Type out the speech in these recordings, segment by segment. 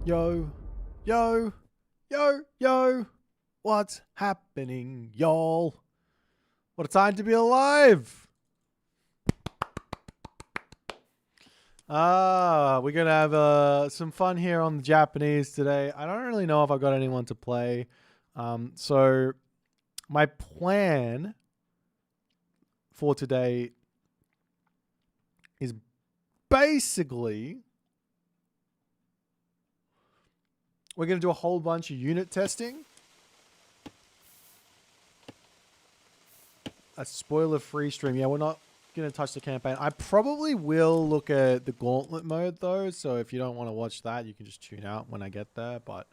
Yo, yo, yo. What's happening, y'all? What a time to be alive. We're going to have some fun here on the Japanese today. I don't really know if I've got anyone to play. So my plan for today is basically we're going to do a whole bunch of unit testing. A spoiler-free stream. Yeah, we're not going to touch the campaign. I probably will look at the gauntlet mode, though. So if you don't want to watch that, you can just tune out when I get there. But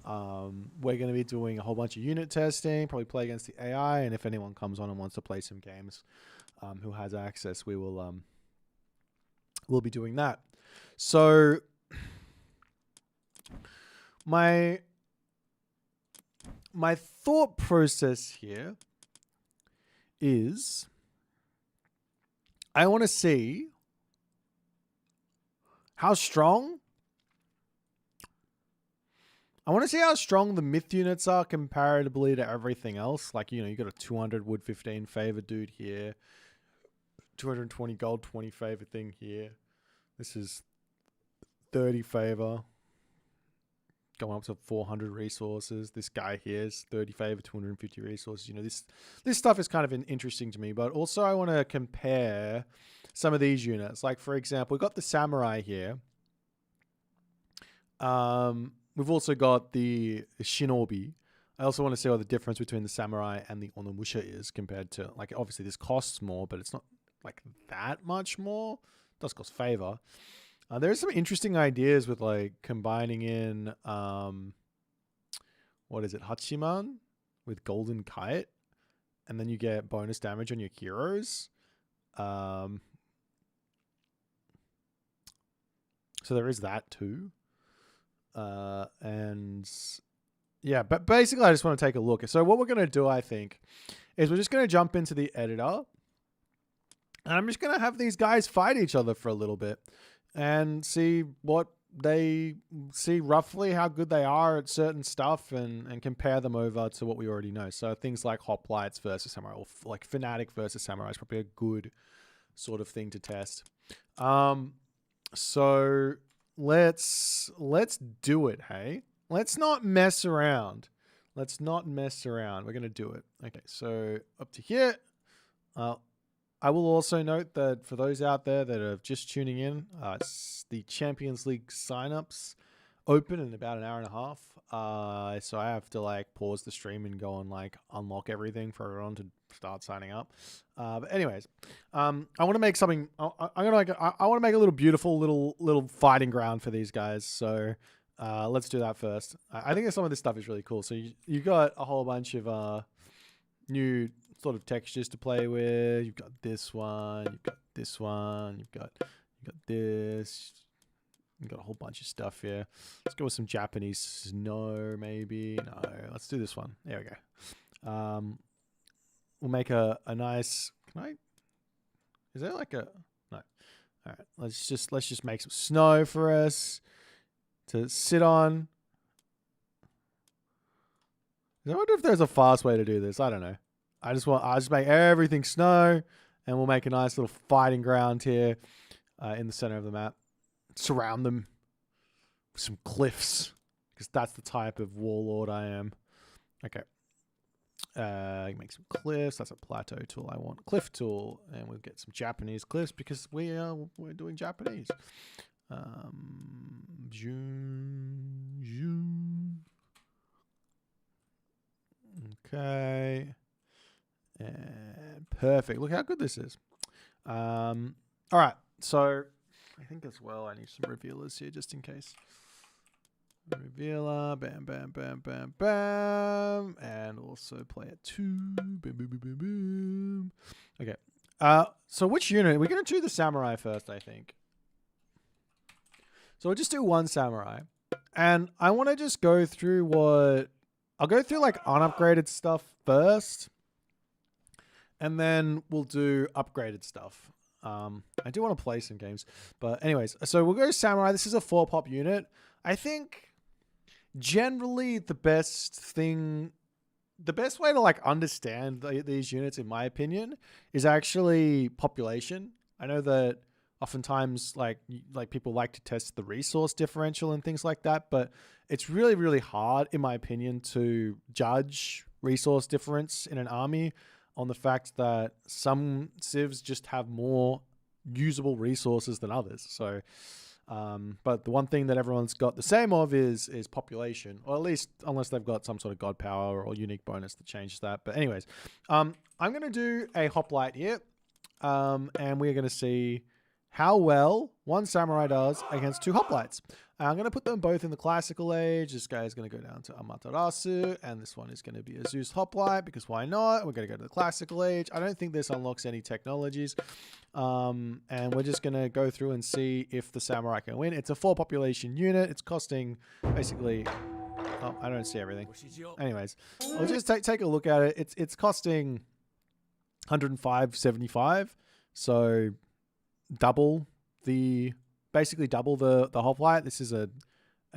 we're going to be doing a whole bunch of unit testing, probably play against the AI. And if anyone comes on and wants to play some games who has access, we will we'll be doing that. So my thought process here is I want to see how strong the myth units are comparatively to everything else. Like, you know, you got a 200 wood 15 favor dude here, 220 gold 20 favor thing here. This is 30 favor. Going up to 400 resources. This guy here is 30 favor, 250 resources. You know, this stuff is kind of interesting to me, but also I want to compare some of these units. Like, for example, we've got the samurai here. We've also got the shinobi. I also want to see what the difference between the samurai and the onomusha is compared to, like, obviously this costs more, but it's not like that much more. It does cost favor. There's some interesting ideas with like combining in, what is it, Hachiman with Golden Kite, and then you get bonus damage on your heroes. So there is that too. And yeah, but basically I just want to take a look. So what we're going to do, I think, is we're just going to jump into the editor, and I'm just going to have these guys fight each other for a little bit and see what they see, roughly how good they are at certain stuff, and compare them over to what we already know. So things like hoplites versus samurai, or like fanatic versus samurai is probably a good sort of thing to test. So let's do it. Hey, let's not mess around. We're gonna do it. Okay, so up to here. I will also note that for those out there that are just tuning in, it's the Champions League signups open in about an hour and a half. So I have to like pause the stream and go and like unlock everything for everyone to start signing up. But anyways, I want to make something. I want to make a little beautiful little fighting ground for these guys. So let's do that first. I think that some of this stuff is really cool. So you got a whole bunch of new sort of textures to play with. You've got this one, you've got this one, you've got this, you've got a whole bunch of stuff here. Let's go with some Japanese snow, maybe. No, let's do this one. There we go. We'll make a nice, is there like a, no. All right, let's just make some snow for us to sit on. I wonder if there's a fast way to do this. I don't know. I just make everything snow, and we'll make a nice little fighting ground here in the center of the map. Surround them with some cliffs, because that's the type of warlord I am. Okay. Make some cliffs. That's a plateau tool I want. Cliff tool, and we'll get some Japanese cliffs because we're doing Japanese. Okay. And perfect. Look how good this is. All right. So I think as well I need some revealers here just in case. Revealer. Bam, bam, bam, bam, bam. And also play at 2. Boom, boom, boom, boom, boom. Okay. So which unit? We're going to do the samurai first, I think. So we'll just do one samurai. And I want to just go through I'll go through like unupgraded stuff first. And then we'll do upgraded stuff. I do want to play some games. But anyways, so we'll go Samurai. This is a 4-pop unit. I think generally the best way to like understand these units, in my opinion, is actually population. I know that oftentimes like people like to test the resource differential and things like that, but it's really, really hard, in my opinion, to judge resource difference in an army on the fact that some civs just have more usable resources than others. So but the one thing that everyone's got the same of is population, or at least unless they've got some sort of god power or unique bonus that changes that. But anyways, I'm going to do a hoplite here, and we're going to see how well one samurai does against two hoplites. I'm going to put them both in the classical age. This guy is going to go down to Amaterasu, and this one is going to be a Zeus hoplite, because why not? We're going to go to the classical age. I don't think this unlocks any technologies. And we're just going to go through and see if the samurai can win. It's a 4 population unit. It's costing basically... Oh, I don't see everything. Anyways, I'll just take a look at it. It's costing 105.75. So basically double the hoplite. This is a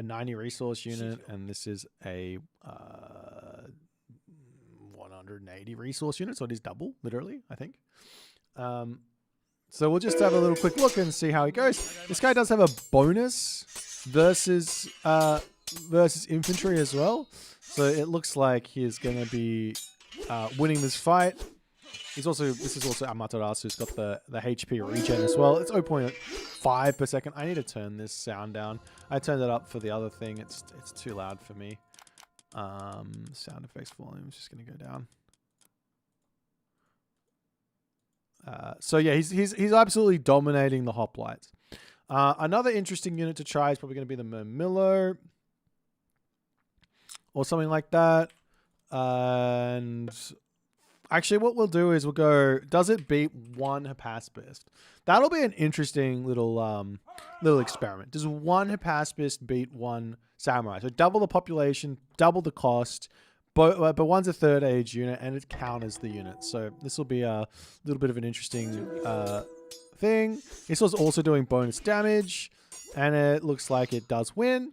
90 resource unit, and this is a 180 resource unit. So it is double, literally, I think. So we'll just have a little quick look and see how it goes. This guy does have a bonus versus infantry as well. So it looks like he's going to be winning this fight. This is also Amaterasu, who's got the HP regen as well. It's 0.5 per second. I need to turn this sound down. I turned it up for the other thing. It's too loud for me. Sound effects volume is just going to go down. So yeah, he's absolutely dominating the hoplites. Another interesting unit to try is probably going to be the Murmillo or something like that. And actually, what we'll do is we'll go, does it beat one Hypaspist? That'll be an interesting little experiment. Does one Hypaspist beat one samurai? So double the population, double the cost. But one's a 3rd age unit, and it counters the unit. So this will be a little bit of an interesting thing. This was also doing bonus damage, and it looks like it does win.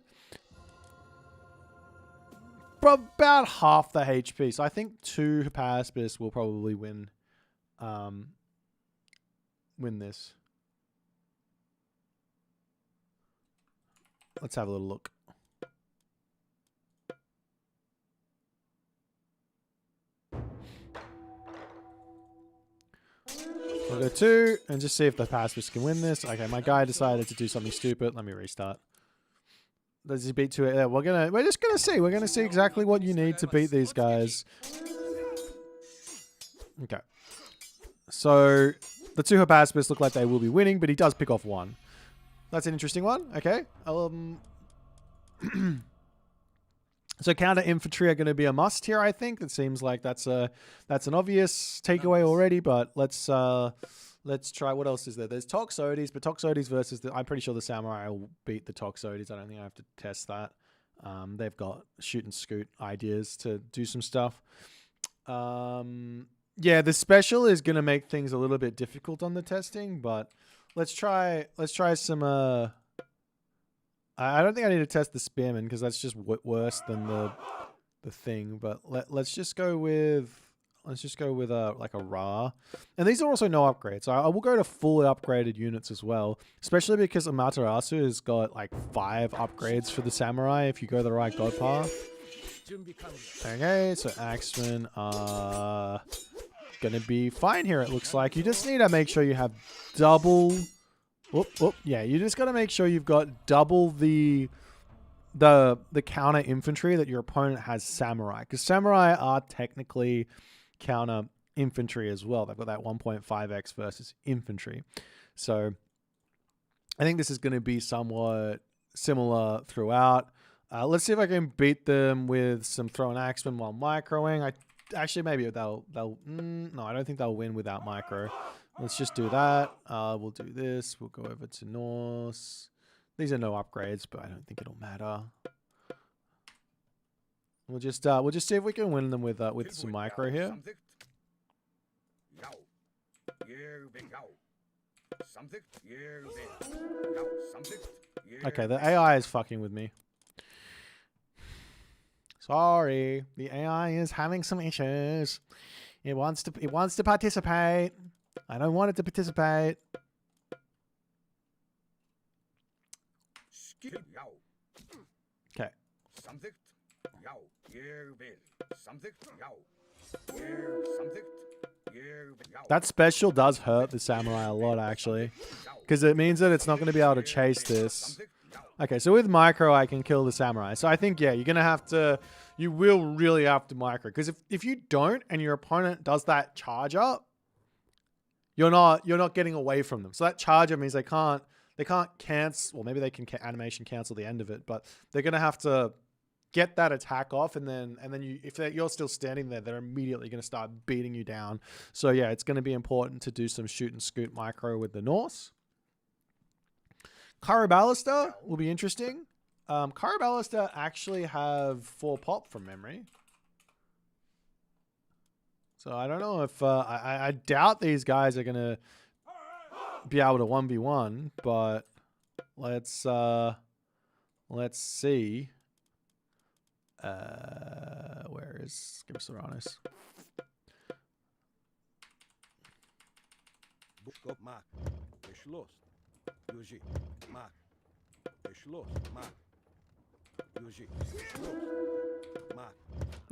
About half the HP. So I think 2 Hypaspis will probably win this. Let's have a little look. We'll go 2 and just see if the Hypaspis can win this. Okay, my guy decided to do something stupid. Let me restart. Does he beat 2? Yeah, we're just gonna see. We're gonna see exactly what you need to beat these guys. Okay. So the 2 Hypaspis look like they will be winning, but he does pick off 1. That's an interesting one. Okay. So counter infantry are going to be a must here, I think. It seems like that's an obvious takeaway already, but let's try. What else is there? There's Toxotes, but Toxotes versus I'm pretty sure the Samurai will beat the Toxotes. I don't think I have to test that. They've got shoot and scoot ideas to do some stuff. Yeah, the special is going to make things a little bit difficult on the testing, but let's try some I don't think I need to test the Spearman because that's just worse than the thing. But let's just go with like a Ra, and these are also no upgrades. So I will go to fully upgraded units as well, especially because Amaterasu has got like 5 upgrades for the Samurai if you go the right god path. Okay, so Axemen are gonna be fine here. It looks like you just need to make sure you have double. Yeah, you just got to make sure you've got double the counter infantry that your opponent has samurai, because samurai are technically counter infantry as well. They've got that 1.5x versus infantry. So I think this is going to be somewhat similar throughout. Let's see if I can beat them with some throwing axemen while microing. Actually maybe no, I don't think they'll win without micro. Let's just do that. We'll do this. We'll go over to Norse. These are no upgrades, but I don't think it'll matter. We'll just see if we can win them with some micro here. Okay, the AI is fucking with me. Sorry, the AI is having some issues. It wants to participate. I don't want it to participate. Okay. That special does hurt the samurai a lot, actually, because it means that it's not going to be able to chase this. Okay, so with micro, I can kill the samurai. So I think, yeah, you're going to have to, you will really have to micro, because if you don't and your opponent does that charge up, you're not getting away from them. So that charger means they can't cancel, well, maybe they can animation cancel the end of it, but they're going to have to get that attack off, and then if you're still standing there, they're immediately going to start beating you down. So yeah, it's going to be important to do some shoot and scoot micro with the Norse. Karabalista will be interesting. Karabalista actually have 4 pop from memory. So I don't know if I doubt these guys are going to be able to 1v1, but let's see. Where is Gimsaranis?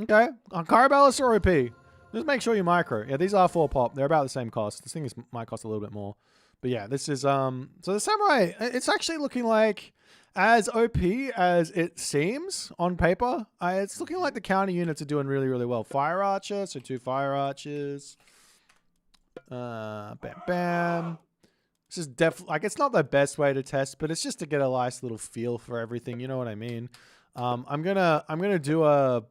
Okay, on Karaballis or OP? Just make sure you micro. Yeah, these are 4 pop. They're about the same cost. This thing might cost a little bit more. But yeah, this is so the samurai, it's actually looking like as OP as it seems on paper. It's looking like the counter units are doing really, really well. Fire Archer, so 2 Fire Archers. Bam, bam. This is definitely, like, it's not the best way to test, but it's just to get a nice little feel for everything. You know what I mean? I'm gonna do a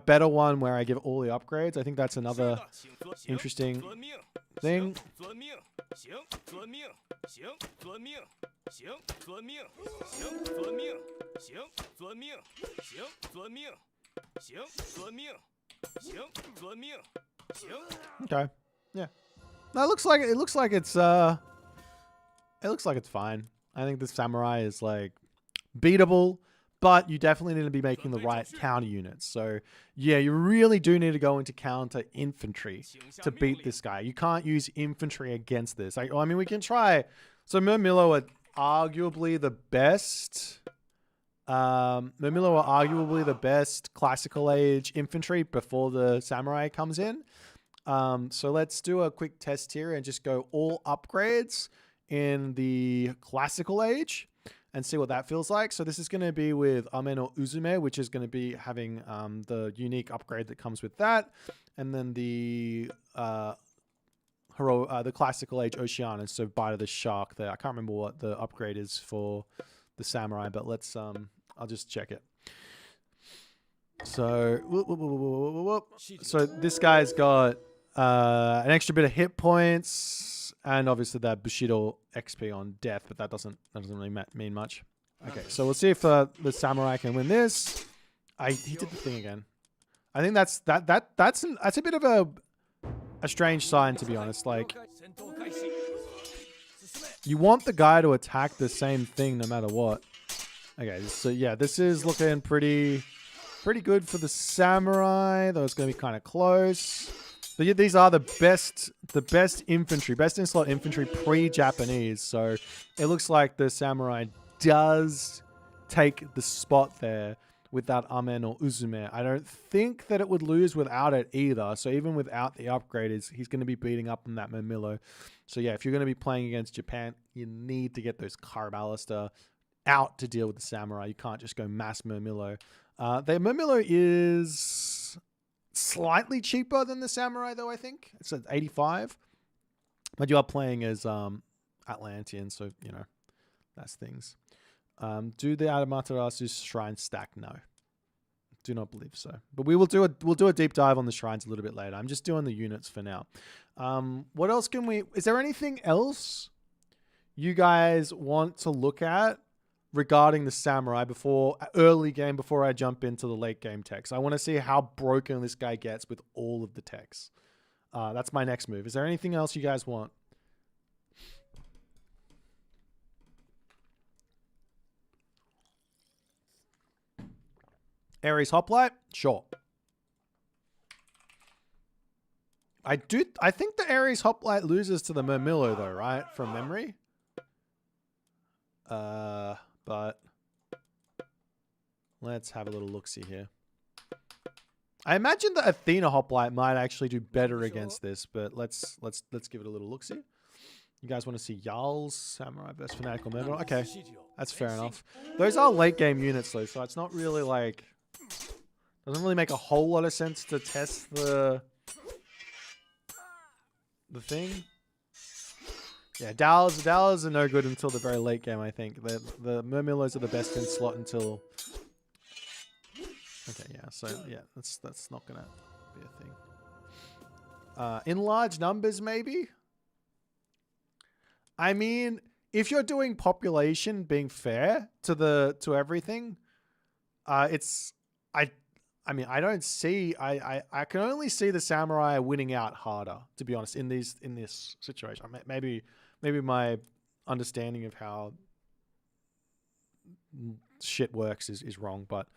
better one where I give all the upgrades. I think that's another interesting thing. Okay. Yeah. No, it looks like it's fine. I think the samurai is like beatable, but you definitely need to be making the right counter units. So yeah, you really do need to go into counter infantry to beat this guy. You can't use infantry against this. I mean, we can try. So Murmillo are arguably the best. Murmillo are arguably the best classical age infantry before the samurai comes in. So let's do a quick test here and just go all upgrades in the classical age and see what that feels like. So this is going to be with Amen or Uzume, which is going to be having the unique upgrade that comes with that. And then the classical age Oceana, so Bite of the Shark there. I can't remember what the upgrade is for the samurai, but let's I'll just check it. So so this guy's got an extra bit of hit points and obviously that Bushido XP on death, but that doesn't really mean much. Okay, so we'll see if the samurai can win this. He did the thing again. I think that's a bit of a strange sign, to be honest. Like, you want the guy to attack the same thing no matter what. Okay, so yeah, this is looking pretty good for the samurai, though it's going to be kind of close. But yeah, these are the best infantry, best in slot infantry pre-Japanese. So it looks like the samurai does take the spot there with that Amen or Uzume. I don't think that it would lose without it either. So even without the upgrade, he's going to be beating up on that Murmillo. So yeah, if you're going to be playing against Japan, you need to get those Karabalista out to deal with the samurai. You can't just go mass Murmillo. The Murmillo is slightly cheaper than the samurai, though, I think. It's at 85. But you are playing as Atlantean, so, you know, that's things. Do the Amaterasu shrine stack? No. Do not believe so. But we'll do a deep dive on the shrines a little bit later. I'm just doing the units for now. What else can we... Is there anything else you guys want to look at regarding the samurai early game before I jump into the late game techs? I want to see how broken this guy gets with all of the techs. That's my next move. Is there anything else you guys want? Ares Hoplite? Sure. I think the Ares Hoplite loses to the Murmillo though, right? From memory. But let's have a little look-see here. I imagine the Athena Hoplite might actually do better against this, but let's give it a little look-see. You guys want to see Jarl's Samurai versus Fanatical Murmillo? Okay, that's fair enough. Those are late game units though, so it's not really like, doesn't really make a whole lot of sense to test the thing. Yeah, Dowls are no good until the very late game, I think. The Murmillos are the best in slot until... Okay, yeah, so yeah, that's not gonna be a thing. In large numbers, maybe? I mean, if you're doing population being fair to everything, I mean, I don't see, I can only see the Samurai winning out harder, to be honest, in this situation. Maybe my understanding of how shit works is wrong, but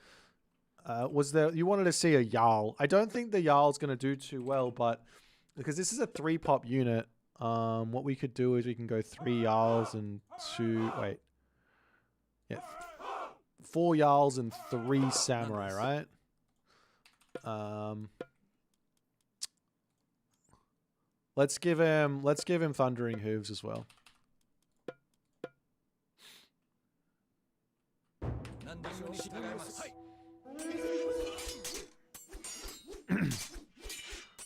you wanted to see a Jarl. I don't think the Jarl's going to do too well, but because this is a 3-pop unit, what we could do is we can go 3 Jarls and 4 Jarls and 3 Samurai, right? Let's give him Thundering Hooves as well.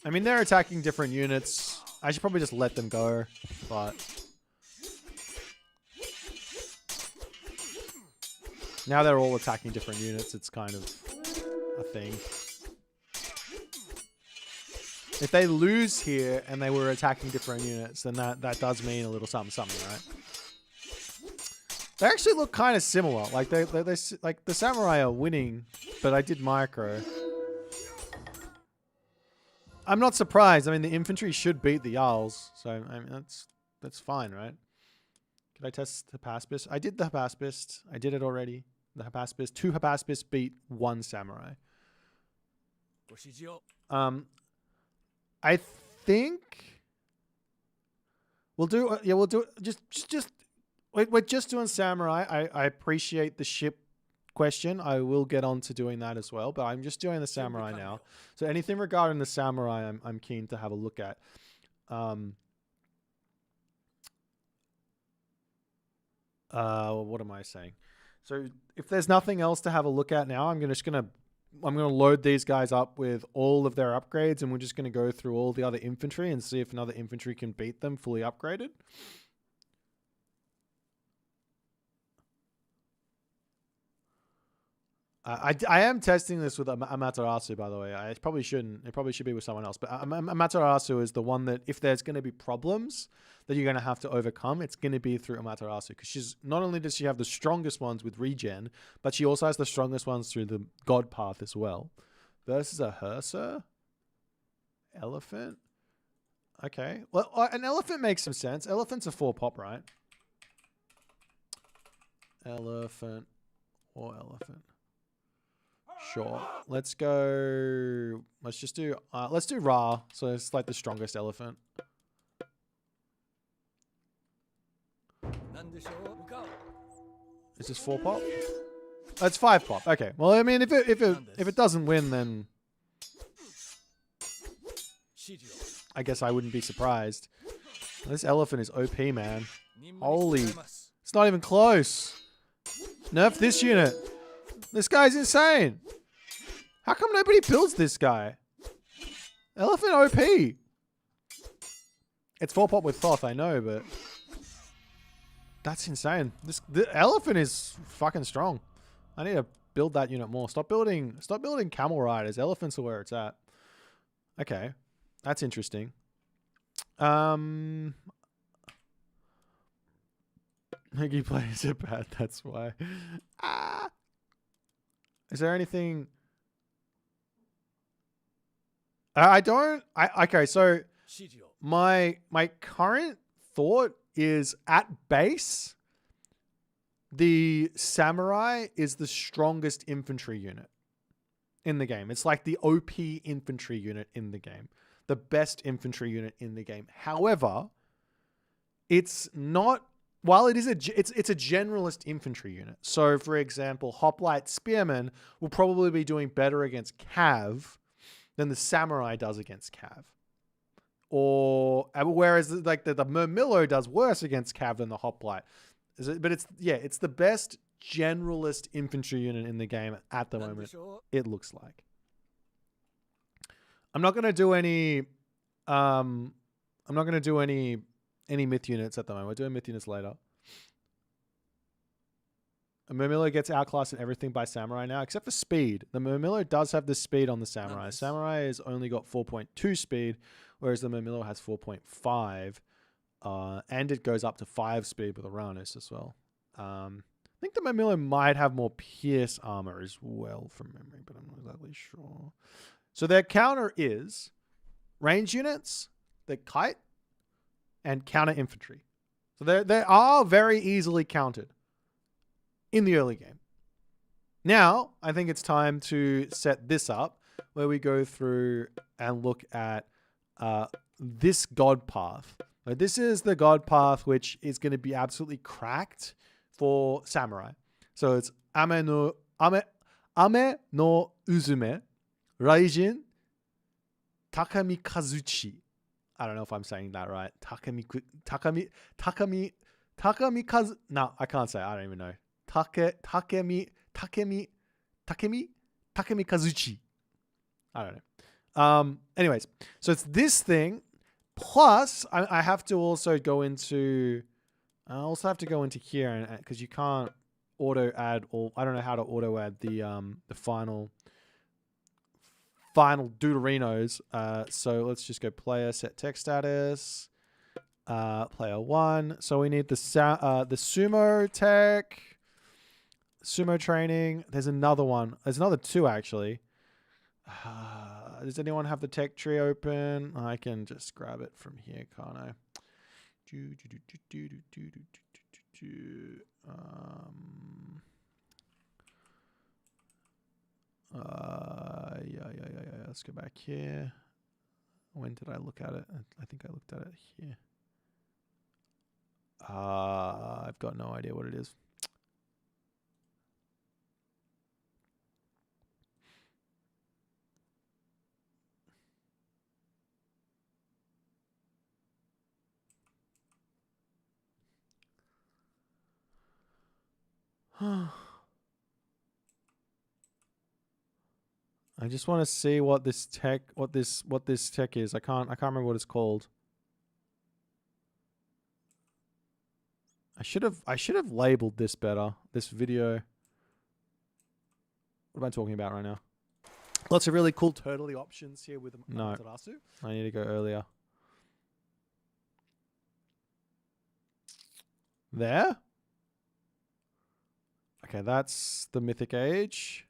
I mean, they're attacking different units. I should probably just let them go, but now they're all attacking different units. It's kind of a thing. If they lose here and they were attacking different units, then that does mean a little something, right? They actually look kind of similar. Like they like the Samurai are winning, but I did micro. I'm not surprised. I mean, the infantry should beat the Jarls, so I mean that's fine, right? Can I test Hypaspis? I did the Hypaspis. I did it already. The Hypaspis, 2 Hypaspis beat 1 Samurai. I think we'll do. Yeah, we'll do it. Just. We're just doing Samurai. I appreciate the ship question. I will get on to doing that as well, but I'm just doing the Samurai now. So anything regarding the Samurai, I'm keen to have a look at. What am I saying? So if there's nothing else to have a look at now, I'm gonna load these guys up with all of their upgrades, and we're just gonna go through all the other infantry and see if another infantry can beat them fully upgraded. I am testing this with Amaterasu, by the way. I probably shouldn't. It probably should be with someone else. But Amaterasu is the one that if there's going to be problems that you're going to have to overcome, it's going to be through Amaterasu. Because not only does she have the strongest ones with regen, but she also has the strongest ones through the God Path as well. Versus a Hursa? Elephant? Okay. Well, an elephant makes some sense. Elephant's a 4-pop, right? Elephant or elephant. Sure. Let's go. Let's just do. Let's do Ra. So it's like the strongest elephant. Is this 4-pop? Oh, it's 5-pop. Okay. Well, I mean, if it doesn't win, then I guess I wouldn't be surprised. This elephant is OP, man. Holy! It's not even close. Nerf this unit. This guy's insane. How come nobody builds this guy? Elephant OP. It's 4-pop with Thoth, I know, but that's insane. The elephant is fucking strong. I need to build that unit more. Stop building camel riders. Elephants are where it's at. Okay. That's interesting. Mickey plays it bad, that's why. Is there anything? Okay, so my current thought is at base, the Samurai is the strongest infantry unit. in the game. It's like the OP infantry unit in the game. The best infantry unit in the game. However, it's not, while it is it's a generalist infantry unit. So for example, Hoplite Spearman will probably be doing better against Cav than the Samurai does against Cav. Or whereas like the Murmillo does worse against Cav than the Hoplite. But it's the best generalist infantry unit in the game at the moment. It looks like. I'm not gonna do any myth units at the moment. We're doing myth units later. Murmillo gets outclassed in everything by Samurai now, except for speed. The Murmillo does have the speed on the Samurai. Nice. Samurai has only got 4.2 speed, whereas the Murmillo has 4.5. And it goes up to 5 speed with Uranus as well. I think the Murmillo might have more pierce armor as well from memory, but I'm not exactly sure. So their counter is range units, the kite, and counter infantry. So they are very easily countered in the early game. Now, I think it's time to set this up where we go through and look at this god path. Now, this is the god path which is going to be absolutely cracked for Samurai. So it's Ame no Uzume, Raijin, Takamikazuchi. I don't know if I'm saying that right. Takamikazu. No, I can't say it. I don't even know. Takemikazuchi. I don't know. Anyways, so it's this thing. Plus, I have to also go into. I also have to go into here because you can't auto add all. I don't know how to auto add the final Deuterinos. So let's just go player, set text status, player 1. So we need the sumo tech, sumo training. There's another one. There's another 2 actually. Does anyone have the tech tree open? I can just grab it from here, can't I? Yeah. Let's go back here. When did I look at it? I think I looked at it here. I've got no idea what it is. I just want to see what this tech is. I can't remember what it's called. I should have labeled this better. This video. What am I talking about right now? Lots of really cool turtley options here with Amaterasu. I need to go earlier. There? Okay, that's the Mythic Age.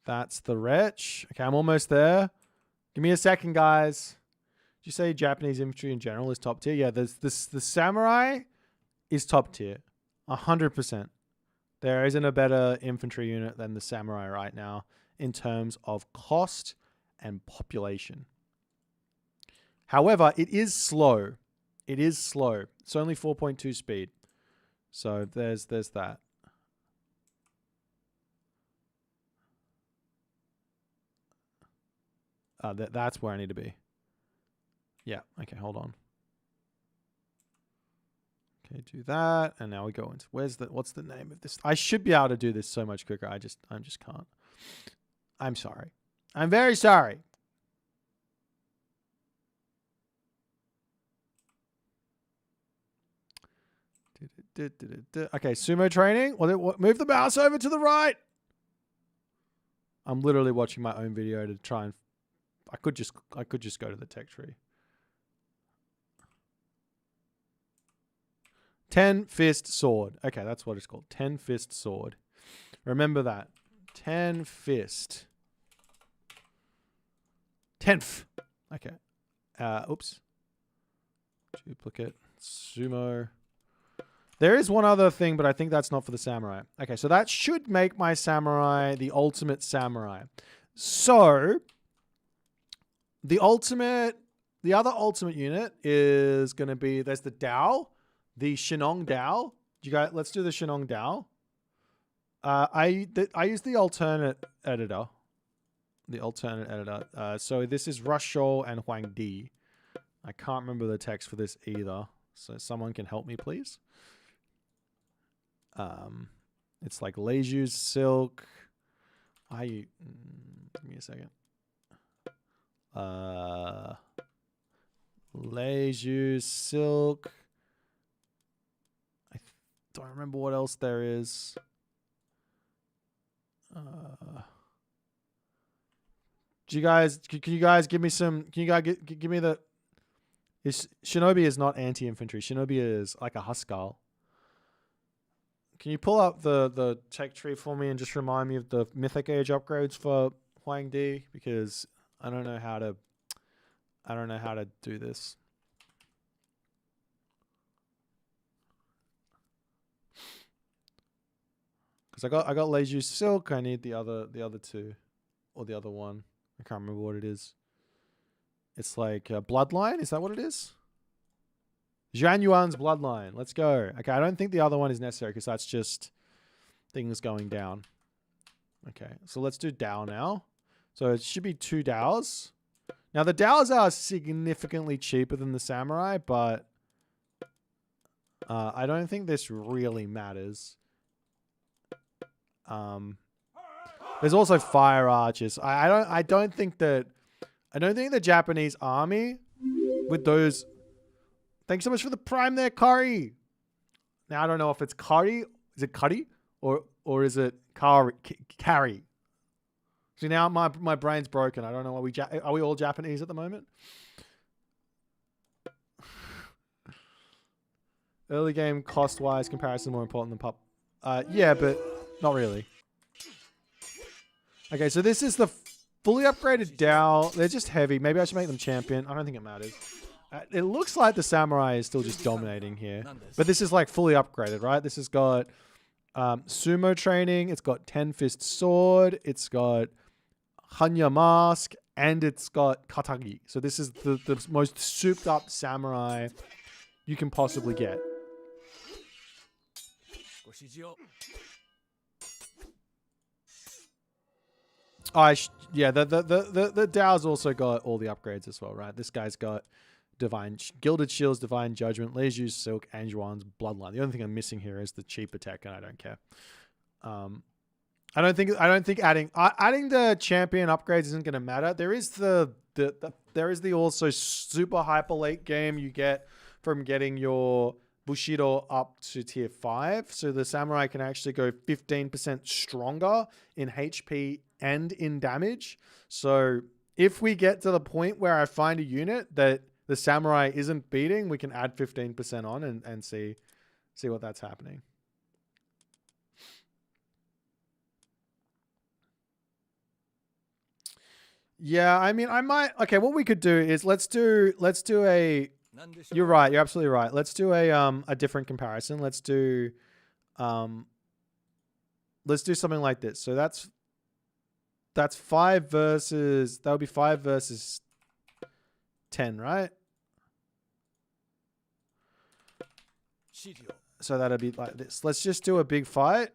That's the Wretch. Okay, I'm almost there. Give me a second, guys. Did you say Japanese infantry in general is top tier? Yeah, the Samurai is top tier. 100%. There isn't a better infantry unit than the Samurai right now in terms of cost and population. However, it is slow. It is slow. It's only 4.2 speed. So there's that. That's where I need to be. Yeah. Okay, hold on. Okay, do that, and now we go into what's the name of this? I should be able to do this so much quicker. I just can't. I'm sorry. I'm very sorry. Okay, sumo training. Move the mouse over to the right. I'm literally watching my own video to try and. I could just go to the tech tree. 10 fist sword. Okay, that's what it's called. 10 fist sword. Remember that. 10 fist. 10th. Okay. Oops. Duplicate. Sumo. There is one other thing, but I think that's not for the samurai. Okay, so that should make my samurai the ultimate samurai. So the other ultimate unit is going to be, there's the Dao, the Shinong Dao. Let's do the Shinong Dao. I use the alternate editor. So this is Rush Shou and Huang Di. I can't remember the text for this either. So someone can help me, please. It's like Leisure Silk. Give me a second. Leisure Silk. I don't remember what else there is. Can you guys give me some? Can you guys give me the? Shinobi is not anti-infantry. Shinobi is like a Huskar. Can you pull up the tech tree for me and just remind me of the Mythic Age upgrades for Huang Di, because I don't know how to do this. Because I got Leisure Silk. I need the other two, or the other one. I can't remember what it is. It's like Bloodline. Is that what it is? Zhang Yuan's Bloodline. Let's go. Okay, I don't think the other one is necessary because that's just things going down. Okay, so let's do Dao now. So it should be 2 Daos. Now the Daos are significantly cheaper than the Samurai, but I don't think this really matters. There's also Fire Archers. I don't think the Japanese army with those. Thanks so much for the prime there, Curry. Now I don't know if it's Curry. Is it Curry or is it Carry? See, now my brain's broken. I don't know. Are we all Japanese at the moment? Early game cost wise comparison more important than pop. Yeah, but not really. Okay, so this is the fully upgraded Dao. They're just heavy. Maybe I should make them champion. I don't think it matters. It looks like the Samurai is still just dominating here. But this is like fully upgraded, right? This has got sumo training. It's got 10-fist sword. It's got Hanya mask. And it's got Katagi. So this is the most souped up Samurai you can possibly get. Yeah, the Dao's also got all the upgrades as well, right? This guy's got Gilded Shields, Divine Judgment, Leisure Silk, and Zhuan's Bloodline. The only thing I'm missing here is the cheaper tech, and I don't care. I don't think adding the champion upgrades isn't going to matter. There is the also super hyper late game you get from getting your Bushido up to tier 5. So the Samurai can actually go 15% stronger in HP and in damage. So if we get to the point where I find a unit that the Samurai isn't beating, we can add 15% on and see what that's happening. Yeah, I mean, I might. Okay, what we could do is let's do a. You're right. You're absolutely right. Let's do a different comparison. Let's do something like this. So that's 5 versus. That would be 5 versus 10, right? So that'd be like this. Let's just do a big fight.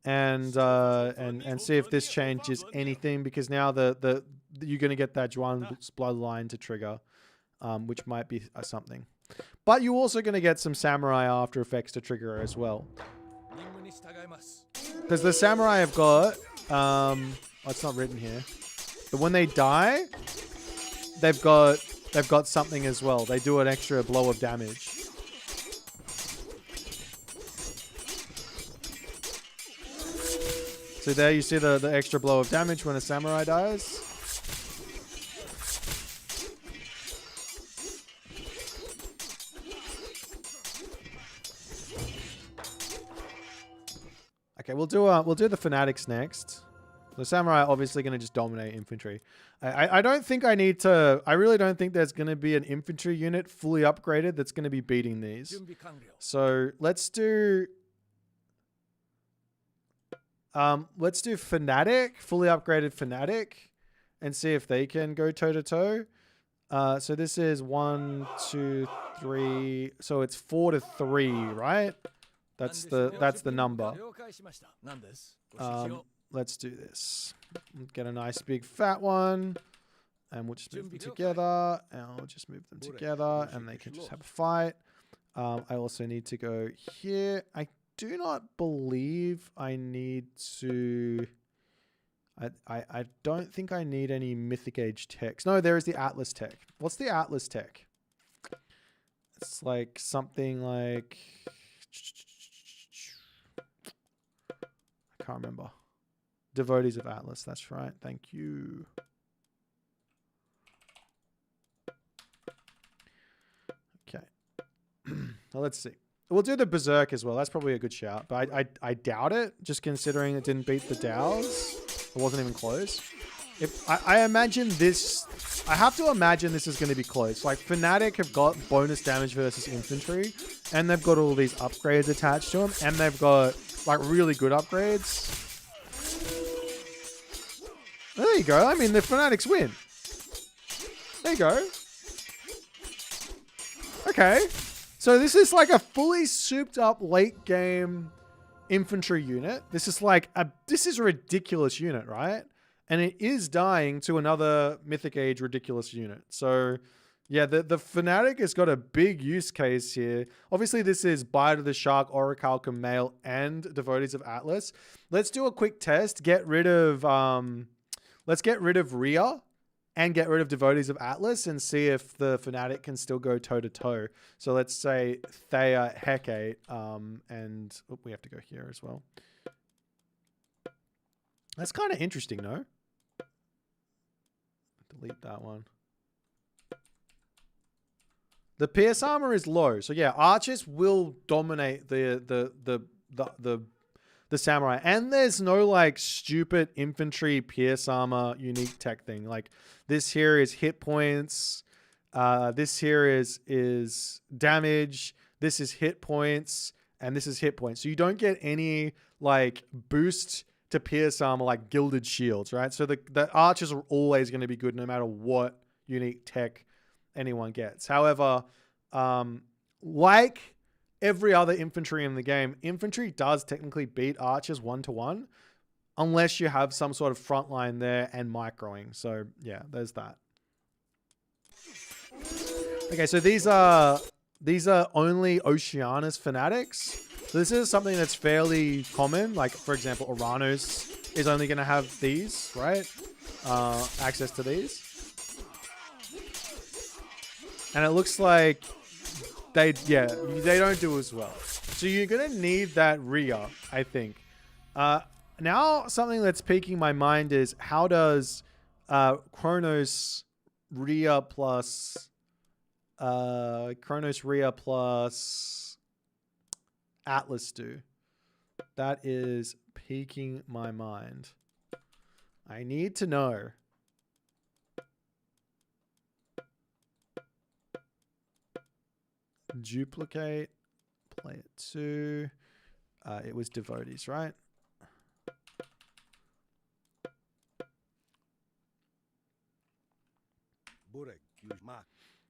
And see if this changes anything, because now you're gonna get that Zhuan's Bloodline to trigger, which might be something. But you're also gonna get some Samurai after effects to trigger as well. Because the Samurai have got it's not written here, but when they die, they've got something as well. They do an extra blow of damage. So there you see the extra blow of damage when a Samurai dies. Okay, we'll do the Fanatics next. The samurai are obviously going to just dominate infantry. I don't think I need to... I really don't think there's going to be an infantry unit fully upgraded that's going to be beating these. So let's do... Fnatic, fully upgraded Fnatic, and see if they can go toe-to-toe. So this is 1, 2, 3. So it's 4 to 3, right? That's the number. Let's do this. Get a nice big fat one, and we'll just move them together, and I'll just move them together, and they can just have a fight. I also need to go here. I do not believe I need to... I don't think I need any Mythic Age techs. No, there is the Atlas tech. What's the Atlas tech? It's like something like... I can't remember. Devotees of Atlas, that's right. Thank you. Okay. Well, let's see. We'll do the Berserk as well. That's probably a good shout. But I doubt it, just considering it didn't beat the Dows. It wasn't even close. If I imagine this... I have to imagine this is going to be close. Like, Fnatic have got bonus damage versus infantry, and they've got all these upgrades attached to them, and they've got, like, really good upgrades. There you go. I mean, the Fanatics win. There you go. Okay. So this is like a fully souped up late game infantry unit. This is like this is a ridiculous unit, right? And it is dying to another Mythic Age ridiculous unit. So yeah, the Fnatic has got a big use case here. Obviously, this is Bite of the Shark, Orichalcum Male, and Devotees of Atlas. Let's do a quick test. Get rid of let's get rid of Rhea and get rid of Devotees of Atlas and see if the Fnatic can still go toe-to-toe. So let's say Thea, Hecate, and we have to go here as well. That's kind of interesting, no? Delete that one. The PS armor is low. So yeah, archers will dominate the samurai. And there's no like stupid infantry PS armor unique tech thing. Like this here is hit points. This here is damage. This is hit points. And this is hit points. So you don't get any like boost to PS armor like gilded shields, right? So the archers are always going to be good no matter what unique tech anyone gets. However, like every other infantry in the game, infantry does technically beat archers 1-to-1 unless you have some sort of front line there and microing. So yeah, there's that. Okay, so these are only Oceanus Fanatics. So this is something that's fairly common. Like, for example, Oranos is only going to have these, right? Access to these. And it looks like they don't do as well. So you're going to need that Rhea, I think. Now, something that's piquing my mind is how does Chronos Rhea plus Atlas do? That is piquing my mind. I need to know. Duplicate, play it to. It was Devotees, right?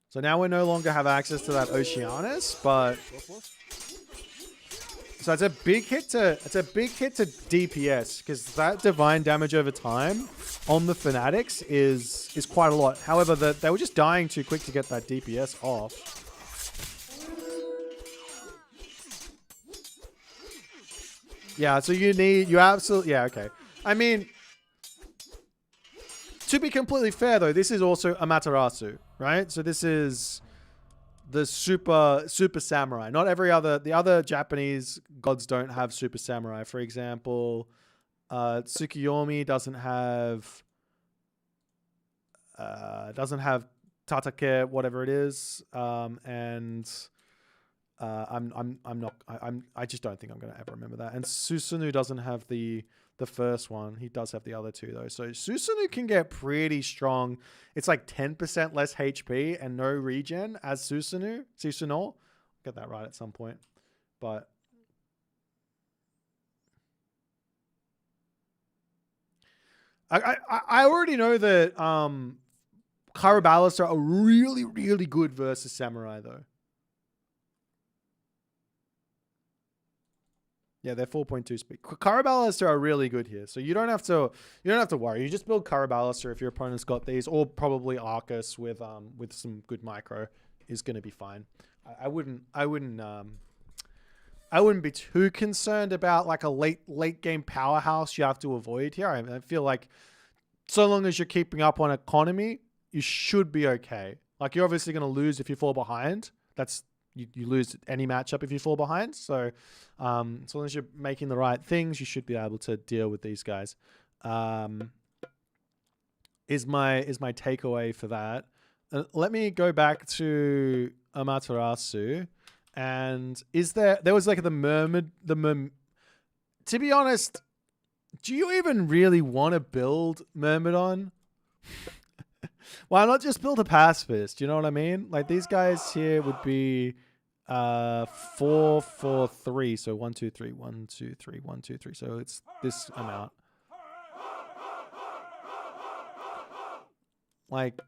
So now we no longer have access to that Oceanus, but so it's a big hit to DPS because that divine damage over time on the Fanatics is quite a lot. However, they were just dying too quick to get that DPS off. Yeah, so you absolutely, yeah, okay. I mean, to be completely fair though, this is also Amaterasu, right? So this is the super samurai. Not the other Japanese gods don't have super samurai. For example, Tsukiyomi doesn't have Tatake, whatever it is, and I just don't think I'm gonna ever remember that. And Susanoo doesn't have the the first one. He does have the other two though. So Susanoo can get pretty strong. It's like 10% less HP and no regen as Susanoo. Get that right at some point. But I already know that Karabalas are really, really good versus Samurai though. Yeah, they're 4.2 speed. Karabalas are really good here, so you don't have to worry. You just build Karabalas if your opponent's got these, or probably Arcus with some good micro is going to be fine. I wouldn't be too concerned about like a late game powerhouse you have to avoid here. I feel like so long as you're keeping up on economy, you should be okay. Like you're obviously going to lose if you fall behind. That's you lose any matchup if you fall behind. So as long as you're making the right things, you should be able to deal with these guys. Is my takeaway for that. Let me go back to Amaterasu. And there was like the Myrmidon. To be honest, do you even really want to build Myrmidon? Why not just build a pacifist? You know what I mean? Like these guys here would be 4, 4, 3. So 1, 2, 3, 1, 2, 3, 1, 2, 3. So it's this amount. Like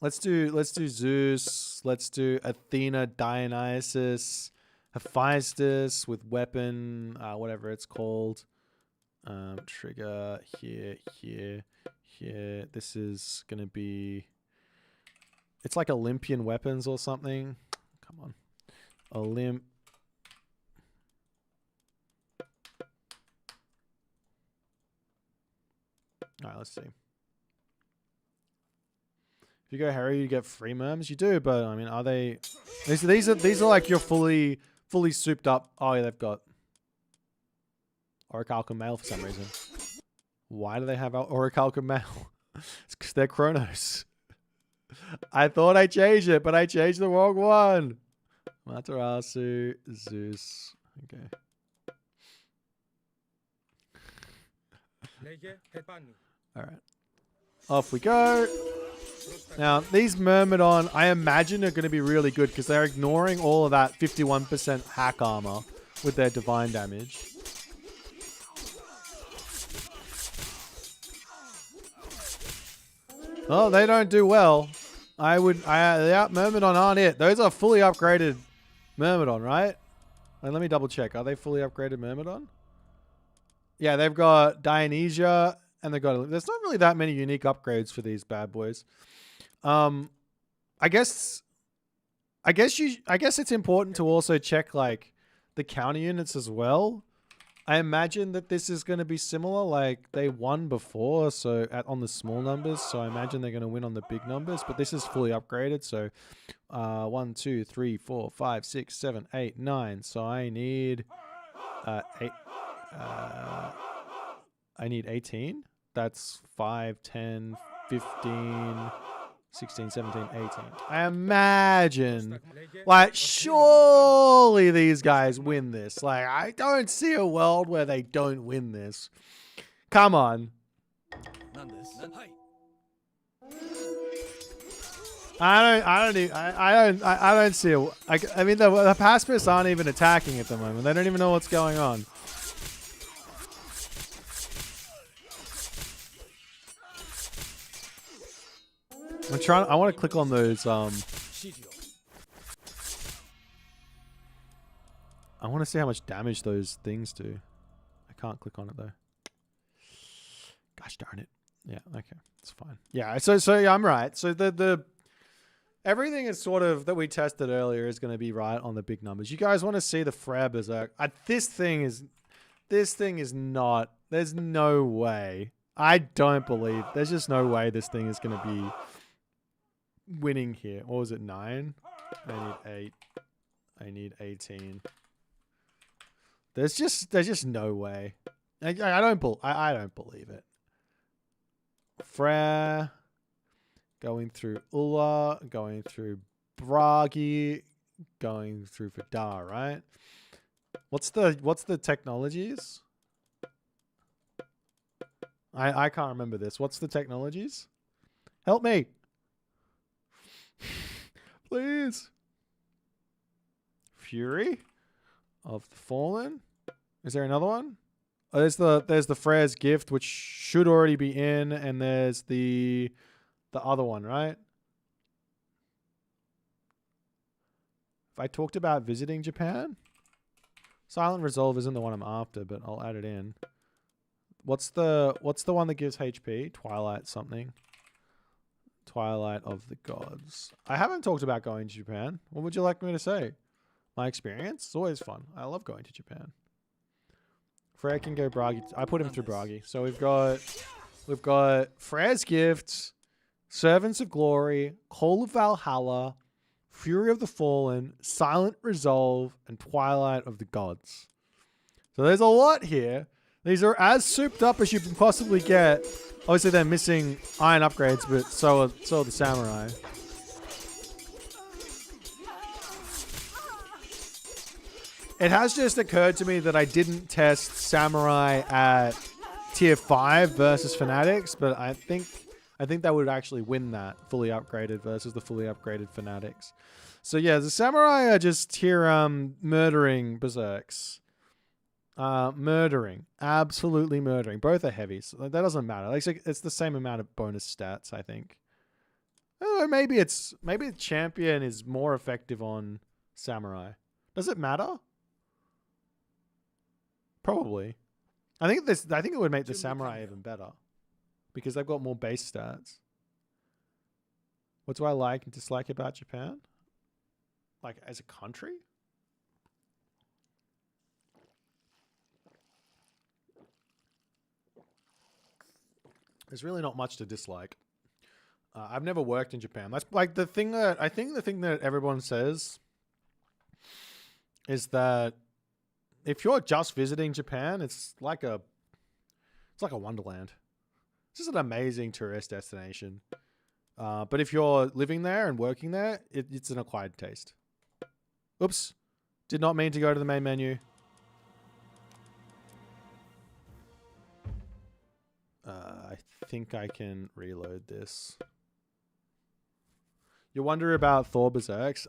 let's do Zeus. Let's do Athena, Dionysus, Hephaestus with weapon, whatever it's called. Trigger here. This is gonna be. It's like Olympian weapons or something. Come on, Olymp. All right, let's see. If you go Harry, you get free merms. You do, but I mean, are they? These are like your fully souped up. Oh yeah, they've got Orichalcum Mail for some reason. Why do they have Orichalcum Mail? It's because they're Chronos. I thought I changed it, but I changed the wrong one. Matarasu, Zeus. Okay. All right. Off we go. Now, these Myrmidon, I imagine, are going to be really good because they're ignoring all of that 51% hack armor with their divine damage. Oh, they don't do well. Yeah, Myrmidon aren't it. Those are fully upgraded Myrmidon, right? And let me double check. Are they fully upgraded Myrmidon? Yeah, they've got Dionysia and they've got... There's not really that many unique upgrades for these bad boys. I guess it's important to also check like the counter units as well. I imagine that this is going to be similar. Like they won before, so on the small numbers. So I imagine they're going to win on the big numbers. But this is fully upgraded. So 1, 2, 3, 4, 5, 6, 7, 8, 9. So I need 8. I need 18. That's 5, 10, 15, 16, 17, 18. I imagine, like, surely these guys win this. Like, I don't see a world where they don't win this. Come on. I don't see it. I mean, the pacifists aren't even attacking at the moment. They don't even know what's going on. I want to click on those. I want to see how much damage those things do. I can't click on it though. Gosh darn it. Yeah. Okay. It's fine. Yeah. So yeah, I'm right. So the everything is sort of that we tested earlier is going to be right on the big numbers. You guys want to see the Frere Berserk? This thing is not. There's no way. I don't believe. There's just no way this thing is going to be winning here. What was it? 9? I need 8. I need 18. There's just no way. I don't believe it. Frere going through Ulla, going through Bragi, going through Vidar, right? What's the technologies? I can't remember this. What's the technologies? Help me. Please. Fury of the Fallen. Is there another one? Oh, there's the Frere's Gift, which should already be in, and there's the other one, right? If I talked about visiting Japan, Silent Resolve isn't the one I'm after, but I'll add it in. What's the one that gives HP? Twilight something. Twilight of the Gods. I haven't talked about going to Japan. What would you like me to say? My experience? It's always fun. I love going to Japan. Frere can go Bragi. I put him through Bragi. So we've got Frere's Gifts, Servants of Glory, Call of Valhalla, Fury of the Fallen, Silent Resolve, and Twilight of the Gods. So there's a lot here. These are as souped up as you can possibly get. Obviously, they're missing iron upgrades, but so are the samurai. It has just occurred to me that I didn't test samurai at tier 5 versus fanatics, but I think that would actually win that fully upgraded versus the fully upgraded fanatics. So yeah, the samurai are just here murdering berserks. Murdering. Absolutely murdering. Both are heavy, so that doesn't matter. It's the same amount of bonus stats, I think. Maybe the champion is more effective on samurai. Does it matter? Probably. I think it would make the samurai even better because they've got more base stats. What do I like and dislike about Japan? Like as a country? There's really not much to dislike. I've never worked in Japan. That's like the thing that everyone says is that if you're just visiting Japan, it's like a wonderland. It's just an amazing tourist destination. But if you're living there and working there, it's an acquired taste. Oops. Did not mean to go to the main menu. I think I can reload this. You wonder about Thor Berserks?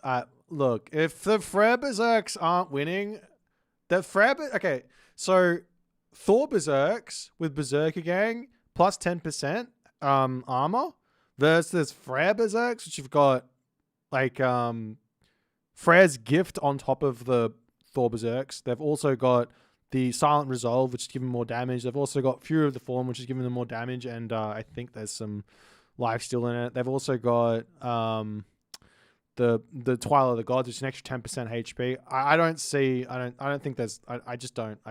Look, if the Frere Berserks aren't winning, okay, so Thor Berserks with Berserker Gang plus 10% armor versus Frere Berserks, which you've got like Frere's Gift on top of the Thor Berserks. They've also got the Silent Resolve, which is giving more damage. They've also got Fury of the Fallen, which is giving them more damage, and I think there's some life steal in it. They've also got the Twilight of the Gods, which is an extra 10% HP. I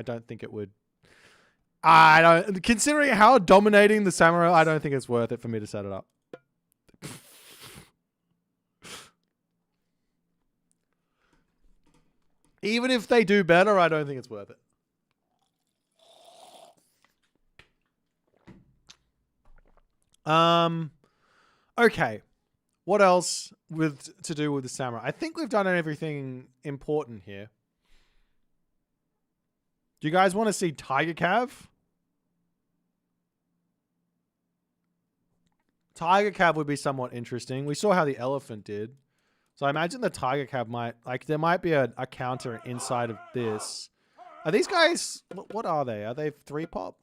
don't think it would. Considering how dominating the samurai, I don't think it's worth it for me to set it up. Even if they do better, I don't think it's worth it. Okay. What else to do with the samurai? I think we've done everything important here. Do you guys want to see Tiger Cav? Tiger Cav would be somewhat interesting. We saw how the elephant did. So I imagine the Tiger Cav there might be a counter inside of this. Are these guys, what are they? Are they 3-pop?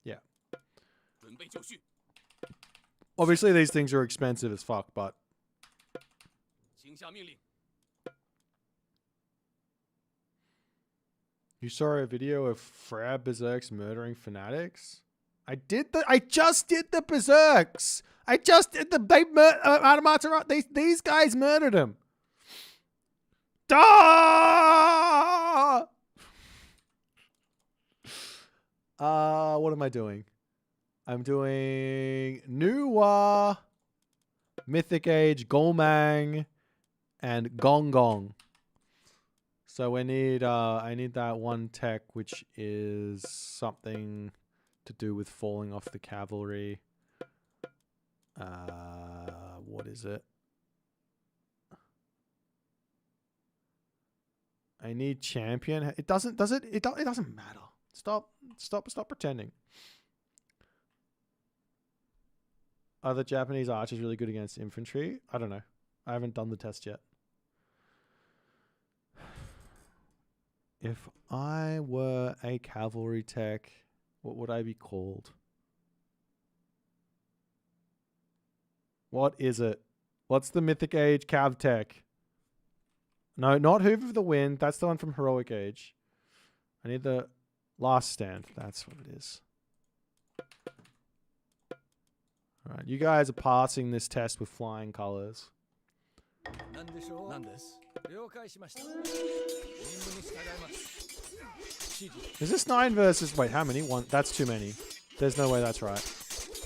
Yeah. Obviously these things are expensive as fuck, but you saw a video of Frere Berserks murdering fanatics? I just did the Berserks. I just did these guys murdered him. Duh! What am I doing? I'm doing Nuwa, Mythic Age, Golmang, and Gong Gong. So I need that one tech, which is something to do with falling off the cavalry. What is it? I need champion. It doesn't matter. Stop pretending. Are the Japanese archers really good against infantry? I don't know. I haven't done the test yet. If I were a cavalry tech, what would I be called? What is it? What's the Mythic Age cav tech? No, not Hoover of the Wind. That's the one from Heroic Age. I need the Last Stand. That's what it is. All right, you guys are passing this test with flying colors. Is this 9 versus... Wait, how many? One. That's too many. There's no way that's right.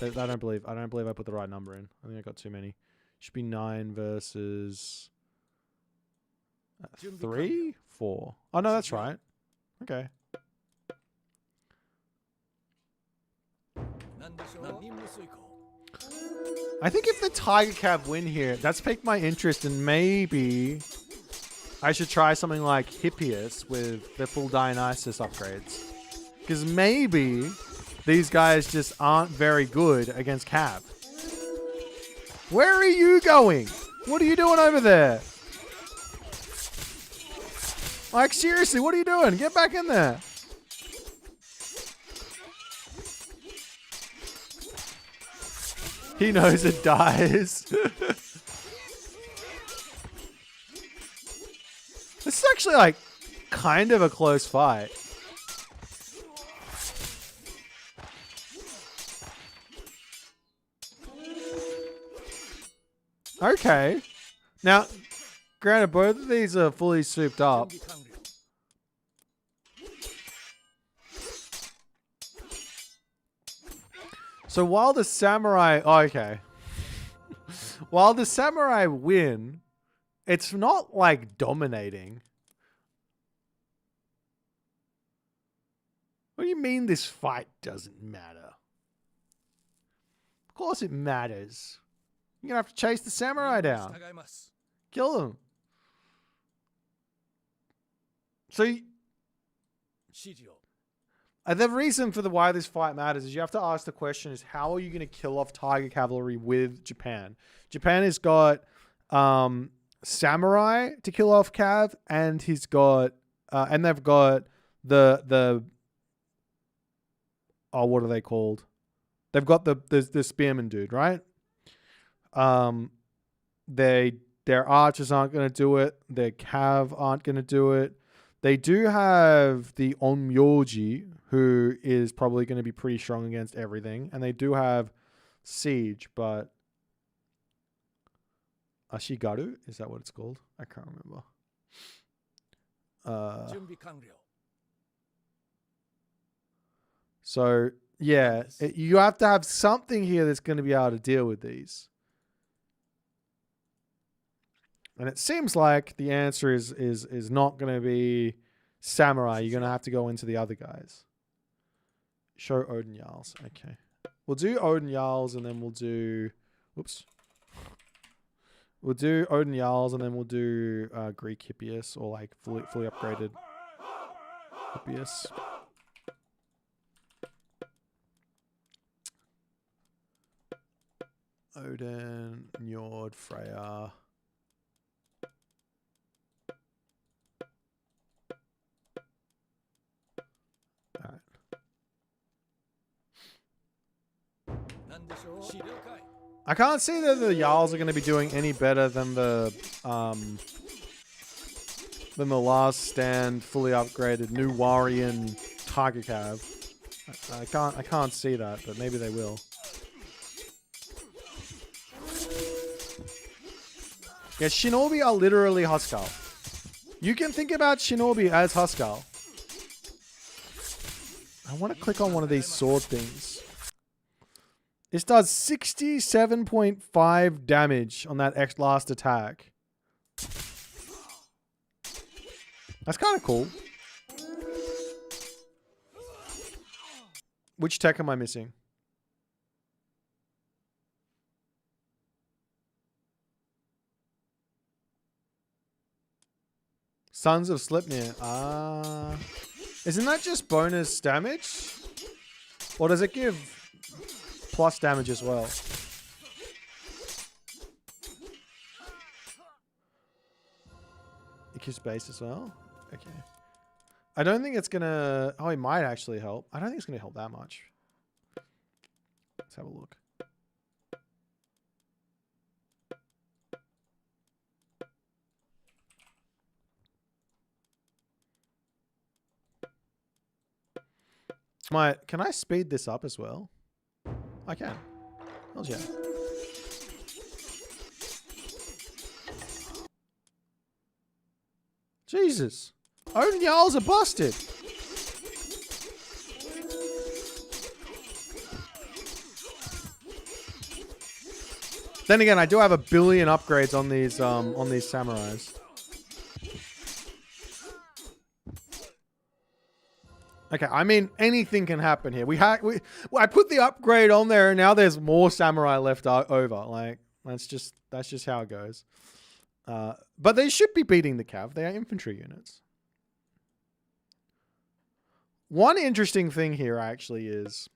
I don't believe I put the right number in. I think I got too many. Should be 9 versus 3, 4. Oh no, that's right. Okay. I think if the Tiger Cav win here, that's piqued my interest, and maybe I should try something like Hippias with the full Dionysus upgrades. Because maybe these guys just aren't very good against Cav. Where are you going? What are you doing over there? Like, seriously, what are you doing? Get back in there. He knows it dies. This is actually, like, kind of a close fight. Okay. Now, granted, both of these are fully souped up. So while the samurai... Oh, okay. While the samurai win, it's not, like, dominating. What do you mean this fight doesn't matter? Of course it matters. You're going to have to chase the samurai down. Kill them. So... the reason for why this fight matters is you have to ask the question is, how are you going to kill off Tiger Cavalry with Japan? Japan has got samurai to kill off Cav, and he's got and they've got the what are they called? They've got the spearman dude, right? Their archers aren't going to do it. Their Cav aren't going to do it. They do have the Onmyoji, who is probably going to be pretty strong against everything. And they do have Siege, but... Ashigaru? Is that what it's called? I can't remember. So, yeah. You have to have something here that's going to be able to deal with these. And it seems like the answer is not going to be samurai. You're going to have to go into the other guys. Show Odin Jarls. Okay. We'll do Odin Jarls and then we'll do... Whoops. We'll do Odin Jarls and then we'll do Greek Hippias, or like fully upgraded Hippias. Odin, Njord, Freya... I can't see that the Jarls are going to be doing any better than the Last Stand fully upgraded new Warian Tiger Cav. I can't see that, but maybe they will. Yeah, Shinobi are literally Huskarl. You can think about Shinobi as Huskarl. I want to click on one of these sword things. This does 67.5 damage on that last attack. That's kind of cool. Which tech am I missing? Sons of Sleipnir. Ah. Isn't that just bonus damage? Or does it give plus damage as well? It gives base as well? Okay. I don't think it's gonna... Oh, it might actually help. I don't think it's gonna help that much. Let's have a look. Can I speed this up as well? I can. Hells yeah. Jesus. Odin Jarls are busted. Then again, I do have a billion upgrades on these samurais. Okay, I mean anything can happen here. I put the upgrade on there, and now there's more samurai left over. Like that's just how it goes. But they should be beating the cav. They are infantry units. One interesting thing here actually is,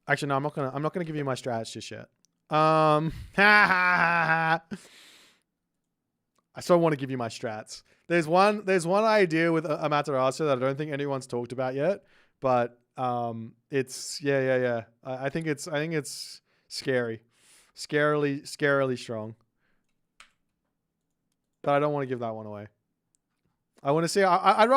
no, I'm not gonna give you my strats just yet. I still want to give you my strats. There's one idea with Amaterasu that I don't think anyone's talked about yet, but it's yeah. I think it's scary, scarily strong. But I don't want to give that one away. I want to see. I'd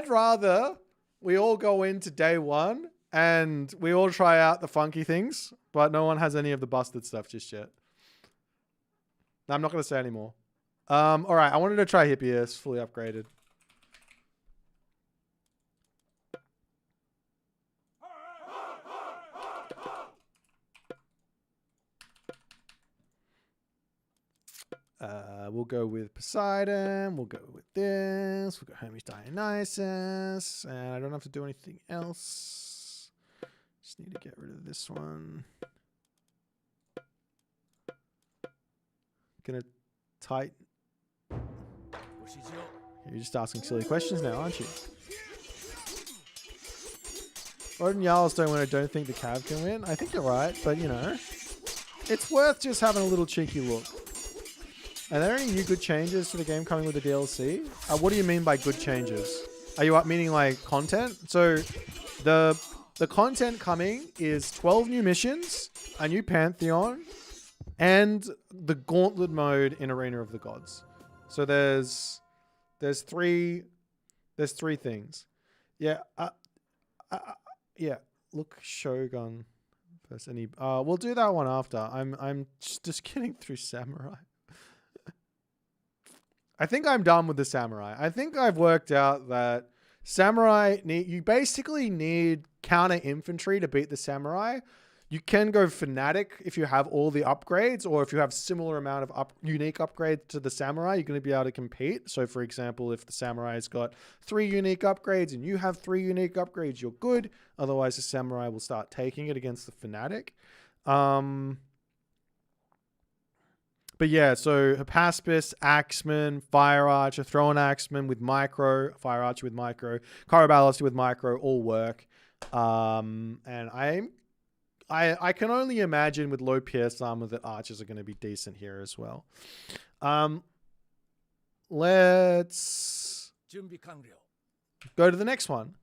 rather we all go into day one and we all try out the funky things, but no one has any of the busted stuff just yet. No, I'm not going to say anymore. All right, I wanted to try Hippias fully upgraded. We'll go with Poseidon. We'll go with this. We'll go Hermes Dionysus. And I don't have to do anything else. Just need to get rid of this one. Gonna tighten. You're just asking silly questions now, aren't you? Odin Jarls don't win. I don't think the Cav can win. I think you're right, but you know, it's worth just having a little cheeky look. Are there any new good changes to the game coming with the DLC? What do you mean by good changes? Are you meaning like content? So the content coming is 12 new missions, a new Pantheon, and the Gauntlet mode in Arena of the Gods. So there's three things. Yeah. Yeah. Look, Shogun first. We'll do that one after. I'm just getting through Samurai. I think I'm done with the Samurai. I think I've worked out that Samurai you basically need counter infantry to beat the Samurai. You can go Fanatic if you have all the upgrades, or if you have similar amount of unique upgrades to the Samurai, you're going to be able to compete. So for example, if the Samurai's got 3 unique upgrades and you have 3 unique upgrades, you're good. Otherwise, the Samurai will start taking it against the Fanatic. But yeah, so Hypaspis, Axeman, Fire Archer, Thrown Axeman with Micro, Fire Archer with Micro, Coroballister with Micro, all work. And I can only imagine with low pierce armor that archers are going to be decent here as well. Let's go to the next one.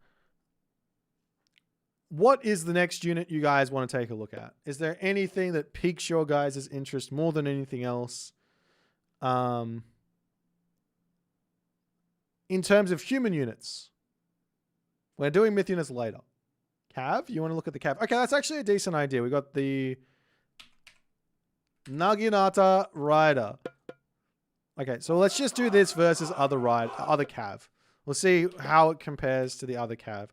What is the next unit you guys want to take a look at? Is there anything that piques your guys' interest more than anything else? In terms of human units, we're doing myth units later. Cav? You want to look at the Cav? Okay, that's actually a decent idea. We got the Naginata Rider. Okay, so let's just do this versus other Cav. We'll see how it compares to the other Cav.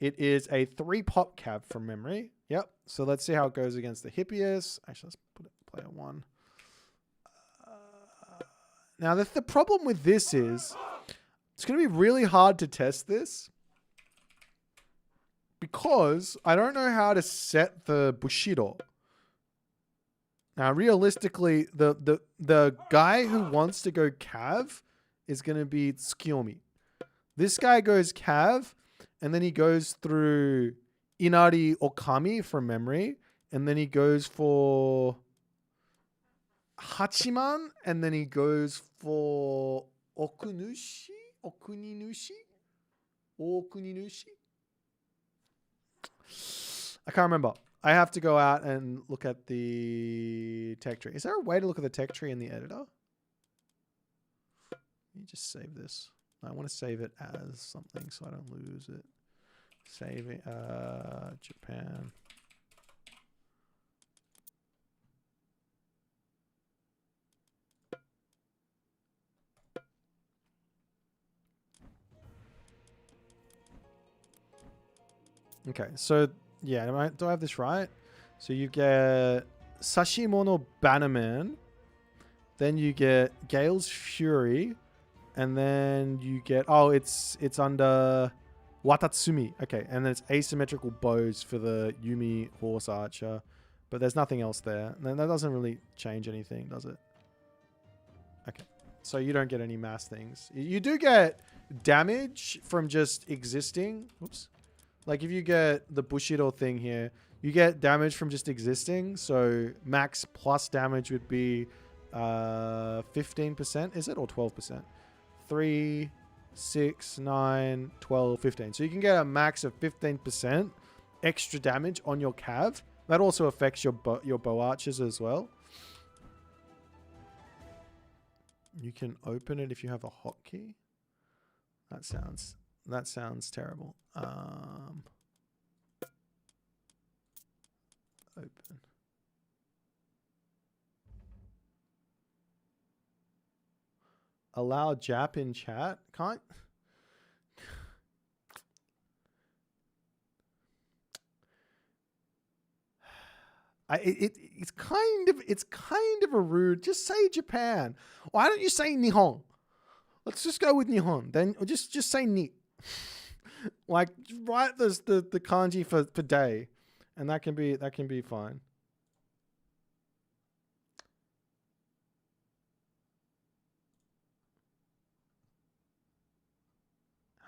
It is a 3-pop Cav from memory. Yep. So let's see how it goes against the Hippias. Actually, let's put it player 1. Now, the problem with this is it's going to be really hard to test this because I don't know how to set the Bushido. Now, realistically, the guy who wants to go Cav is going to be Tsukiyomi. This guy goes Cav, and then he goes through Inari Okami from memory, and then he goes for Hachiman, and then he goes for Okuninushi? I can't remember. I have to go out and look at the tech tree. Is there a way to look at the tech tree in the editor? Let me just save this. I want to save it as something so I don't lose it. Save it, Japan. Okay, so yeah, do I have this right? So you get Sashimono Bannerman, then you get Gale's Fury, and then you get it's under Watatsumi. Okay, and then it's asymmetrical bows for the Yumi Horse Archer, but there's nothing else there. And that doesn't really change anything, does it? Okay, so you don't get any mass things. You do get damage from just existing. Oops. Like if you get the Bushido thing here, you get damage from just existing. So max plus damage would be 15%, is it? Or 12%? 3, 6, 9, 12, 15. So you can get a max of 15% extra damage on your Cav. That also affects your bow archers as well. You can open it if you have a hotkey. That sounds terrible. Open. Allow Jap in chat. Can't. It's kind of a rude. Just say Japan. Why don't you say Nihon? Let's just go with Nihon. Then just say Ni. Like write the kanji for day, and that can be fine.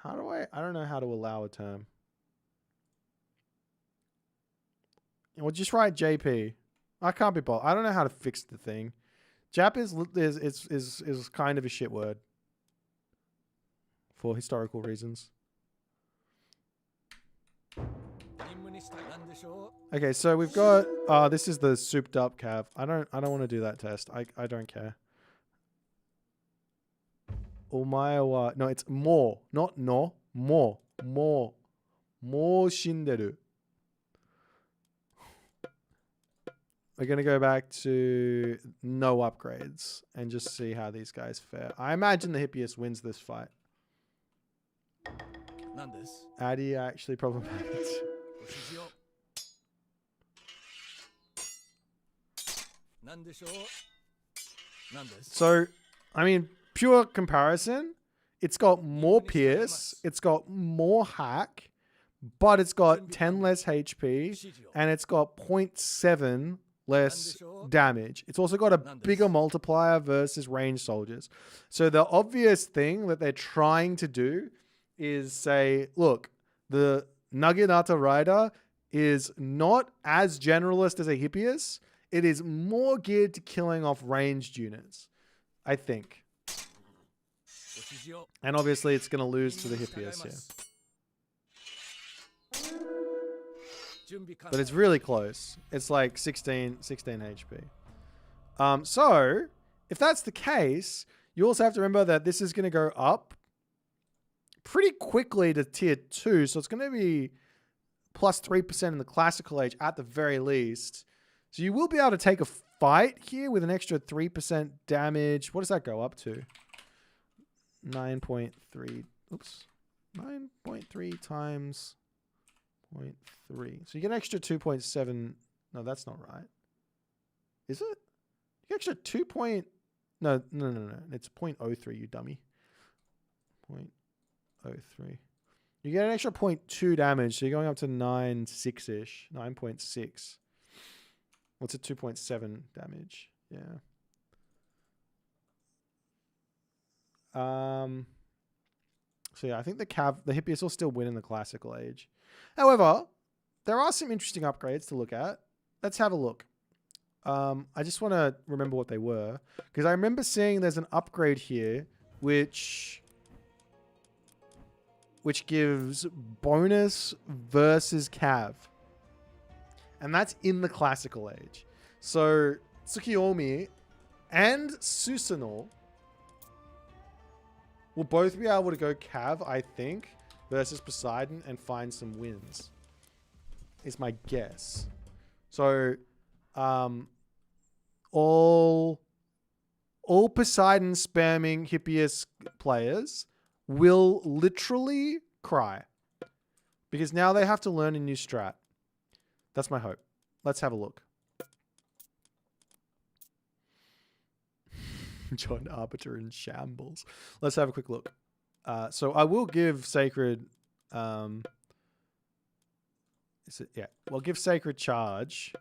How do I don't know how to allow a term. Well, just write JP. I can't be bothered. I don't know how to fix the thing. Jap is kind of a shit word for historical reasons. Okay, so we've got this is the souped up Cav. I don't want to do that test. I don't care. Omae wa no, it's more, not no, more shinderu. We're going to go back to no upgrades and just see how these guys fare. I imagine the Hippias wins this fight. Addy actually problematic. So, I mean, pure comparison, it's got more pierce, it's got more hack, but it's got 10 less HP, and it's got 0.7 less damage. It's also got a bigger multiplier versus ranged soldiers. So the obvious thing that they're trying to do is say, look, the Naginata Rider is not as generalist as a Hippias. It is more geared to killing off ranged units, I think. And obviously it's going to lose to the Hippias here. But it's really close. It's like 16 HP. So, if that's the case, you also have to remember that this is going to go up pretty quickly to tier 2. So it's going to be plus 3% in the classical age at the very least. So you will be able to take a fight here with an extra 3% damage. What does that go up to? 9.3. Oops. 9.3 times 0.3. So you get an extra 2.7. No, that's not right. Is it? You get extra 2. No. It's 0.03, you dummy. 0.03. You get an extra 0.2 damage, so you're going up to 9.6-ish. 9.6. What's a 2.7 damage? Yeah. So yeah, I think the Hippias will still win in the classical age. However, there are some interesting upgrades to look at. Let's have a look. I just want to remember what they were, because I remember seeing there's an upgrade here which gives bonus versus Cav. And that's in the classical age. So Tsukiyomi and Susanoo will both be able to go Cav, I think, versus Poseidon and find some wins. Is my guess. So all Poseidon spamming Hippias players will literally cry, because now they have to learn a new strat. That's my hope. Let's have a look. John Arbiter in shambles. Let's have a quick look. So I will give Sacred... is it? Yeah. We'll give Sacred Charge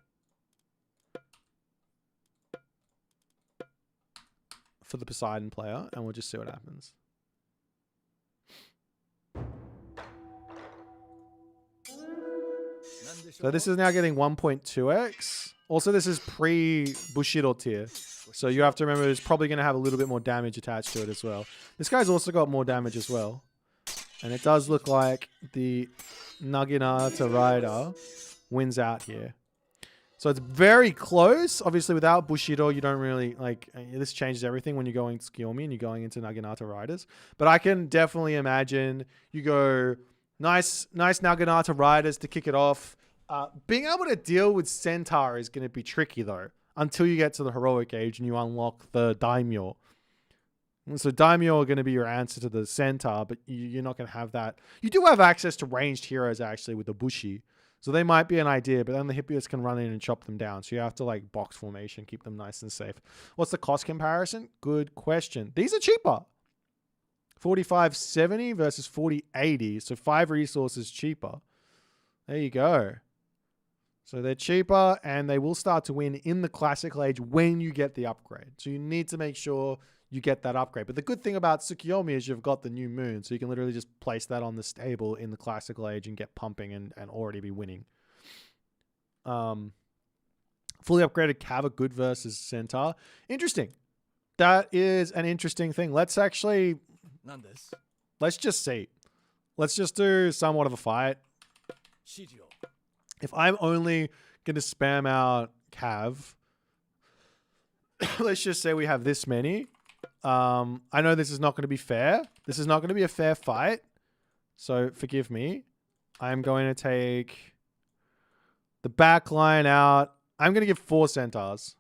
for the Poseidon player, and we'll just see what happens. So this is now getting 1.2x. Also, this is pre-Bushido tier. So you have to remember it's probably going to have a little bit more damage attached to it as well. This guy's also got more damage as well. And it does look like the Naginata Rider wins out here. So it's very close. Obviously, without Bushido, you don't really, like, this changes everything when you're going to Tsukiyomi and you're going into Naginata Riders. But I can definitely imagine you go nice Naginata Riders to kick it off. Being able to deal with Centaur is going to be tricky, though, until you get to the Heroic Age and you unlock the Daimyo. So Daimyo are going to be your answer to the Centaur, but you're not going to have that. You do have access to ranged heroes, actually, with the Bushi. So they might be an idea, but then the Hippias can run in and chop them down. So you have to, like, box formation, keep them nice and safe. What's the cost comparison? Good question. These are cheaper. 4570 versus 4080. So 5 resources cheaper. There you go. So they're cheaper, and they will start to win in the classical age when you get the upgrade. So you need to make sure you get that upgrade. But the good thing about Tsukiyomi is you've got the new moon, so you can literally just place that on the stable in the classical age and get pumping and already be winning. Fully upgraded Kava, good versus Centaur. Interesting. That is an interesting thing. Let's just see. Let's just do somewhat of a fight. If I'm only going to spam out Cav, let's just say we have this many. I know this is not going to be fair. This is not going to be a fair fight. So forgive me. I'm going to take the back line out. I'm going to give 4 Centaurs.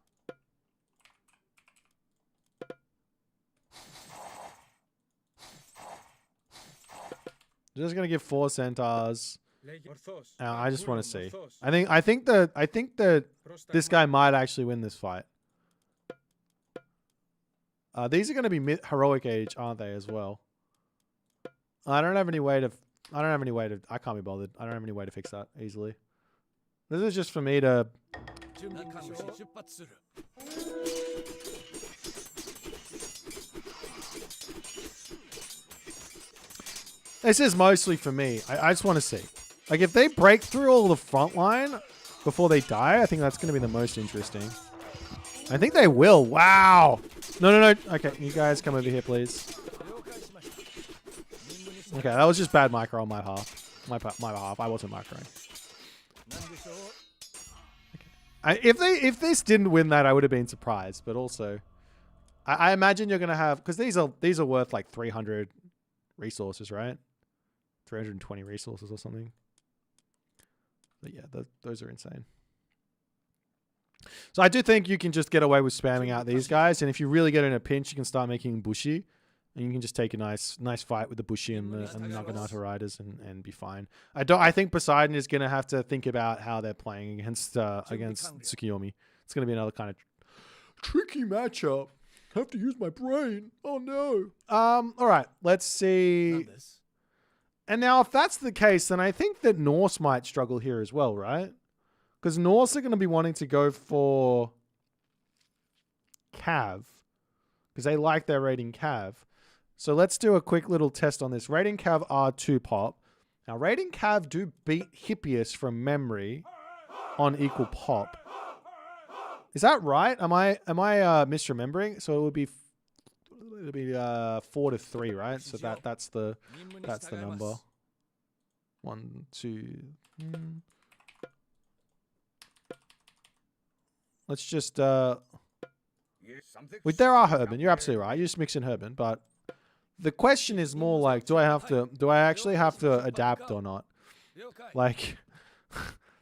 Just going to give 4 Centaurs. I just want to see. I think that this guy might actually win this fight. These are going to be Heroic Age, aren't they, as well? I don't have any way to... I can't be bothered. I don't have any way to fix that easily. This is just for me to... This is mostly for me. I just want to see. Like, if they break through all the front line before they die, I think that's going to be the most interesting. I think they will. Wow. No. Okay, you guys come over here, please. Okay, that was just bad micro on my half. My behalf. I wasn't microing. Okay. If this didn't win that, I would have been surprised. But also, I imagine you're going to have... Because these are worth like 300 resources, right? 320 resources or something. But yeah, those are insane. So I do think you can just get away with spamming out these guys, and if you really get in a pinch, you can start making Bushi, and you can just take a nice fight with the Bushi and the Naginata Riders and be fine. I think Poseidon is going to have to think about how they're playing against Tsukiyomi. It's going to be another kind of tricky matchup. I have to use my brain. Oh no. All right, let's see. And now, if that's the case, then I think that Norse might struggle here as well, right? Because Norse are going to be wanting to go for Cav. Because they like their rating Cav. So let's do a quick little test on this. Raiding Cav R2 pop. Now, Raiding Cav do beat Hippias from memory on equal pop. Is that right? Am I misremembering? So it would be 4-3, right? So that's the number. 1, 2. Let's just there are Herban. You're absolutely right. You just mix in Herban, but the question is more like, do I actually have to adapt or not? Like,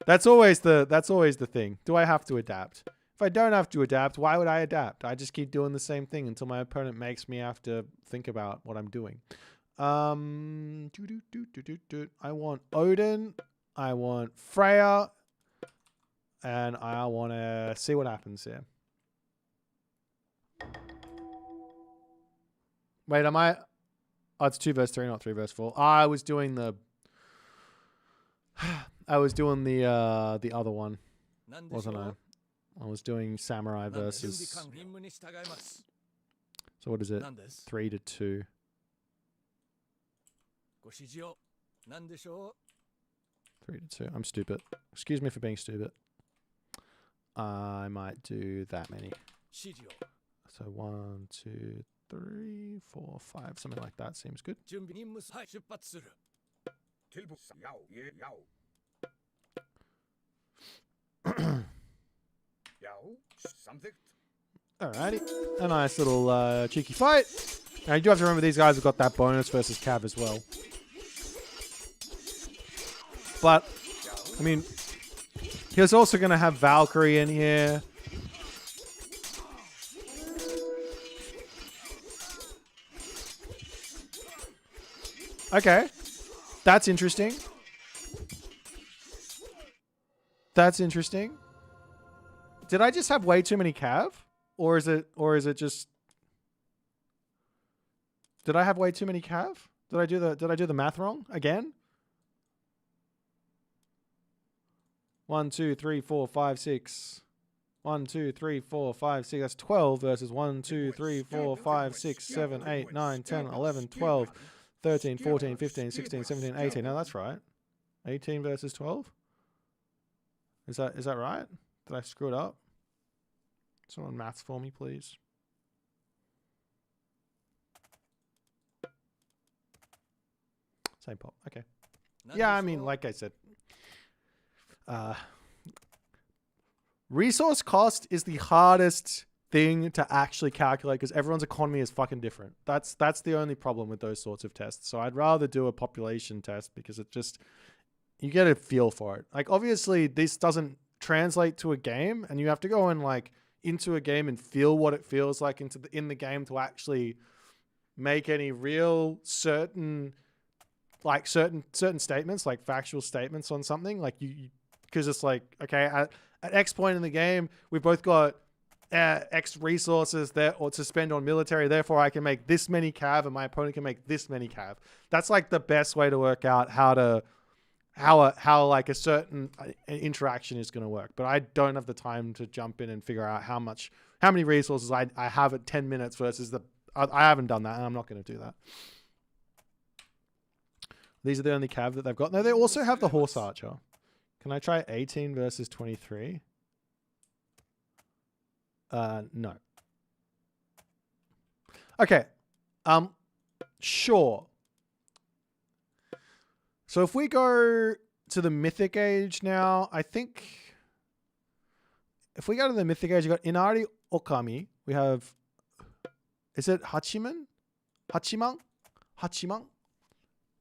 that's always the thing. Do I have to adapt? If I don't have to adapt, why would I adapt? I just keep doing the same thing until my opponent makes me have to think about what I'm doing. I want Odin. I want Freya. And I want to see what happens here. Wait, am I... Oh, it's 2 verse 3, not 3 verse 4. I was doing the... I was doing the other one, wasn't I? I was doing Samurai versus... So what is it? 3-2. 3-2. I'm stupid. Excuse me for being stupid. I might do that many. So 1, 2, 3, 4, 5, something like that seems good. Alrighty, a nice little cheeky fight. Now you do have to remember these guys have got that bonus versus Cav as well. But I mean, he was also going to have Valkyrie in here. Okay. That's interesting. That's interesting. Did I just have way too many Cav? Or is it just... Did I have way too many Cav? Did I do the math wrong again? 1, 2, 3, 4, 5, 6. 1, 2, 3, 4, 5, 6. That's 12 versus 1, 2, 3, 4, 5, 6, 7, 8, 9, 10, 11, 12, 13, 14, 15, 16, 17, 18. No, that's right. 18 versus 12? Is that right? Did I screw it up? Someone maths for me, please. Same pop. Okay. Yeah, I mean, like I said, resource cost is the hardest thing to actually calculate because everyone's economy is fucking different. That's the only problem with those sorts of tests. So I'd rather do a population test because it just, you get a feel for it. Like, obviously this doesn't translate to a game and you have to go and like into a game and feel what it feels like in the game to actually make any real certain statements, like factual statements on something. Like because it's like, okay, at X point in the game, we've both got X resources there or to spend on military. Therefore, I can make this many cav, and my opponent can make this many cav. That's like the best way to work out how like a certain interaction is going to work. But I don't have the time to jump in and figure out how many resources I have at 10 minutes versus I haven't done that, and I'm not going to do that. These are the only cav that they've got. No, they also have the horse archer. Can I try 18 versus 23? No. Okay. Sure. So if we go to the Mythic Age now, I think if we go to the Mythic Age, you got Inari Okami. We have, is it Hachiman? Hachimang?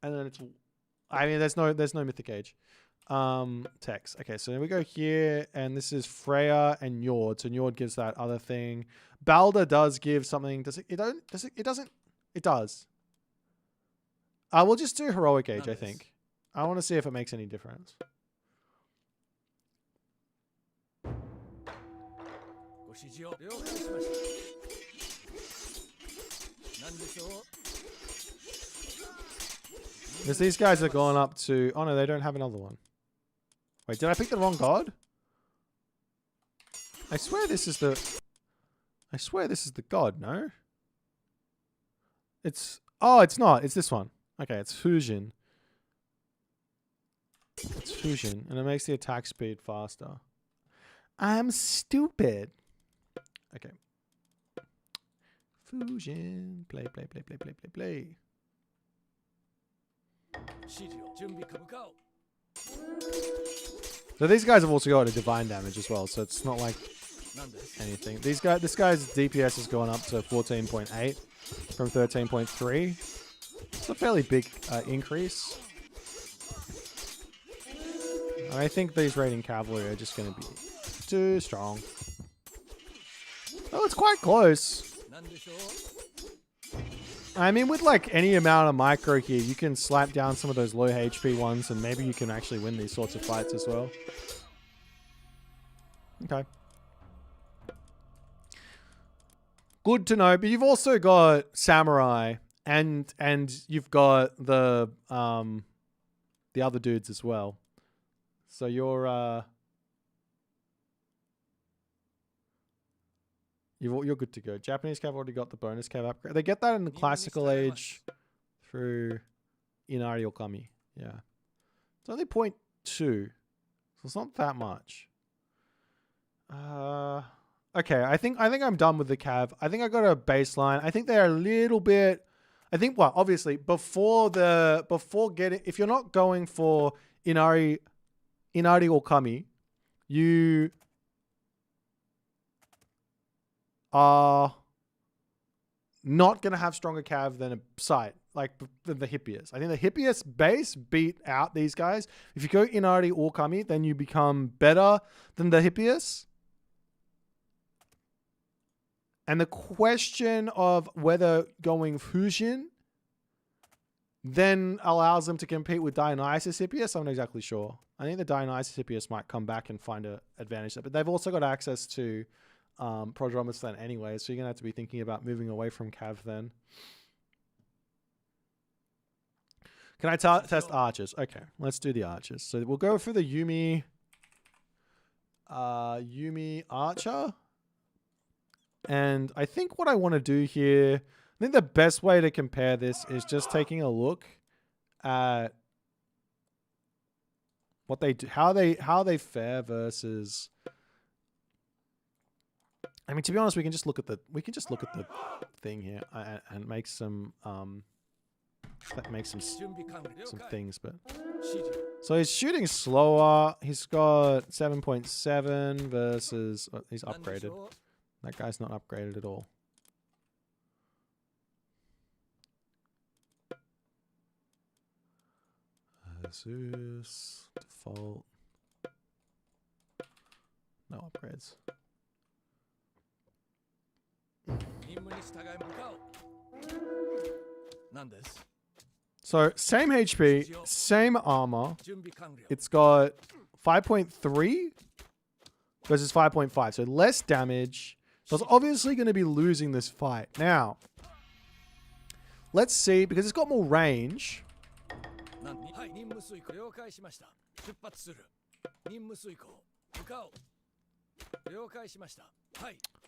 And then it's, I mean, there's no Mythic Age. Text. Okay, so we go here, and this is Freya and Njord. So Njord gives that other thing. Balder does give something. Does it? It don't. Does it? It doesn't. It does. We'll just do Heroic Age. I think. I want to see if it makes any difference. Because these guys are going up to... Oh no, they don't have another one. Wait, did I pick the wrong god? I swear this is the god, no? It's... Oh, it's not. It's this one. Okay, it's Fusion. It's Fusion, and it makes the attack speed faster. I'm stupid. Okay. Fusion. Play, play, play, play, play, play, play. So these guys have also got a divine damage as well, so it's not like anything. This guy's DPS has gone up to 14.8 from 13.3. It's a fairly big increase. I think these raiding cavalry are just going to be too strong. Oh, it's quite close. I mean, with like any amount of micro here, you can slap down some of those low HP ones, and maybe you can actually win these sorts of fights as well. Okay. Good to know, but you've also got Samurai, and you've got the other dudes as well. So you're you're good to go. Japanese cav already got the bonus cav upgrade. They get that in the classical age through Inari Okami. Yeah. It's only 0.2. So it's not that much. Okay, I think I'm done with the cav. I think I got a baseline. I think they're a little bit well, obviously, before getting, if you're not going for Inari Okami, you are not going to have stronger cav than a site, like than the Hippias. I think the Hippias base beat out these guys. If you go Inari Okami, then you become better than the Hippias. And the question of whether going Fusion then allows them to compete with Dionysus Hippias, I'm not exactly sure. I think the Dionysus Hippias might come back and find an advantage there, but they've also got access to Prodromus then anyway, so you're going to have to be thinking about moving away from Cav then. Can I test archers? Okay, let's do the archers. So we'll go for the Yumi Archer. And I think what I want to do here, I think the best way to compare this is just taking a look at what they do, how they fare versus. I mean, to be honest, we can just look at the thing here and make some some things. But so he's shooting slower. He's got 7.7 versus he's upgraded. That guy's not upgraded at all. Zeus default. No upgrades. So same HP, same armor. It's got 5.3 versus 5.5, so less damage. So it's obviously going to be losing this fight. Now, let's see, because it's got more range.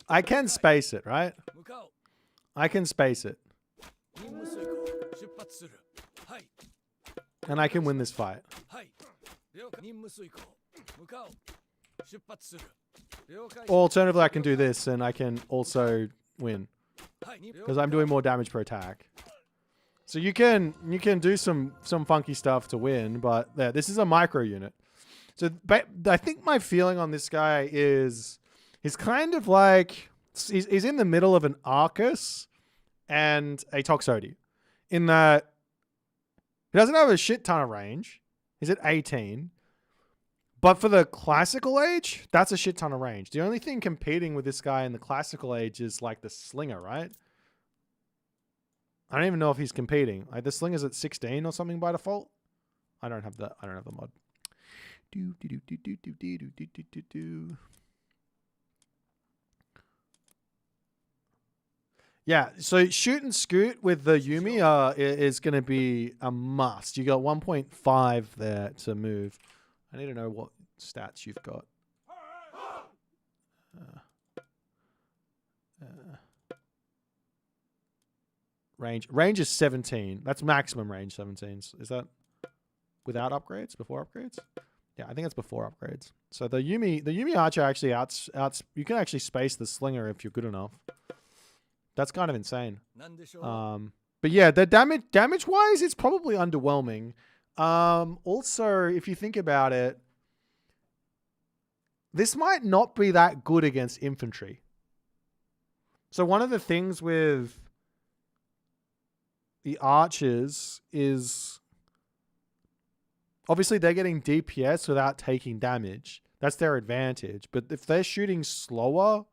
I can space it, right? I can space it. And I can win this fight. Or alternatively, I can do this and I can also win. Because I'm doing more damage per attack. So you can do some funky stuff to win, but yeah, this is a micro unit. So I think my feeling on this guy is he's kind of like he's in the middle of an Arcus and a Toxotes, in that he doesn't have a shit ton of range. He's at 18. But for the classical age, that's a shit ton of range. The only thing competing with this guy in the classical age is like the Slinger, right? I don't even know if he's competing. Like the Slinger's at 16 or something by default. I don't have the mod. Yeah, so shoot and scoot with the Yumi is going to be a must. You got 1.5 there to move. I need to know what stats you've got. Range is 17. That's maximum range 17. Is that without upgrades? Before upgrades? Yeah, I think it's before upgrades. So the Yumi Archer actually you can actually space the Slinger if you're good enough. That's kind of insane. But yeah, the damage wise, it's probably underwhelming. Also, if you think about it, this might not be that good against infantry. So one of the things with the archers is obviously they're getting DPS without taking damage. That's their advantage. But if they're shooting slower,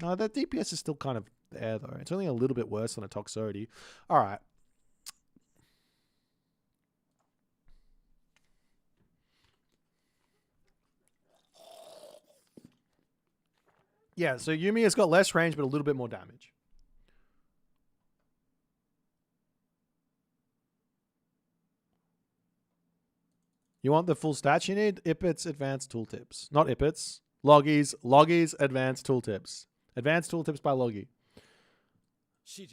no, that DPS is still kind of there though. It's only a little bit worse than a Toxotes. All right. Yeah, so Yumi has got less range, but a little bit more damage. You want the full stats you need? Ipit's advanced tooltips. Not Ipit's. Loggy's advanced tooltips. Advanced tooltips by Loggy. Is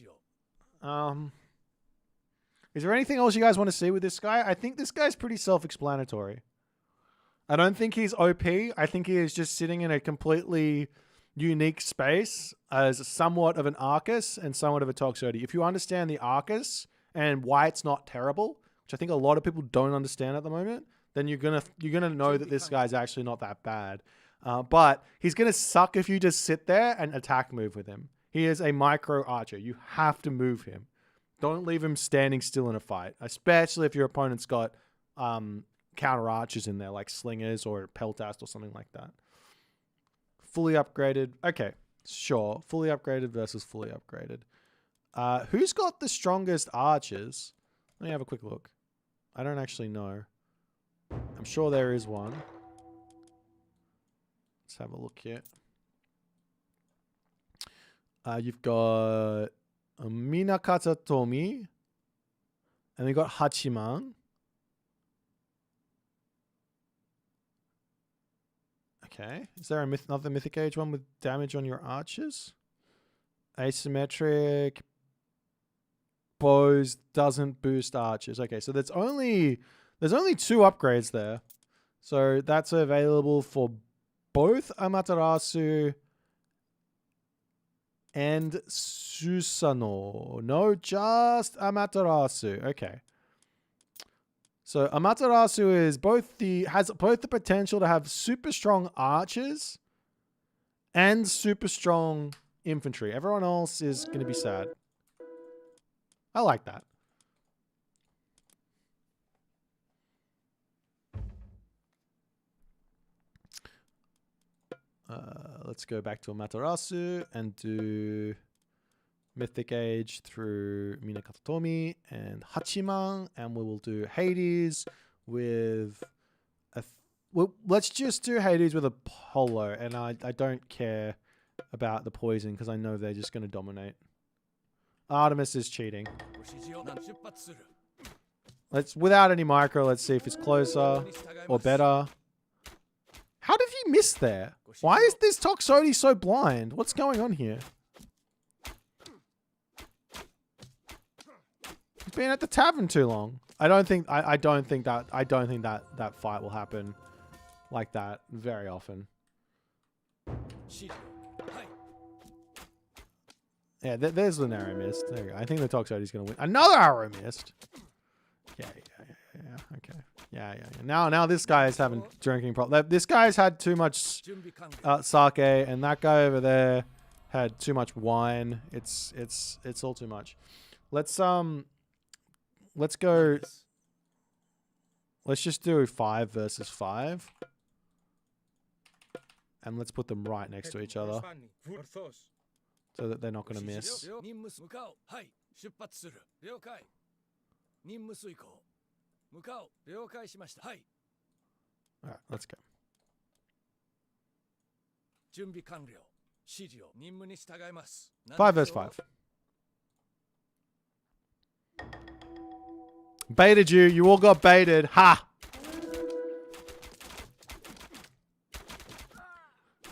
there anything else you guys want to see with this guy? I think this guy's pretty self-explanatory. I don't think he's OP. I think he is just sitting in a completely unique space as somewhat of an Arcus and somewhat of a Toxotes. If you understand the Arcus and why it's not terrible, which I think a lot of people don't understand at the moment, then you're gonna know that this guy's actually not that bad. But he's gonna suck if you just sit there and attack move with him. He is a micro archer. You have to move him. Don't leave him standing still in a fight, especially if your opponent's got counter archers in there, like slingers or peltast or something like that. Fully upgraded. Okay, sure. Fully upgraded versus fully upgraded. Who's got the strongest archers? Let me have a quick look. I don't actually know. I'm sure there is one. Let's have a look here. You've got Minakata Tomi. And we got Hachiman. Okay. Is there another Mythic Age one with damage on your archers? Asymmetric bows doesn't boost archers. Okay, so there's only 2 upgrades there. So that's available for both Amaterasu and Susanoo. No, just Amaterasu. Okay. So Amaterasu has both the potential to have super strong archers and super strong infantry. Everyone else is going to be sad. I like that. Let's go back to Amaterasu and do Mythic Age through Minakata Tomi and Hachiman, and we will do Hades with well, let's just do Hades with Apollo, and I don't care about the poison because I know they're just going to dominate. Artemis is cheating. Without any micro, let's see if it's closer or better. How did he miss there? Why is this Toxotes so blind? What's going on here? He's been at the tavern too long. I don't think that fight will happen like that very often. Yeah, there's an arrow missed. There you go. I think the Toxotes is going to win. Another arrow missed. Yeah. Okay. Yeah. Now this guy is having drinking problems. This guy's had too much sake, and that guy over there had too much wine. It's all too much. Let's go. Let's just do 5 versus 5, and let's put them right next to each other so that they're not going to miss. Alright, let's go. 5 versus 5. Baited you. You all got baited. Ha!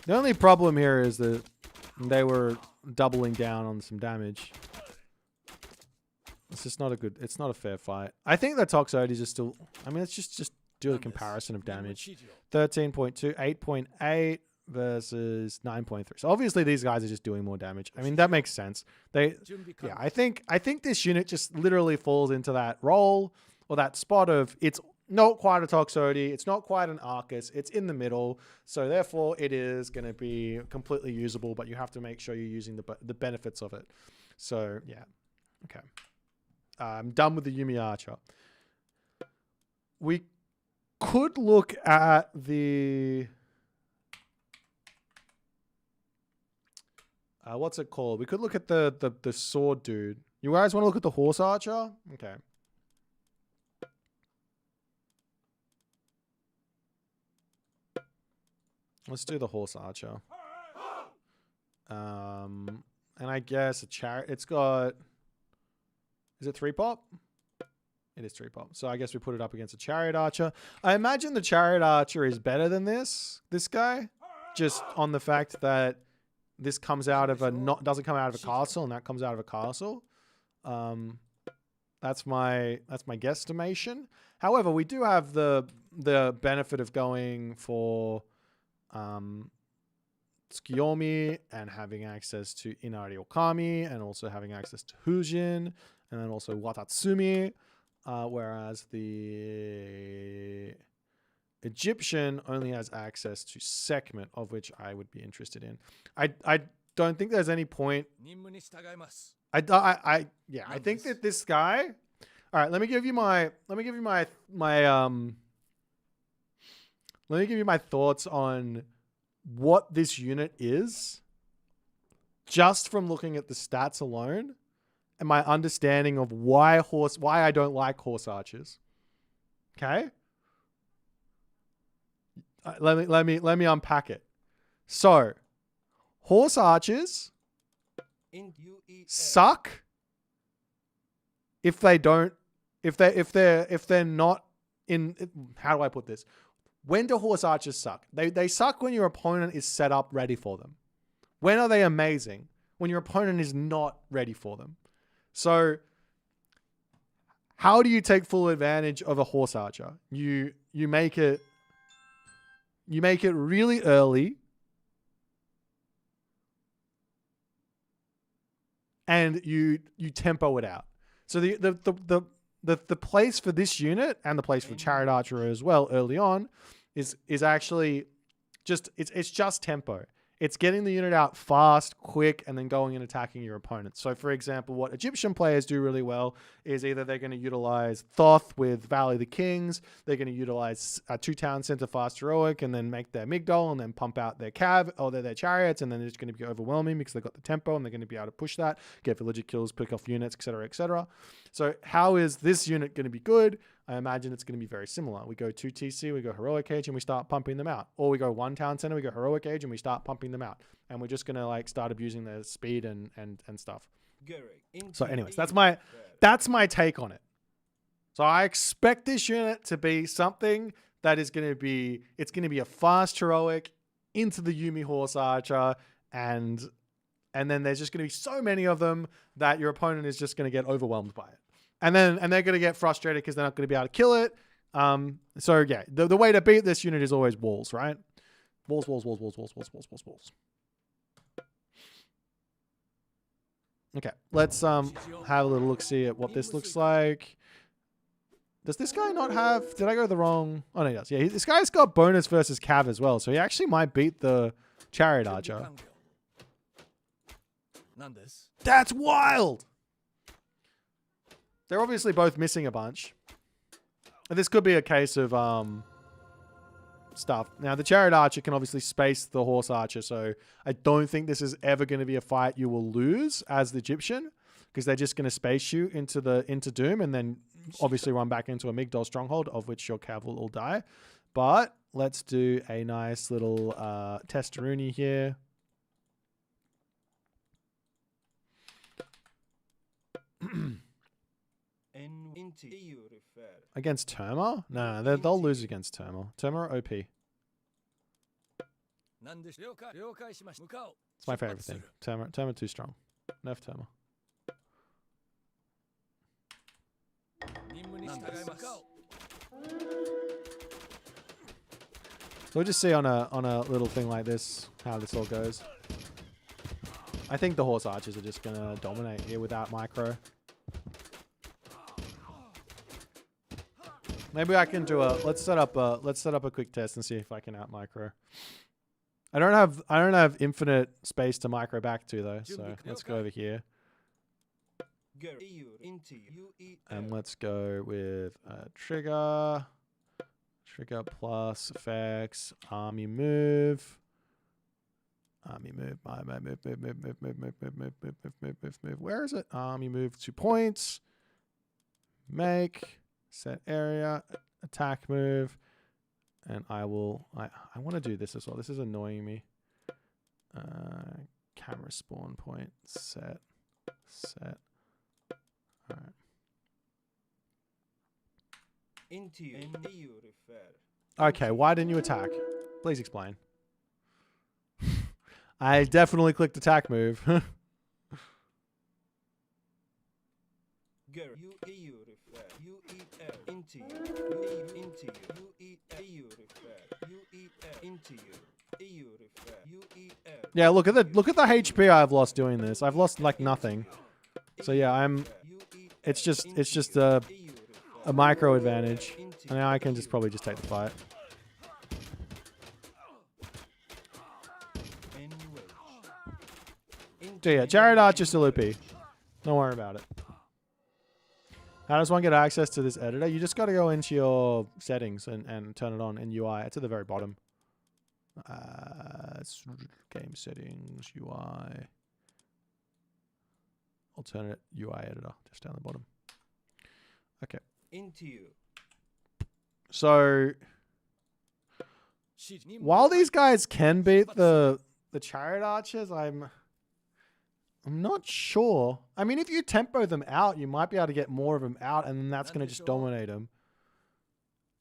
The only problem here is that they were doubling down on some damage. it's just not a good. It's not a fair fight. I think the Toxotes are still. I mean, let's just do a comparison of damage. 13.2, 8.8 versus 9.3. So obviously these guys are just doing more damage. I mean, that makes sense. Yeah, I think this unit just literally falls into that role or that spot of it's not quite a Toxotes, it's not quite an Arcus, it's in the middle. So therefore it is going to be completely usable, but you have to make sure you're using the benefits of it. So yeah, okay. I'm done with the Yuumi Archer. We could look at the what's it called? We could look at the sword dude. You guys want to look at the horse archer? Okay. Let's do the horse archer. And I guess a chariot. It's got. Is it 3-pop? It is 3-pop. So I guess we put it up against a chariot archer. I imagine the chariot archer is better than this guy, just on the fact that this comes out of doesn't come out of a castle, and that comes out of a castle. That's my guesstimation. However, we do have the benefit of going for Tsukiyomi and having access to Inari Okami, and also having access to Hujin, and then also Watatsumi. Whereas the Egyptian only has access to Sekhmet, of which I would be interested in. I don't think there's any point. I think that this guy. All right, let me give you my thoughts on what this unit is, just from looking at the stats alone, and my understanding of why I don't like horse archers. Okay. Let me unpack it. So, horse archers suck if they're not in. How do I put this? When do horse archers suck? They suck when your opponent is set up ready for them. When are they amazing? When your opponent is not ready for them. So, how do you take full advantage of a horse archer? You make it really early, and you tempo it out. So the place for this unit, and the place for Chariot Archer as well early on, is actually just it's just tempo. It's getting the unit out fast, quick, and then going and attacking your opponent. So, for example, what Egyptian players do really well is either they're going to utilize Thoth with Valley of the Kings, they're going to utilize a 2-town center fast heroic, and then make their Migdol, and then pump out their cav or their chariots, and then it's going to be overwhelming because they've got the tempo, and they're going to be able to push that, get villager kills, pick off units, etc., etc. So, how is this unit going to be good? I imagine it's going to be very similar. We go 2 TC, we go Heroic Age, and we start pumping them out. Or we go 1 Town Center, we go Heroic Age, and we start pumping them out. And we're just going to like start abusing their speed and stuff. So anyways, that's my take on it. So I expect this unit to be something that is going to be, it's going to be a fast Heroic into the Yuumi Horse Archer, and then there's just going to be so many of them that your opponent is just going to get overwhelmed by it. And they're going to get frustrated because they're not going to be able to kill it. So yeah, the way to beat this unit is always walls, right? Walls. Okay, let's have a little look-see at what this looks like. Does this guy not have... Did I go the wrong... Oh, no, he does. Yeah, this guy's got bonus versus Cav as well, so he actually might beat the Chariot Archer. That's wild! They're obviously both missing a bunch. And this could be a case of stuff. Now, the Chariot Archer can obviously space the Horse Archer, so I don't think this is ever going to be a fight you will lose as the Egyptian, because they're just going to space you into Doom, and then obviously run back into a Migdol stronghold, of which your Cav will all die. But let's do a nice little Testaruni here. Against Terma? No, they'll lose against Terma. Terma are OP. It's my favorite thing. Terma too strong. Nerf Terma. So we'll just see on a little thing like this how this all goes. I think the horse archers are just gonna dominate here without micro. Maybe I can do a let's set up a quick test and see if I can out micro. I don't have infinite space to micro back to though, so let's go over here. And let's go with trigger plus effects, army move. Army move, move. Where is it? Army move 2 points. Make, set area, attack move. And I want to do this as well. This is annoying me. Camera spawn point, set. All right. Okay, why didn't you attack? Please explain. I definitely clicked attack move. Yeah, look at the HP I've lost doing this. I've lost like nothing. So yeah, it's just a micro advantage. And now I can just probably just take the fight. So yeah, Jared Archer still OP. Don't worry about it. How does one get access to this editor? You just got to go into your settings and turn it on in UI. It's at the very bottom. Game settings, UI. Alternate UI editor, just down the bottom. Okay. So while these guys can beat the Chariot Archers, I'm not sure. I mean, if you tempo them out, you might be able to get more of them out, and then that's going to just dominate them.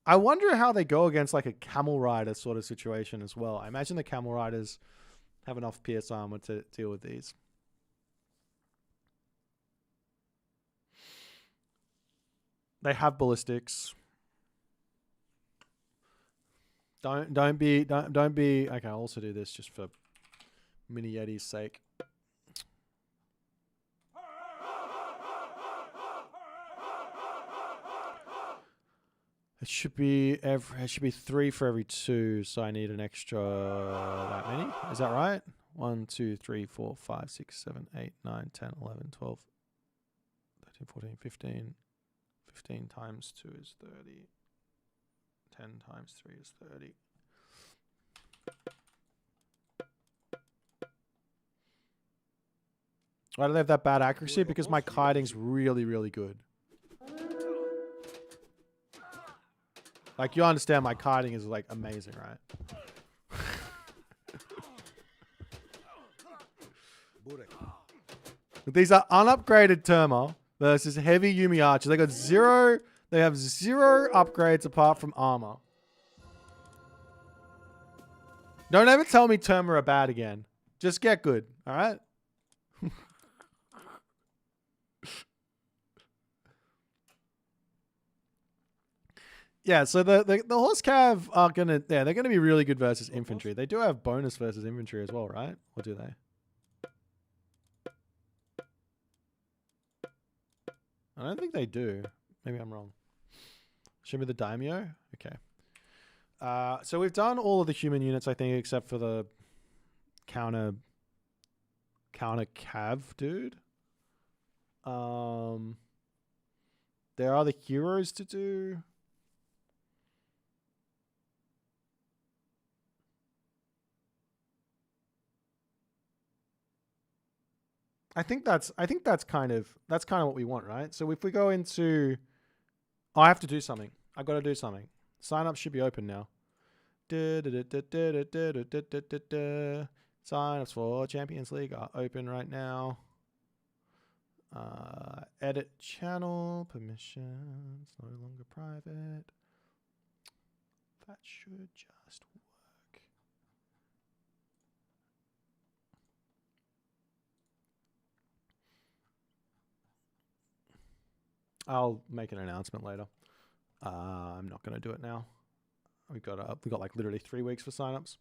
I wonder how they go against like a Camel Rider sort of situation as well. I imagine the Camel Riders have enough PS armor to deal with these. They have ballistics. Don't be. Okay, I'll also do this just for Mini Yeti's sake. It should be 3 for every 2, so I need an extra that many. Is that right? 1, 2, 3, 4, 5, 6, 7, 8, 9, 10, 11, 12, 13, 14, 15. 15 times 2 is 30. 10 times 3 is 30. Why do they have that bad accuracy? Because my kiting's really, really good. Like, you understand my kiting is, like, amazing, right? These are unupgraded Terma versus heavy Yuumi Archers. They got 0... They have 0 upgrades apart from armor. Don't ever tell me Terma are bad again. Just get good, alright? Yeah, so the horse cav are gonna they're gonna be really good versus infantry. They do have bonus versus infantry as well, right? Or do they? I don't think they do. Maybe I'm wrong. Show me the daimyo. Okay. So we've done all of the human units, I think, except for the counter cav dude. There are the heroes to do. I think that's kind of what we want, right? So if we go into, I have to do something. I got to do something. Sign up should be open now. Sign ups for Champions League are open right now. Edit channel permissions no longer private. That should just work. I'll make an announcement later. I'm not going to do it now. We got like literally 3 weeks for signups.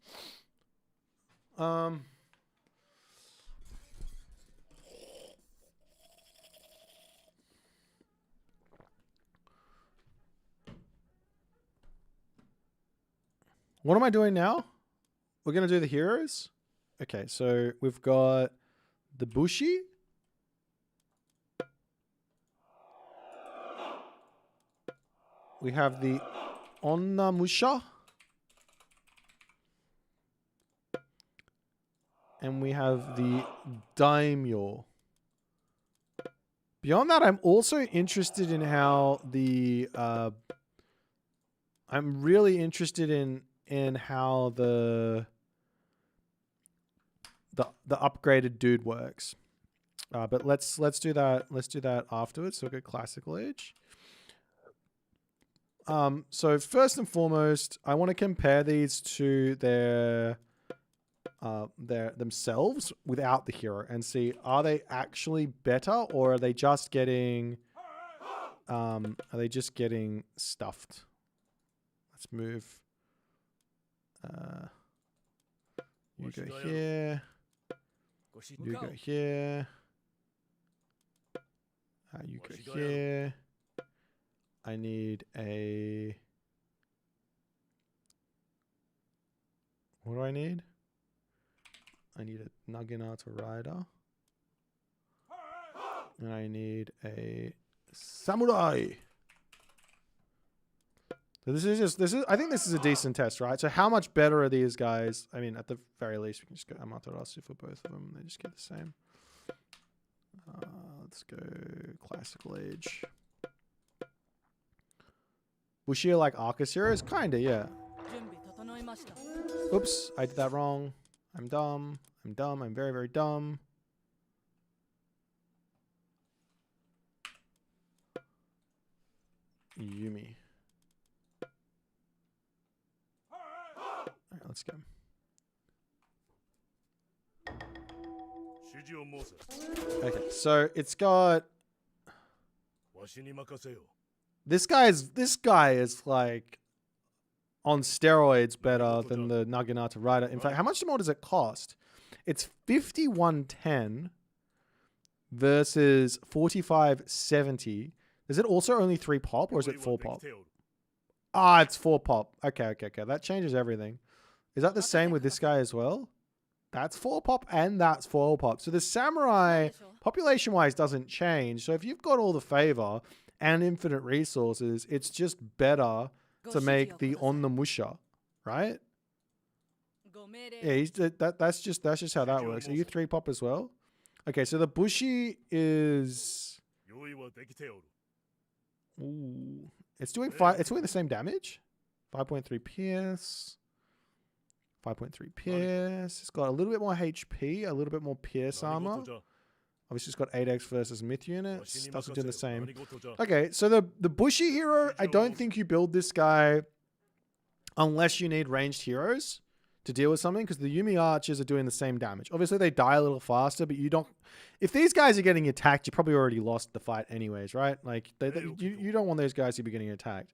What am I doing now? We're going to do the heroes. Okay, so we've got the Bushi. We have the Onnamusha. And we have the Daimyo. Beyond that, I'm also interested in how the... I'm really interested in how the upgraded dude works. But let's do that. Let's do that afterwards. So we'll go classical age. So first and foremost, I want to compare these to their themselves without the hero and see, are they actually better, or are they just getting stuffed? Let's move. You go here. You go here. You go here. I need a... What do I need? I need a Naginata Rider. And I need a Samurai. So I think this is a decent test, right? So how much better are these guys? I mean, at the very least, we can just go Amaterasu for both of them. They just get the same. Let's go classical age. Bushi like Arcus heroes? Kinda, yeah. Oops, I did that wrong. I'm dumb. I'm dumb. I'm very, very dumb. Yumi. Alright, let's go. Okay, so it's got... This guy is like on steroids better than the Naginata Rider. In fact, how much more does it cost? It's 5110 versus 4570. Is it also only 3 pop, or is it 4 pop? Ah, it's 4 pop. Okay. That changes everything. Is that the same with this guy as well? That's 4 pop and that's 4 pop. So the samurai, population-wise, doesn't change. So if you've got all the favor and infinite resources, it's just better to make the Onnamusha, right? Yeah, that's just how that works. Are you 3 pop as well? Okay, so the Bushi is... Ooh. It's doing the same damage. 5.3 PS. 5.3 PS. It's got a little bit more HP, a little bit more pierce armor. Obviously, it's got 8x versus myth units. Doesn't do the same. Okay, so the Bushi hero, I don't think you build this guy unless you need ranged heroes to deal with something, because the Yumi archers are doing the same damage. Obviously, they die a little faster, but you don't... If these guys are getting attacked, you probably already lost the fight anyways, right? Like, you don't want those guys to be getting attacked.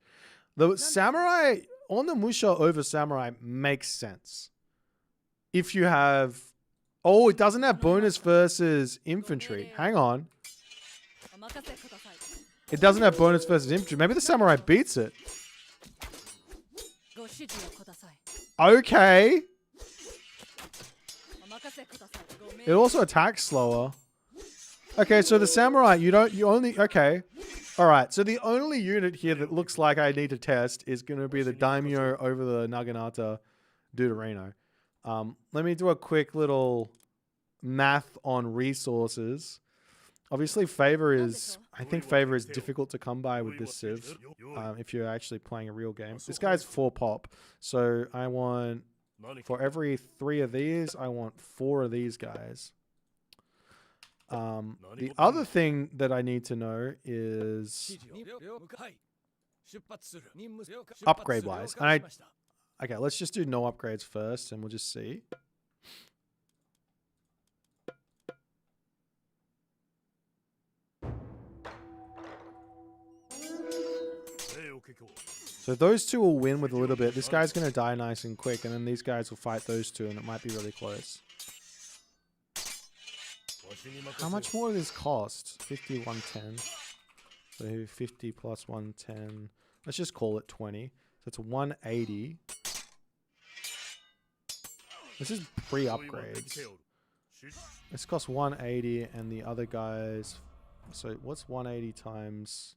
The samurai... Onnamusha over samurai makes sense. If you have... Oh, it doesn't have bonus versus infantry. Hang on. It doesn't have bonus versus infantry. Maybe the samurai beats it. Okay. It also attacks slower. Okay, so the samurai, okay. All right, so the only unit here that looks like I need to test is going to be the Daimyo over the Naginata Deuterino. Let me do a quick little math on resources. Obviously, I think favor is difficult to come by with this Civ, if you're actually playing a real game. This guy's 4 pop, so I want, for every 3 of these, I want 4 of these guys. The other thing that I need to know is upgrade wise. Okay, let's just do no upgrades first and we'll just see. So those two will win with a little bit. This guy's going to die nice and quick, and then these guys will fight those two, and it might be really close. How much more does this cost? 50, 110. So 50 plus 110. Let's just call it 20. So it's 180. This is pre-upgrades. This costs 180, and the other guys... So what's 180 times...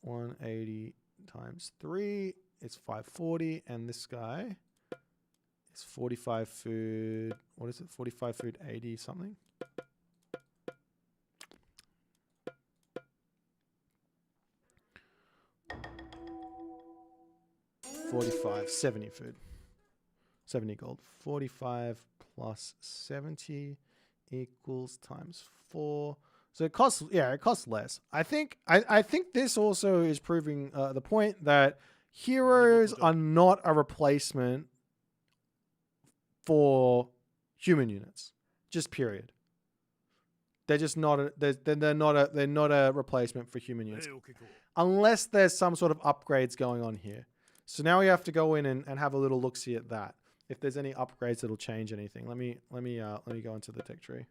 180 times 3? It's 540, and this guy is 45 food... What is it? 45 food 80 something? 45, 70 food. 70 gold. 45 plus 70 equals times 4. So it costs, yeah, it costs less. I think this also is proving the point that heroes are not a replacement for human units. Just period. They're just not a, they're not a replacement for human units. Unless there's some sort of upgrades going on here. So now we have to go in and have a little look-see at that. If there's any upgrades that'll change anything. Let me go into the tech tree.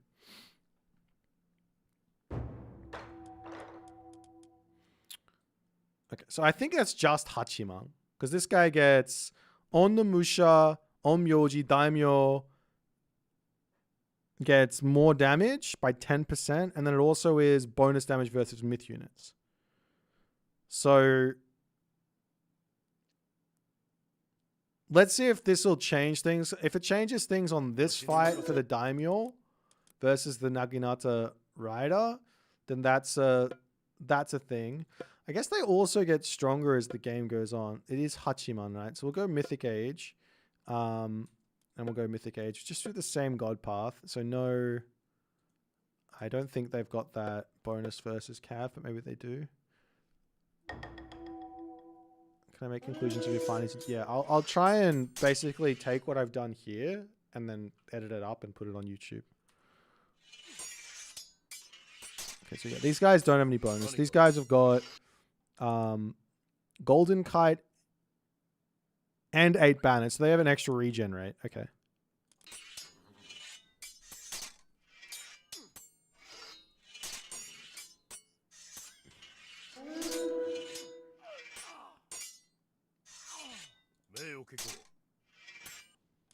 Okay, so I think that's just Hachiman. Because this guy gets On no Musha, On Myoji, Daimyo gets more damage by 10%, and then it also is bonus damage versus myth units. So let's see if this will change things. If it changes things on this fight for the Daimyo versus the Naginata Rider, then that's a thing. I guess they also get stronger as the game goes on. It is Hachiman, right? So we'll go Mythic Age. And we'll go Mythic Age. Just through the same God path. So no... I don't think they've got that bonus versus Cav, but maybe they do. Can I make conclusions of your findings? Yeah, I'll try and basically take what I've done here and then edit it up and put it on YouTube. Okay, so yeah, these guys don't have any bonus. These guys have got Golden Kite and 8 banners, so they have an extra regen rate. Okay.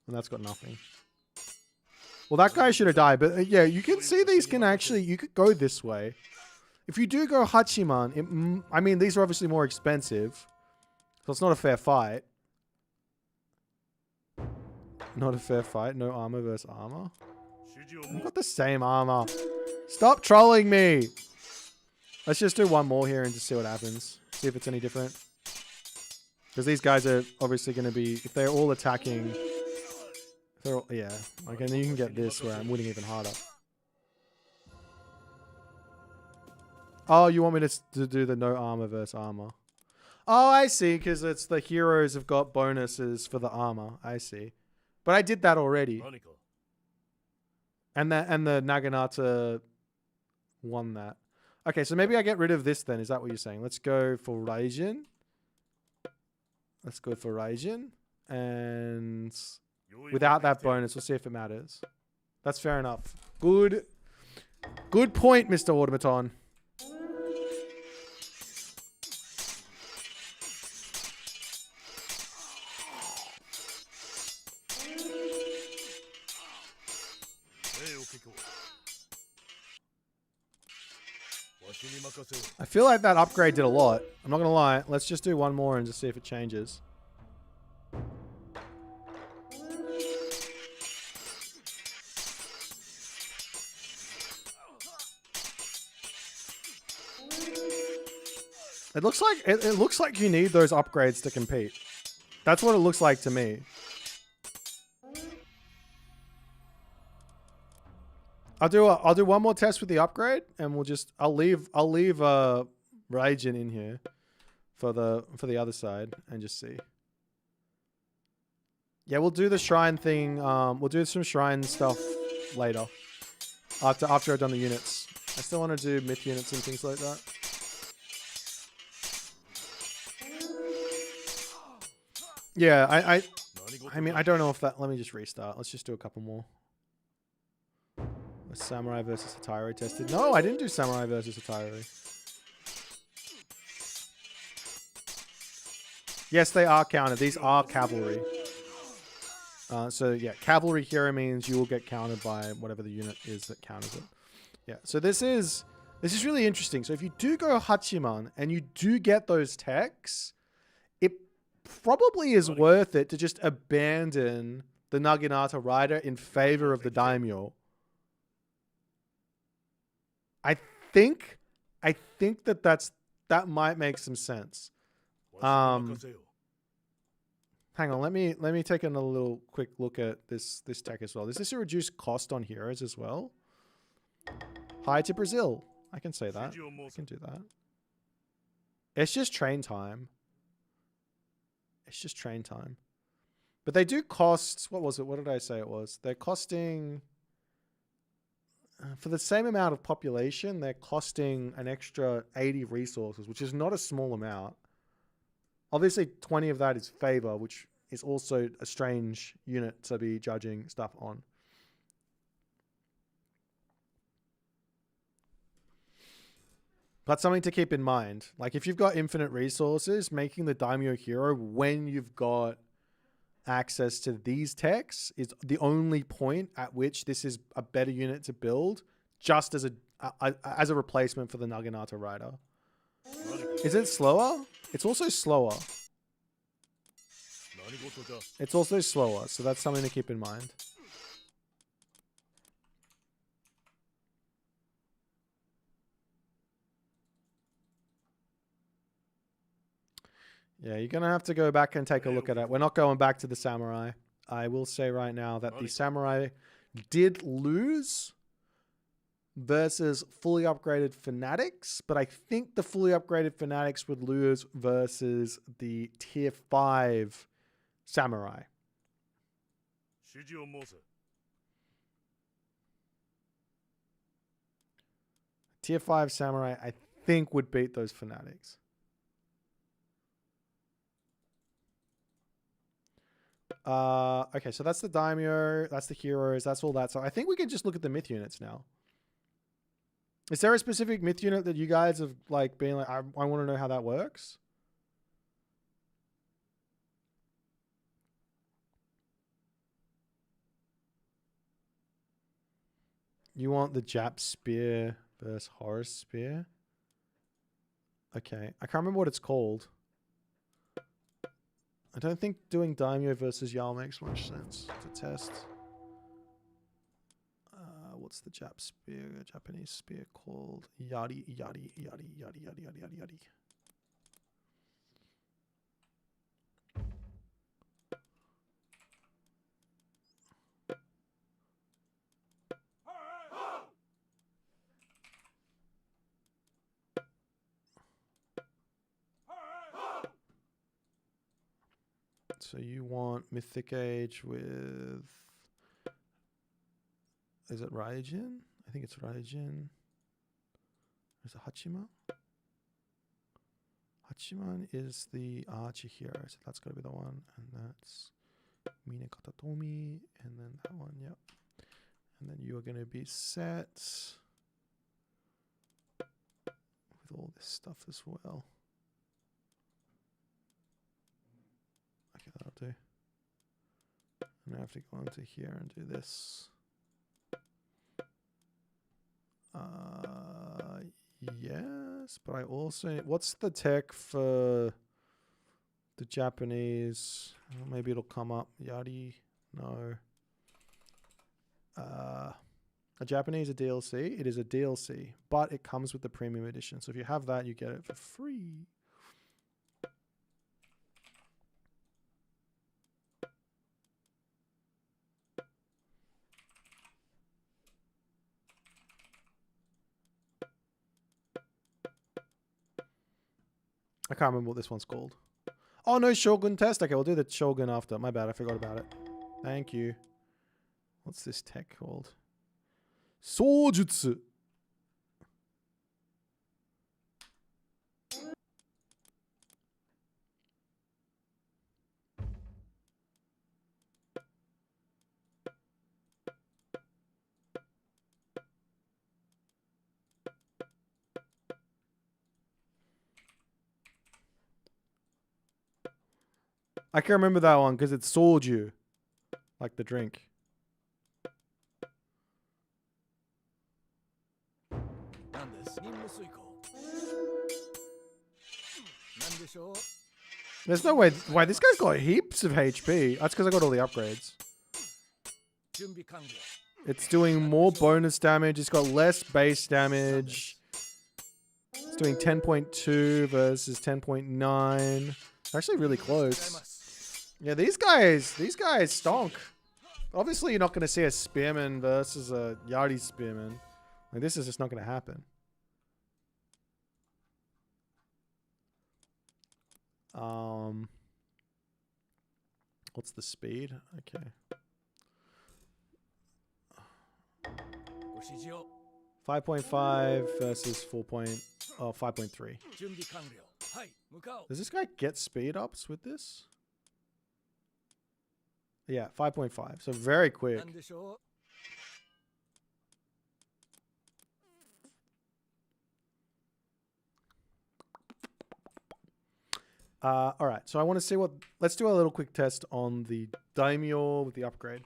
And that's got nothing. Well, that guy should have died. But yeah, you can see these can actually... You could go this way. If you do go Hachiman... I mean, these are obviously more expensive. So it's not a fair fight. Not a fair fight. No armor versus armor. I've got the same armor. Stop trolling me. Let's just do one more here and just see what happens. See if it's any different. Because these guys are obviously going to be... If they're all attacking... They're all, yeah. Okay, then you can get this where I'm winning even harder. Oh, you want me to do the no armor versus armor. Oh, I see. Because it's the heroes have got bonuses for the armor. I see. But I did that already. And the Naginata won that. Okay, so maybe I get rid of this then. Is that what you're saying? Let's go for Raijin. Let's go for Raijin. And without that bonus, we'll see if it matters. That's fair enough. Good point, Mr. Automaton. I feel like that upgrade did a lot. I'm not going to lie. Let's just do one more and just see if it changes. It looks like you need those upgrades to compete. That's what it looks like to me. I'll do one more test with the upgrade, and I'll leave Raijin in here for the other side and just see. Yeah, we'll do the shrine thing. We'll do some shrine stuff later after I've done the units. I still want to do myth units and things like that. Yeah, I mean, I don't know if that... Let me just restart. Let's just do a couple more. Was Samurai versus Hatari tested? No, I didn't do Samurai versus Hatari. Yes, they are counted. These are cavalry. So yeah, cavalry hero means you will get countered by whatever the unit is that counters it. Yeah, so this is really interesting. So if you do go Hachiman and you do get those techs, it probably is worth it to just abandon the Naginata Rider in favor of the Daimyo. I think that might make some sense. Hang on, let me take a little quick look at this tech as well. Is this a reduced cost on heroes as well? Hi to Brazil. I can say that. I can do that. It's just train time. It's just train time. But they do cost... What was it? What did I say it was? They're costing... for the same amount of population, they're costing an extra 80 resources, which is not a small amount. Obviously, 20 of that is favor, which is also a strange unit to be judging stuff on. But something to keep in mind. Like, if you've got infinite resources, making the Daimyo hero when you've got access to these techs is the only point at which this is a better unit to build, just as a replacement for the Naginata Rider. Is it slower? It's also slower. It's also slower, so that's something to keep in mind. Yeah, you're going to have to go back and take a look at it. We're not going back to the Samurai. I will say right now that the Samurai did lose versus fully upgraded Fanatics, but I think the fully upgraded Fanatics would lose versus the tier 5 Samurai. Tier 5 Samurai, I think, would beat those Fanatics. Okay, so that's the Daimyo, that's the heroes, that's all that. So I think we can just look at the myth units now. Is there a specific myth unit that you guys have like been like, I want to know how that works? You want the Jap Spear versus Horus Spear? Okay, I can't remember what it's called. I don't think doing Daimyo versus Jarl makes much sense to test. What's the Japanese spear called? Yadi. So you want Mythic Age with... Is it Raijin? I think it's Raijin. Is it Hachiman? Hachiman is the Archer hero, so that's got to be the one. And that's Mine Katatomi. And then that one, yep. And then you are going to be set with all this stuff as well. Okay, that'll do. And I have to go into here and do this. Yes, but I also... What's the tech for the Japanese? Well, maybe it'll come up. Yadi? No. A Japanese a DLC? It is a DLC, but it comes with the premium edition. So if you have that, you get it for free. I can't remember what this one's called. Oh, no Shogun test. Okay, we'll do the Shogun after. My bad, I forgot about it. Thank you. What's this tech called? Sojutsu. I can remember that one because it's soju. Like the drink. There's no way. Why, this guy's got heaps of HP. That's because I got all the upgrades. It's doing more bonus damage. It's got less base damage. It's doing 10.2 versus 10.9. Actually really close. Yeah, these guys stonk. Obviously, you're not going to see a spearman versus a Yardie spearman. Like, this is just not going to happen. What's the speed? Okay. 5.5 versus 5.3. Does this guy get speed ups with this? Yeah, 5.5. So very quick. All right, so I want to see what... Let's do a little quick test on the Daimyo with the upgrade.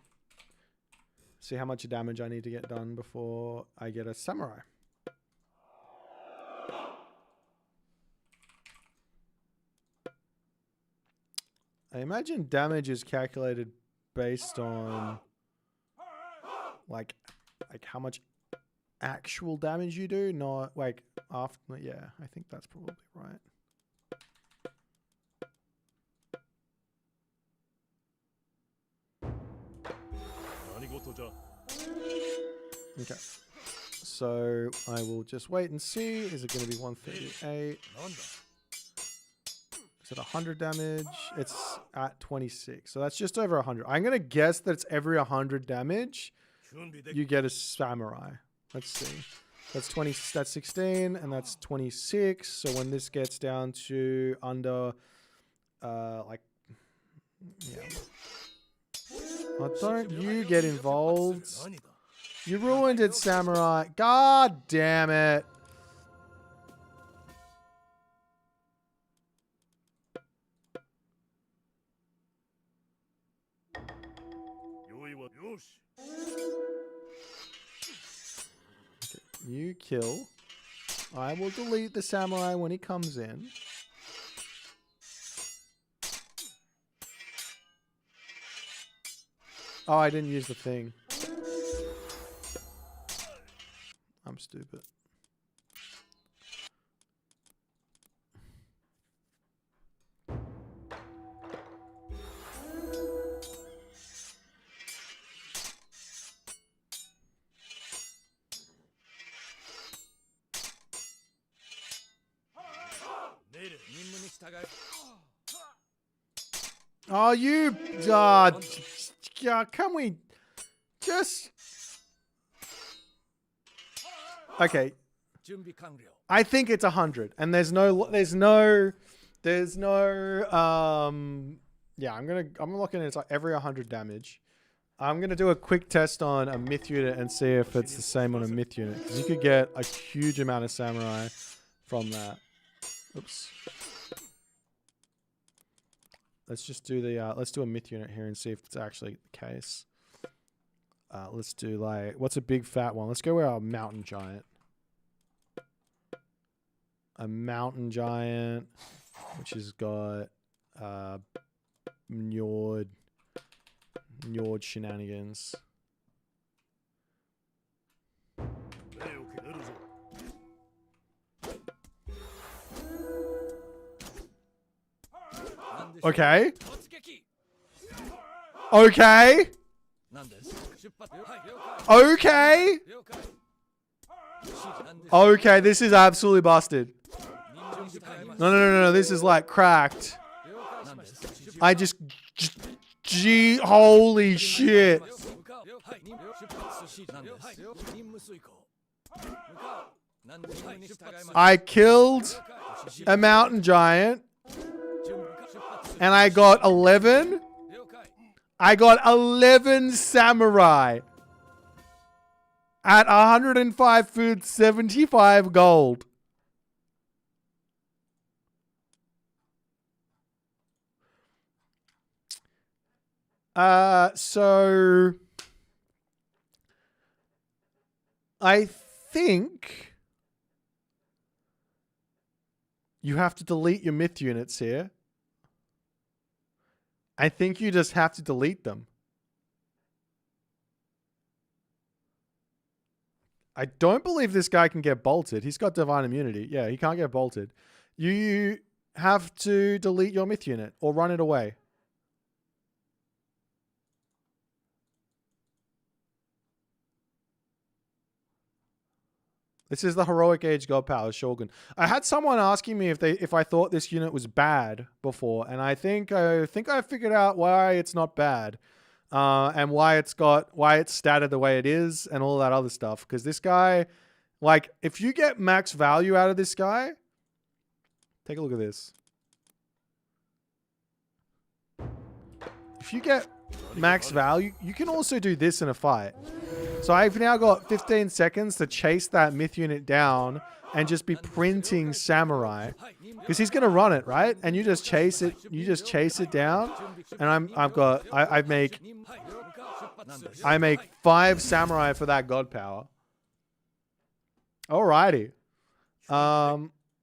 See how much damage I need to get done before I get a samurai. I imagine damage is calculated based on like how much actual damage you do, not like after. Yeah, I think that's probably right. Okay, so I will just wait and see. Is it going to be 138? Is it 100 damage? It's at 26, so that's just over 100. I'm going to guess that it's every 100 damage you get a samurai. Let's see. That's 20. That's 16, and that's 26. So when this gets down to under, like, yeah. Oh, don't you get involved? You ruined it, samurai. God damn it. Okay, you kill. I will delete the samurai when he comes in. Oh, I didn't use the thing. I'm stupid. Oh, you... can we just... Okay. I think it's 100, and there's no, yeah, I'm looking at it like every 100 damage. I'm gonna do a quick test on a myth unit and see if it's the same on a myth unit, because you could get a huge amount of samurai from that. Oops. Let's just do the, let's do a myth unit here and see if it's actually the case. Let's do like, what's a big fat one? Let's go with our mountain giant. A mountain giant, which has got Njord shenanigans. Okay. Okay. Okay. Okay, this is absolutely busted. No, this is like cracked. I just... Gee, holy shit. I killed a mountain giant and I got 11. I got 11 samurai at 105 food, 75 gold. So I think you have to delete your myth units here. I think you just have to delete them. I don't believe this guy can get bolted. He's got divine immunity. Yeah, he can't get bolted. You have to delete your myth unit or run it away. This is the heroic age god power Shogun. I had someone asking me if I thought this unit was bad before, and I think I figured out why it's not bad, and why it's statted the way it is, and all that other stuff. Because this guy, like, if you get max value out of this guy, take a look at this. If you get max value, you can also do this in a fight. So I've now got 15 seconds to chase that myth unit down and just be printing samurai, because he's gonna run it, right? And you just chase it. You just chase it down, and I make 5 samurai for that god power. Alrighty.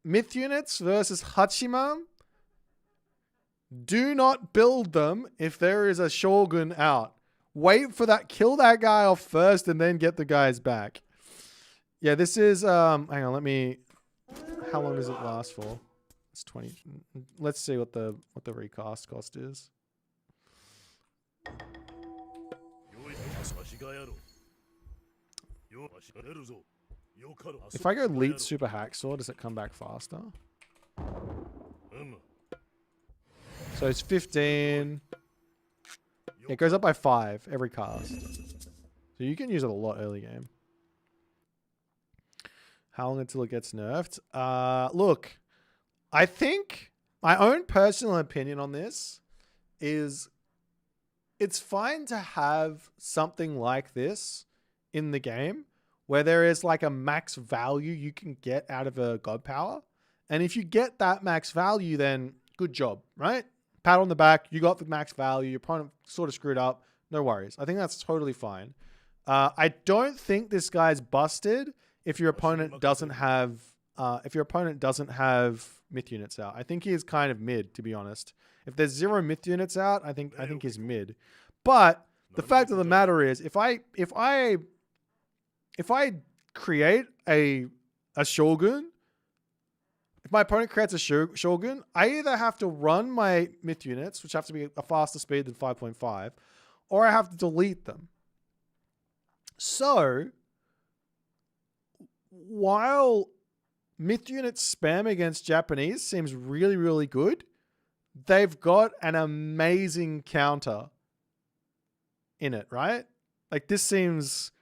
Myth units versus Hachiman. Do not build them if there is a Shogun out. Wait for that. Kill that guy off first and then get the guys back. Yeah, this is... hang on, let me... How long does it last for? It's 20... Let's see what the recast cost is. If I go Elite Super Hacksaw, does it come back faster? So it's 15. It goes up by 5 every cast. So you can use it a lot early game. How long until it gets nerfed? Look, I think my own personal opinion on this is it's fine to have something like this in the game where there is like a max value you can get out of a god power. And if you get that max value, then good job, right? Pat on the back, you got the max value, your opponent sort of screwed up, no worries. I think that's totally fine. I don't think this guy's busted if your opponent doesn't have myth units out. I think he is kind of mid, to be honest. If there's 0 myth units out, I think he's mid. But the fact of the matter is, if I create a Shogun, if my opponent creates a Shogun, I either have to run my myth units, which have to be a faster speed than 5.5, or I have to delete them. So, while myth units spam against Japanese seems really, really good, they've got an amazing counter in it, right? Like, this seems...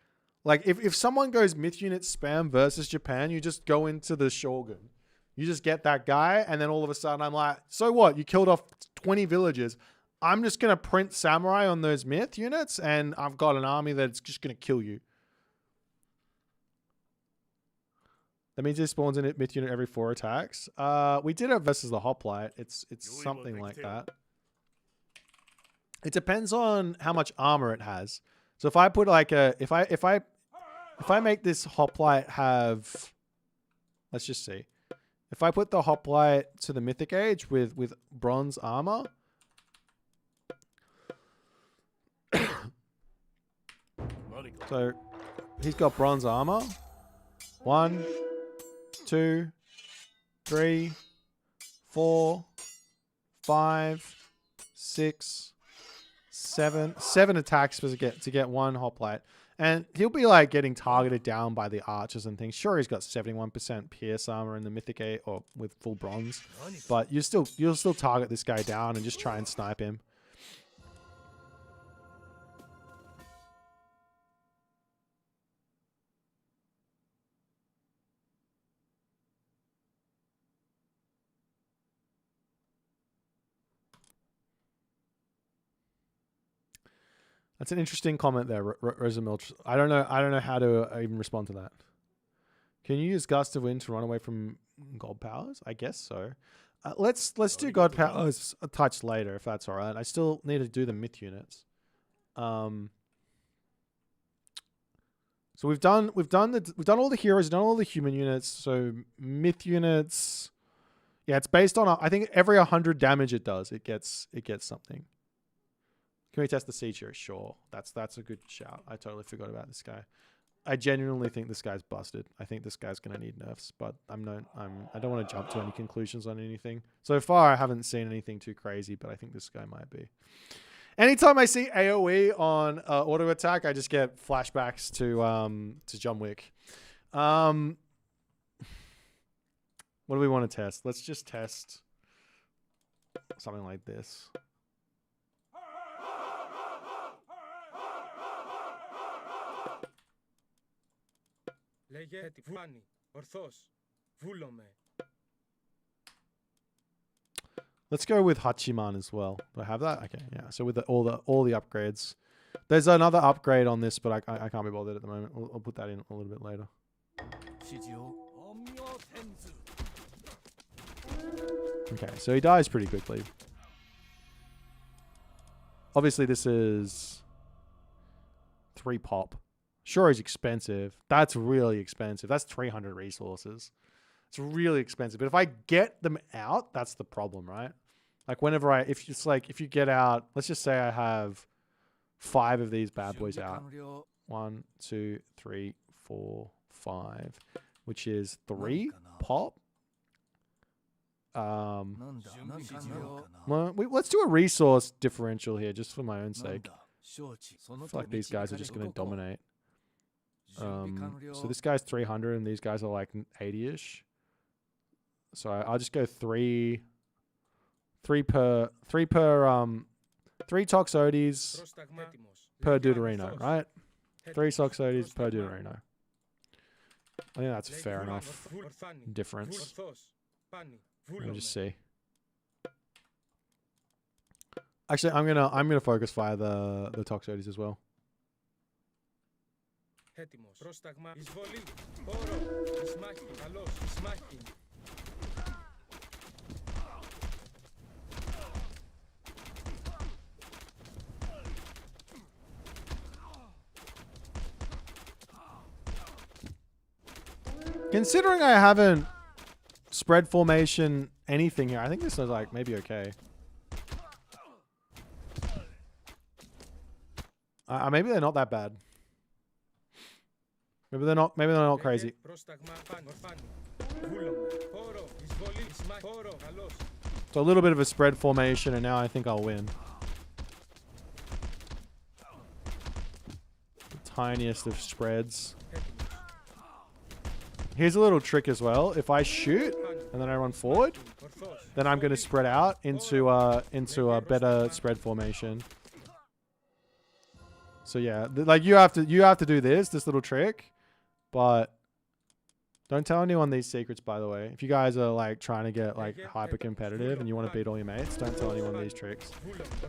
Like, if someone goes myth unit spam versus Japan, you just go into the Shogun. You just get that guy, and then all of a sudden I'm like, so what? You killed off 20 villagers. I'm just going to print samurai on those myth units, and I've got an army that's just going to kill you. That means it spawns in a myth unit every 4 attacks. We did it versus the Hoplite. It's something like that. It depends on how much armor it has. So if I put like a... If I make this Hoplite have... Let's just see. If I put the Hoplite to the Mythic Age with bronze armor, so he's got bronze armor. 1, 2, 3, 4, 5, 6, 7 attacks to get 1 Hoplite. And he'll be like getting targeted down by the archers and things. Sure, he's got 71% pierce armor in the Mythic 8 or with full bronze, but you'll still target this guy down and just try and snipe him. That's an interesting comment there, Rosa Milch. I don't know how to even respond to that. Can you use Gust of Wind to run away from God Powers? I guess so. Let's do God Powers a touch later, if that's all right. I still need to do the myth units. So we've done all the heroes, done all the human units. So myth units, yeah, it's based on I think every 100 damage it does, it gets something. Can we test the siege hero? Sure, that's a good shout. I totally forgot about this guy. I genuinely think this guy's busted. I think this guy's gonna need nerfs, but I don't want to jump to any conclusions on anything. So far, I haven't seen anything too crazy, but I think this guy might be. Anytime I see AoE on auto attack, I just get flashbacks to John Wick. What do we want to test? Let's just test something like this. Let's go with Hachiman as well. Do I have that? Okay, yeah. So with all the upgrades, there's another upgrade on this, but I can't be bothered at the moment. I'll put that in a little bit later. Okay, so he dies pretty quickly. Obviously, this is 3 pop. Sure, he's expensive. That's really expensive. That's 300 resources. It's really expensive. But if I get them out, that's the problem, right? Like whenever if you get out, let's just say I have 5 of these bad boys out. 1, 2, 3, 4, 5, which is 3 pop. Well, let's do a resource differential here, just for my own sake. I feel like these guys are just going to dominate. So this guy's 300, and these guys are like 80-ish. So I'll just go 3 per 3 Toxotes per Deuterino, right? 3 Toxotes per Deuterino. I think that's fair enough difference. Let me just see. Actually, I'm gonna focus fire the Toxotes as well. Considering I haven't spread formation anything here, I think this is like maybe okay. Maybe they're not that bad. Maybe they're not crazy. So a little bit of a spread formation, and now I think I'll win. The tiniest of spreads. Here's a little trick as well. If I shoot and then I run forward, then I'm going to spread out into a better spread formation. So yeah, like you have to do this little trick, but don't tell anyone these secrets, by the way. If you guys are like trying to get like hyper competitive and you want to beat all your mates, don't tell anyone these tricks.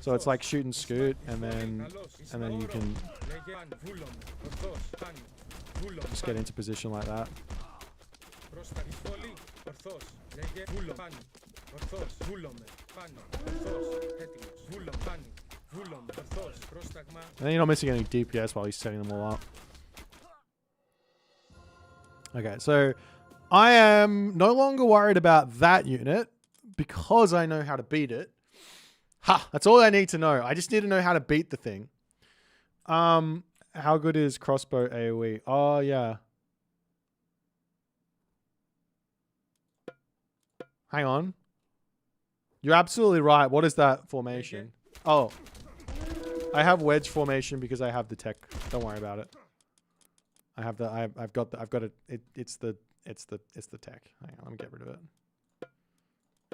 So it's like shoot and scoot, and then you can just get into position like that. And then you're not missing any DPS while he's setting them all up. Okay, so I am no longer worried about that unit because I know how to beat it. Ha! That's all I need to know. I just need to know how to beat the thing. How good is crossbow AoE? Oh, yeah. Hang on. You're absolutely right. What is that formation? Oh. I have wedge formation because I have the tech. Don't worry about it. I've got it. It's the tech. Hang on, let me get rid of it.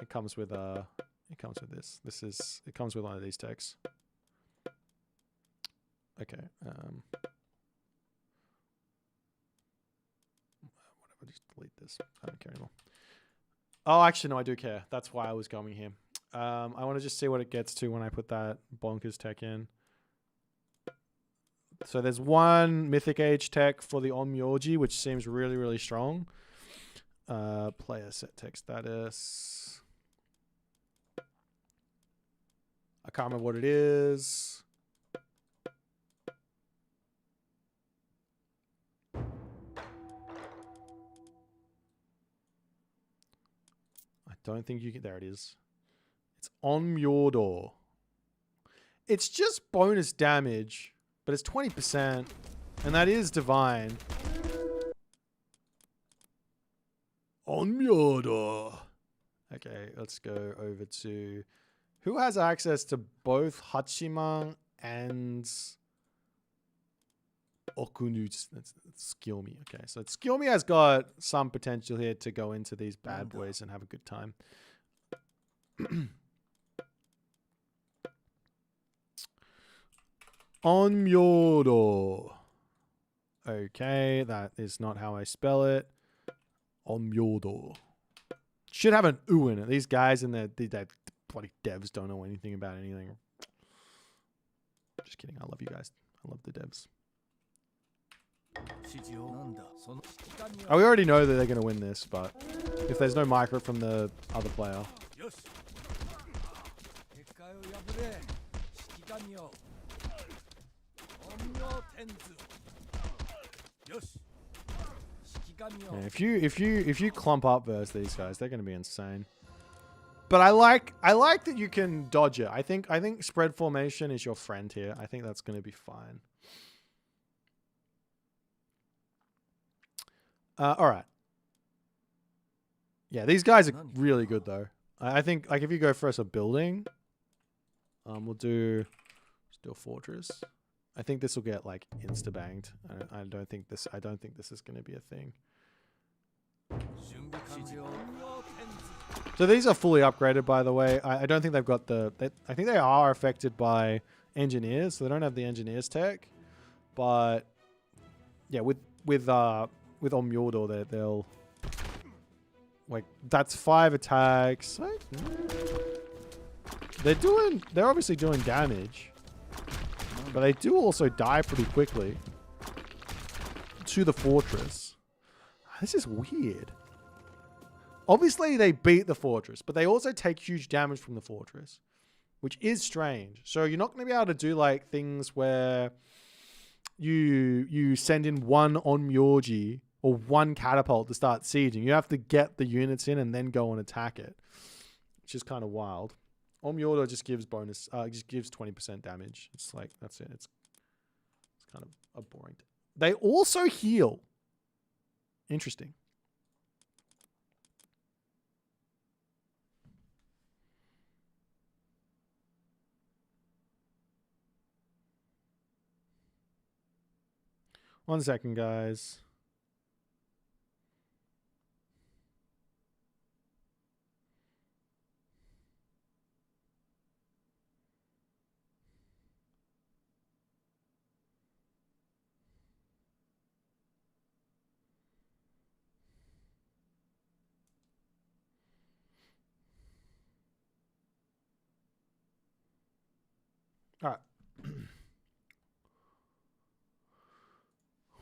It comes with this. It comes with one of these techs. Okay. Whatever, just delete this. I don't care anymore. Oh, actually, no, I do care. That's why I was going here. I want to just see what it gets to when I put that bonkers tech in. So there's one Mythic Age tech for the Onmyoji, which seems really, really strong. Player set tech status. I can't remember what it is. don't think you can. There it is. It's on Mjolnir. It's just bonus damage, but it's 20%, and that is divine. On Mjolnir. Okay, let's go over to who has access to both Hachiman and Okunutsu. That's Skilmi. Okay, so Skilmi has got some potential here to go into these bad boys and have a good time. On Mjolnir. Okay, that is not how I spell it. On Mjolnir. Should have an U in it. These guys and the bloody devs don't know anything about anything. Just kidding. I love you guys. I love the devs. Oh, we already know that they're going to win this, but if there's no micro from the other player. Yeah, if you clump up versus these guys, they're going to be insane. But I like that you can dodge it. I think spread formation is your friend here. I think that's going to be fine. All right. Yeah, these guys are really good though. I think like if you go for us a building, we'll do a fortress. I think this will get like insta banged. I don't think this is going to be a thing. So these are fully upgraded, by the way. I don't think they've got the. I think they are affected by engineers, so they don't have the engineers tech. But yeah, with On Mjolnir, they'll like that's 5 attacks. They're obviously doing damage, but they do also die pretty quickly to the fortress. This is weird. Obviously, they beat the fortress, but they also take huge damage from the fortress, which is strange. So you're not going to be able to do like things where you send in one On Mjolnir or one catapult to start sieging. You have to get the units in and then go and attack it, which is kind of wild. On Mjolnir just gives just gives 20% damage. It's like that's it. It's kind of a boring. They also heal. Interesting. One second, guys. All right.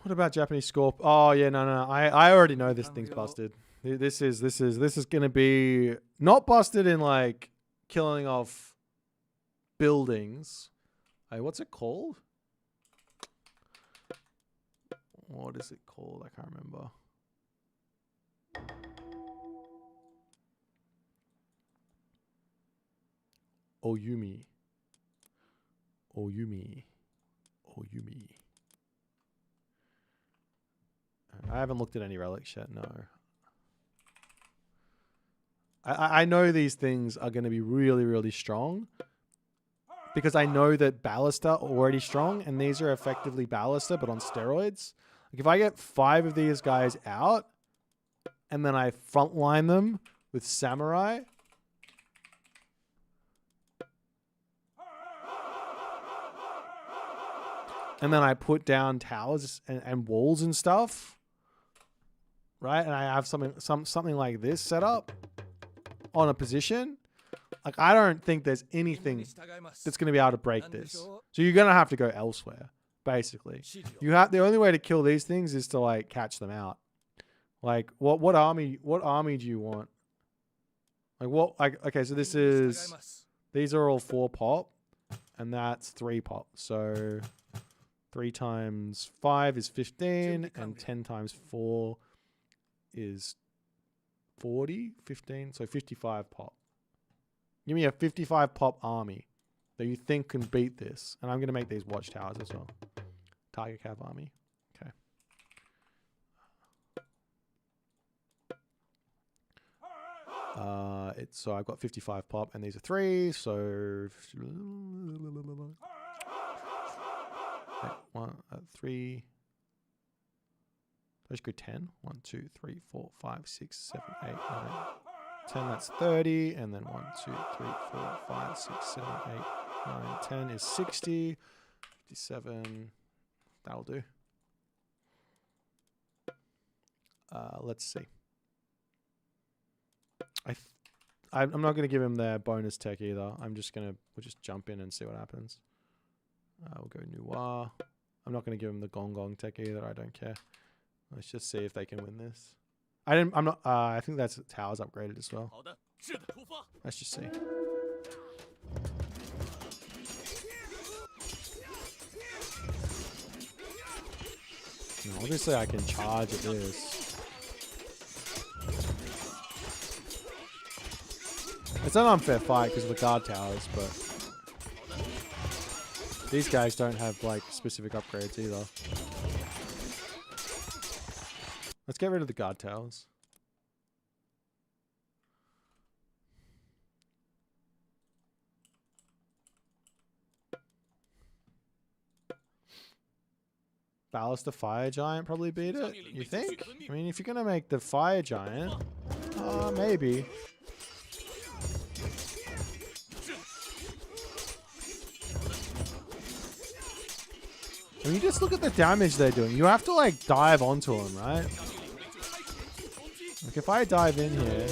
What about Japanese Scorp? Oh yeah, no. I already know this thing's busted. This is gonna be not busted in like killing off buildings. Hey, what's it called? What is it called? I can't remember. Oyumi. I haven't looked at any relics yet, no. I know these things are going to be really, really strong because I know that Ballista are already strong and these are effectively Ballista but on steroids. Like if I get 5 of these guys out and then I frontline them with Samurai, and then I put down towers and walls and stuff, right? And I have something like this set up on a position. Like I don't think there's anything that's going to be able to break this. So you're going to have to go elsewhere, basically. The only way to kill these things is to like catch them out. Like what army do you want? Like okay, so these are all 4 pop and that's 3 pop. So 3 times 5 is 15 and 10 times 4 is 40, 15, so 55 pop. Give me a 55 pop army that you think can beat this. And I'm going to make these watchtowers as well. Tiger Cav army. Okay. So I've got 55 pop and these are 3, so 3. Let's go 10. 1, 2, 3, 4, 5, 6, 7, 8, 9, 10. That's 30, and then 1, 2, 3, 4, 5, 6, 7, 8, 9, 10 is 60. 57. That'll do. Let's see. I'm not going to give him their bonus tech either. We'll just jump in and see what happens. We'll go Noir. I'm not going to give him the Gong Gong tech either. I don't care. Let's just see if they can win this. I think that's towers upgraded as well. Let's just see. Obviously I can charge at this. It's an unfair fight because of the guard towers, but these guys don't have like specific upgrades either. Let's get rid of the guard towers. Ballista Fire Giant probably beat it, you think? I mean, if you're going to make the Fire Giant, maybe. I mean, you just look at the damage they're doing. You have to, like, dive onto them, right? Like, if I dive in here...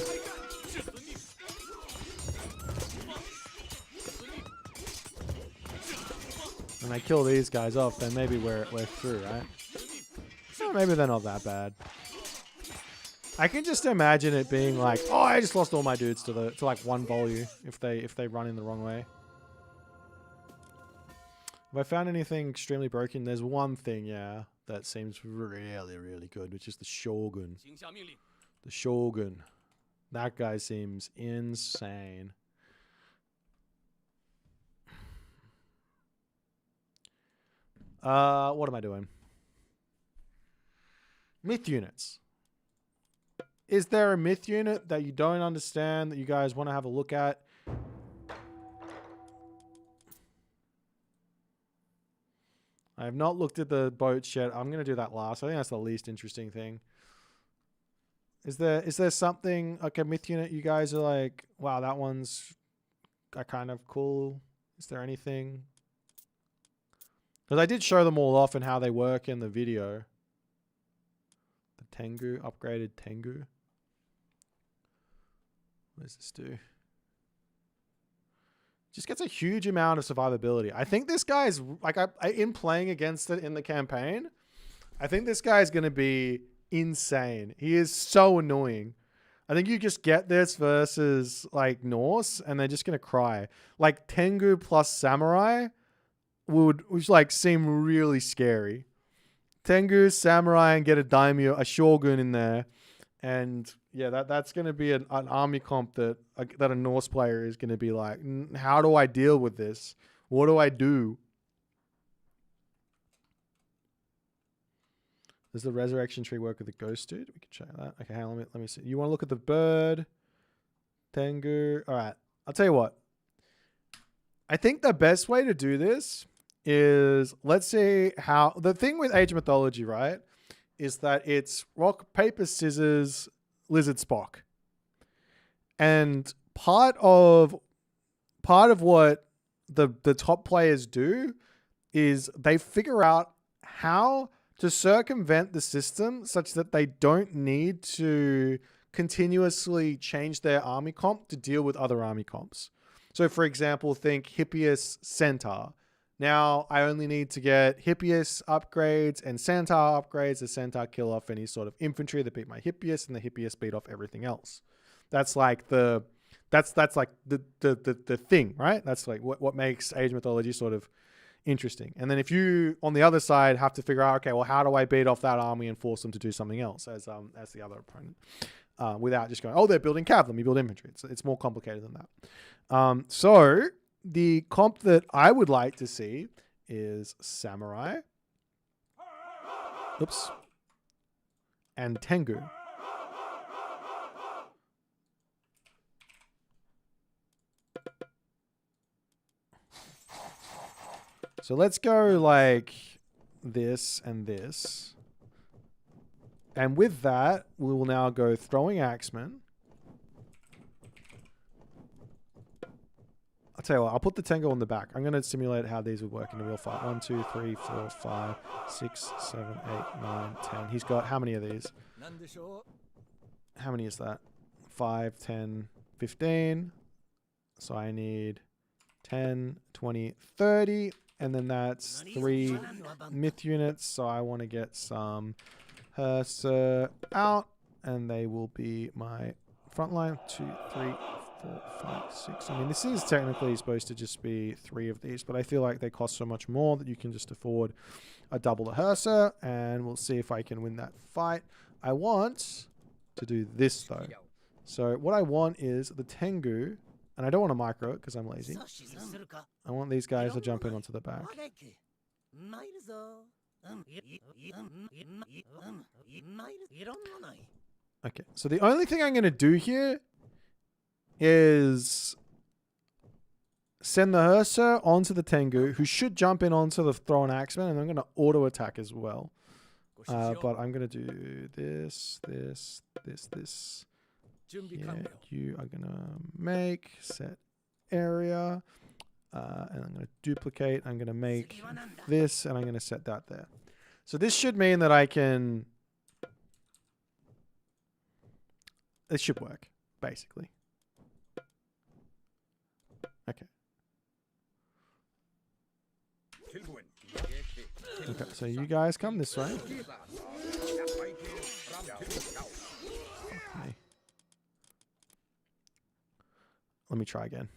and I kill these guys off, then maybe we're through, right? Or maybe they're not that bad. I can just imagine it being like, oh, I just lost all my dudes to like one volley if they run in the wrong way. Have I found anything extremely broken? There's one thing, yeah, that seems really, really good, which is the Shogun. The Shogun. That guy seems insane. What am I doing? Myth units. Is there a myth unit that you don't understand that you guys want to have a look at? I have not looked at the boats yet. I'm going to do that last. I think that's the least interesting thing. Is there something, like a myth unit you guys are like, wow, that one's kind of cool? Is there anything? Because I did show them all off and how they work in the video. The Tengu, upgraded Tengu. What does this do? Just gets a huge amount of survivability. I think this guy's, like, in playing against it in the campaign, I think this guy's going to be insane. He is so annoying. I think you just get this versus, like, Norse, and they're just going to cry. Like, Tengu plus Samurai would like seem really scary. Tengu, Samurai, and get a daimyo, a shogun in there, and yeah, that's going to be an army comp that a Norse player is going to be like, how do I deal with this? What do I do? Does the resurrection tree work with the ghost dude? We can check that. Okay, hang on, let me see. You want to look at the bird, Tengu? All right, I'll tell you what. I think the best way to do this is, let's see how, the thing with Age of Mythology, right, is that it's rock, paper, scissors, lizard, Spock. And part of what the top players do is they figure out how to circumvent the system such that they don't need to continuously change their army comp to deal with other army comps. So, for example, think Hippias Centaur. Now, I only need to get Hippias upgrades and Centaur upgrades. The Centaur kill off any sort of infantry that beat my Hippias, and the Hippias beat off everything else. That's like that's like the thing, right? That's like what makes Age Mythology sort of interesting. And then if you, on the other side, have to figure out, okay, well, how do I beat off that army and force them to do something else as the other opponent? without just going, oh, they're building cav. Let me build infantry. It's more complicated than that. So the comp that I would like to see is samurai. Oops. And Tengu. So let's go like this and this. And with that, we will now go throwing axemen. I'll tell you what, I'll put the Tengu on the back. I'm going to simulate how these would work in a real fight. 1, 2, 3, 4, 5, 6, 7, 8, 9, 10. He's got how many of these? How many is that? 5, 10, 15. So I need 10, 20, 30. And then that's 3 myth units. So I want to get some Hursa out. And they will be my front line. 2, 3, 4, 5, 6. I mean, this is technically supposed to just be 3 of these. But I feel like they cost so much more that you can just afford a double the Hursa. And we'll see if I can win that fight. I want to do this, though. So what I want is the Tengu. And I don't want to micro it because I'm lazy. I want these guys to jump in onto the back. Okay, so the only thing I'm going to do here is send the Hursa onto the Tengu, who should jump in onto the thrown axeman, and I'm going to auto attack as well. But I'm going to do this, this, this, this. Yeah, you are gonna make set area, and I'm gonna duplicate. I'm gonna make this, and I'm gonna set that there. So this should mean that I can. It should work, basically. Okay. Okay, so you guys come this way. Okay. Let me try again.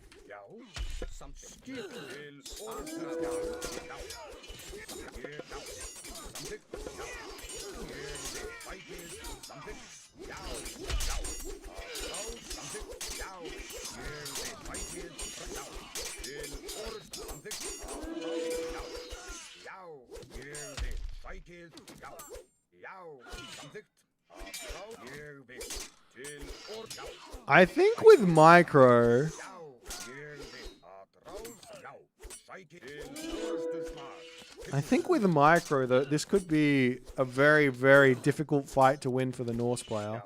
I think with micro, that this could be a very, very difficult fight to win for the Norse player.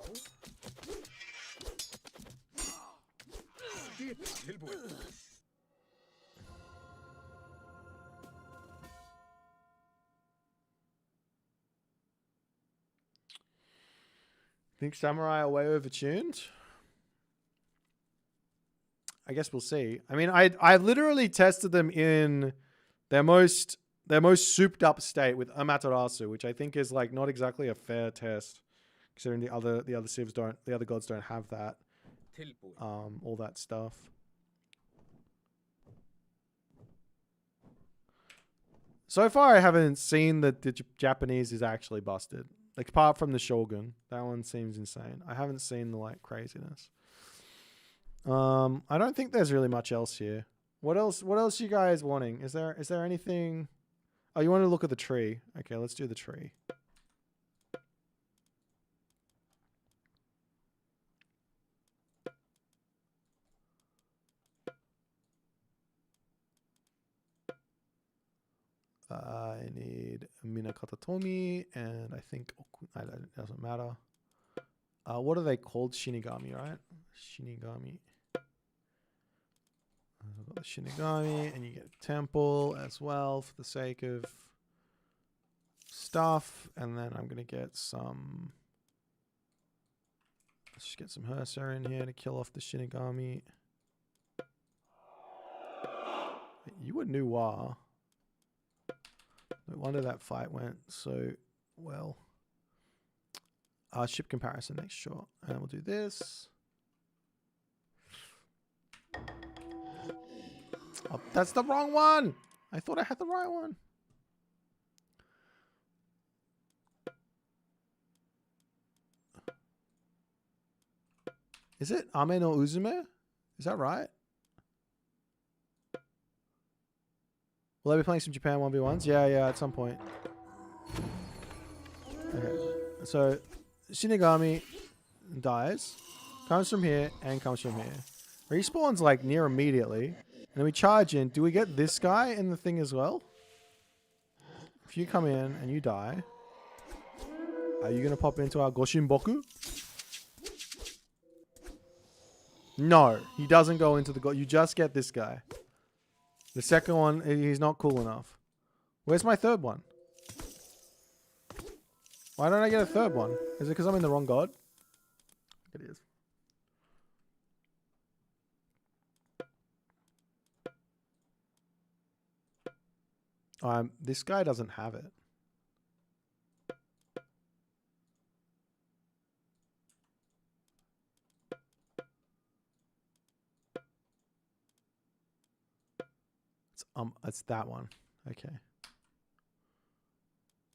Think Samurai are way overtuned? I guess we'll see. I mean, I literally tested them in their most souped up state with Amaterasu, which I think is like not exactly a fair test, considering the other civs don't, the other gods don't have that, all that stuff. So far, I haven't seen that the Japanese is actually busted. Like, apart from the Shogun, that one seems insane. I haven't seen the like craziness. I don't think there's really much else here. What else you guys wanting? Is there anything? Oh, you want to look at the tree? Okay, let's do the tree. I need Minakatatomi, and I think it doesn't matter. What are they called? Shinigami, right? Shinigami. I've got the Shinigami, and you get a temple as well for the sake of stuff. And then I'm going to get some... Let's just get some Hursa in here to kill off the Shinigami. You were Nuwa. No wonder that fight went so well. Ship comparison next shot. And we'll do this. Oh, that's the wrong one. I thought I had the right one. Is it Ame no Uzume? Is that right? Will I be playing some Japan 1v1s? Yeah, at some point. Okay. So, Shinigami dies, comes from here, and comes from here. Respawns like near immediately. And then we charge in. Do we get this guy in the thing as well? If you come in and you die, are you going to pop into our Goshinboku? No, he doesn't go into the... You just get this guy. The second one, he's not cool enough. Where's my third one? Why don't I get a third one? Is it because I'm in the wrong god? It is. This guy doesn't have it. It's that one. Okay.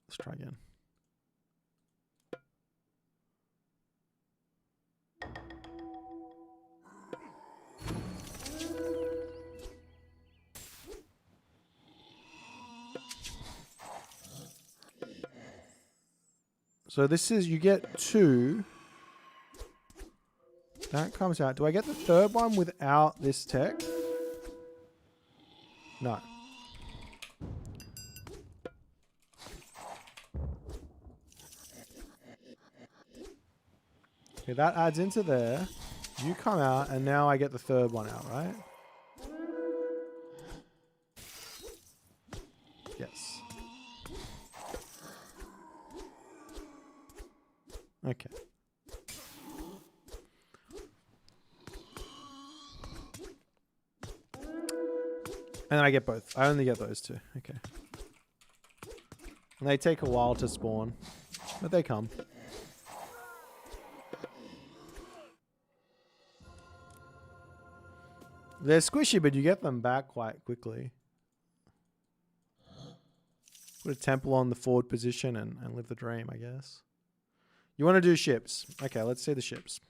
Let's try again. So this is, you get 2. That comes out. Do I get the third one without this tech? No. Okay, that adds into there. You come out, and now I get the third one out, right? Yes. Okay. And then I get both. I only get those 2. Okay. And they take a while to spawn, but they come. They're squishy, but you get them back quite quickly. Put a temple on the forward position and live the dream, I guess. You want to do ships. Okay, let's see the ships.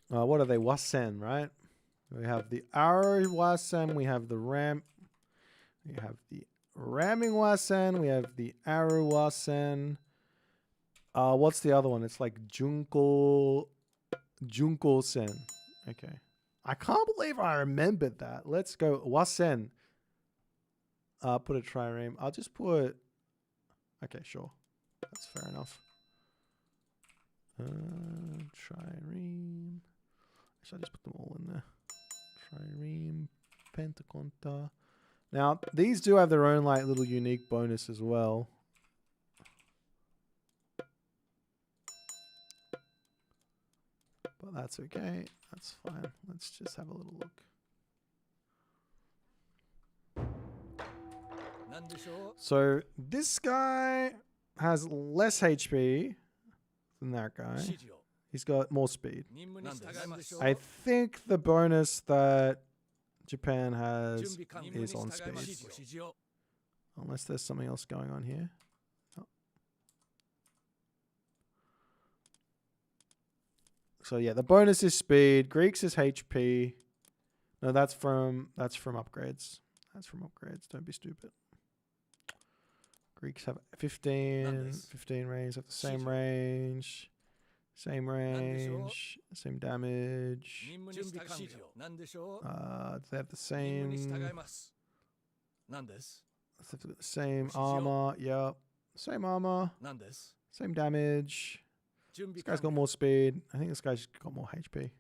What are they? Wasen, right? We have the arrow Wasen. We have the ram. We have the ramming Wasen. We have the arrow Wasen. What's the other one? It's like Junko Sen. Okay. I can't believe I remembered that. Let's go. Wasen. Put a trireme. I'll just put... Okay, sure. That's fair enough. Trireme. Should I just put them all in there? Trireme, Pentaconta. Now, these do have their own like little unique bonus as well. But that's okay. That's fine. Let's just have a little look. So this guy has less HP than that guy. He's got more speed. I think the bonus that Japan has is on speed. Unless there's something else going on here. Oh. So yeah, the bonus is speed. Greeks is HP. No, that's from upgrades. That's from upgrades. Don't be stupid. Greeks have 15 range, have the same range. Same range, same damage. They have the same armor. Yep. Same armor. Same damage. This guy's got more speed. I think this guy's got more HP.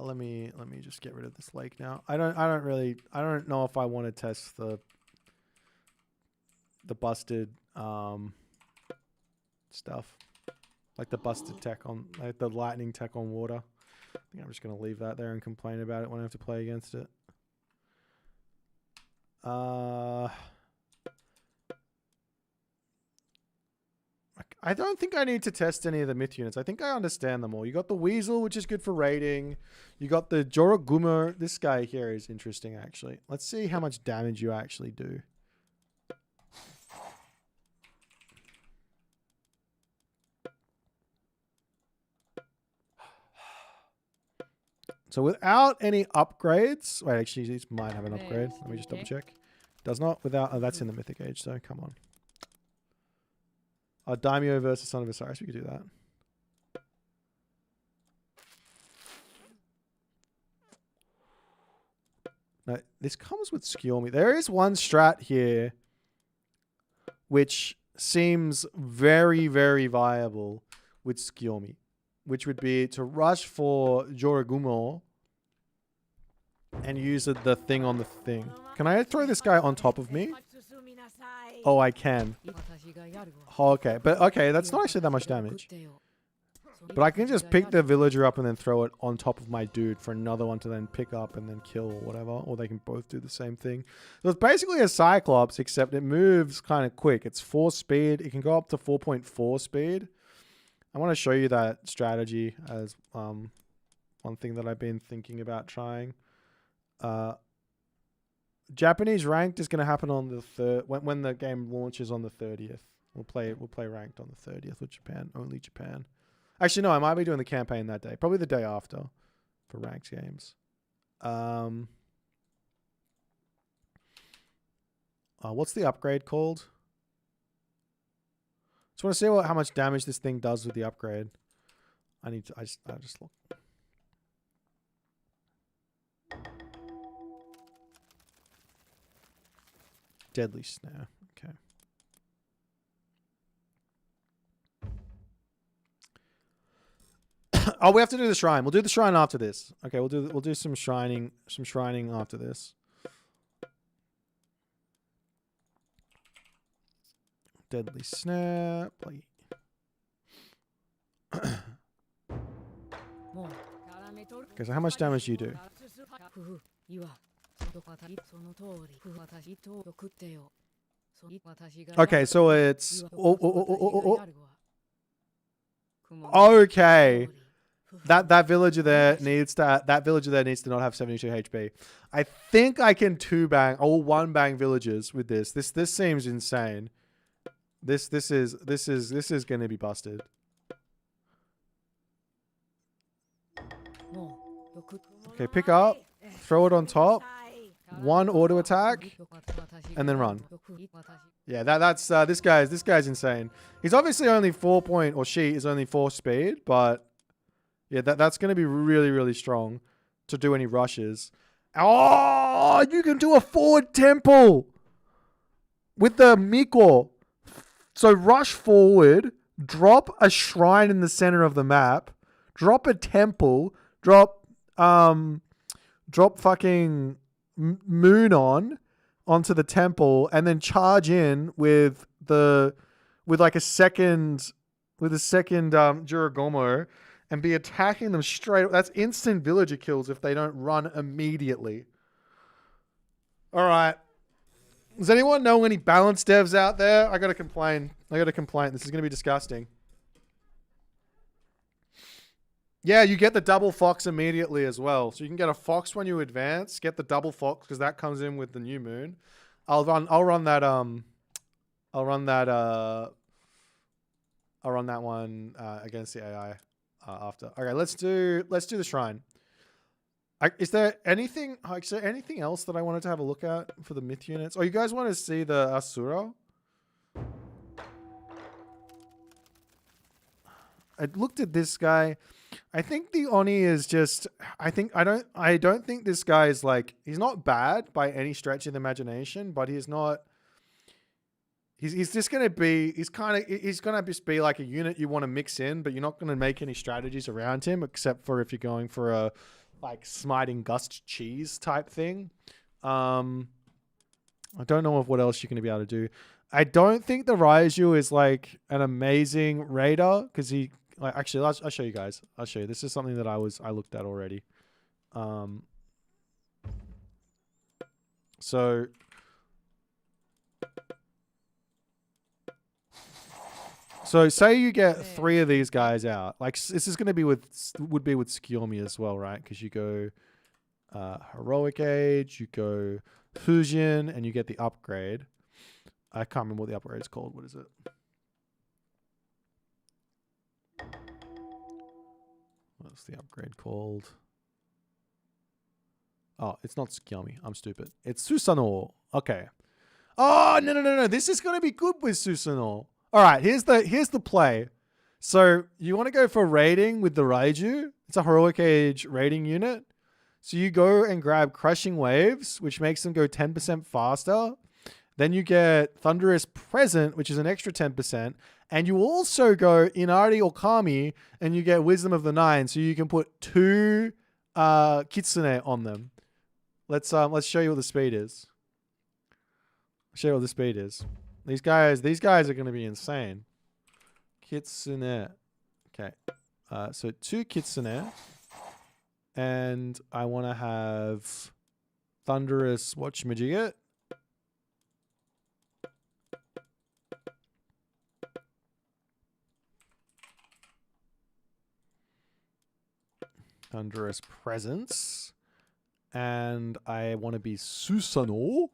Let me just get rid of this lake now. I don't know if I want to test the busted stuff, like the busted tech on, like the lightning tech on water. I think I'm just going to leave that there and complain about it when I have to play against it. I don't think I need to test any of the myth units. I think I understand them all. You got the Weasel, which is good for raiding. You got the Jorogumo. This guy here is interesting, actually. Let's see how much damage you actually do. So without any upgrades... Wait, actually, these might have an upgrade. Let me just double check. Does not without... Oh, that's in the Mythic Age, so come on. Oh, Daimyo versus Son of Osiris. We could do that. No, this comes with Skyormi. There is one strat here which seems very, very viable with Skyormi, which would be to rush for Jorogumo and use the thing on the thing. Can I throw this guy on top of me? Oh, I can. Oh, okay. But okay, that's not actually that much damage. But I can just pick the villager up and then throw it on top of my dude for another one to then pick up and then kill or whatever. Or they can both do the same thing. So it's basically a Cyclops, except it moves kind of quick. It's 4 speed. It can go up to 4.4 speed. I want to show you that strategy as one thing that I've been thinking about trying. Japanese ranked is going to happen on the when the game launches on the 30th. We'll play ranked on the 30th with Japan, only Japan. Actually, no, I might be doing the campaign that day, probably the day after for ranked games. What's the upgrade called? Just want to see how much damage this thing does with the upgrade. I just look. Deadly Snare. Okay. Oh, we have to do the shrine. We'll do the shrine after this. Okay, we'll do some shrining after this. Deadly Snare. Okay, so how much damage do you do? Okay, so it's... Okay. That villager there needs to not have 72 HP. I think I can 2-bang or 1-bang villagers with this. This seems insane. This is going to be busted. Okay, pick up, throw it on top, 1 auto attack, and then run. Yeah, that's this guy's insane. He's obviously only 4 point, or she is only 4 speed, but yeah, that's going to be really, really strong to do any rushes. Oh, you can do a forward temple with the Miko. So rush forward, drop a shrine in the center of the map, drop a temple, drop fucking moon onto the temple, and then charge in with like a second Jorogumo and be attacking them straight. That's instant villager kills if they don't run immediately. All right. Does anyone know any balance devs out there? I gotta complain. This is gonna be disgusting. Yeah, you get the double fox immediately as well. So you can get a fox when you advance, get the double fox because that comes in with the new moon. I'll run that one against the AI after. Okay, let's do the shrine. Is there anything else that I wanted to have a look at for the myth units? Oh, you guys want to see the Asura? I looked at this guy. I think the Oni is just... I don't think this guy is like... He's not bad by any stretch of the imagination, but he's not... He's just going to be... He's going to just be like a unit you want to mix in, but you're not going to make any strategies around him, except for if you're going for a like smiting gust cheese type thing. I don't know of what else you're going to be able to do. I don't think the Raiju is like an amazing raider because he Actually, I'll show you guys. I'll show you. This is something that I looked at already. So say you get 3 of these guys out. Like this is going to be would be with Skyomi as well, right? Because you go Heroic Age, you go Fusion, and you get the upgrade. I can't remember what the upgrade is called. What is it? What's the upgrade called? Oh, it's not Skyomi. I'm stupid. It's Susanoo. Okay. Oh, no. This is going to be good with Susanoo. All right, here's the play. So you want to go for raiding with the Raiju. It's a Heroic Age raiding unit. So you go and grab Crushing Waves, which makes them go 10% faster. Then you get Thunderous Present, which is an extra 10%. And you also go Inari Okami, and you get Wisdom of the Nine, so you can put 2 Kitsune on them. Let's show you what the speed is. Show you what the speed is. These guys are going to be insane. Kitsune. Okay. So 2 Kitsune. And I want to have Thunderous Whatchamajigit. Thunderous Presence. And I want to be Susanoo.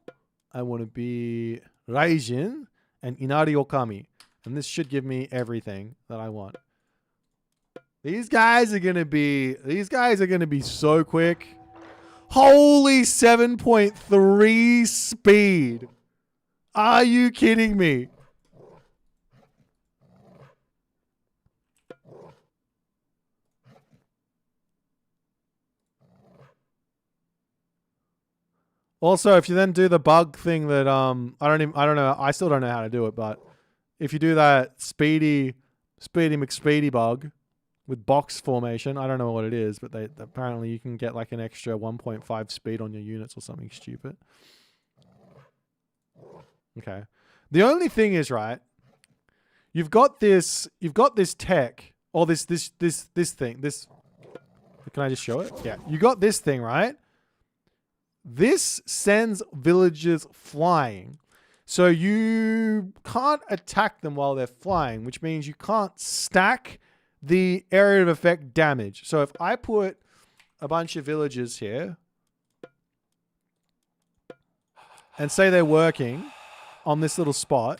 I want to be Raijin and Inari Okami. And this should give me everything that I want. These guys are going to be so quick. Holy 7.3 speed. Are you kidding me? Also, if you then do the bug thing that I still don't know how to do it, but if you do that Speedy McSpeedy bug with box formation, I don't know what it is, but apparently you can get like an extra 1.5 speed on your units or something stupid. Okay. The only thing is, right, you've got this tech or this thing. Can I just show it? Yeah. You got this thing, right? This sends villagers flying. So you can't attack them while they're flying, which means you can't stack the area of effect damage. So if I put a bunch of villagers here and say they're working on this little spot,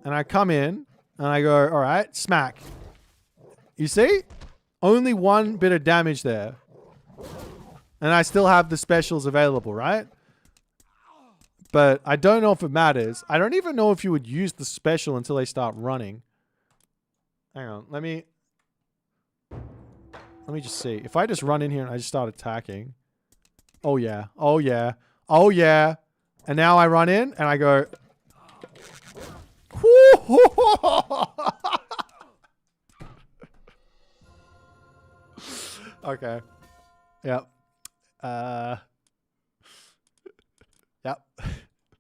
and I come in and I go, all right, smack. You see? Only 1 bit of damage there. And I still have the specials available, right? But I don't know if it matters. I don't even know if you would use the special until they start running. Hang on. Let me just see. If I just run in here and I just start attacking. Oh, yeah. Oh, yeah. Oh, yeah. And now I run in and I go... Okay. Yep. Yep.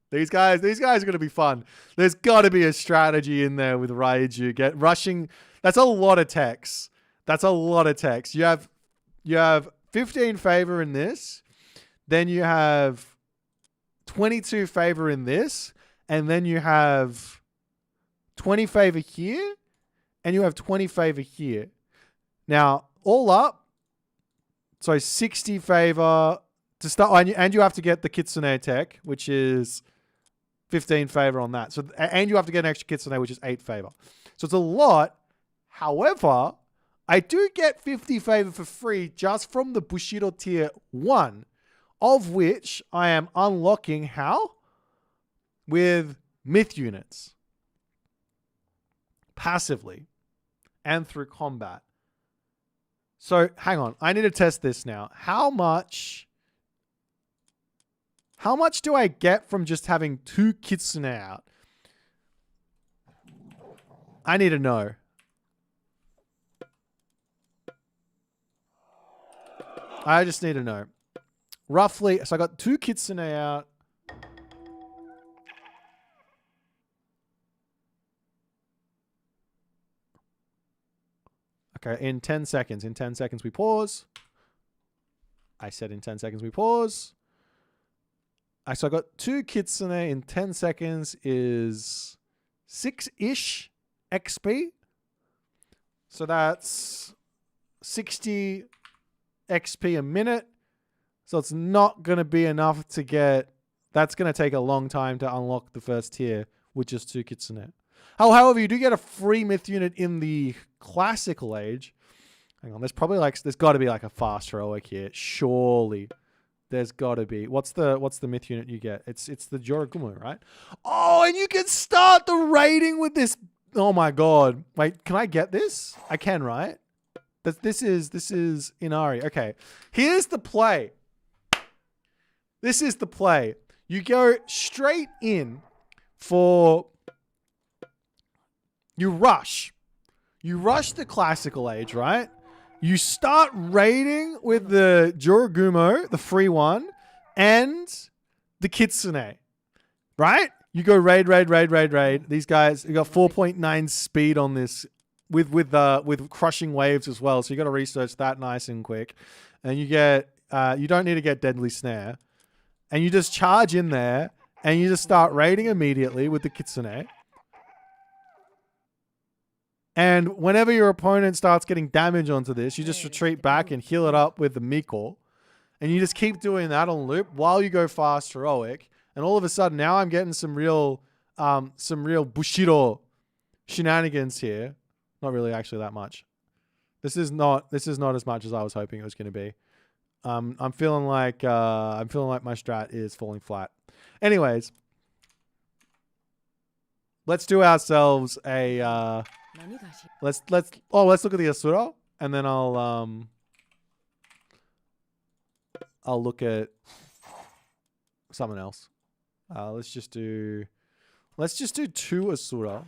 These guys are going to be fun. There's got to be a strategy in there with Raiju. Rushing. That's a lot of text. You have 15 favor in this. Then you have 22 favor in this. And then you have 20 favor here. And you have 20 favor here. Now, all up, so 60 favor to start, and you have to get the Kitsune tech, which is 15 favor on that. So, and you have to get an extra Kitsune, which is 8 favor. So it's a lot. However, I do get 50 favor for free just from the Bushido tier 1, of which I am unlocking how? With myth units. Passively. And through combat. So, hang on. I need to test this now. How much do I get from just having 2 Kitsune out? I need to know. I just need to know. Roughly, so I got 2 Kitsune out. Okay, in 10 seconds. In 10 seconds, we pause. I said in 10 seconds, we pause. So I got 2 Kitsune in 10 seconds is 6-ish XP. So that's 60 XP a minute. So it's not going to be enough to get... That's going to take a long time to unlock the first tier with just 2 Kitsune. However, you do get a free myth unit in the classical age. Hang on, there's got to be like a fast heroic here. Surely. There's got to be. What's the myth unit you get? It's the Jorogumo, right? Oh, and you can start the raiding with this. Oh my god. Wait, can I get this? I can, right? This is Inari. Okay. Here's the play. This is the play. You go straight in for... You rush. You rush the classical age, right? You start raiding with the Jorogumo, the free one, and the Kitsune, right? You go raid. These guys, you got 4.9 speed on this with crushing waves as well. So you got to research that nice and quick. And you get, you don't need to get Deadly Snare. And you just charge in there and you just start raiding immediately with the Kitsune. And whenever your opponent starts getting damage onto this, you just retreat back and heal it up with the Miko. And you just keep doing that on loop while you go fast heroic. And all of a sudden, now I'm getting some real Bushido shenanigans here. Not really actually that much. This is not as much as I was hoping it was going to be. I'm feeling like my strat is falling flat. Anyways, let's do ourselves a let's look at the Asura, and then I'll look at someone else. Let's just do 2 Asura.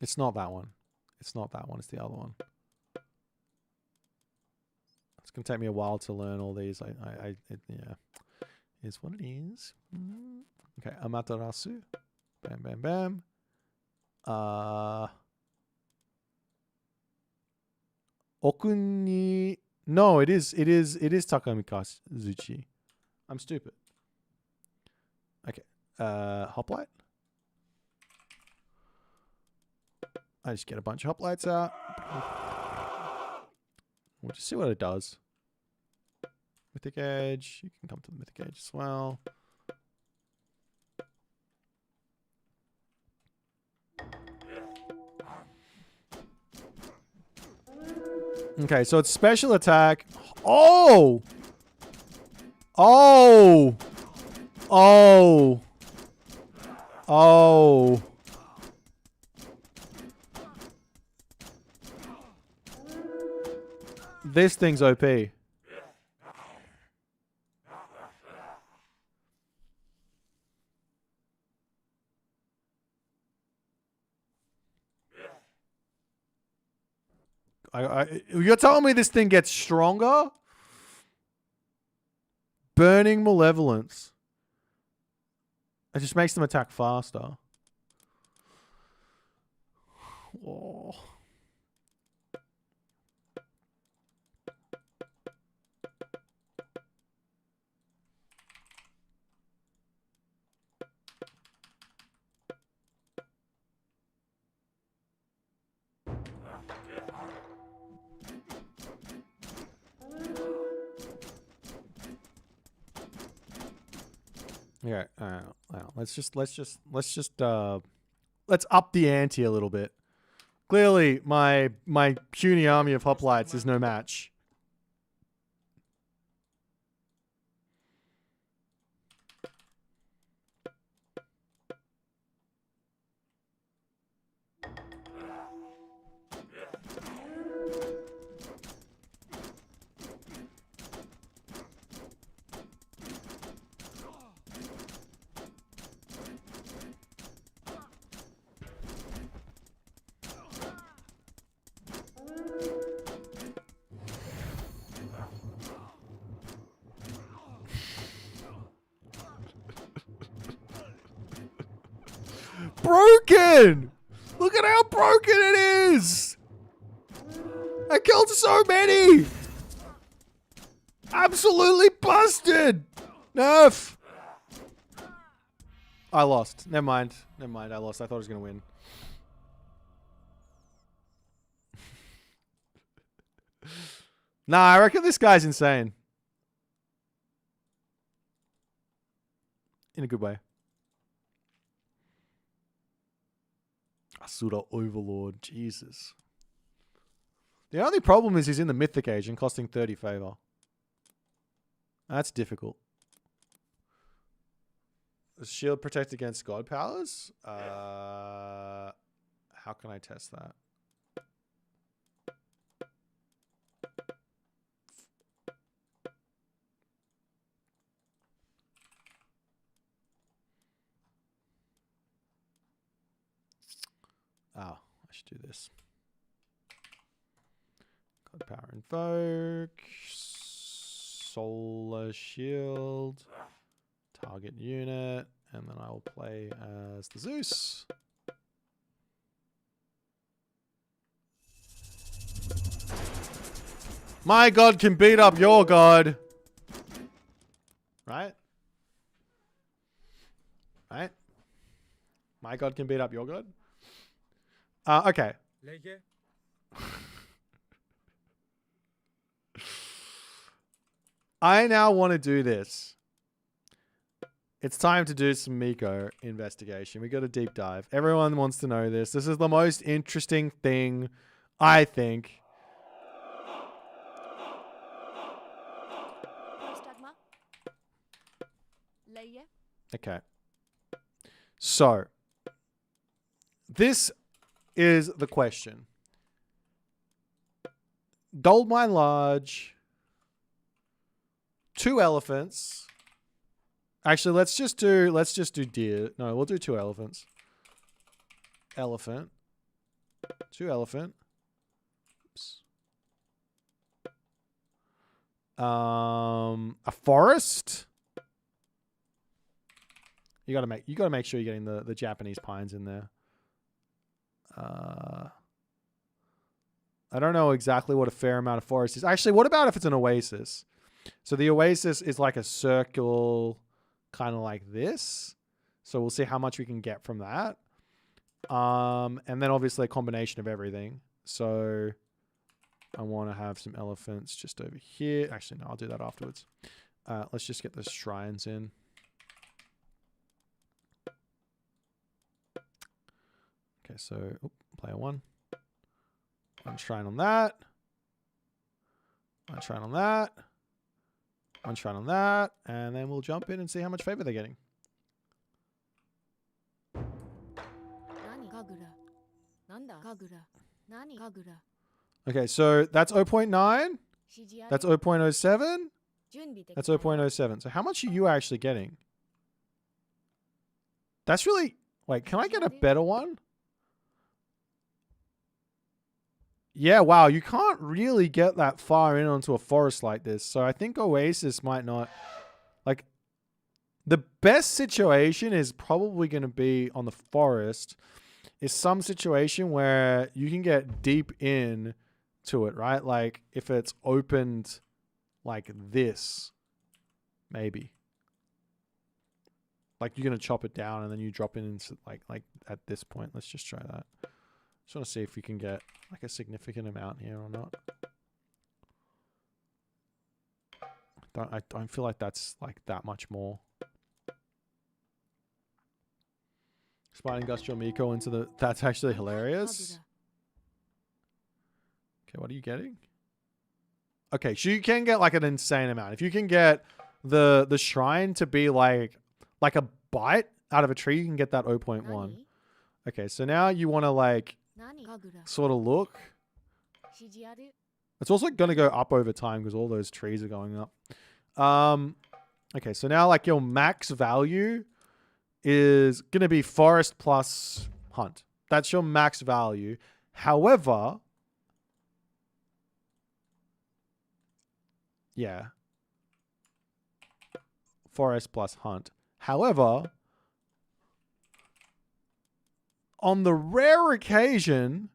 It's not that one. It's not that one. It's the other one. It's gonna take me a while to learn all these. Yeah, is what it is. Okay, Amaterasu. Bam, bam, bam. Okuni. No, it is Takamikazuchi. I'm stupid. Okay. Hoplite. I just get a bunch of hoplites out. We'll just see what it does. Mythic Edge. You can come to the Mythic Edge as well. Okay, so it's special attack. Oh! Oh! Oh! Oh! This thing's OP. You're telling me this thing gets stronger? Burning Malevolence. It just makes them attack faster. Oh. Yeah, let's up the ante a little bit. Clearly, my puny army of hoplites is no match. broken! Look at how broken it is! I killed so many! Absolutely busted! Nerf! I lost. Never mind. Never mind. I lost. I thought I was going to win. Nah, I reckon this guy's insane. In a good way. Asura Overlord. Jesus. The only problem is he's in the Mythic Age and costing 30 favor. That's difficult. Does shield protect against god powers? How can I test that? Oh, I should do this. God power invoke. Solar shield. Target unit. And then I will play as the Zeus. My god can beat up your god. Right? Right? My god can beat up your god? Okay. I now want to do this. It's time to do some Miko investigation. We got a deep dive. Everyone wants to know this. This is the most interesting thing, I think. Okay. So, this is the question. Goldmine Large. 2 elephants. Actually, let's just do deer. No, we'll do 2 elephants. Elephant. 2 elephant. Oops. A forest. You gotta make sure you're getting the Japanese pines in there. I don't know exactly what a fair amount of forest is. Actually, what about if it's an oasis? So the oasis is like a circle, kind of like this. So we'll see how much we can get from that. And then obviously a combination of everything. So I want to have some elephants just over here. Actually, no, I'll do that afterwards. Let's just get the shrines in. Okay, so player 1. 1 shrine on that. 1 shrine on that. 1 shrine on that. And then we'll jump in and see how much favor they're getting. Okay, so that's 0.9. That's 0.07. That's 0.07. So how much are you actually getting? That's really... Wait, can I get a better one? Yeah, wow, you can't really get that far in onto a forest like this. So I think Oasis might not... Like, the best situation is probably going to be on the forest. Is some situation where you can get deep in to it, right? Like, if it's opened like this, maybe. Like, you're going to chop it down and then you drop it into, like at this point. Let's just try that. Just want to see if we can get like a significant amount here or not. I don't feel like that's like that much more. Spine Industrial Miko into the... That's actually hilarious. Okay, what are you getting? Okay, so you can get like an insane amount. If you can get the shrine to be like a bite out of a tree, you can get that 0.1. Okay, so now you want to like sort of look. It's also going to go up over time because all those trees are going up. Okay, so now like your max value is going to be forest plus hunt. That's your max value. However, yeah, forest plus hunt. However, on the rare occasion...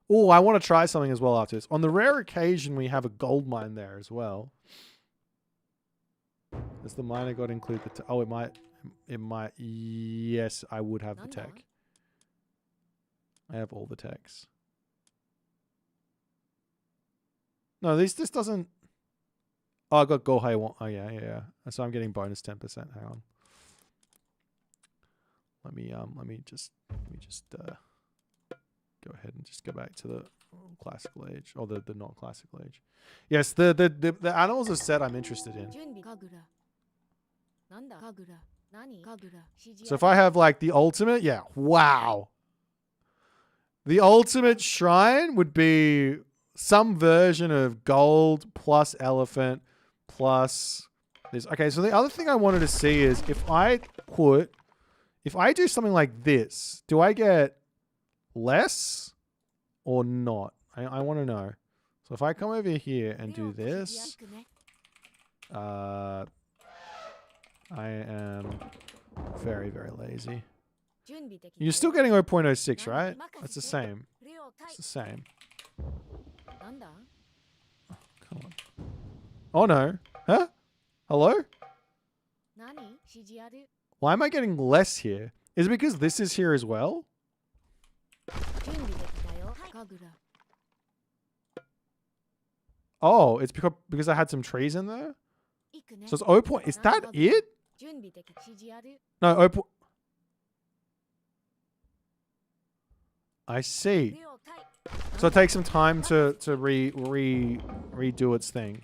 Oh, I want to try something as well after this. On the rare occasion we have a gold mine there as well. Does the miner got to include the... Oh, it might... Yes, I would have the tech. I have all the techs. No, this doesn't... Oh, I got Gohei one. Oh, yeah. So I'm getting bonus 10%. Hang on. Let me just go ahead and just go back to the classical age, or the not classical age. Yes, the animals of set I'm interested in. So if I have like the ultimate, yeah, wow. The ultimate shrine would be some version of gold plus elephant plus this. Okay, so the other thing I wanted to see is if I do something like this, do I get less or not? I want to know. So if I come over here and do this, I am very, very lazy. You're still getting 0.06, right? That's the same. It's the same. Oh, come on. Oh no. Huh? Hello? Why am I getting less here? Is it because this is here as well? Oh, it's because I had some trees in there? So it's 0. Is that it? No, 0. I see. So it takes some time to redo its thing.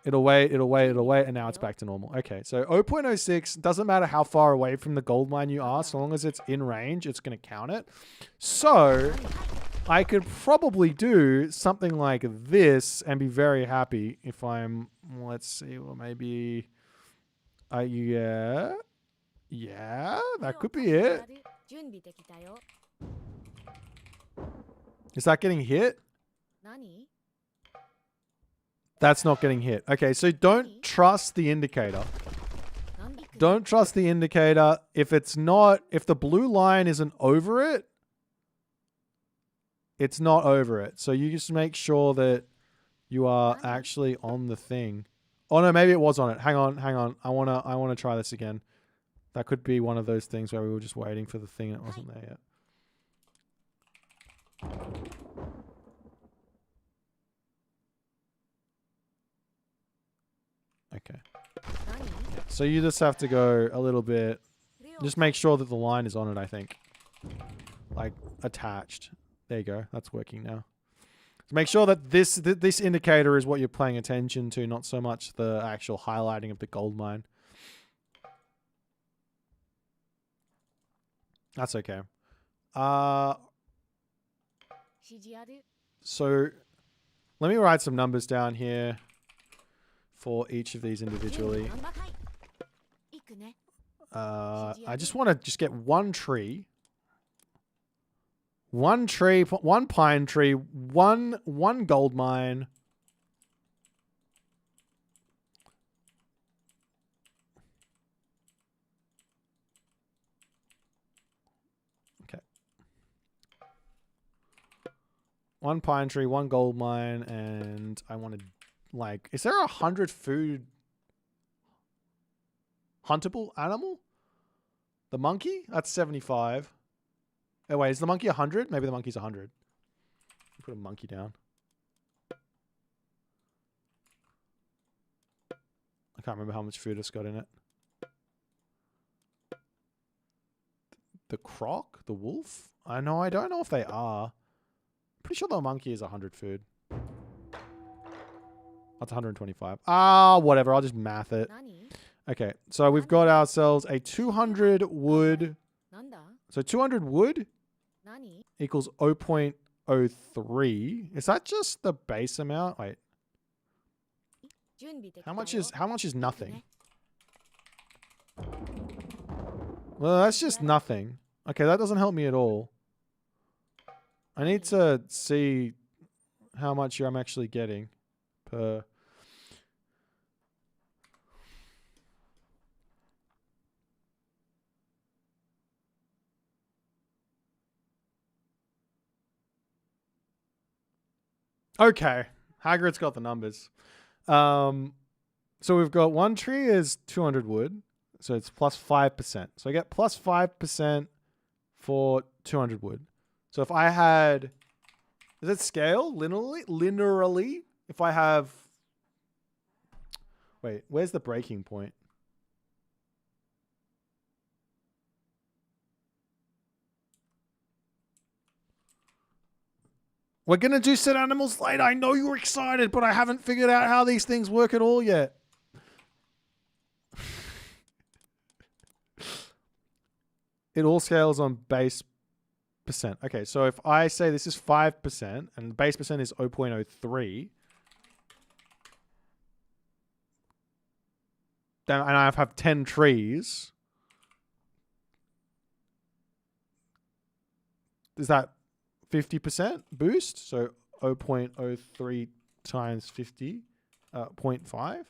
It'll wait, and now it's back to normal. Okay, so 0.06, doesn't matter how far away from the gold mine you are, so long as it's in range, it's going to count it. So, I could probably do something like this and be very happy if I'm, let's see, well maybe, yeah, that could be it. Is that getting hit? That's not getting hit. Okay, so don't trust the indicator. Don't trust the indicator. If the blue line isn't over it, it's not over it. So you just make sure that you are actually on the thing. Oh no, maybe it was on it. Hang on. I wanna try this again. That could be one of those things where we were just waiting for the thing and it wasn't there yet. Okay. So you just have to go a little bit. Just make sure that the line is on it, I think. Like, attached. There you go. That's working now. So make sure that this indicator is what you're paying attention to, not so much the actual highlighting of the gold mine. That's okay. So let me write some numbers down here for each of these individually. I just want to get one tree. One tree, one pine tree, one gold mine. Okay. One pine tree, one gold mine, and I want to, like, is there 100 food huntable animal? The monkey? That's 75. Oh, wait, is the monkey 100? Maybe the monkey's 100. Put a monkey down. I can't remember how much food it's got in it. The croc? The wolf? I don't know if they are. Pretty sure the monkey is 100 food. That's 125. Ah, whatever. I'll just math it. Okay, so we've got ourselves a 200 wood. So 200 wood equals 0.03. Is that just the base amount? Wait. How much is nothing? Well, that's just nothing. Okay, that doesn't help me at all. I need to see how much I'm actually getting per. Okay. Hagrid's got the numbers. So we've got one tree is 200 wood. So it's plus 5%. So I get plus 5% for 200 wood. So if I had... Does it scale linearly? Linearly? If I have... Wait, where's the breaking point? We're going to do set animals later. I know you're excited, but I haven't figured out how these things work at all yet. It all scales on base percent. Okay, so if I say this is 5% and the base percent is 0.03, then and I have 10 trees, is that 50% boost? So 0.03 times 50, 0.5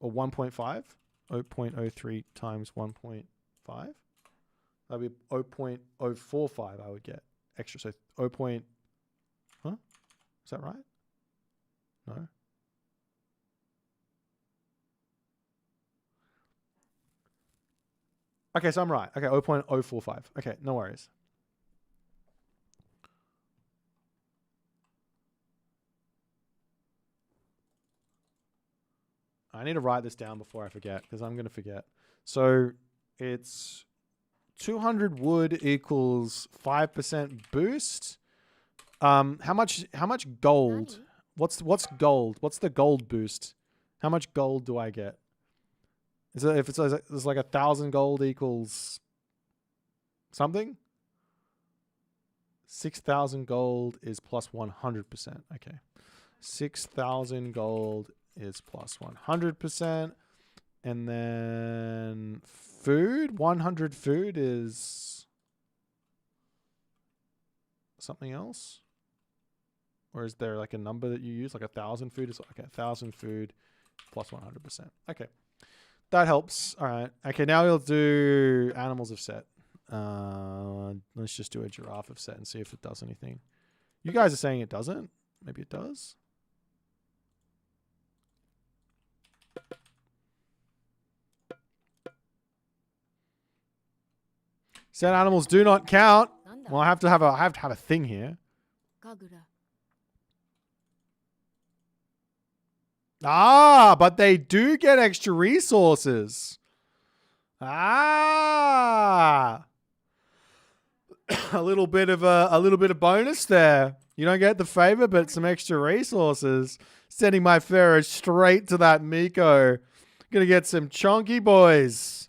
or 1.5, 0.03 times 1.5. That'd be 0.045 I would get extra. So 0. Huh? Is that right? No. Okay, so I'm right. Okay, 0.045. Okay, no worries. I need to write this down before I forget, because I'm going to forget. So it's 200 wood equals 5% boost. How much gold? What's gold? What's the gold boost? How much gold do I get? Is it if it's like 1,000 gold equals something? 6,000 gold is plus 100%. Okay. 6,000 gold is plus 100%. And then food, 100 food is something else? Or is there like a number that you use? Like 1,000 food is okay. 1,000 food plus 100%. Okay. That helps. All right. Okay, now we'll do animals of set. Let's just do a giraffe of set and see if it does anything. You guys are saying it doesn't. Maybe it does. Set animals do not count. Well, I have to have a thing here. Ah, but they do get extra resources. Ah. a little bit of bonus there. You don't get the favor, but some extra resources. Sending my Pharaoh straight to that Miko. Gonna get some chunky boys.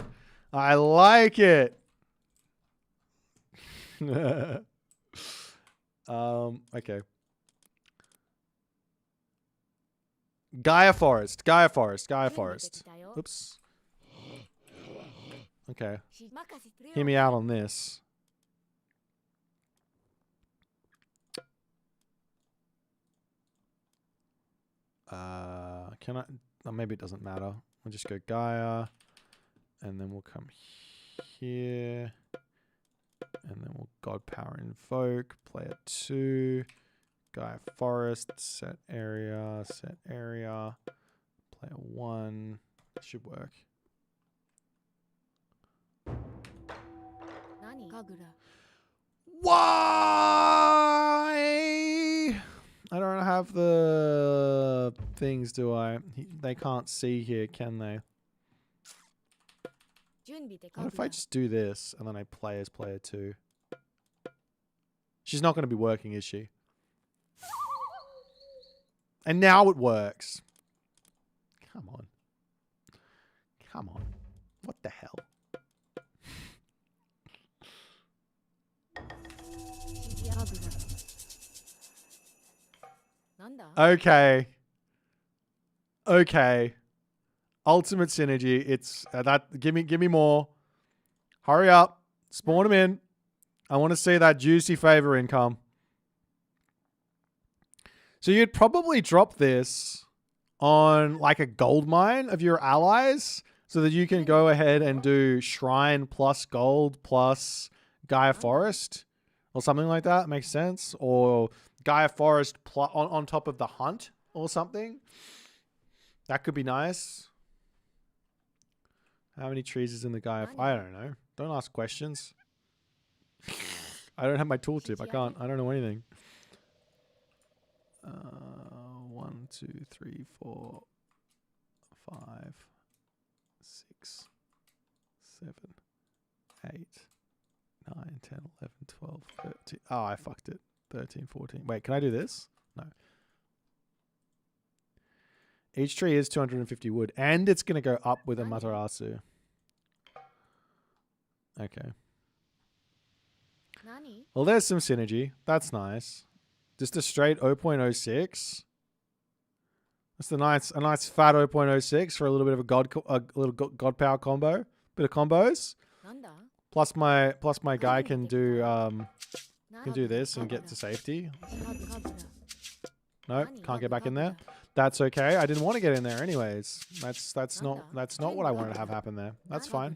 I like it. Okay. Gaia Forest. Oops. Okay. Hear me out on this. Can I? Oh, maybe it doesn't matter. We'll just go Gaia. And then we'll come here. And then we'll God Power Invoke. Player 2. Gaia Forest. Set area. Player 1. Should work. Why? I don't have the things, do I? They can't see here, can they? What if I just do this and then I play as player 2? She's not going to be working, is she? And now it works. Come on. What the hell? Okay. Ultimate synergy. It's that. Give me more. Hurry up. Spawn them in. I want to see that juicy favor income. So you'd probably drop this on like a gold mine of your allies so that you can go ahead and do shrine plus gold plus Gaia Forest, or something like that. Makes sense. Or Gaia Forest on top of the Hunt or something. That could be nice. How many trees is in the Gaia? I don't know. Don't ask questions. I don't have my tooltip. I don't know anything. 1, 2, 3, 4, 5, 6, 7, 8, 9, 10, 11, 12, 13. Oh, I fucked it. 13, 14. Wait, can I do this? No. Each tree is 250 wood, and it's going to go up with a Matarasu. Okay. Well, there's some synergy. That's nice. Just a straight 0.06. That's a nice fat 0.06 for a little bit of a little god power combo. Bit of combos. Plus my guy can do this and get to safety. No, can't get back in there. That's okay. I didn't want to get in there anyways. That's not what I wanted to have happen there. That's fine.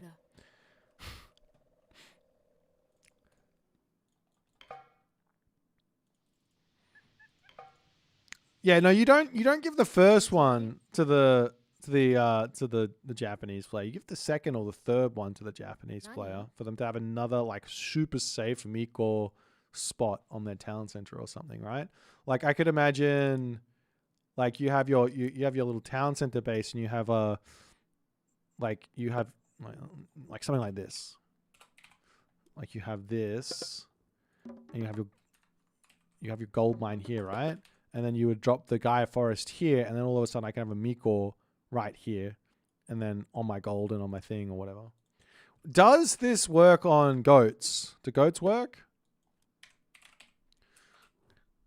Yeah, no, you don't give the first one to the Japanese player. You give the second or the third one to the Japanese player for them to have another like super safe Miko spot on their town center or something, right? Like I could imagine like you have your little town center base and you have like something like this. Like you have this and you have your gold mine here, right? And then you would drop the Gaia Forest here, and then all of a sudden I can have a Miko right here, and then on my gold and on my thing or whatever. Does this work on goats? Do goats work?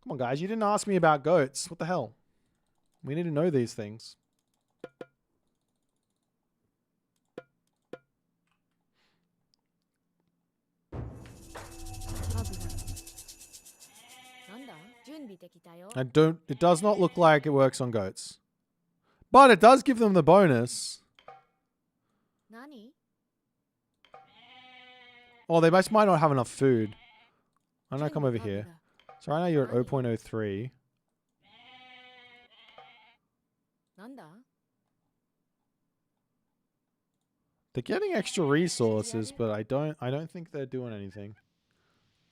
Come on, guys. You didn't ask me about goats. What the hell? We need to know these things. It does not look like it works on goats. But it does give them the bonus. Oh, they might not have enough food. I'm gonna come over here. So right now you're at 0.03. They're getting extra resources, but I don't think they're doing anything.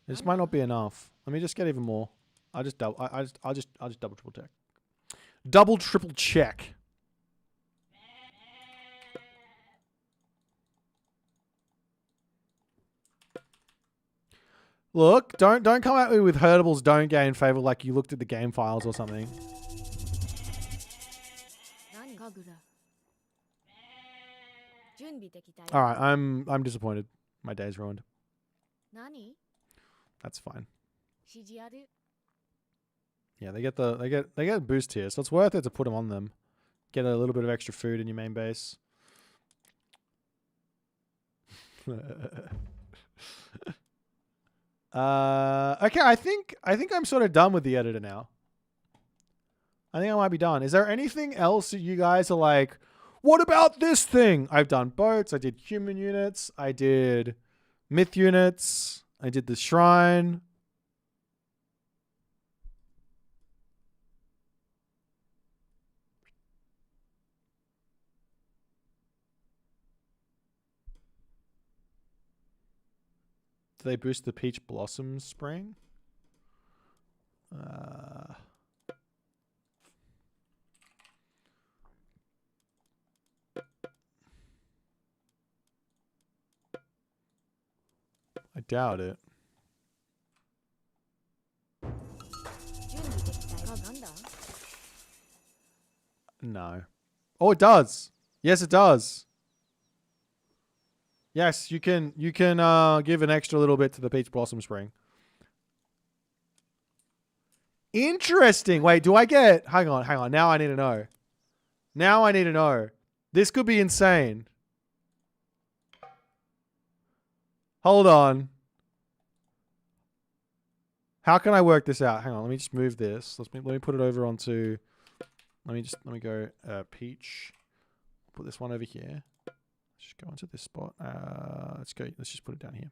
This might not be enough. Let me just get even more. I'll just double triple check. Double triple check. Look, don't come at me with herdables don't gain favor like you looked at the game files or something. All right, I'm disappointed. My day's ruined. That's fine. Yeah, they get a boost here, so it's worth it to put them on them. Get a little bit of extra food in your main base. Okay, I think I'm sort of done with the editor now. I think I might be done. Is there anything else that you guys are like, what about this thing? I've done boats. I did human units. I did myth units. I did the shrine. Do they boost the peach blossom spring? I doubt it. No. Oh, it does. Yes, it does. Yes, you can give an extra little bit to the peach blossom spring. Interesting. Wait, do I get... Hang on. Now I need to know. This could be insane. Hold on. How can I work this out? Hang on, let me just move this. Let me put it over onto... Let me go peach. Put this one over here. Just go into this spot. Let's just put it down here.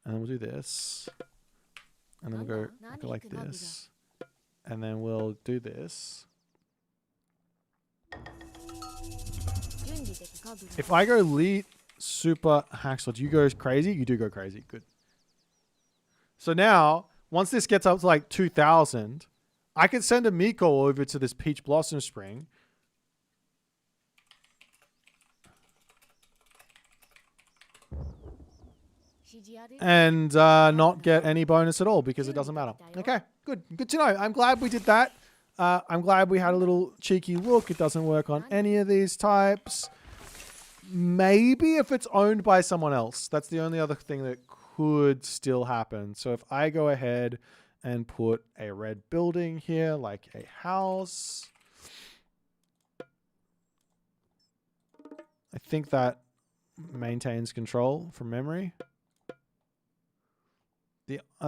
And then we'll do this. And then we'll go like this. And then we'll do this. If I go elite, super, hacksaw, do you go crazy? You do go crazy. Good. So now, once this gets up to like 2,000, I can send a Miko over to this Peach Blossom Spring. And not get any bonus at all because it doesn't matter. Okay, good. Good to know. I'm glad we did that. I'm glad we had a little cheeky look. It doesn't work on any of these types. Maybe if it's owned by someone else. That's the only other thing that could still happen. So if I go ahead and put a red building here, like a house, I think that maintains control from memory.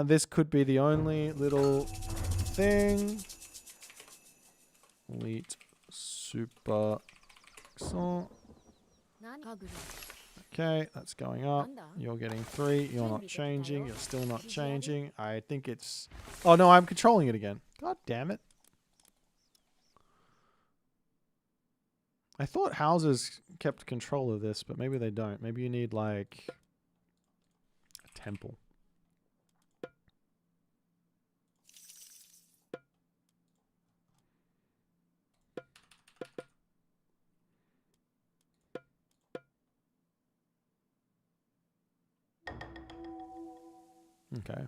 This could be the only little thing. Elite super excellent. Okay, that's going up. You're getting 3. You're not changing. You're still not changing. I think it's... Oh, no, I'm controlling it again. God damn it. I thought houses kept control of this, but maybe they don't. Maybe you need, like, a temple. Okay.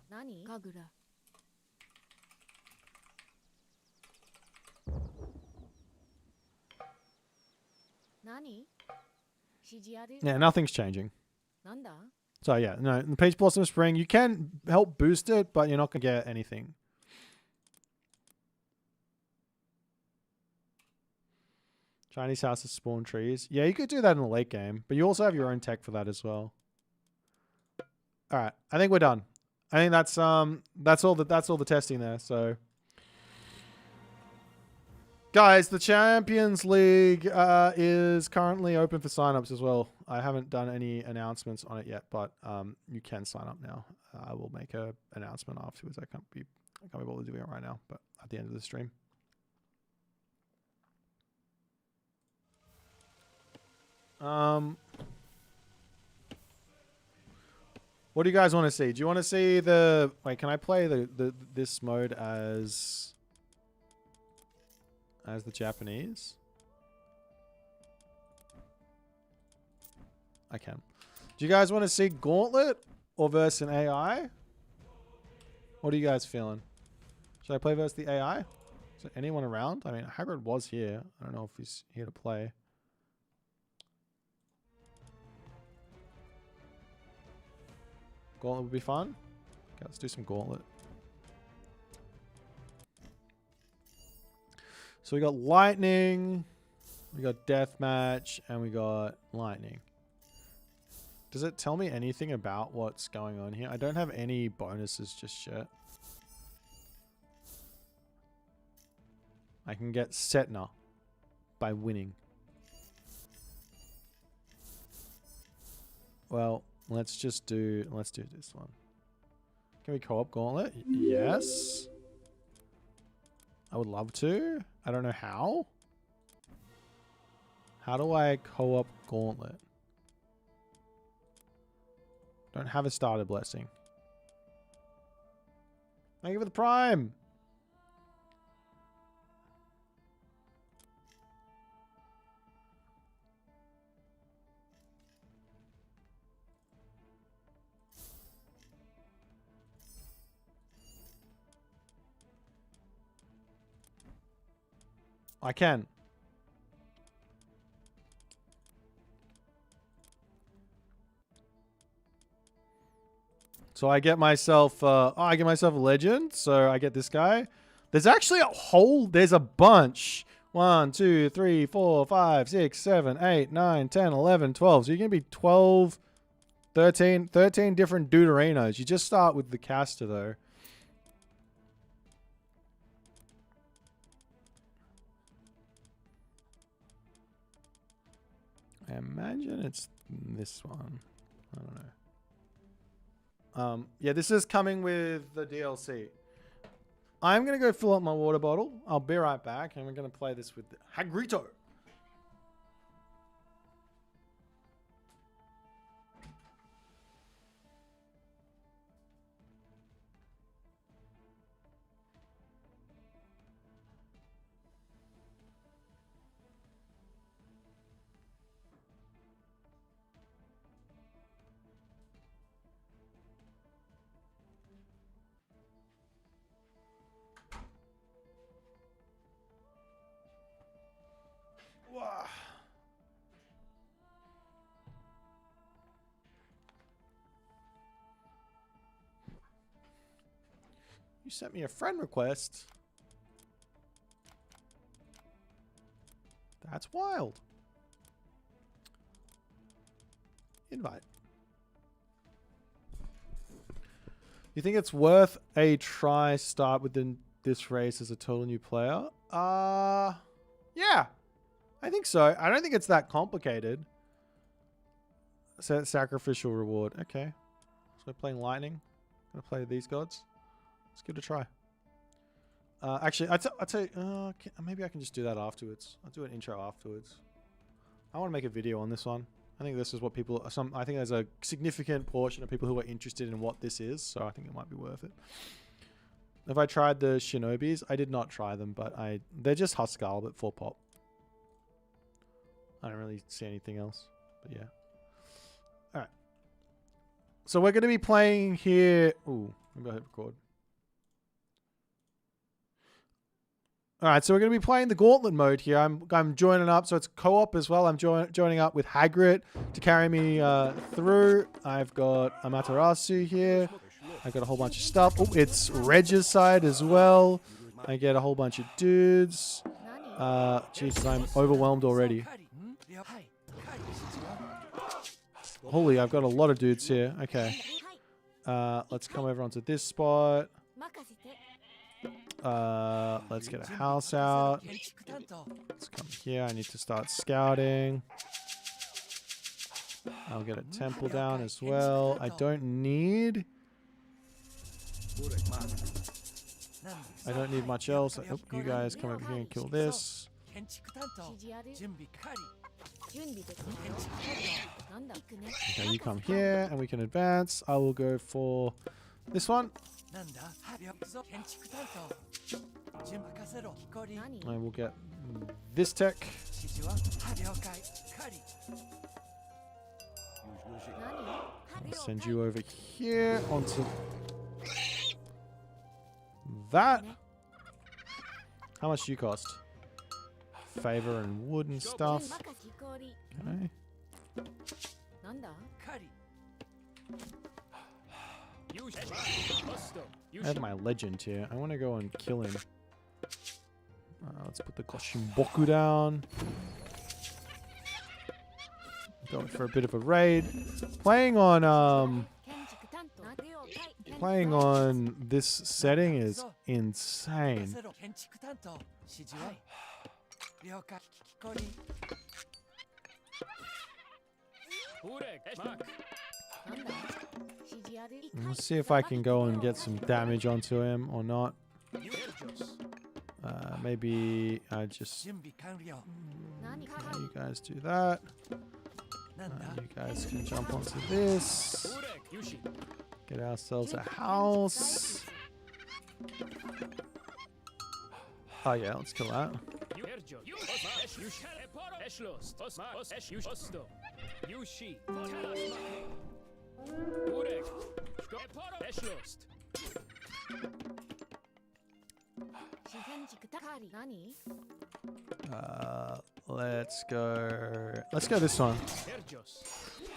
Yeah, nothing's changing. So yeah, no, in the Peach Blossom Spring, you can help boost it, but you're not going to get anything. Chinese houses spawn trees. Yeah, you could do that in the late game, but you also have your own tech for that as well. All right, I think we're done. I think that's all the testing there. So, guys, the Champions League is currently open for signups as well. I haven't done any announcements on it yet, but you can sign up now. I will make an announcement afterwards. I can't be bothered doing it right now, but at the end of the stream. What do you guys want to see? Do you want to see the... Wait, can I play this mode as the Japanese? I can. Do you guys want to see Gauntlet or versus an AI? What are you guys feeling? Should I play versus the AI? Is there anyone around? I mean, Hagrid was here. I don't know if he's here to play. Gauntlet would be fun. Okay, let's do some Gauntlet. So we got Lightning, we got Deathmatch, and we got Lightning. Does it tell me anything about what's going on here? I don't have any bonuses just yet. I can get Setna by winning. Well, let's do this one. Can we co-op Gauntlet? Yes. I would love to. I don't know how. How do I co-op Gauntlet? Don't have a starter blessing. Thank you for the Prime. I can. So I get myself, I get myself a legend. So I get this guy. There's actually there's a bunch. 1, 2, 3, 4, 5, 6, 7, 8, 9, 10, 11, 12. So you're going to be 12, 13 different Deuterinos. You just start with the caster though. I imagine it's this one. I don't know. Yeah, this is coming with the DLC. I'm going to go fill up my water bottle. I'll be right back, and we're going to play this with Hagrito. Wow. You sent me a friend request. That's wild. Invite. You think it's worth a try start within this race as a total new player? Yeah. I think so. I don't think it's that complicated. Set sacrificial reward. Okay. So we're playing lightning. Gonna play these gods. Let's give it a try. Actually, I'll tell you, maybe I can just do that afterwards. I'll do an intro afterwards. I want to make a video on this one. I think this is what people, I think there's a significant portion of people who are interested in what this is, so I think it might be worth it. Have I tried the Shinobis? I did not try them, but they're just Huskal, but 4 pop. I don't really see anything else, but yeah. Alright. So we're going to be playing here. Ooh, maybe I'll hit record. Alright, so we're going to be playing the Gauntlet mode here. I'm joining up, so it's co-op as well. I'm joining up with Hagrid to carry me through. I've got Amaterasu here. I got a whole bunch of stuff. Oh, it's Regicide as well. I get a whole bunch of dudes. Jesus, I'm overwhelmed already. Holy, I've got a lot of dudes here. Okay. Let's come over onto this spot. Let's get a house out. Let's come here. I need to start scouting. I'll get a temple down as well. I don't need much else. Oh, you guys come over here and kill this. Okay, you come here and we can advance. I will go for this one. I will get this tech. I'll send you over here onto that. How much do you cost? Favor and wood and stuff. Okay. I have my legend here. I want to go and kill him. Let's put the Koshimboku down. Going for a bit of a raid. Playing on this setting is insane. Let's see if I can go and get some damage onto him or not. Maybe I just... you guys do that. You guys can jump onto this. Get ourselves a house. Oh yeah, let's kill that. Let's go this one.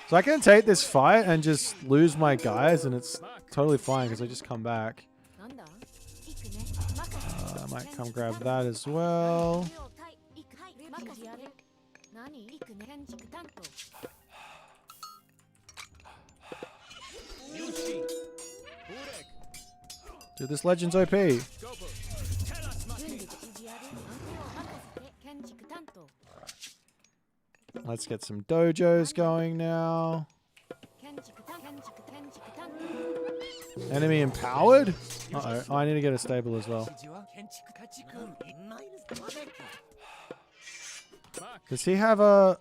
So I can take this fight and just lose my guys and it's totally fine because I just come back. I might come grab that as well. Dude, this legend's OP. Let's get some dojos going now. Enemy empowered? Uh-oh. Oh, I need to get a stable as well. Does he have a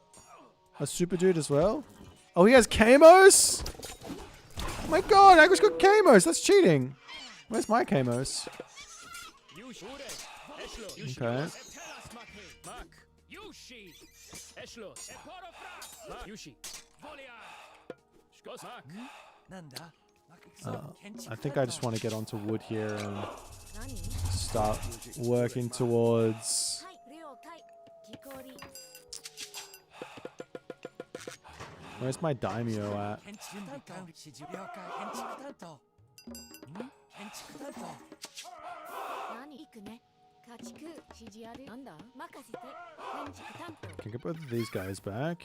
super dude as well? Oh, he has Kamos? Oh my god, Agri's got Kamos. That's cheating. Where's my Kamos? Okay. I think I just want to get onto wood here and start working towards... Where's my daimyo at? Can get both of these guys back.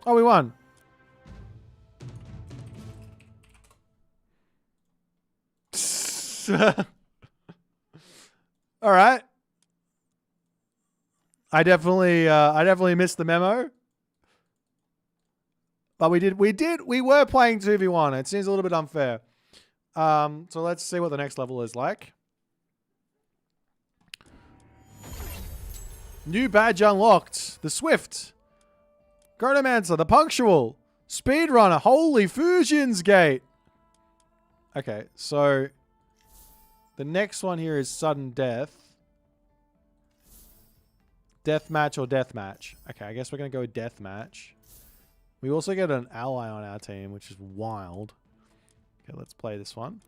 Oh, we won. All right. I definitely missed the memo. But we were playing 2v1. It seems a little bit unfair. So let's see what the next level is like. New badge unlocked. The Swift. Chronomancer. The Punctual. Speedrunner. Holy Fusions Gate. Okay, so the next one here is Sudden Death. Deathmatch or Deathmatch. Okay, I guess we're going to go with Deathmatch. We also get an ally on our team, which is wild. Okay, let's play this one.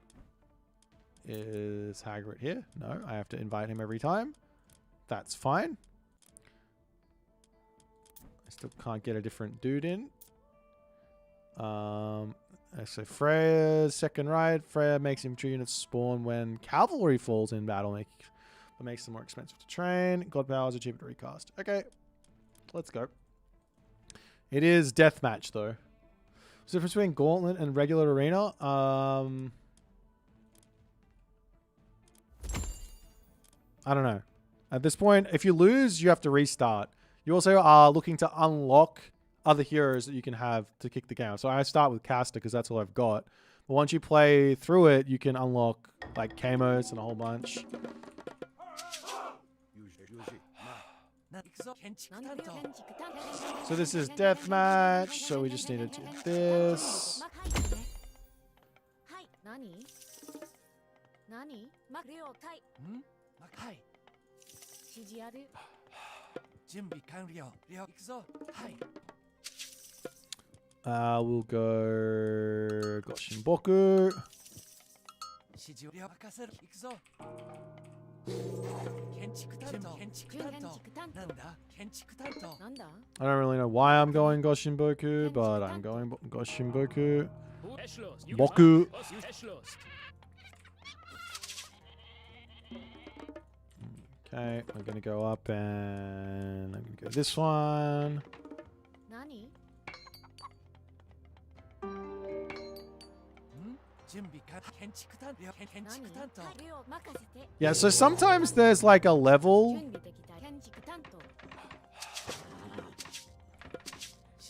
Is Hagrid here? No, I have to invite him every time. That's fine. I still can't get a different dude in. So Freya's second ride. Freya makes infantry units spawn when cavalry falls in battle. But makes them more expensive to train. God powers are cheaper to recast. Okay, let's go. It is deathmatch though. What's the difference between gauntlet and regular arena? I don't know. At this point, if you lose, you have to restart. You also are looking to unlock other heroes that you can have to kick the game. So I start with Caster because that's all I've got. But once you play through it, you can unlock like Kamos and a whole bunch. So this is deathmatch. So we just need to do this. We'll go Goshinboku. I don't really know why I'm going Goshinboku, but I'm going Goshinboku. Boku. Okay, I'm gonna go up and I'm gonna go this one. Yeah, so sometimes there's like a level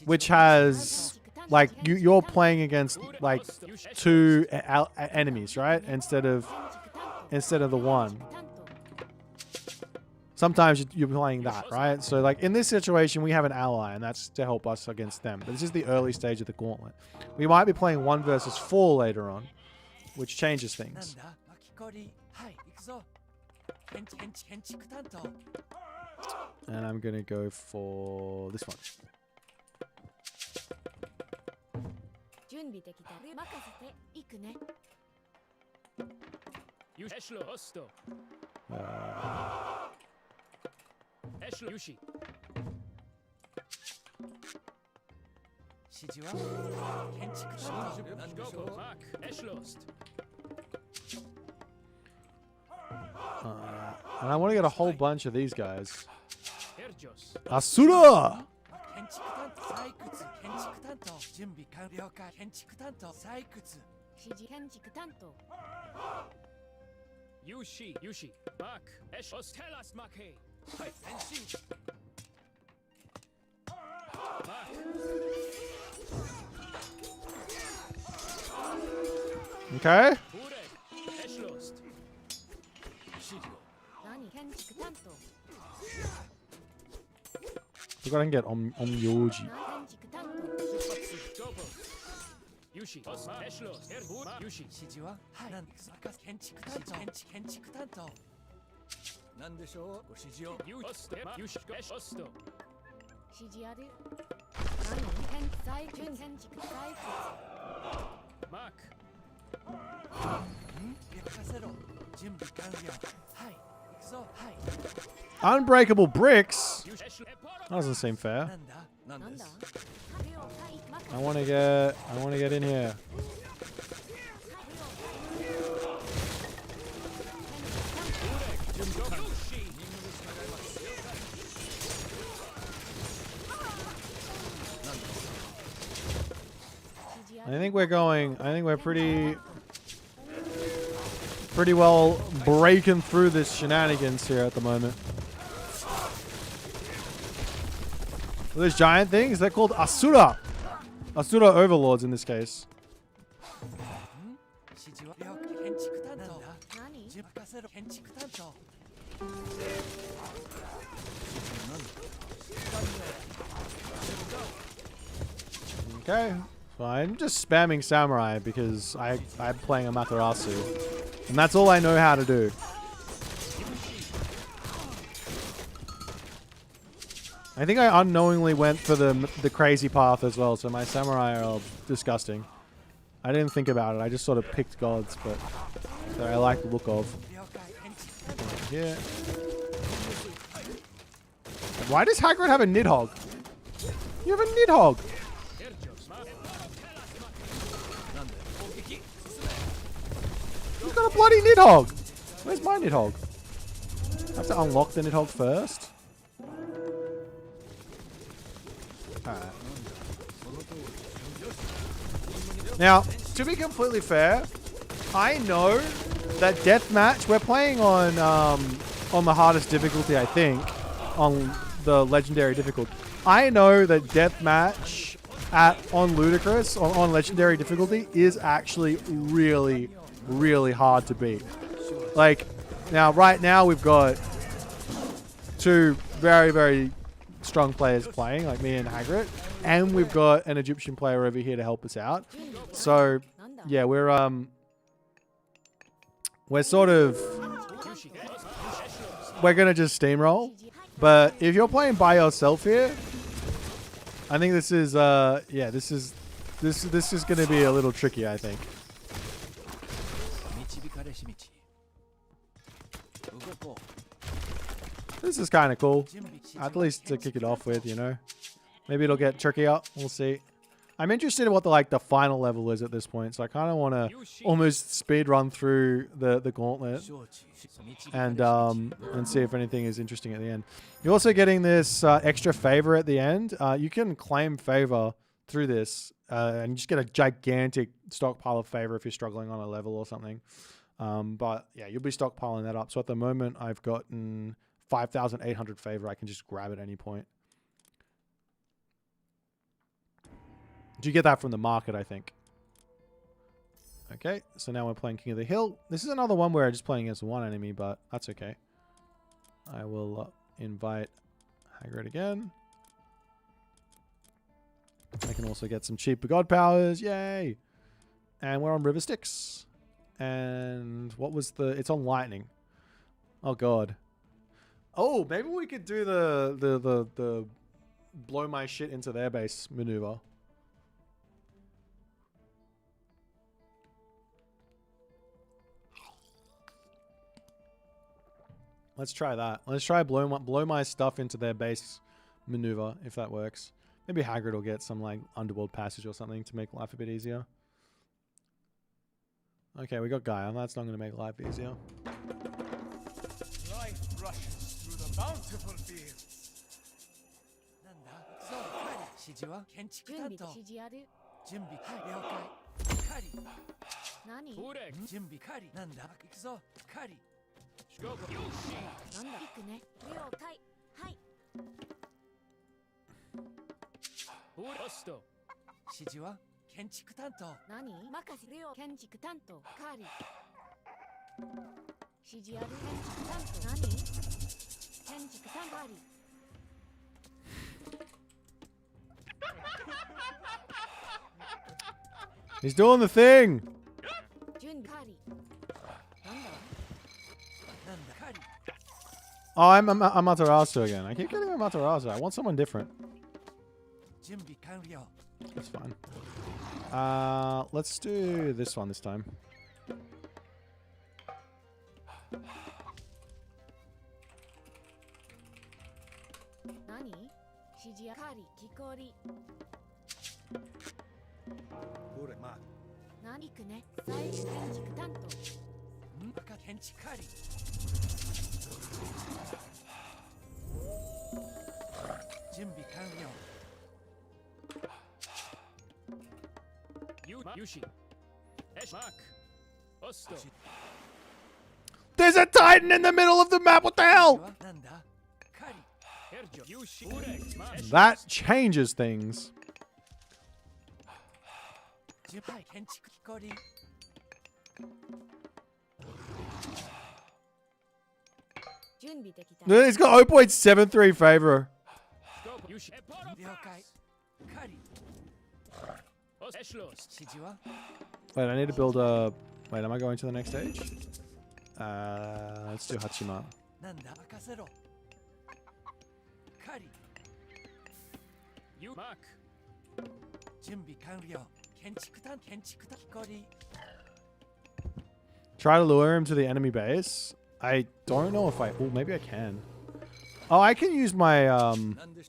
which has like you're playing against like two enemies, right? Instead of the one. Sometimes you're playing that, right? So like in this situation, we have an ally, and that's to help us against them. But this is the early stage of the gauntlet. We might be playing 1 versus 4 later on, which changes things. And I'm going to go for this one. And I want to get a whole bunch of these guys. Asura! Yushi, Mark, Esh, Ostelas, Maki. Hai, Henshin. Mark, Okay. Burek, Eshlost. Shijo. We gotta get Onmyoji. Dopo. Yushi, Eshlost, Erbur, Yushi. 指示は何ですか建築担当なんでしょうご指示を Yushi, Esh, Osto. Mark, 任せろ準備完了はい行くぞはい Unbreakable bricks? Yushi, Esh, That doesn't seem fair. なんだなんです I wanna get in here. I think we're pretty well breaking through this shenanigans here at the moment. Those giant things, they're called Asura. Asura overlords in this case. 指示は了解建築担当任せろ建築担当 Okay. So I'm just spamming samurai because I'm playing a Matarasu. And that's all I know how to do. I think I unknowingly went for the crazy path as well, so my samurai are disgusting. I didn't think about it, I just sort of picked gods, but that I like the look of. 了解建築担当 Yeah. Why does Hagrid have a Nidhogg? You have a Nidhogg! He's got a bloody Nidhogg! Where's my Nidhogg? I have to unlock the Nidhogg first. Alright. Now, to be completely fair, I know that deathmatch, we're playing on the hardest difficulty, I think, on the legendary difficulty. I know that deathmatch on Ludicrous, on legendary difficulty, is actually really, really hard to beat. Like, now, right now, we've got two very, very strong players playing, like me and Hagrid, and we've got an Egyptian player over here to help us out. So, yeah, we're sort of, we're gonna just steamroll. But if you're playing by yourself here, I think this is yeah, this is gonna be a little tricky, I think. 導かれし道動こう This is kind of cool, 準備し at least to kick it off with, you know. Maybe it'll get trickier. We'll see. I'm interested in what the final level is at this point, so I kind of want to almost speed run through the gauntlet 承知導かれし and see if anything is interesting at the end. You're also getting this extra favor at the end. You can claim favor through this and you just get a gigantic stockpile of favor if you're struggling on a level or something. But yeah, you'll be stockpiling that up. So at the moment, I've gotten 5,800 favor. I can just grab at any point. Do you get that from the market, I think? Okay, so now we're playing King of the Hill. This is another one where I'm just playing against one enemy, but that's okay. I will invite Hagrid again. I can also get some cheap god powers. Yay! And we're on River Styx. And what was the... It's on Lightning. Oh, God. Oh, maybe we could do the blow my shit into their base maneuver. Let's try that. Let's try blow my stuff into their base maneuver, if that works. Maybe Hagrid will get some like underworld passage or something to make life a bit easier. Okay, we got Gaia. That's not going to make life easier. Life rushes through the bountiful fields. なんだそう指示は建築担当準備了解狩り何 Burek. 準備カリなんだ行くぞカリ Shkobo. Yoshi. なんだ行くね了解はい Burosto. 指示は建築担当何任せ了建築担当カーリ指示ある建築担当何建築担当カーリ He's doing the thing. 準備カーリなんだなんだカリ Oh, I'm Amaterasu again. I keep getting Amaterasu. I want someone different. 準備完了 That's fine. Let's do this one this time. 何指示あカーリ木こり Burek, man. 何行くね再建築担当ん赤建築カリ準備完了 Yushi. Eshmak. Osto. There's a Titan in the middle of the map. What the 指 hell? 示はなんだカリ Erjo. Yushi. Burek. Smash. That changes things. 準備建築木こり 準備できた He's got 0.73 favor. Shkobo. Yushi. Eporo. 了解カリ Eshlost. 指示は Wait, I need to build a... Wait, am I going to the next stage? Let's do Hachima. なんだ任せろカリ You. Mark. 準備完了建築担木こり Try to lure him to the enemy base. I don't know if I... Oh, maybe I can. Oh, I can use my... なんで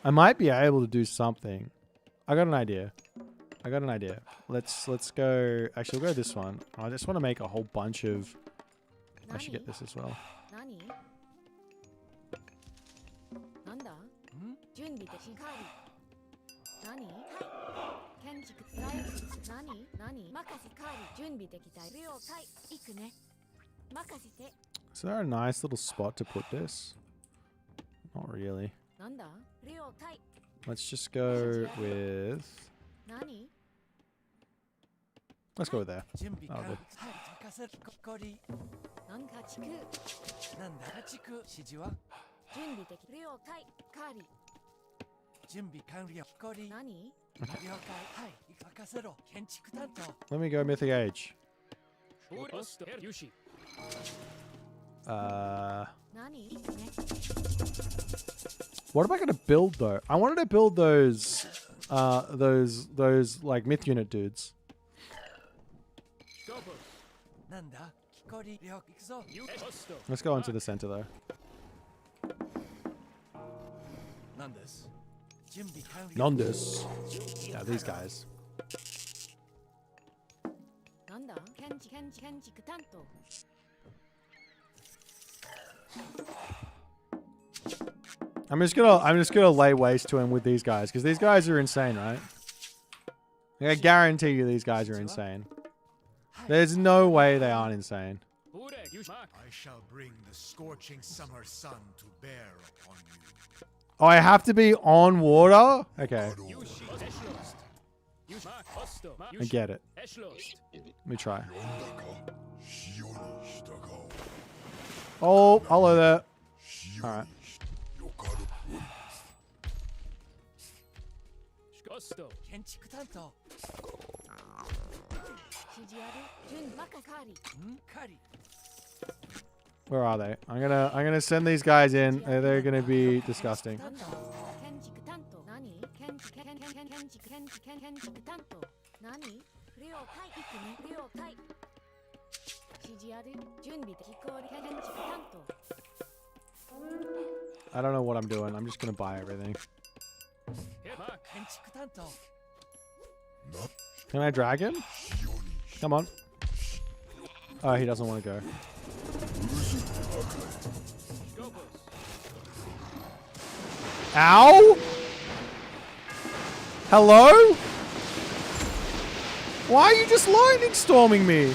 I might be able to do something. I got an idea. Let's go... Actually, we'll go this one. I just want to make a whole bunch of... I should get this as well. 何なんだん準備でしカーリ何はい建築再何任せカーリ準備できた了解行くね任せて Is there a nice little spot to put this? Not really. なんだ了解 Let's just go with... 何 Let's go with there. 準備完 あ 了 good. はい任せる木こりなんか地区なんだ家畜指示は準備でき了解カーリ準備完了木こり何了解はい任せろ建築担当 Let me go Mythic Age. Osto. Yushi.何行くね What am I going to build though? I wanted to build those like myth unit dudes. Shkobo. なんだ木こり了行くぞ You. Osto. Let's go into the center though. なんです準備完了 Nondus. Yeah, these guys. なんだ建築担当 I'm just gonna lay waste to him with these guys because these guys are insane, right? I guarantee you these guys are insane. There's no way they aren't insane. Burek. Yushi. Mark. I shall bring the scorching summer sun to bear upon you. Oh, I have to be on water? Okay, Yushi. Eshlost. Yushi. Mark. Osto. I Yushi. get it. Eshlost. Let me try. Oh, hello there. Alright. Osto. 建築担当指示ある準任せカーリんカリ Where are they? I'm gonna send these guys in. They're gonna be disgusting. 担当建築担当何建築担当何了解行くね了解指示ある準備で飛行建築担当 I don't know what I'm doing. I'm just gonna buy everything. Here. Mark. 建築担当 Can I drag him? Come on. Oh, he doesn't want to go. Shkobos. Ow! Hello? Why are you just lightning storming me?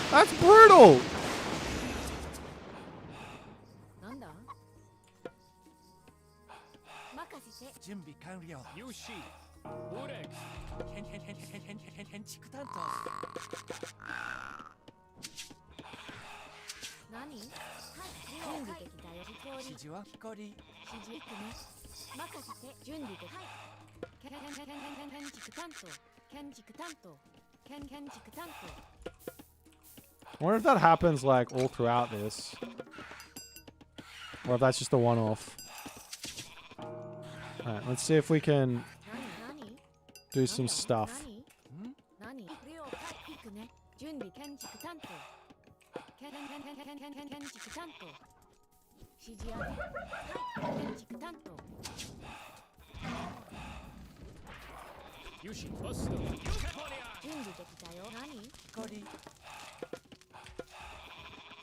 That's brutal. なんだ任せて準備完了 Yushi. Urex. 建築担当何はい準備できたよ指示は光指示いくね任せて準備ではい建築担当建築担当建築担当 I wonder if that happens like all throughout this. Or if that's just a one-off. Alright, let's see if we can 何 do some stuff. 何了解いくね準備建築担当建築担当指示あるはい建築担当 Yushi. Busto. Yukeponia. 準備できたよ何光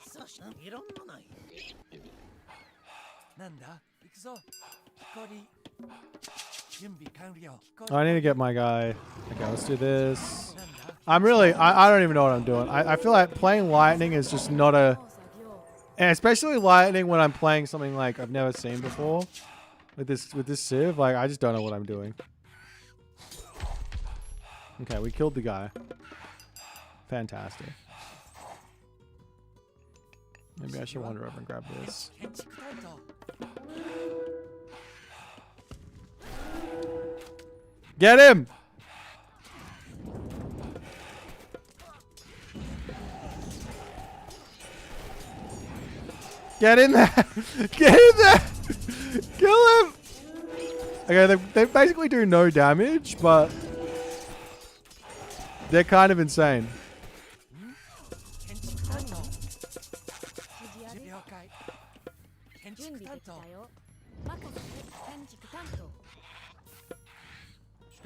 そうしいろんなないなんだ行くぞ光準備完了 I need to get my guy. Okay, let's do this. なんだ I'm really, I don't even know what I'm doing. I feel like playing lightning is just not a, 作業 and especially lightning when I'm playing something like I've never seen before. With this civ, like I just don't know what I'm doing. Okay, we killed the guy. Fantastic. Maybe I should wander over and grab this. 建築担当 Get him! Get in there! Get in there! Kill him! Okay, they basically do no damage, but they're kind of insane. 建築担当指示ある了解建準備で築担当きたよ任せて建築担当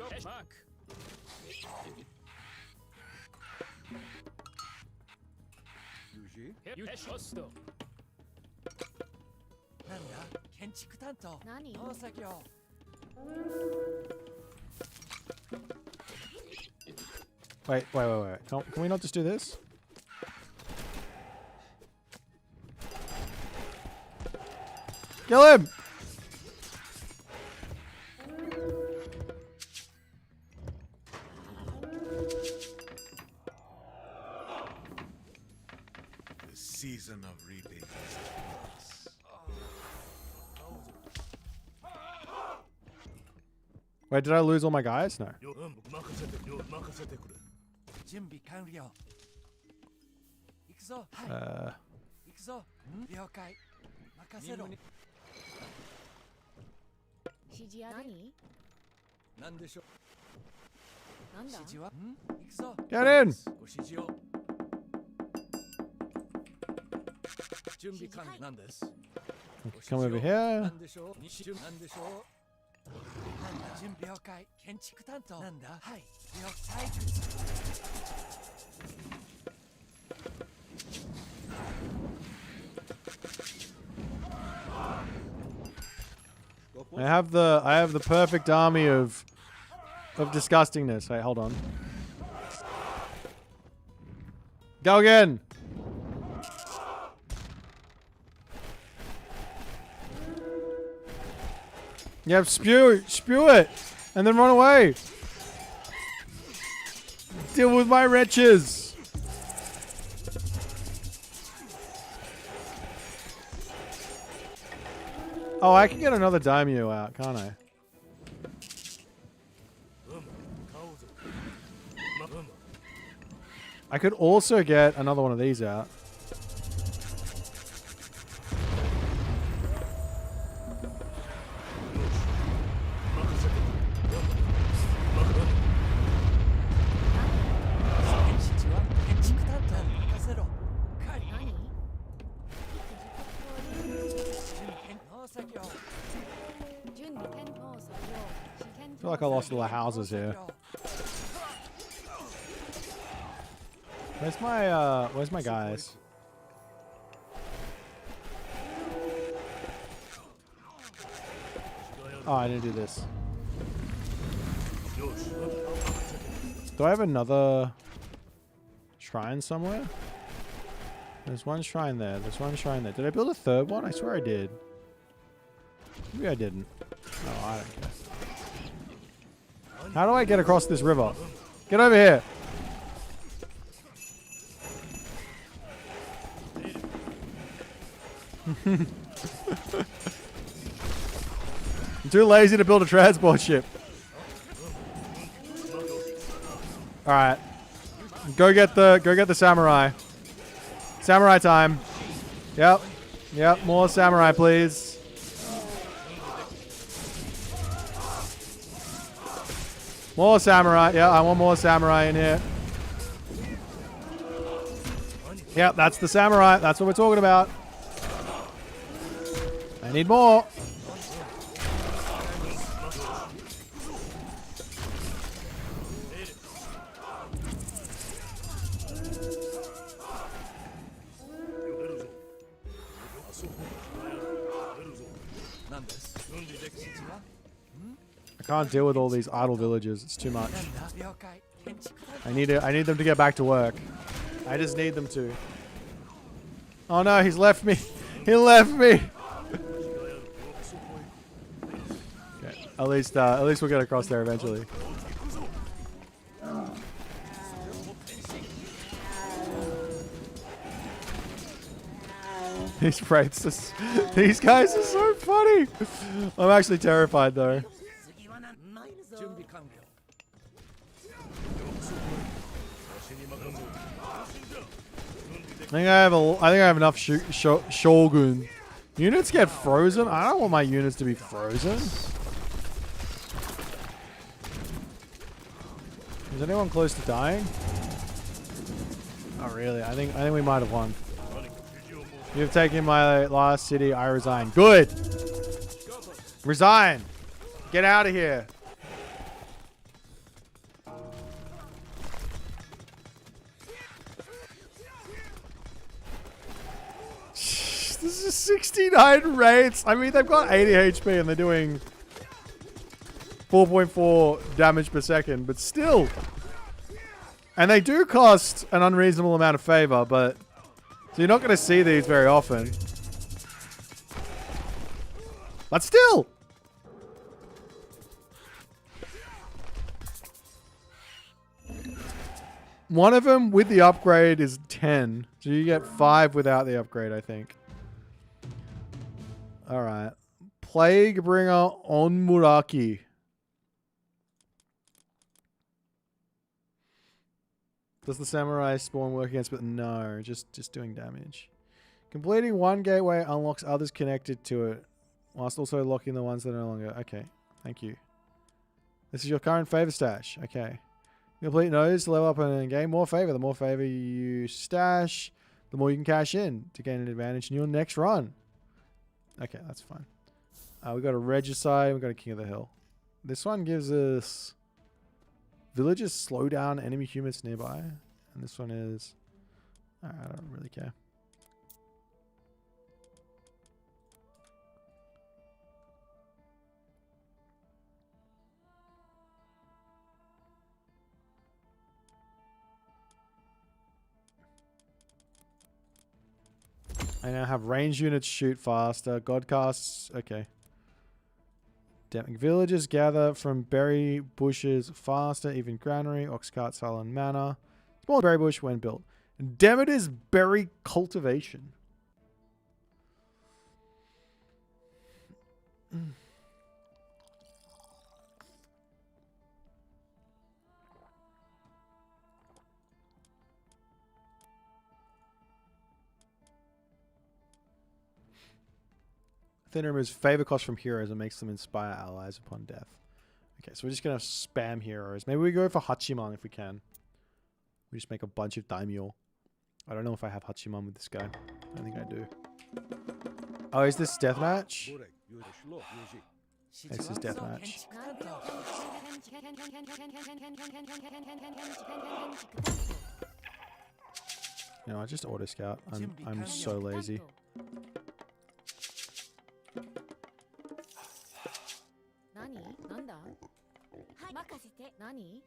Stop. Mark. Yushi. Busto. なんだ建築担当何農作業 Wait. Can we not just do this? Kill him! The season of reaping is upon us. Wait, did I lose all my guys? No. 準備完了行くぞはい Uh, 行くぞ了解任せろ指示あるなんでしょうなんだ指示は行くぞ get in! ご指示を準備完了なんです Come over here. なんでしょう日準なんでしょうなんだ準備了解建築担当なんだはい了解 I have the perfect army of disgustingness. Wait, hold on. Go again. Yep, spew it, and then run away. Deal with my wretches. Oh, I can get another daimyo out, can't I? I could also get another one of these out. I feel like I lost all the houses here. Where's my guys? Oh, I didn't do this. Do I have another shrine somewhere? There's one shrine there. There's one shrine there. Did I build a third one? I swear I did. Maybe I didn't. Oh, I don't care. How do I get across this river? Get over here. I'm too lazy to build a transport ship. All right. Go get the samurai. Samurai time. Yep. Yep, more samurai, please. More samurai. Yeah, I want more samurai in here. Yep, that's the samurai. That's what we're talking about. I need more. I can't deal with all these idle villagers. It's too much. 了解建築担 I need them to get back to work. I just need them to. Oh no, he's left me. He left me. Okay, at least we'll get across there eventually. These wraiths, these guys are so funny. I'm actually terrified though. 次はないぞ。 準備完了 I think I have enough Shogun. Units get frozen? I don't want my units to be frozen. Is anyone close to dying? Not really. I think we might have won. You've taken my last city. I resign. Good. Resign. Get out of here. This is 69 rates. I mean, they've got 80 HP and they're doing 4.4 damage per second, but still. And they do cost an unreasonable amount of favor, but so you're not going to see these very often. But still. One of them with the upgrade is 10. So you get 5 without the upgrade, I think. All right. Plague Bringer on Muraki. Does the samurai spawn work against? But no, just doing damage. Completing one gateway unlocks others connected to it, whilst also locking the ones that are no longer. Okay, thank you. This is your current favor stash. Okay. Complete nodes to level up and gain more favor. The more favor you stash, the more you can cash in to gain an advantage in your next run. Okay, that's fine. We got a Regicide. We got a King of the Hill. This one gives us villages slow down enemy humans nearby, and this one is. I don't really care. I now have range units shoot faster. Godcasts, okay. Damning villagers gather from berry bushes faster. Even granary, ox cart, salon manor. Small berry bush when built. Demeter's berry cultivation. Then removes favor cost from heroes and makes them inspire allies upon death. Okay, so we're just going to spam heroes. Maybe we go for Hachiman if we can. We just make a bunch of daimyo. I don't know if I have Hachiman with this guy. I don't think I do. Oh, is this deathmatch? This is deathmatch. No, I just auto scout. I'm so lazy. 何？なんだ？任せて。何？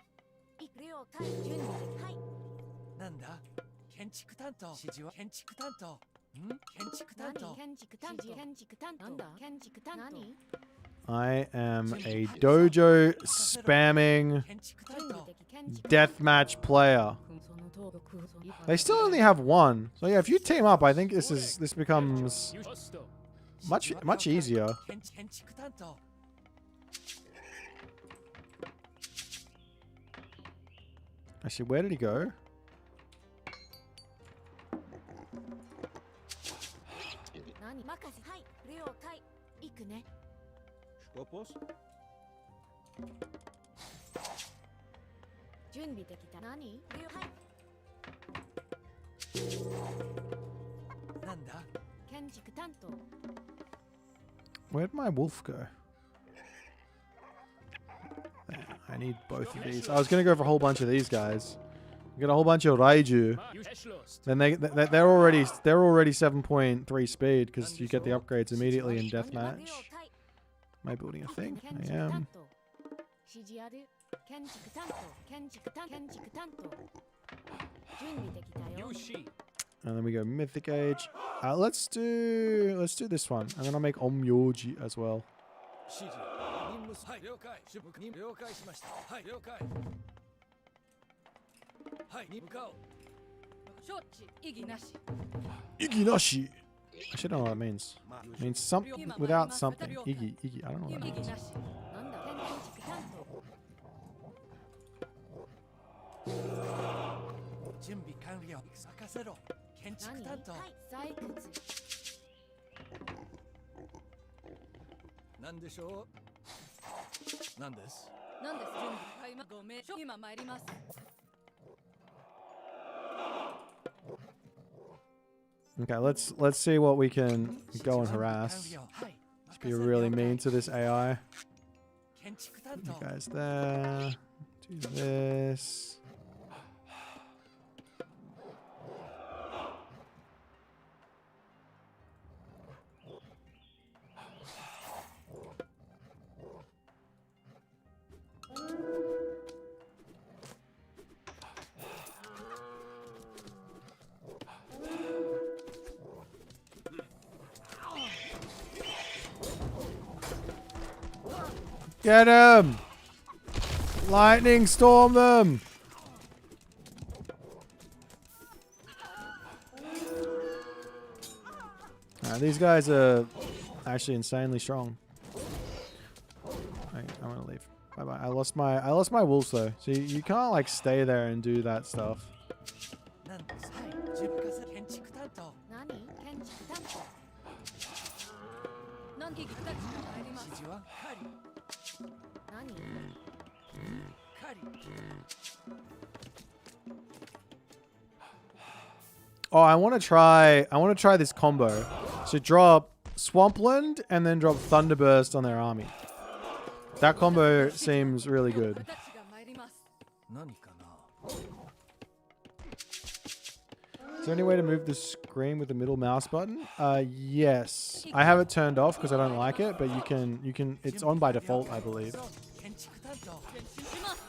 了解準備できはいなんだ建築担当指示は建築担当建築担当何建築担当建築担当なんだ建築担当何 I am a dojo spamming 建築担準備当的建築 deathmatch player. その登録 They still only have one. So yeah, if you team up, I think this becomes You hosto. much easier. 建築担当 Actually, where did he go? 何任せはい了解行くね Skopos? 準備できた何了はいなんだ建築担当 Where'd my wolf go? There, I need both of these. I was gonna go for a whole bunch of these guys. Get a whole bunch of Raiju. Ma, you Eschlost. Then they're already 7.3 speed because you get the upgrades immediately in 了 deathmatch. 解 Am I building a thing? 建 I 築担 am. 当指示ある建築担当建築担当準備できたよ You she. And then we go mythic age. Let's do this one, and then I'll make Omyoji as well. 指示任務はい了解出務了解しましたはい了解はい向かおう承知異議なし Iginashi. I should know what that means. It means something without something. Iggy. I don't know what that 異議 means. なしなんだ建築担当準備完了任せろ建築何担当はい採掘なんでしょうなんですなんです準備はいまごめん今参ります Okay, let's see what we can go and harass. はい Just be really mean to this AI. 建築担 You 当 guys there. Do this. Get him! Lightning storm them! These guys are actually insanely strong. I'm gonna leave. Bye bye. I lost my wolves though, so you can't like stay there and do that stuff. なんですはい準備建築担当何建築担当何匹たちが参ります指示は狩り何狩り Oh, I want to try this combo. So drop Swampland and then drop Thunderburst on their army. That combo seems really good. たちが参ります 何かな Is there any way to move the screen with the middle mouse button? Yes. I have it turned off because I don't like it, but you can it's on by default, I believe. 建築担当前進します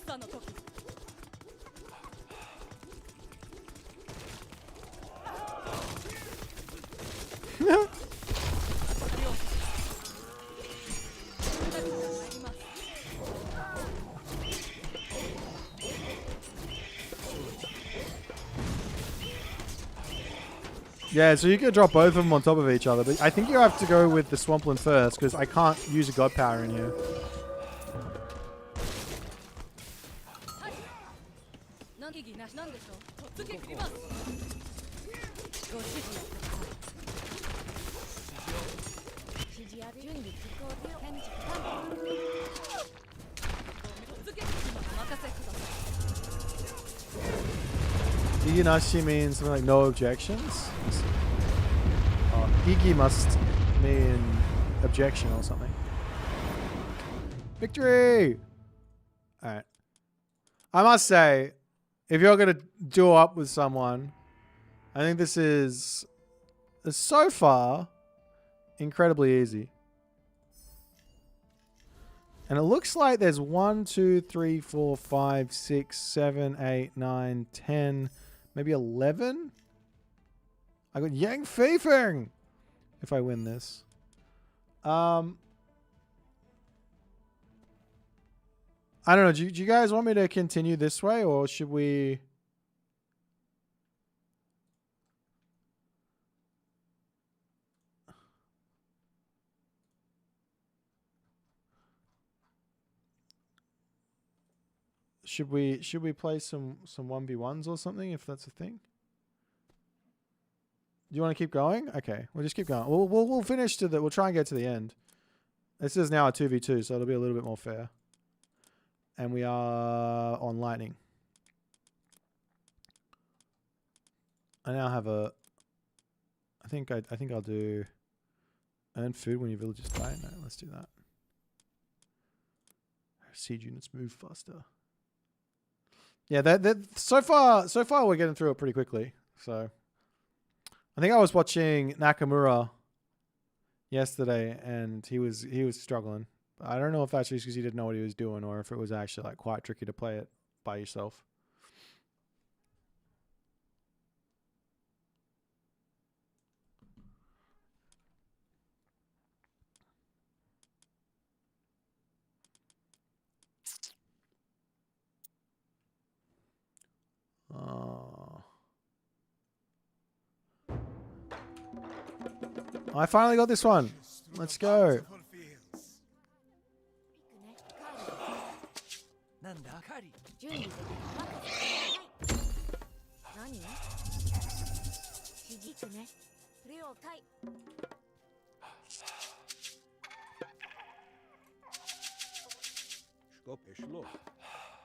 戦の時 Yeah, so you can drop both of them on top of each other, but I think you have to go with the Swampland first because I can't use a God Power in here. 何意義なしなんでしょう突撃切りますご指示をください指示ある準備実行建築担突撃しますお任せください Iginashi means something like no objections. Iggy must mean objection or something. Victory! Alright. I must say, if you're going to duel up with someone, I think this is so far incredibly easy. And it looks like there's 1, 2, 3, 4, 5, 6, 7, 8, 9, 10, maybe 11. I got Yang Feifeng if I win this. I don't know. Do you guys want me to continue this way, or should we? Should we play some 1v1s or something, if that's a thing? Do you want to keep going? Okay, we'll just keep going. We'll finish to the. We'll try and get to the end. This is now a 2v2, so it'll be a little bit more fair. And we are on lightning. I now have a. I think I'll do. Earn food when your villagers die. No, let's do that. Siege units move faster. Yeah, so far we're getting through it pretty quickly. So I think I was watching Nakamura yesterday, and he was struggling. I don't know if that's just because he didn't know what he was doing, or if it was actually like quite tricky to play it by yourself. I finally got this one. Let's go. なんだカリ準備できた何指示行くね了解 Skop Eshlo.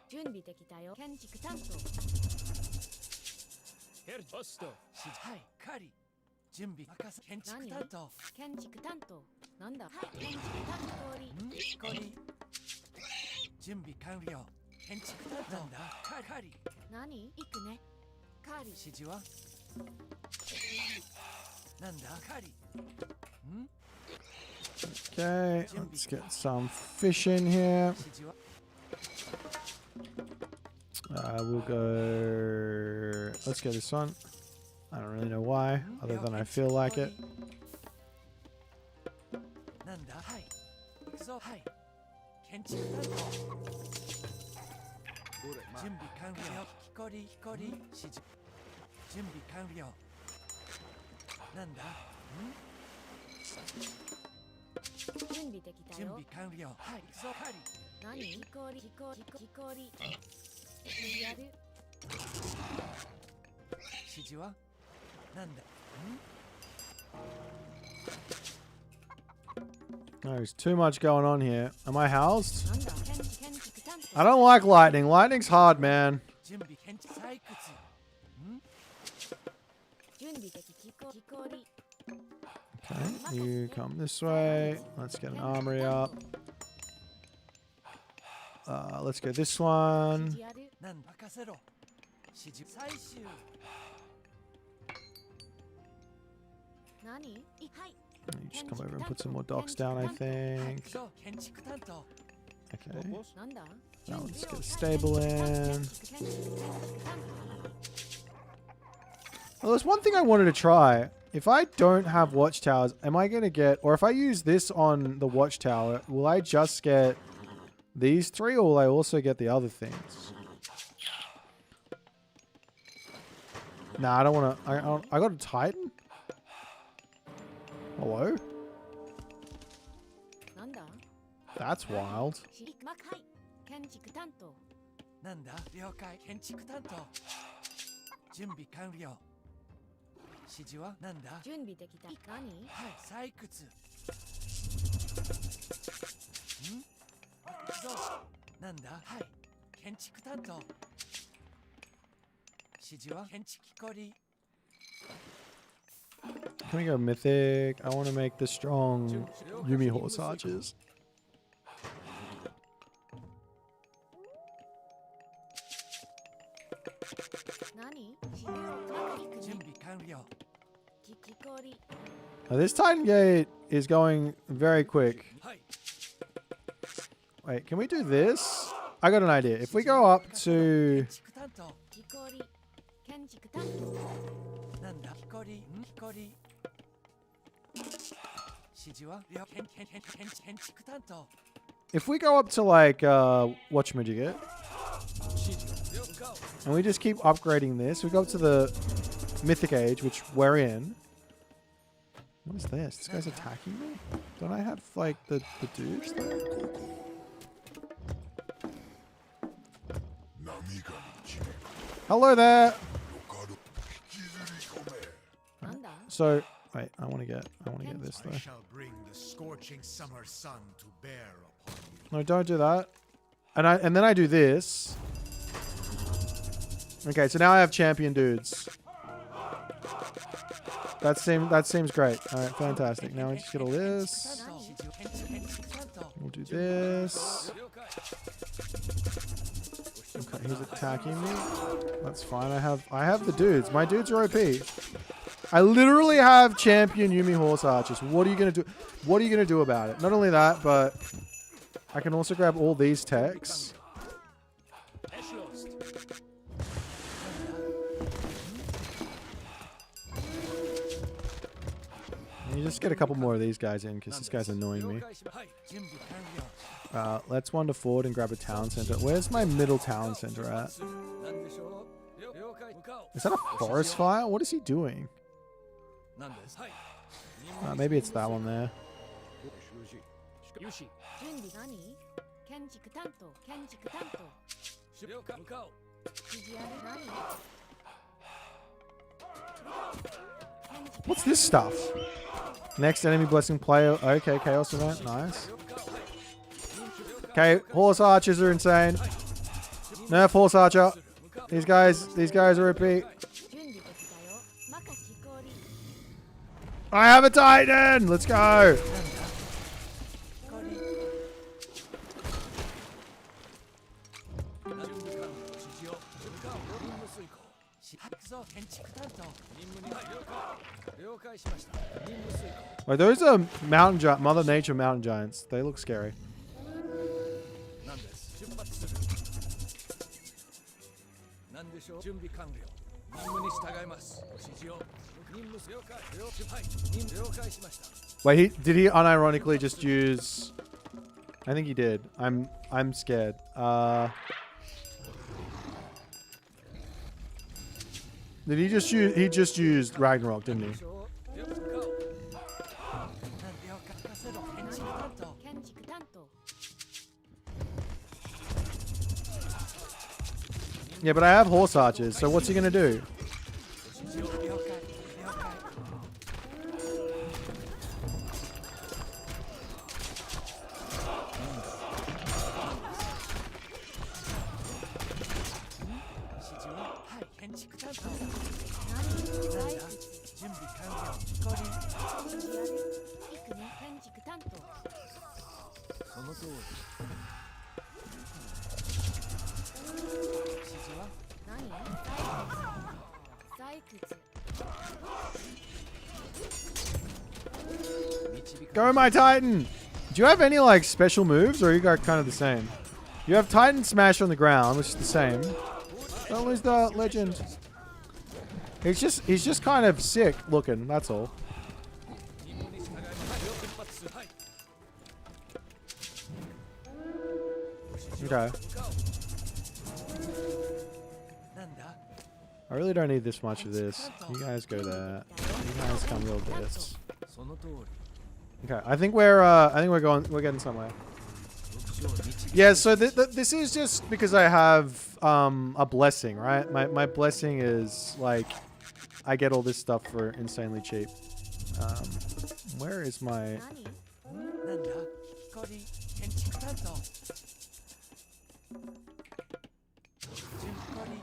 準備できたよ建築担当 Herr Osto. はいカリ準備任せ建築担当建築担当なんだはい建築担当りコリ準備完了建築担当なんだカリ何行くねカーリ指示はなんだカリん Okay, let's get some fish in here. 指示は We'll go. Let's go this one. I don't really know why, other than I feel like it. なんだはい行くぞはい建築担当 Ure, ma. 準備完了コリ指示準備完了なんだ準備できたよ準備完了はい行くぞカリ何飛行りやる 指示はなんだ There's too much going on here. Am I housed? なんだ建築担当 I don't like lightning. Lightning's hard, man. 準備建築採掘準備的飛行り Okay, you come this way. Let's get an armory up. Let's go this one. 指示あるなん任せろ指示採集何はい You just come over and put some more docks down, I はい think. そう建築担当 Okay. Skopos. なんだ Now let's get a stable in. Well, there's one thing I wanted to try. If I don't have watchtowers, am I going to get... Or if I use this on the watchtower, will I just get these three, or will I also get the other things? Nah, I don't want to... I got a Titan? Hello? なんだ That's wild. はい建築担当なんだ了解建築担当準備完了指示はなんだ準備できた何はい採掘そうなんだはい建築担当指示は建築コリ Can we go mythic? I want to make the strong Yumi horse archers. Kikori. Now, this Titan Gate is going very quick. はい Wait, can we do this? I got an idea. If we go up to... 建築担当 Kikori. Kenjiku tanto. なんだキコリんキコリ指示は了建築担当 If we go up to like, whatchamajigget, 指示は了解 and we just keep upgrading this, we go up to the Mythic Age, which we're in. What is this? This guy's attacking me? Don't I have like the dudes there? Hello there! Nanda? So, wait, I want to get this I though. shall bring the scorching summer sun to bear upon you. No, don't do that. And then I do this. Okay, so now I have champion dudes. That seems great. All right, fantastic. Now I just get all this. 建築担当 We'll do this. Okay, he's attacking me. That's fine. I have the dudes. My dudes are OP. I literally have champion Yumi horse archers. What are you gonna do? What are you gonna do about it? Not only that, but I can also grab all these techs. Eschlost. And you just get a couple more of these guys in because this guy's annoying me. はい準備完了 Let's wander forward and grab a town center. Where's my middle town center at? なんでしょう了解向かおう Is that a forest fire? What is he doing? なんですはい Maybe it's that one there. Yushi. 準備何？建築担当。建築担当。了解向かおう 指示ある何？ What's this stuff? Next enemy blessing player. Okay, chaos event. Nice. Okay, horse archers are insane. Nerf horse archer. These guys are OP. 準備できたよ。マカキコリ。 I have a titan. Let's go. キコリ準備完了指示を向かおう任務遂行発動建築担当任務に了解しました任務遂行 Wait, those are Mother Nature mountain giants. They look scary. なんです出発するなんでしょう準備完了任務に従います指示を任務了解はい任務了解しました Wait, did he unironically just use? I think he did. I'm scared. Did he just use? He just used Ragnarok, didn't he? 了解向かおう了解任せろ建築担当建築担当。 Yeah, but I have horse archers. So what's he gonna do? 指示を了解了解 指示ははい建築担当何？なんだ大工。準備完了キコリ指示ある。いくね。建築担当。その通り指示は何？採掘。 導か Go, my Titan! Do you have any like special moves, or are you guys kind of the same? You have Titan Smash on the ground, which is the same. Don't lose the legend. He's just kind of sick looking. That's all. 任務に従いますよ出発するはい Okay. なんだ I really don't need this much of this. You guys go there. You guys come build this. その通り Okay, I think we're getting somewhere. 牧場を導き Yeah, so this is just because I have a blessing, right? My blessing is like I get all this stuff for insanely cheap. Where is my 何？なんだキコリ建築担当準備コリ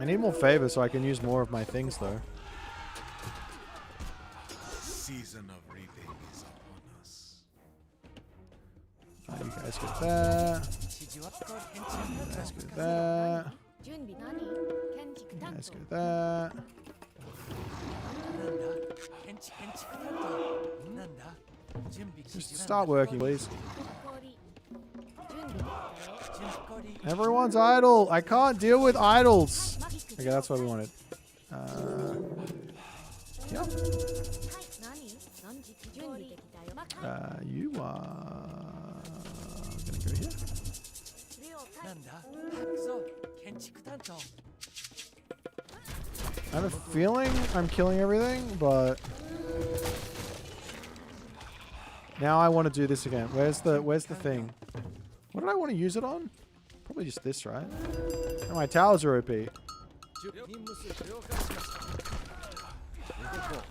I need more favor so I can use more of my things though. Season of reaping is upon us. You guys go there. 指示はキコリ建築 You 担 guys 当 go there. 準備何？建築 You 担 guys 当 go。there. なんだ建築担当なんだ準備 Just start working, please. 氷準備できたよ 準備氷 Everyone's idle. I can't deal with idols. マギック Okay, that's what we wanted. Yeah. はい何何時準備できたよマカ You are gonna go here. な了解んだ白装建築担当 I have a feeling I'm killing everything, but now I want to do this again. Where's the thing? What did I want to use it on? Probably just this, right? Oh, my towers are OP. 任務数了解しました動こ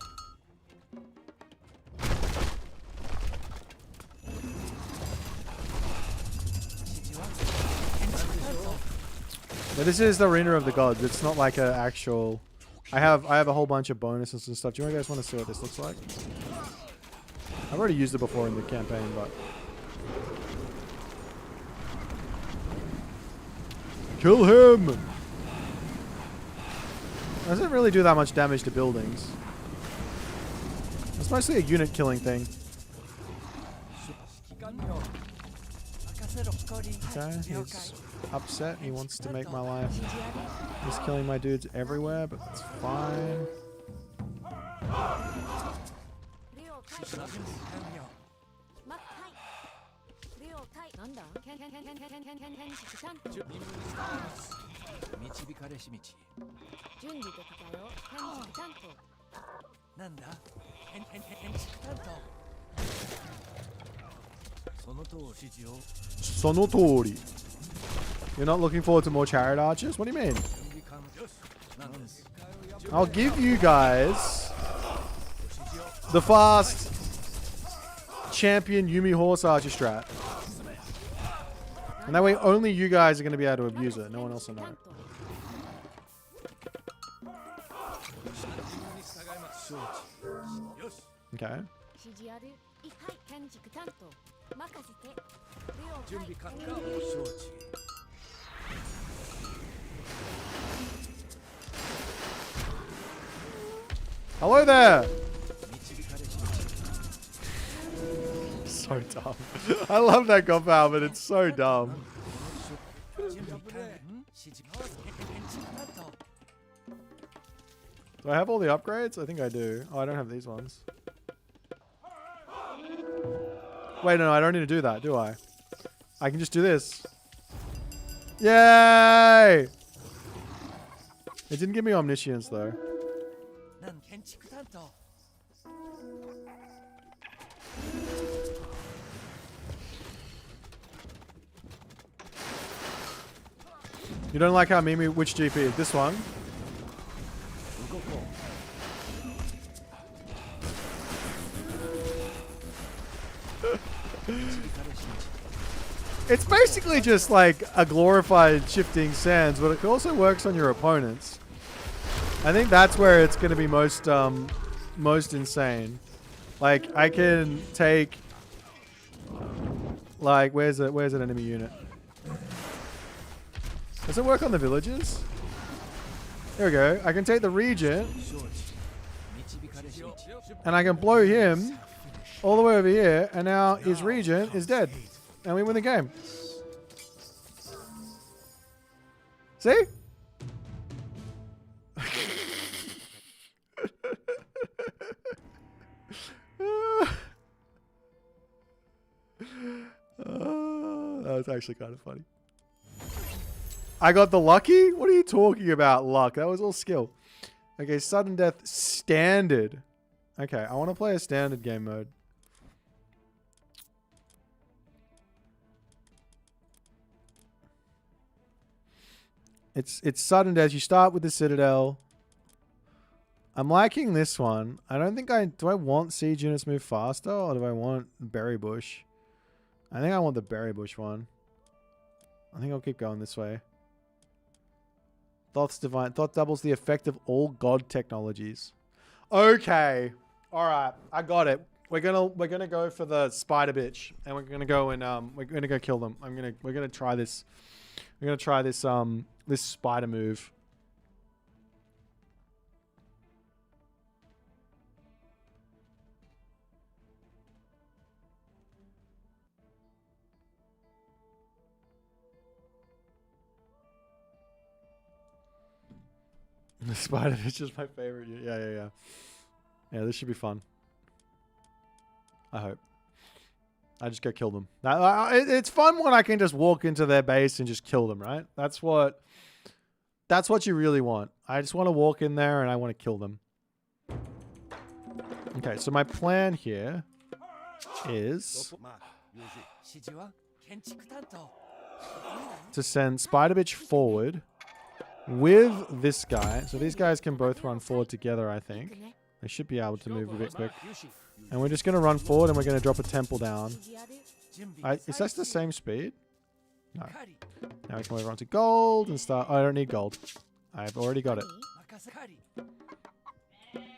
う指示は建築担当 Yeah, this is the Arena of the Gods. It's not like an actual. I have a whole bunch of bonuses and stuff. Do you guys want to see what this looks like? I've already used it before in the campaign, but kill him. Doesn't really do that much damage to buildings. It's mostly a unit killing thing. 指揮官僚任せろ氷 Okay, 了 he's 解 upset. He wants to make my life. 指示ある He's killing my dudes everywhere, but that's fine. 了解準備完了マはい了解なんだ建築担当任務に従います導かれし道準備できたよ建築担当なんだ建築担当その通り指示を Sonotori. You're not looking forward to more chariot archers? What do you mean? 準備完了なんです I'll give you guys the fast champion Yumi horse archer strat. And that way only you guys are going to be able to abuse it. No one else will know. 担当任務に従います承知よし Okay. 指示あるはい建築担当任せて了準備解完了承知 Hello there. 導かれし道 So dumb. I love that compound, but it's so dumb. 準備完了指示建築担当 Do I have all the upgrades? I think I do. Oh, I don't have these ones. Wait, no, I don't need to do that, do I? I can just do this. Yay! It didn't give me omniscience, though. なん建築担当 You don't like how Mimi, which GP is? This one? 動こ It's basically just like a glorified shifting sands, but it also works on your opponents. I think that's where it's going to be most insane. Like I can take like where's an enemy unit? Does it work on the villages? There we go. I can take the regent 承知導かれし道 and I can blow him all the way over here, and now his regent is dead. And we win the game. See? That was actually kind of funny. I got the lucky? What are you talking about, luck? That was all skill. Okay, sudden death standard. Okay, I want to play a standard game mode. It's sudden death. You start with the Citadel. I'm liking this one. I don't think do I want siege units move faster, or do I want Berry Bush? I think I want the Berry Bush one. I think I'll keep going this way. Thoth's divine. Thoth doubles the effect of all god technologies. Okay. Alright. I got it. We're gonna go for the spider bitch. And we're gonna go and we're gonna go kill them. We're gonna try this. We're gonna try this this spider move. The spider bitch is my favorite. Yeah. Yeah, this should be fun. I hope. I just go kill them. It's fun when I can just walk into their base and just kill them, right? That's what you really want. I just want to walk in there and I want to kill them. Okay, so my plan here is 指示は建築担当 to send Spider Bitch forward with this guy. So these guys can both run forward together, I think. They should be able to move a bit quick. And we're just going to run forward and we're going to drop a temple down. 準備 Is that the same speed? No. カリ Now we can move on to gold and start. Oh, I don't need gold. I've already got it. 任せカリ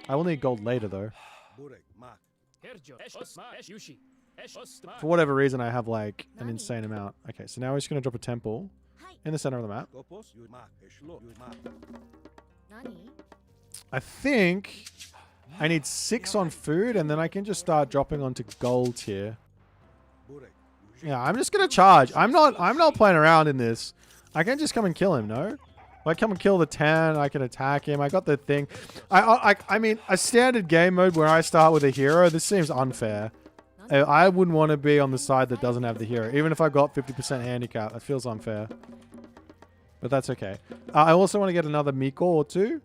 I will need gold later, though. Burek, Mark. Herjo, Eshos, Ma, Esh, Yushi. Eshos, Ma. For whatever reason, I have like an insane amount. Okay, so now we're just going to drop a temple in the center of the map. Skopos, you Mark. Eshlo, you Mark. 何 I think I need 6 on food, and then I can just start dropping onto gold here. Burek, Yeah, I'm just gonna charge. I'm not playing around in this. I can just come and kill him, no? If I come and kill the 10, I can attack him. I got the thing. I mean, a standard game mode where I start with a hero, this seems unfair. I wouldn't want to be on the side that doesn't have the hero. Even if I got 50% handicap, it feels unfair. But that's okay. I also want to get another Miko or 2.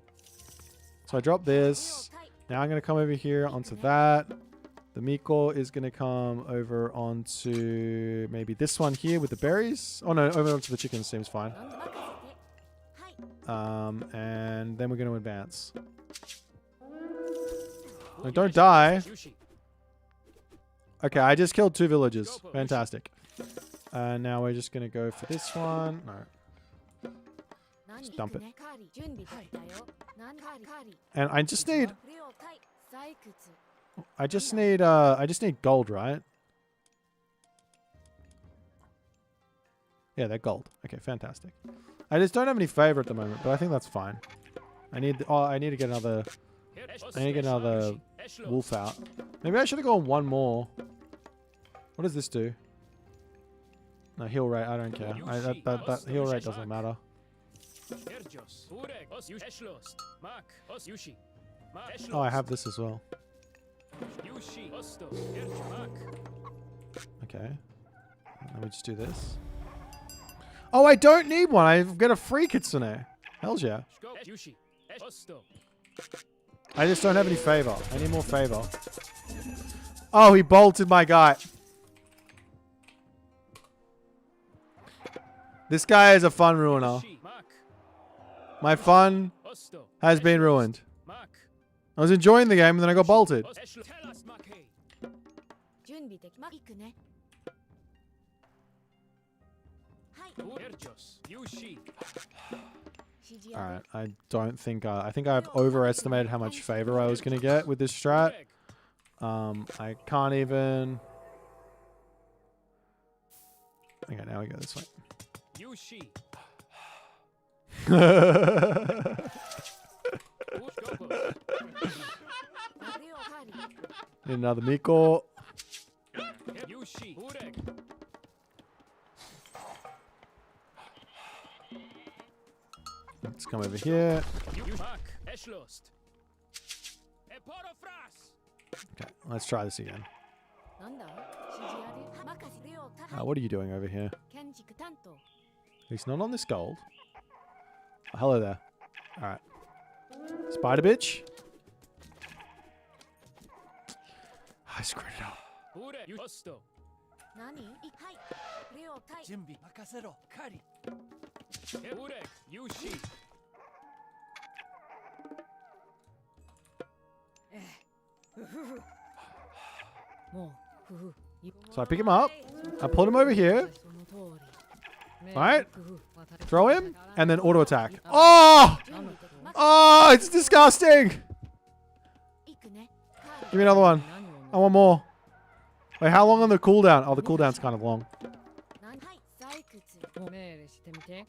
So I drop this. Now I'm going to come over here onto that. The Miko is going to come over onto maybe this one here with the berries. Oh no, over onto the chicken seems fine. 任せてはい And then we're going to advance. No, don't die. Yushi. Okay, I just killed 2 villagers. Fantastic. Now we're just going to go for this one. No. 何 dump it. ねカリ準備できたよ何カリカリ And I just need 不良体採掘 I just need gold, right? Yeah, they're gold. Okay, fantastic. I just don't have any favor at the moment, but I think that's fine. I need to get another Eshos, I need to get Esh, Ma, another Esh, Eshlo. wolf out. Maybe I should have gone one more. What does this do? No, heal rate, I don't care. That heal rate doesn't matter. Herjos, Burek, Os, Yushi. Eshlos, Mark, Os, Yushi. Ma, Eshlos. Oh, I have this as well. Yushi, Osto, Herjo, Mark. Okay. Let me just do this. Oh, I don't need one. I get a free kitsune. Hells yeah. Shko, Esh, Yushi. Esh, Osto. I just don't have any favor. I need more favor. Oh, he bolted my guy. This guy is a fun ruiner. Yushi, Mark, My fun Osto. has been ruined. Mark, I was enjoying the game and then I got bolted. Os, Eshlo. Tell us, Maki. 準備できま行くねはい Herjos, Yushi. 指示 Alright, あ I don't think... I think I've overestimated how much favor I was going to get with this strat. Burek, I can't even... Okay, now we go this way. Yushi. Alright, Skopos. 不良カリ need another Miko. Yushi, Burek. Let's come over here. Yushi, Mark, Eshlost. Eporofras. Okay, let's try this again. なんだ指示ある任せ不良体 What are you doing over here? 建築担当 He's not on this gold. Oh, hello there. Alright. Spider bitch. I screwed it up. Burek, Osto. 何はい不良体準備任せろカリ Burek, Yushi. もうふふ So I pick him up. I pulled him over here. その通り Right? ふふ Throw him. And then auto attack. Oh! 準備できま Oh, it's disgusting. 行くねカ Give me another one. 何を I want more. Wait, how long on the cooldown? Oh, the cooldown's kind of long. リ何はい採掘もう命令してみて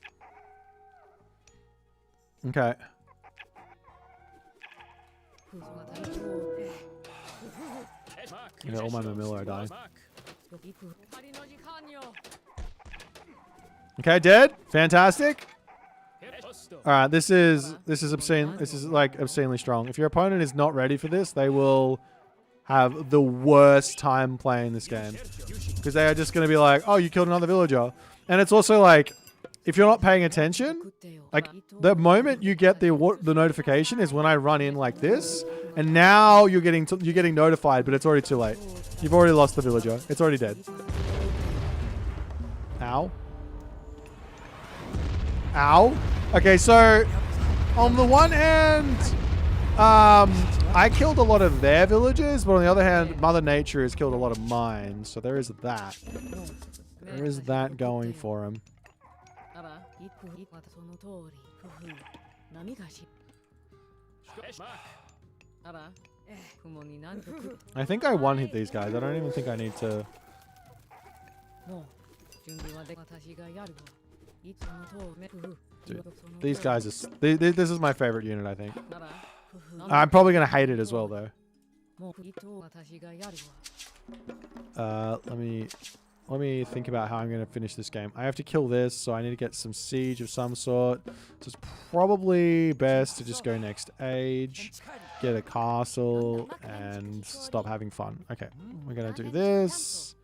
Okay. ふそな体調 Esh, Mark, You know, all my Eshlos. Mamilla are dying. Mark. 行く仮の時間よ Okay, dead. Fantastic. Esh, All right, this is obscene. This is like obscenely strong. If your opponent is not ready for this, they will have the worst time playing this game because they are just going to be like, "Oh, you killed another villager," and it's also like, if you're not paying attention, like the moment you get the notification is when I run in like this, and now you're getting notified, but it's already too late. You've already lost the villager. It's already dead. Ow. Ow. Okay, so on the one hand, I killed a lot of their villagers, but on the other hand, Mother Nature has killed a lot of mine. So there is that. There is that going for him. I think I one-hit these guys. I don't even think I need to... Dude, these guys are... This is my favorite unit, I think. I'm probably going to hate it as well, though. Let me think about how I'm going to finish this game. I have to kill this, so I need to get some siege of some sort. So it's probably best to just go next age, get a castle, and stop having fun. Okay, we're going to do this.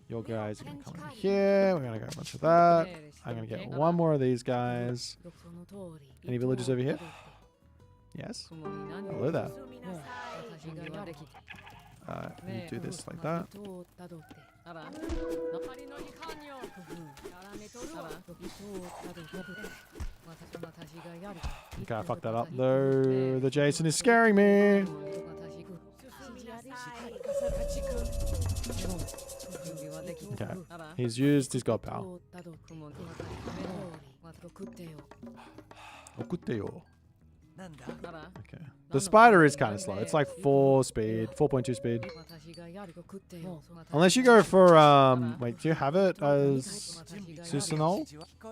Your guys are going to come over here. We're going to go a bunch of that. I'm going to get one more of these guys. Any villagers over here? Yes. Hello there. You do this like that. Okay, I fucked that up though. The Jason is scaring me. Okay, he's used his god power. Okuteo. Okay. The spider is kind of slow. It's like 4 speed, 4.2 speed. Unless you go for, wait, do you have it as Susanoo?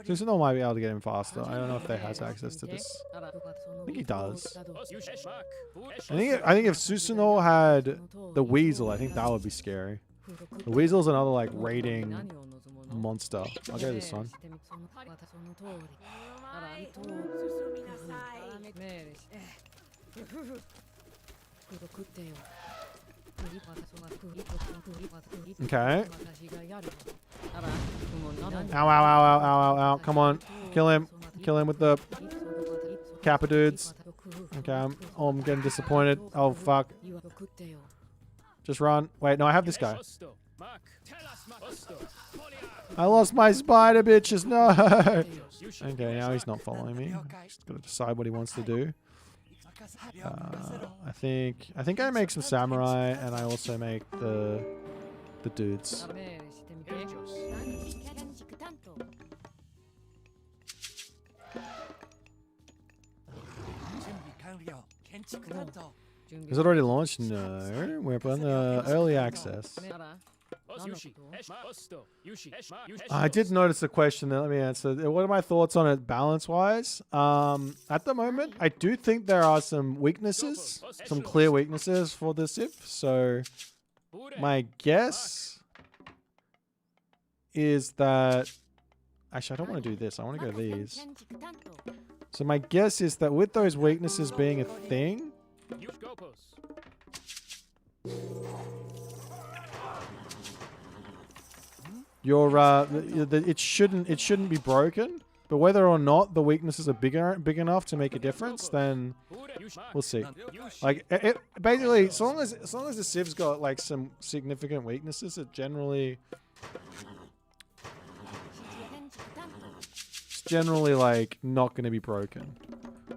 Susanoo might be able to get him faster. I don't know if they has access to this. I think he does. I think if Susanoo had the Weasel, I think that would be scary. The Weasel's another like raiding monster. I'll go this one. Okay. Ow, ow, ow, ow, ow, ow, ow. Come on. Kill him. Kill him with the Kappa dudes. Okay, I'm getting disappointed. Oh, fuck. Just run. Wait, no, I have this guy. I lost my spider, bitches. No. Okay, now he's not following me. Just gotta decide what he wants to do. I think I make some samurai, and I also make the dudes. Is it already launched? No, we're on the early access. I did notice a question there. Let me answer. What are my thoughts on it balance-wise? At the moment, I do think there are some weaknesses, some clear weaknesses for the Civ. So my guess is that... Actually, I don't want to do this. I want to go these. So my guess is that with those weaknesses being a thing... it shouldn't be broken, but whether or not the weaknesses are big enough to make a difference, then we'll see. Like basically, as long as the Civ's got like some significant weaknesses, it's generally like not going to be broken.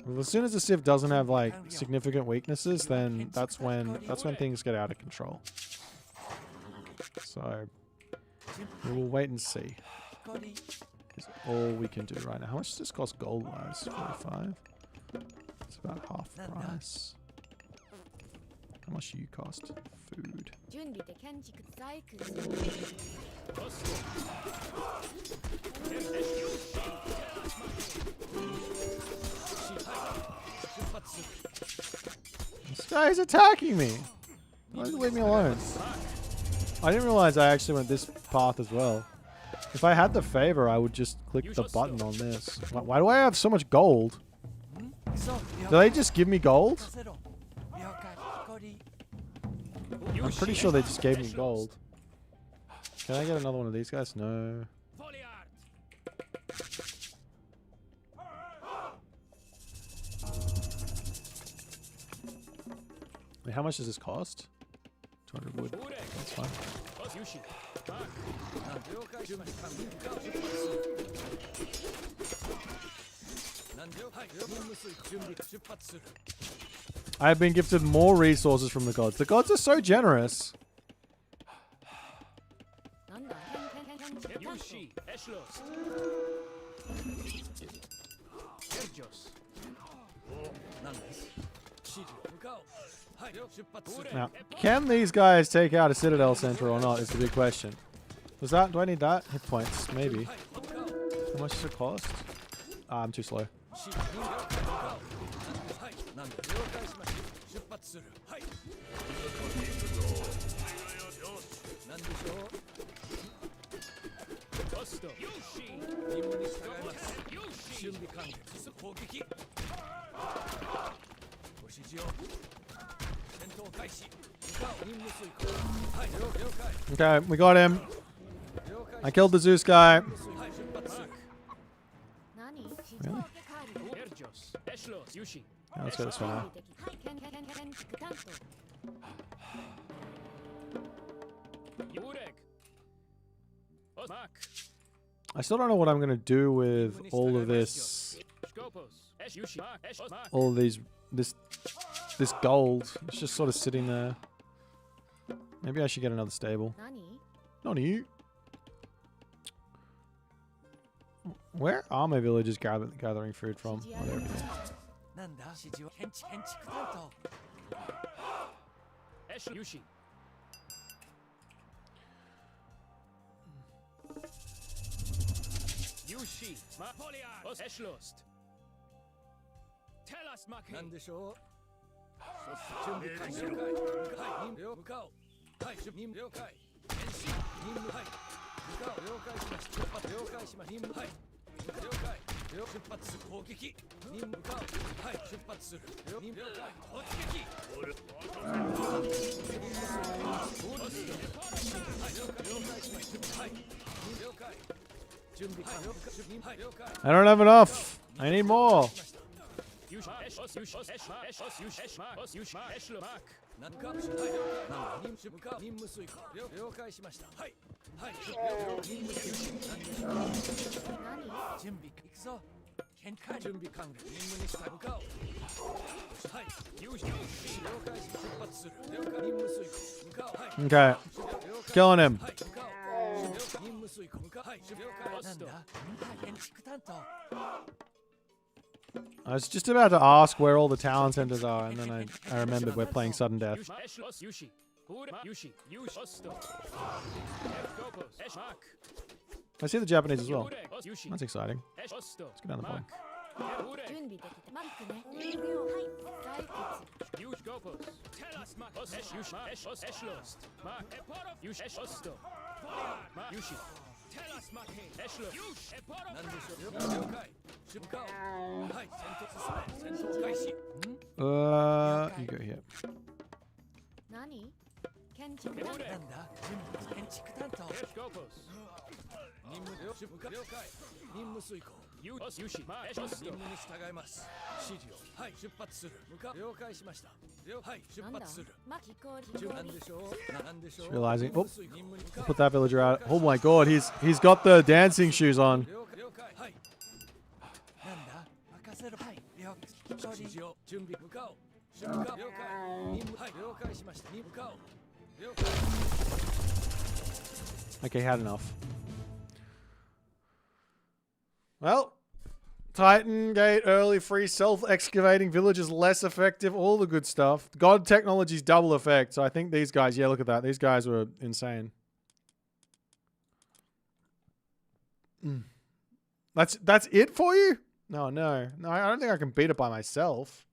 Well, as soon as the Civ doesn't have like significant weaknesses, then that's when things get out of control. So we'll wait and see. Is all we can do right now. How much does this cost gold-wise? 45. It's about half the price. How much do you cost? Food. This guy is attacking me. Why does he leave me alone? I didn't realize I actually went this path as well. If I had the favor, I would just click the button on this. Why do I have so much gold? 行くぞ Do they just give me gold? 任せろ了解光 I'm pretty sure they just gave me gold. Can I get another one of these guys? No. Foliard. Wait, how much does this cost? 200 wood. Urek. That's fine. Boss Yushi. Mark. 了解しました向かう出発何時はい任務遂行準備出発する I have been gifted more resources from the gods. The gods are so generous. なんだ建築担当 Yushi. Eshlos. Erjos. 何です指示を向かうはい出発する Now, can these guys take out a Citadel Center or not is the big question. Was that? Do I need that? Hit points. Maybe. はい向かう How much does it cost? I'm too slow. 指示向かうはい何で了解しました出発するはい何でしょう Gusto. Yushi. 任務に従います Yushi. 準備完了攻撃ご指示を戦闘開始向かう任務遂行はい了解 Okay, we got him. 了解 I killed the Zeus guy. はい出発する何市場カール Erjos. Eshlos. Yushi. Yeah, let's go this way now. はい建築担当 Urek. Boss Mark. I still don't know what I'm gonna do with all of this, Skopos. Esh Yushi. Mark. Esh. Mark. all of these, this gold. It's just sort of sitting there. Maybe I should get another stable. 何 Nani? Where are my villagers gathering food from? Oh, there it is. なんだ指示を建築担当 Esh Yushi. Yushi. Mark. Foliard. Boss Eshlost. Tell us, Mark. 何でしょう準備完了はい任向かうはい任務了解変身任務はい向かう了解しました出発了解しました任務はい了解出発する攻撃任務向かうはい出発する任務了解突撃はい了解しましたはい了解準備完了はい了解 I don't have enough. I need more. Yushi. Esh. Boss Yushi. Esh. Mark. Esh. Boss Yushi. Esh. Mark. Boss Yushi. Eshlo. Mark. 何かはい了解任務向かう任務遂行了解しましたはいはい任務遂行準備行くぞ見解準備完了任務に従うかはい Yushi. 了解し出発する了解任務遂行向かうはい Okay, killing him. はい向かう任務遂行向かうはい了解なんだ建築担当 I was just about to ask where all the town centers are, and then I remembered we're playing sudden death. Yushi. Esh. Boss Yushi. Urek. Yushi. Yushi. Osto. Skopos. Esh. Mark. I see the Japanese as well. Urek. Boss Yushi. That's exciting. Esh. Osto. Let's go down the bottom. Mark. Urek. 準備できたマックね無料はい採掘 Yush Gopos. Tell us, Mark. Os Esh Yush. Esh Os Esh Lost. Mark. A part of Yush Esh Osto. Mark. Yushi. Tell us, Mark. Esh Lost. Yush. A part of 何でしょう了解出向かうはい戦闘進め戦闘開始 You go here. 何建築担当なんだ準備建築担当 Esh Gopos. 任務了出向かう了解任務遂行 You Os Yushi. Mark. Esh 任 Osto. 務に従います指示をはい出発する向かう了解しましたはい出なんだ発する巻き氷何でしょう何でしょう Just realizing- 任務遂行任務に向かう Put that villager out. Oh my god, he's got the dancing shoes on. 了解了解はいなんだ任せろはい了解指示を準備向かう出向かう了解任務はい了解しました任務向かう了解 Okay, had enough. Well, Titan Gate early free self-excavating village is less effective. All the good stuff. God technology's double effect. So I think these guys. Yeah, look at that. These guys were insane. That's it for you? No. I don't think I can beat it by myself.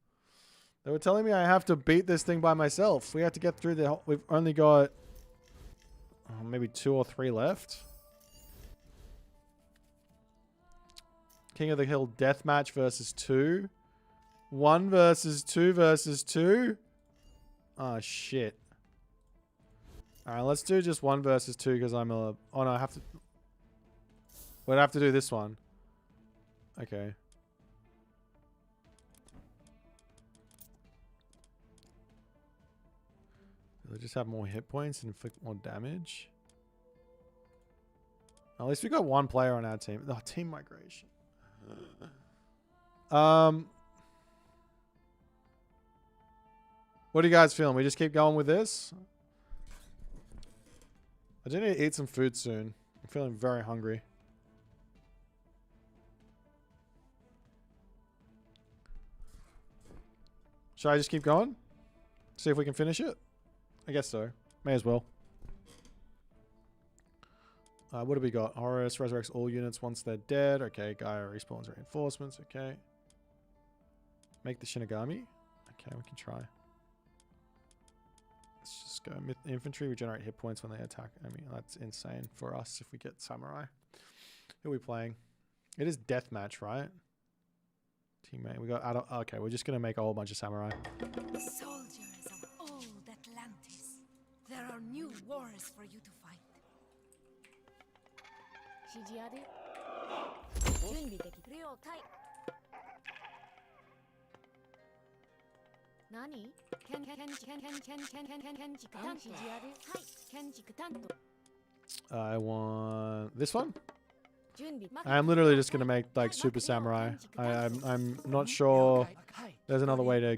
They were telling me I have to beat this thing by myself. We have to get through the. We've only got maybe 2 or 3 left. King of the Hill deathmatch versus 2. 1 versus 2 versus 2. Oh shit. Alright, let's do just 1 versus 2 because I'm a... Oh no, I have to... We'd have to do this one. Okay. They'll just have more hit points and inflict more damage. At least we got 1 player on our team. Oh, team migration. What are you guys feeling? We just keep going with this? I do need to eat some food soon. I'm feeling very hungry. Should I just keep going? See if we can finish it? I guess so. May as well. What do we got? Horus resurrects all units once they're dead. Okay, Gaia respawns reinforcements. Okay. Make the Shinigami. Okay, we can try. Let's just go. Infantry regenerate hit points when they attack. I mean, that's insane for us if we get Samurai. Who are we playing? It is deathmatch, right? Teammate. We got... Okay, we're just going to make a whole bunch of Samurai. Soldiers of old Atlantis, there are new wars for you to fight. 指示ある準備的了解何建築担当指示あるはい建築担当 I want this one. 準備 I'm literally just gonna make like Super Samurai. I'm not sure there's another way to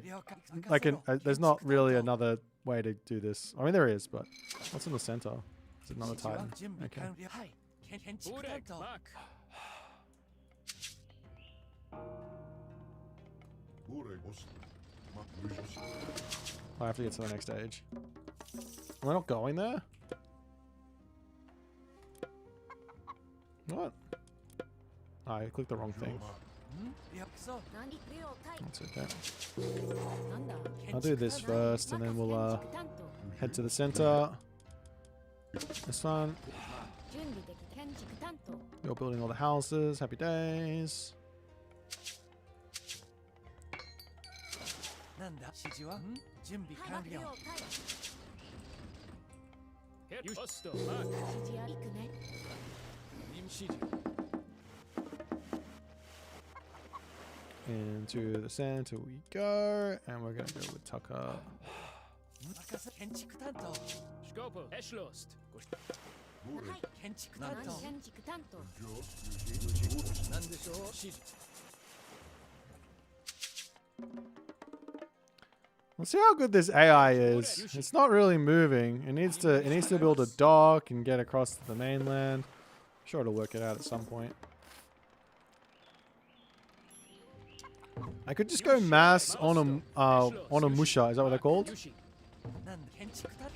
there's not really another way to do this. I mean there is, but what's in the center? Is it not a Titan? Okay. Burek, Mark. I have to get to the next stage. Am I not going there? What? Oh, I clicked the wrong thing. That's okay. なんだ I'll do this first, and then we'll head to the center. This one. 準備的建築担当 You're building all the houses. Happy days. なんだ指示は準備完了 Hit you hosto, Mark. 指示ありくね 任指示 Into the center we go, and we're gonna go with Tucker. 任せ建築担当 Scopo, Eschlost. はい建築担当建築担当なんでしょう指示 Let's see how good this AI is. It's not really moving. It needs to build a dock and get across to the mainland. I'm sure it'll work it out at some point. I could just go mass on a Musha. Is that what they're called? Yushi. なんだ建築担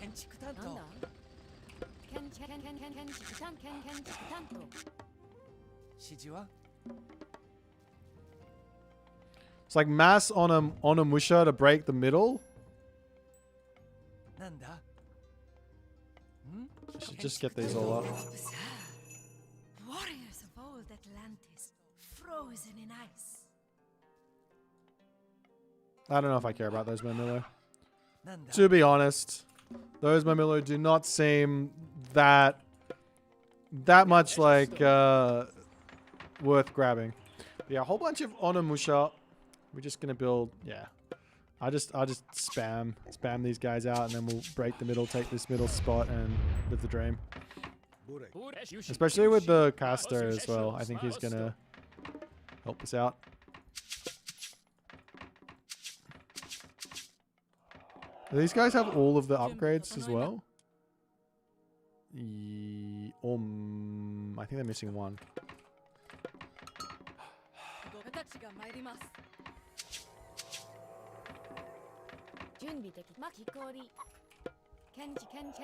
なん当だ建築担当指示は It's like mass on a Musha to break the middle. なんだ Should just get these all up. Warriors of old Atlantis, frozen in ice. I don't know if I care about those Mamilo. なんだ To be honest, those Mamilo do not seem that much like worth grabbing. But yeah, a whole bunch of Onimusha. We're just gonna build. Yeah, I'll just spam these guys out, and then we'll break the middle, take this middle spot, and live the dream. Burek. Burek, Yushi. Especially with the Yushi. caster as well. I think he's gonna help us out. Do these guys have all of the upgrades as well? I think they're missing one. 俺たちが参ります 準備的巻き氷建築担当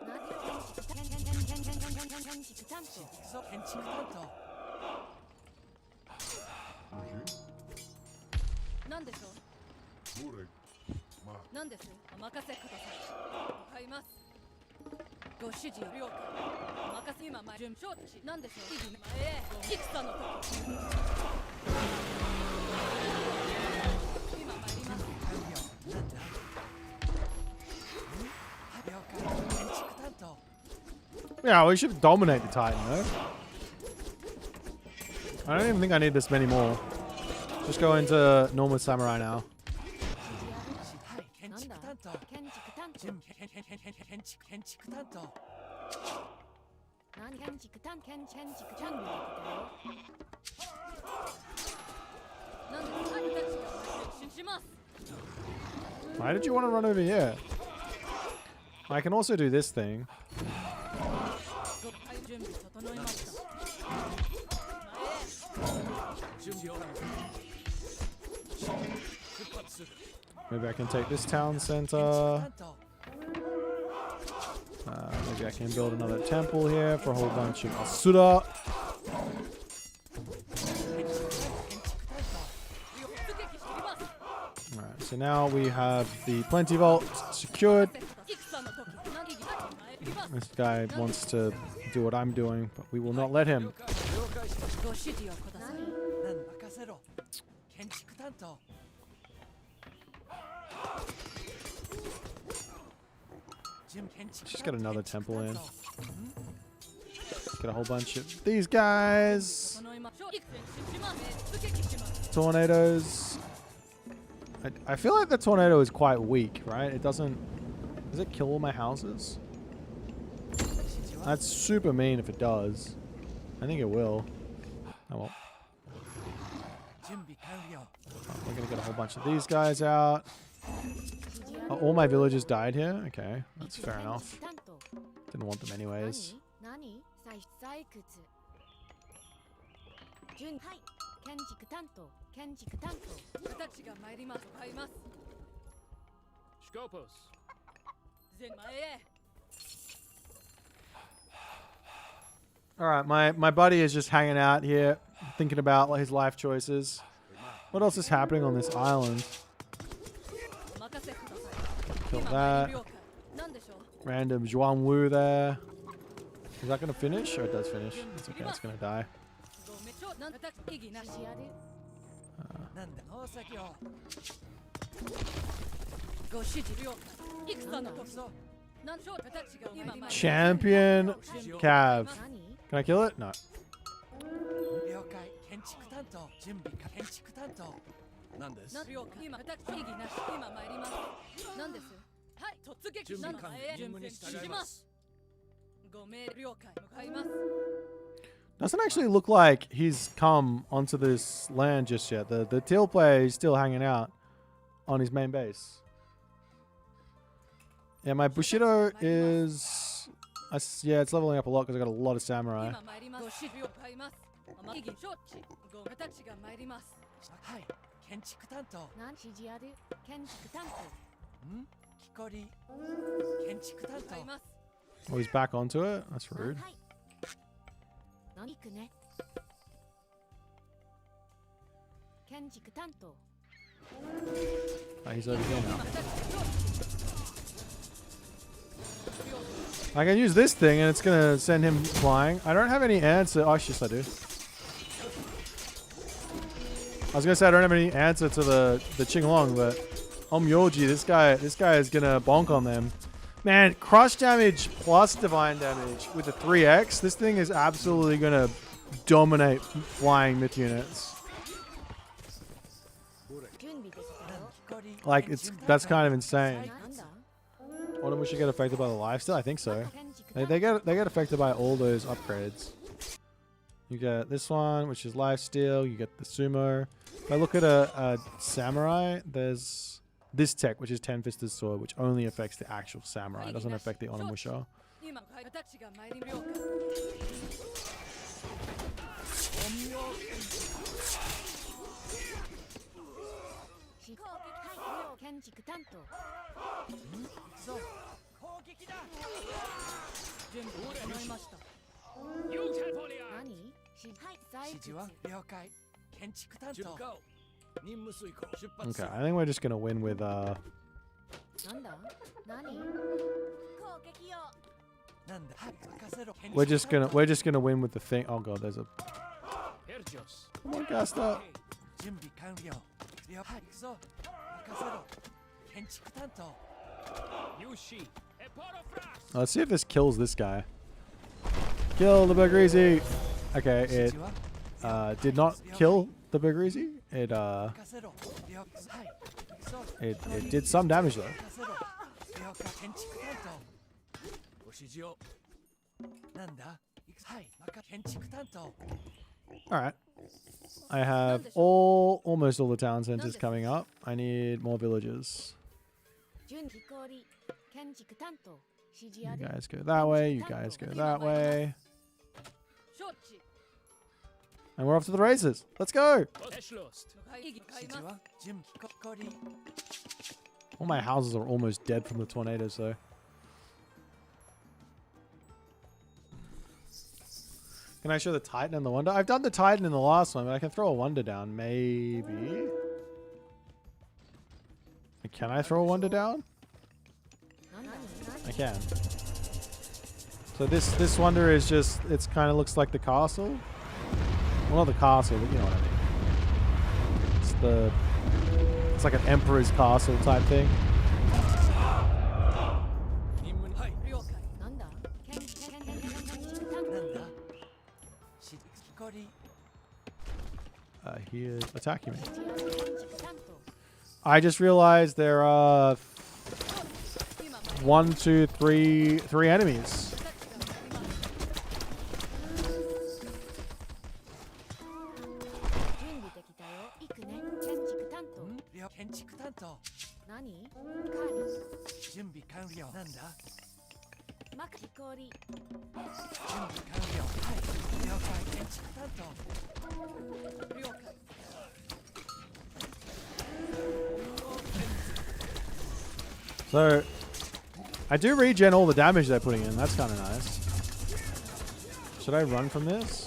何建築担当そう建築担当何でしょう何ですお任せください向かいますご指示を了解任せ今前準承知なんでしょう意義前へ戦の時今参ります Yeah, we should dominate the Titan, though. I don't even think I need this many more. Just go into normal samurai now. 建築担当建築担当準建築担当何建築担建築準備できたよなんで私たちが前進します Why did you want to run over here? I can also do this thing. 準備整いました準備を出発する Maybe I can take this town 建築 center. 担当 Maybe I can build another temple here for a whole bunch of Asura. 建築担当 突撃してきます Alright, so now we have the Plenty Vault secured. 戦の時何意義前行きます This guy wants to do what I'm doing, but we will not let him. 了解しましたご指示をください何任せろ建築担当 Just get another temple in. Get a whole bunch of these guys. 整いましょう戦進します突撃します Tornadoes. I feel like the tornado is quite weak, right? It doesn't... Does it kill all my houses? That's super mean if it does. I think it will. Oh well. 準備完了 We're gonna get a whole bunch of these guys out. Oh, all my villagers died here? Okay, that's fair enough. 担当 Didn't want them anyways. 何採掘準はい建築担当建築担当私が参ります買います Scopus. 前前へ Alright, my buddy is just hanging out here, thinking about his life choices. What else is happening on this island? お任せください Kill 今 that. 参り了解なんでしょう Random Zhuan Wu there. Is that gonna finish? Oh, it does finish. It's okay, it's gonna die. ごめんちょなんだ意義なし指示あるなんだ農作業ご指示了解戦の時なんでしょう私が今参ります Champion Cav. 何 Can I kill it? No. 了解建築担当準備建築担当なんですな了解今私意義なし今参りますなんですはい突撃準備完了なのへ任務に従いますご命了解向かいます Doesn't actually look like he's come onto this land just yet. The teal player is still hanging out on his main base. Yeah, my Bushido is... yeah, it's leveling up a lot because I got a lot of samurai. 今参りますご指示を買います意義承知ご私が参りますはい建築担当何指示ある建築担当木こり建築担当買います Oh, he's back onto it? That's rude. はい何行くね建築担当 Oh, he's over here now. I can use this thing and it's gonna send him flying. I don't have any answer. Oh, yes, I do. I was gonna say I don't have any answer to the Qinglong, but Omyoji, this guy is gonna bonk on them. Man, crush damage plus divine damage with a 3x. This thing is absolutely gonna dominate flying myth units. 準備できたよ 木こり Like that's kind of insane. なんだ Autumn should get affected by the lifesteal. I think so. 建築 They 担当 they get affected by all those upgrades. You get this one, which is lifesteal. You get the sumo. If I look at a samurai, there's this tech, which is 10-fisted sword, which only affects the actual samurai. It doesn't affect the Onimusha. 今私が参り了解しはい建築担当そう攻撃だ準備を整いました You Tempolia. 何しはい採掘指示は了解建築担当任務遂行出発 Okay, I think we're just gonna win with なんだ何攻撃よ We're just gonna win with the thing. Oh god, there's a Herjos. come on, Gasta. 準備完了了はい行くぞ任せろ建築担当 Yushi. Eporofras. Let's see if this kills this guy. Kill the Bagrizi. Okay, it 指示は did not kill the Bagrizi. It 任せろ了はい行くぞ it did some damage though. 任せろ了解建築担当ご指示をなんだ行くはい建築担当 All right. I have almost all the town centers coming up. I need more villages. 準備氷建築担当指示 You ある guys go that way. You guys go that way. 承知 And we're off to the races. Let's go. Eschlost. 意義買い 指示ますは準備氷 All my houses are almost dead from the tornadoes though. Can I show the Titan and the Wonder? I've done the Titan in the last one, but I can throw a Wonder down. Maybe. Can I throw a Wonder down? 何 I can. So this Wonder is just, it's kind of looks like the castle. Well, not the castle, but you know what I mean. It's like an emperor's castle type thing. 任務にはい了解なんだ建築担当なんだ指氷 He is attacking me. 指示ある建築担当 I just realized there are 今参り one, two, three enemies. 私が参ります準備できたよ行くね建築担当了建築担当何カリ準備完了なんだマク氷準備完了はい了解建築担当了解 So, I do regen all the damage they're putting in. That's kind of nice. Should I run from this?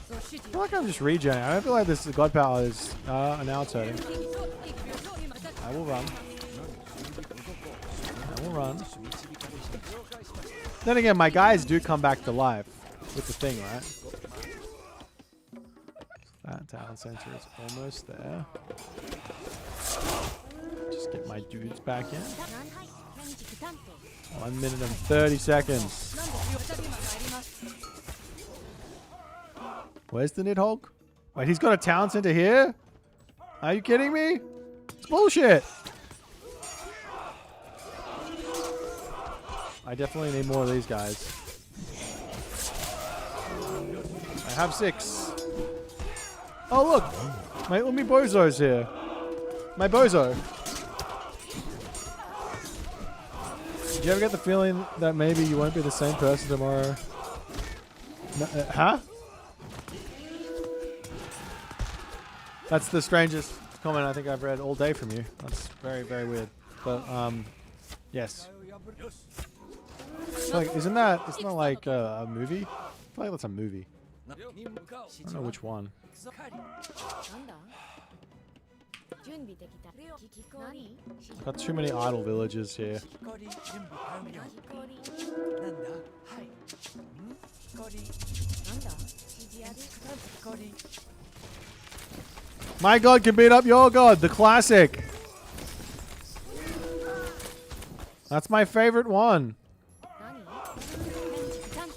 そう指 I 示 feel like I'm just regenning. I don't feel like this God power is now turning. 意義承意義了承今私 I will run. I will run. Then again, my guys do come back to life with the thing, right? That town center is almost there. Just get my dudes back in. はい建築担当 1 minute and 30 seconds. なんですよ私今参ります Where's the Nidhogg? Wait, he's got a town center here? Are you kidding me? It's bullshit. I definitely need more of these guys. I have 6. Oh, look. My Umi Bozo's here. My Bozo. Do you ever get the feeling that maybe you won't be the same person tomorrow? No, huh? That's the strangest comment I think I've read all day from you. That's very, very weird. But, yes. It's like, isn't that like a movie? I feel like that's a movie. 任務か I don't know which one. 行くぞ狩りなんだ準備できた何 Got too many idle villages here. 氷準備完了氷なんだはい氷なんだ指示ある氷 My god can beat up your god, the classic. That's my favorite one. 何建築担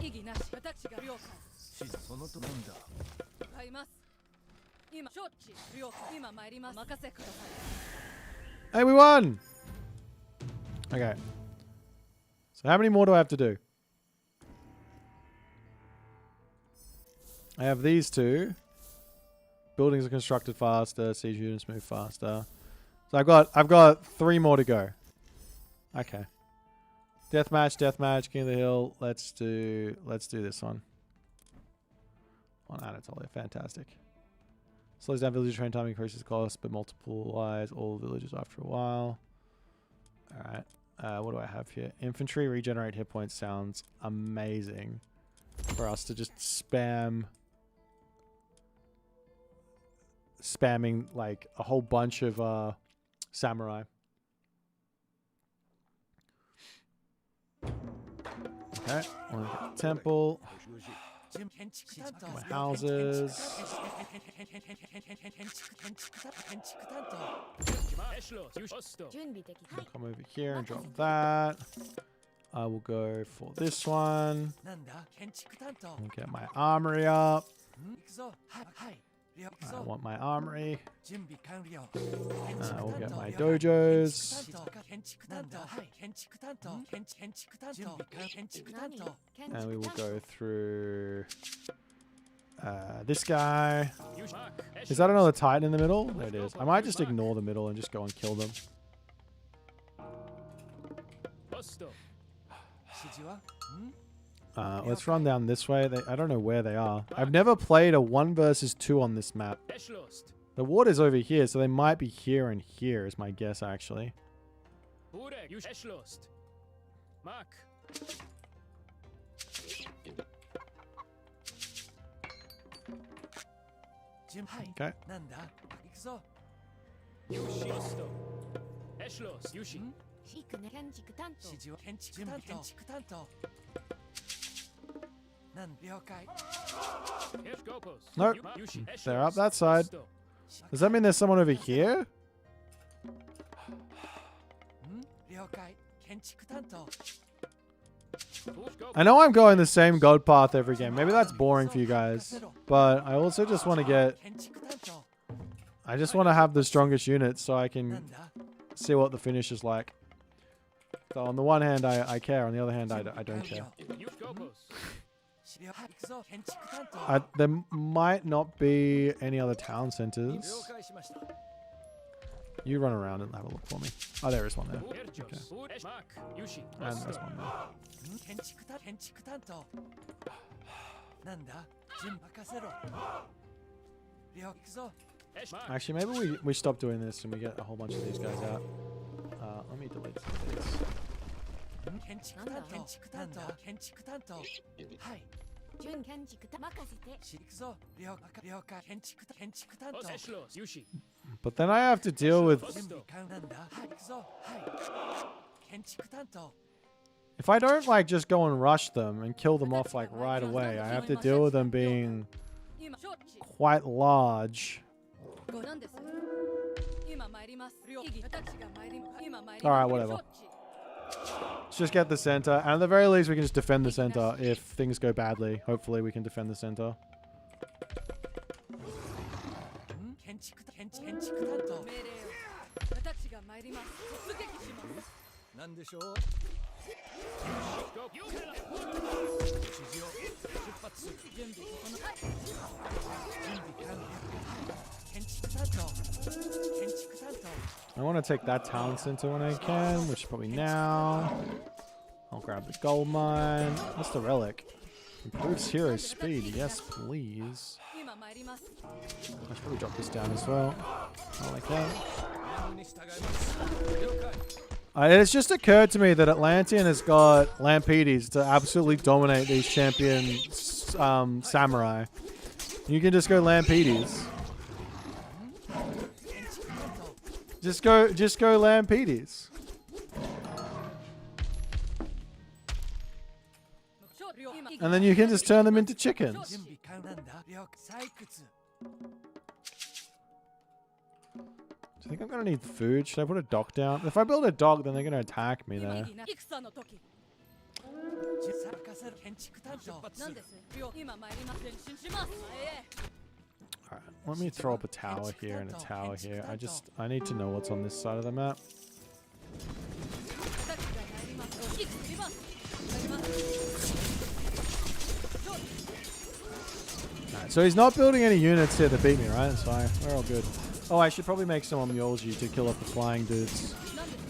当意義なし私が了解指示そのとなんだ買います今承知了解今参ります任せください Hey, we won! Okay. So how many more do I have to do? I have these two. Buildings are constructed faster, siege units move faster. So I've got 3 more to go. Okay. Deathmatch, King of the Hill. Let's do this one. On Anatolia, fantastic. Slows down villager train time, increases cost, but multiplies all villagers after a while. Alright. What do I have here? Infantry regenerate hit points sounds amazing. For us to just spam spamming like a whole bunch of samurai. Okay, want to get the temple. My houses. Come over here and drop that. I will go for this one. I'll get my armory up. I want my armory. I will get my dojos. And we will go through this guy. Is that another Titan in the middle? There it is. I might just ignore the middle and just go and kill them. Let's run down this way. I don't know where they are. I've never played a 1 versus 2 on this map. The water's over here, so they might be here and here is my guess, actually. Okay. Nope. They're up that side. Does that mean there's someone over here? I know I'm going the same god path every game. Maybe that's boring for you guys. But I also just want to get... I just want to have the strongest units so I can see what the finish is like. So on the one hand, I care. On the other hand, I don't care. There might not be any other town centers. You run around and have a look for me. Oh, there is one there. Okay. And there's one there. Actually, maybe we stop doing this and we get a whole bunch of these guys out. Let me delete some of these. But then I have to deal with... If I don't like just go and rush them and kill them off like right away, I have to deal with them being quite large. Alright, whatever. Let's just get the center. And at the very least, we can just defend the center if things go badly. Hopefully, we can defend the center. I want to take that town center when I can, which is probably now. I'll grab the gold mine. What's the relic? Improves hero speed. Yes, please. I should probably drop this down as well. Oh, I can. It's just occurred to me that Atlantean has got Lampedes to absolutely dominate these champion samurai. You can just go Lampedes. Just go Lampedes. And then you can just turn them into chickens. Do you think I'm going to need food? Should I put a dock down? If I build a dock, then they're going to attack me there. Alright, let me throw up a tower here and a tower here. I need to know what's on this side of the map. Alright, so he's not building any units here to beat me, right? That's fine. We're all good. Oh, I should probably make some on Mjolnir to kill off the flying dudes.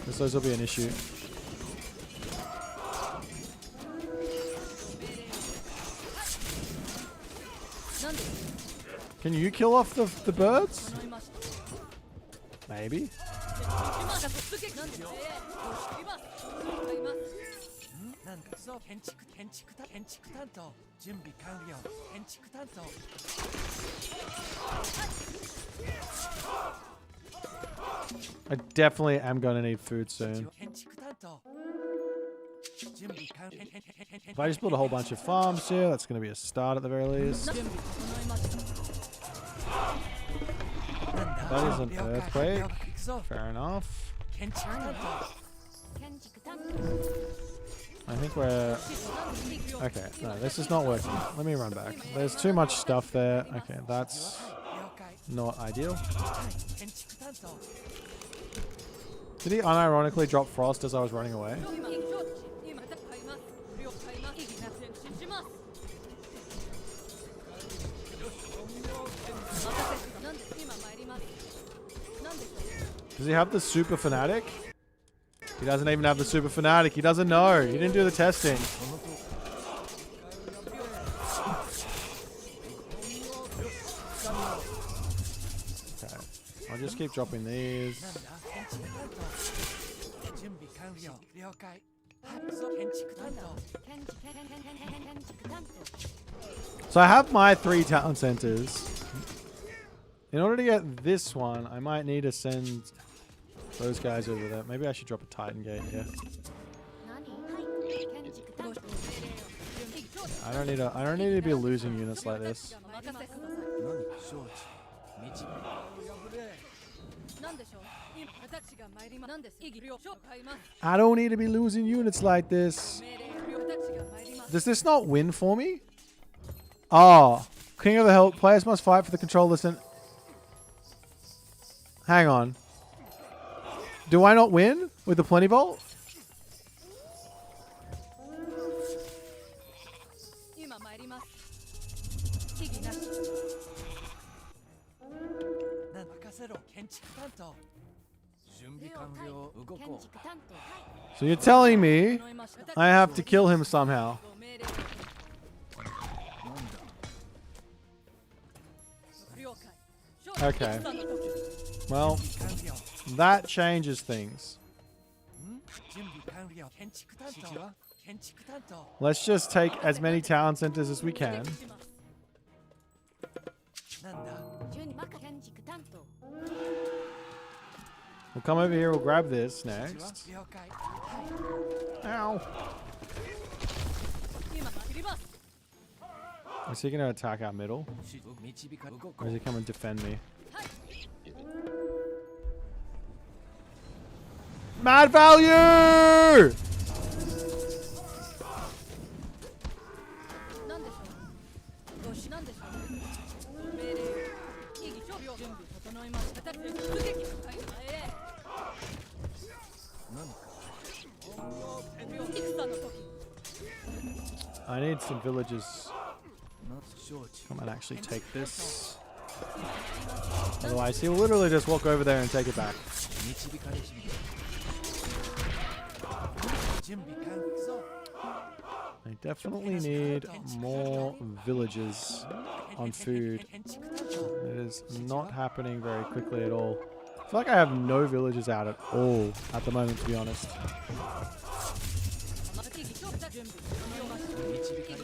Because those will be an issue. Can you kill off the birds? Maybe. なんかそう建築担当準備完了建築担当 I definitely am going to need food soon. 建築担当準備完了 If I just build a whole bunch of farms here, that's going to be a start at the very least. 準備整いました That is an 了解 earthquake. 行くぞ Fair enough. 建築担当建築担 I think we're... Okay, no, this is not working. Let me run back. There's too much stuff there. Okay, that's 了解 not ideal. はい建築担当 Did he unironically drop frost as I was running away? 今承知今買います了解ます意義なく前進しますお待たせなんで今参りますなんでしょう Does he have the super fanatic? He doesn't even have the super fanatic. He doesn't know. He didn't do the testing. Okay. I'll just keep dropping these. なんだ建築担当準備完了了解はいそう建築担当建築担当 So I have my 3 town centers. In order to get this one, I might need to send those guys over there. Maybe I should drop a Titan gate here. 何はい建築担当 I don't need to be losing units like this. お任せください何承知導なんでしょう今私が参りますなんです意義了承買います I don't need to be losing units like this. 命令私が参ります Does this not win for me? Oh, King of the Hill. Players must fight for the control list. Hang on. Do I not win with the Plenty Vault? 今参ります意義なしなん任せろ建築担当準備完了動建こ築担当 So you're telling me 整いました I have to kill him somehow. ご命令了解 Okay. 戦の時 Well, う完了 that changes things. 準備完了建築担当建築担当 Let's just take as many town centers as we can. しますなんだ 準備建築担当 We'll come over here. We'll grab this は next. 了解 Ow. 今参ります Is he going to attack our middle? 導か動こ Or is he coming to defend me? Mad value! なんでしょうごしなんでしょう命令意義準備整いました私出撃はい前へ戦の時 I need some villagers 承知 come and actually take this. Otherwise, he'll literally just walk over there and take it back. 導かれしみ準備完了 I definitely need more villagers on food. 建築担当 It is not happening very quickly at all. I feel like I have no villagers out at all at the moment, to be honest. 意義準備整いました 導かれし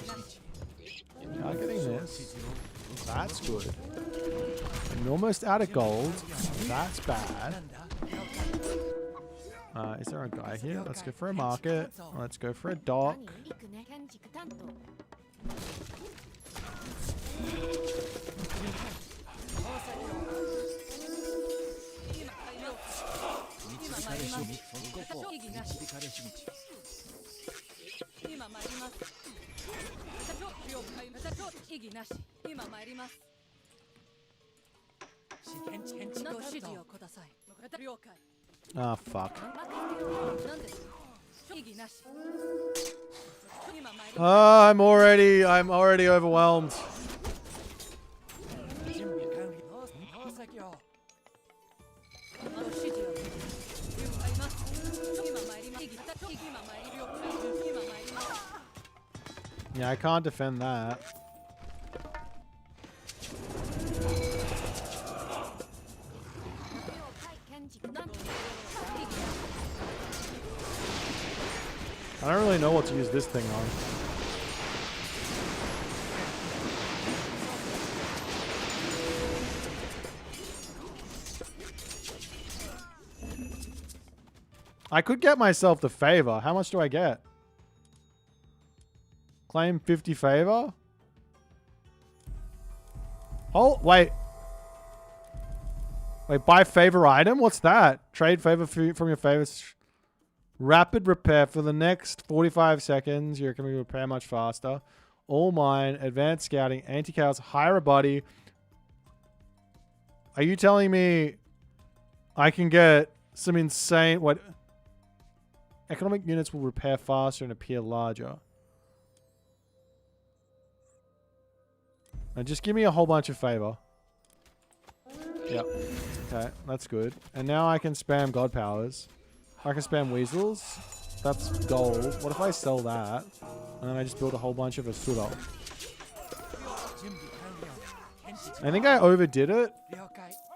Targeting this. That's good. I'm almost out of gold. That's な bad. んだ Is there a guy here? Let's go for a market. Let's go for a dock. 何行くね建築担当 今買います今参ります動こう意義なし導かれし今参ります了解意義なし今参ります建築担ご指示当をください了解 Ah, fuck. なんです意義なし今参り I'm already overwhelmed. 準備完了農作業ご指示を了解ます今参ります意義今参り了解今参ります Yeah, I can't defend that. 建築担当 意義なし I don't really know what to use this thing on. I could get myself the favor. How much do I get? Claim 50 favor? Oh, wait. Wait, buy favor item? What's that? Trade favor from your favorites. Rapid repair for the next 45 seconds. You can repair much faster. All mine. Advanced scouting. Anti-chaos. Hire a buddy. Are you telling me I can get some insane... What? Economic units will repair faster and appear larger. Now just give me a whole bunch of favor. Yep. Okay, that's good. And now I can spam god powers. I can spam weasels. That's gold. What if I sell that? And then I just build a whole bunch of Asura. I think I overdid it.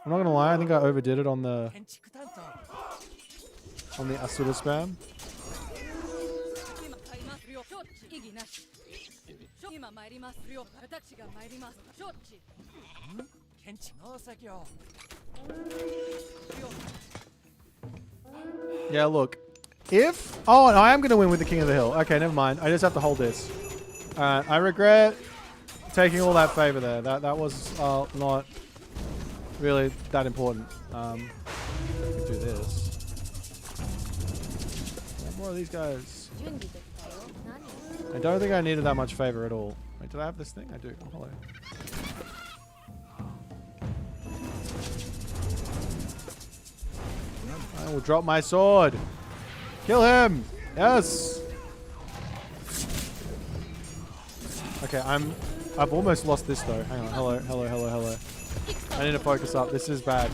I'm not gonna lie, I think I overdid it on the Asura spam. 今参りますよ。私が参ります。承知。検知の作業。 Yeah, look. If... Oh, and I am going to win with the King of the Hill. Okay, never mind. I just have to hold this. Alright, I regret taking all that favor there. That was not really that important. I could do this. One more of these guys. I don't think I needed that much favor at all. Wait, did I have this thing? I do. Oh, hello. I will drop my sword. Kill him. Yes. Okay, I've almost lost this though. Hang on. Hello, hello, hello, hello. I need to focus up. This is bad.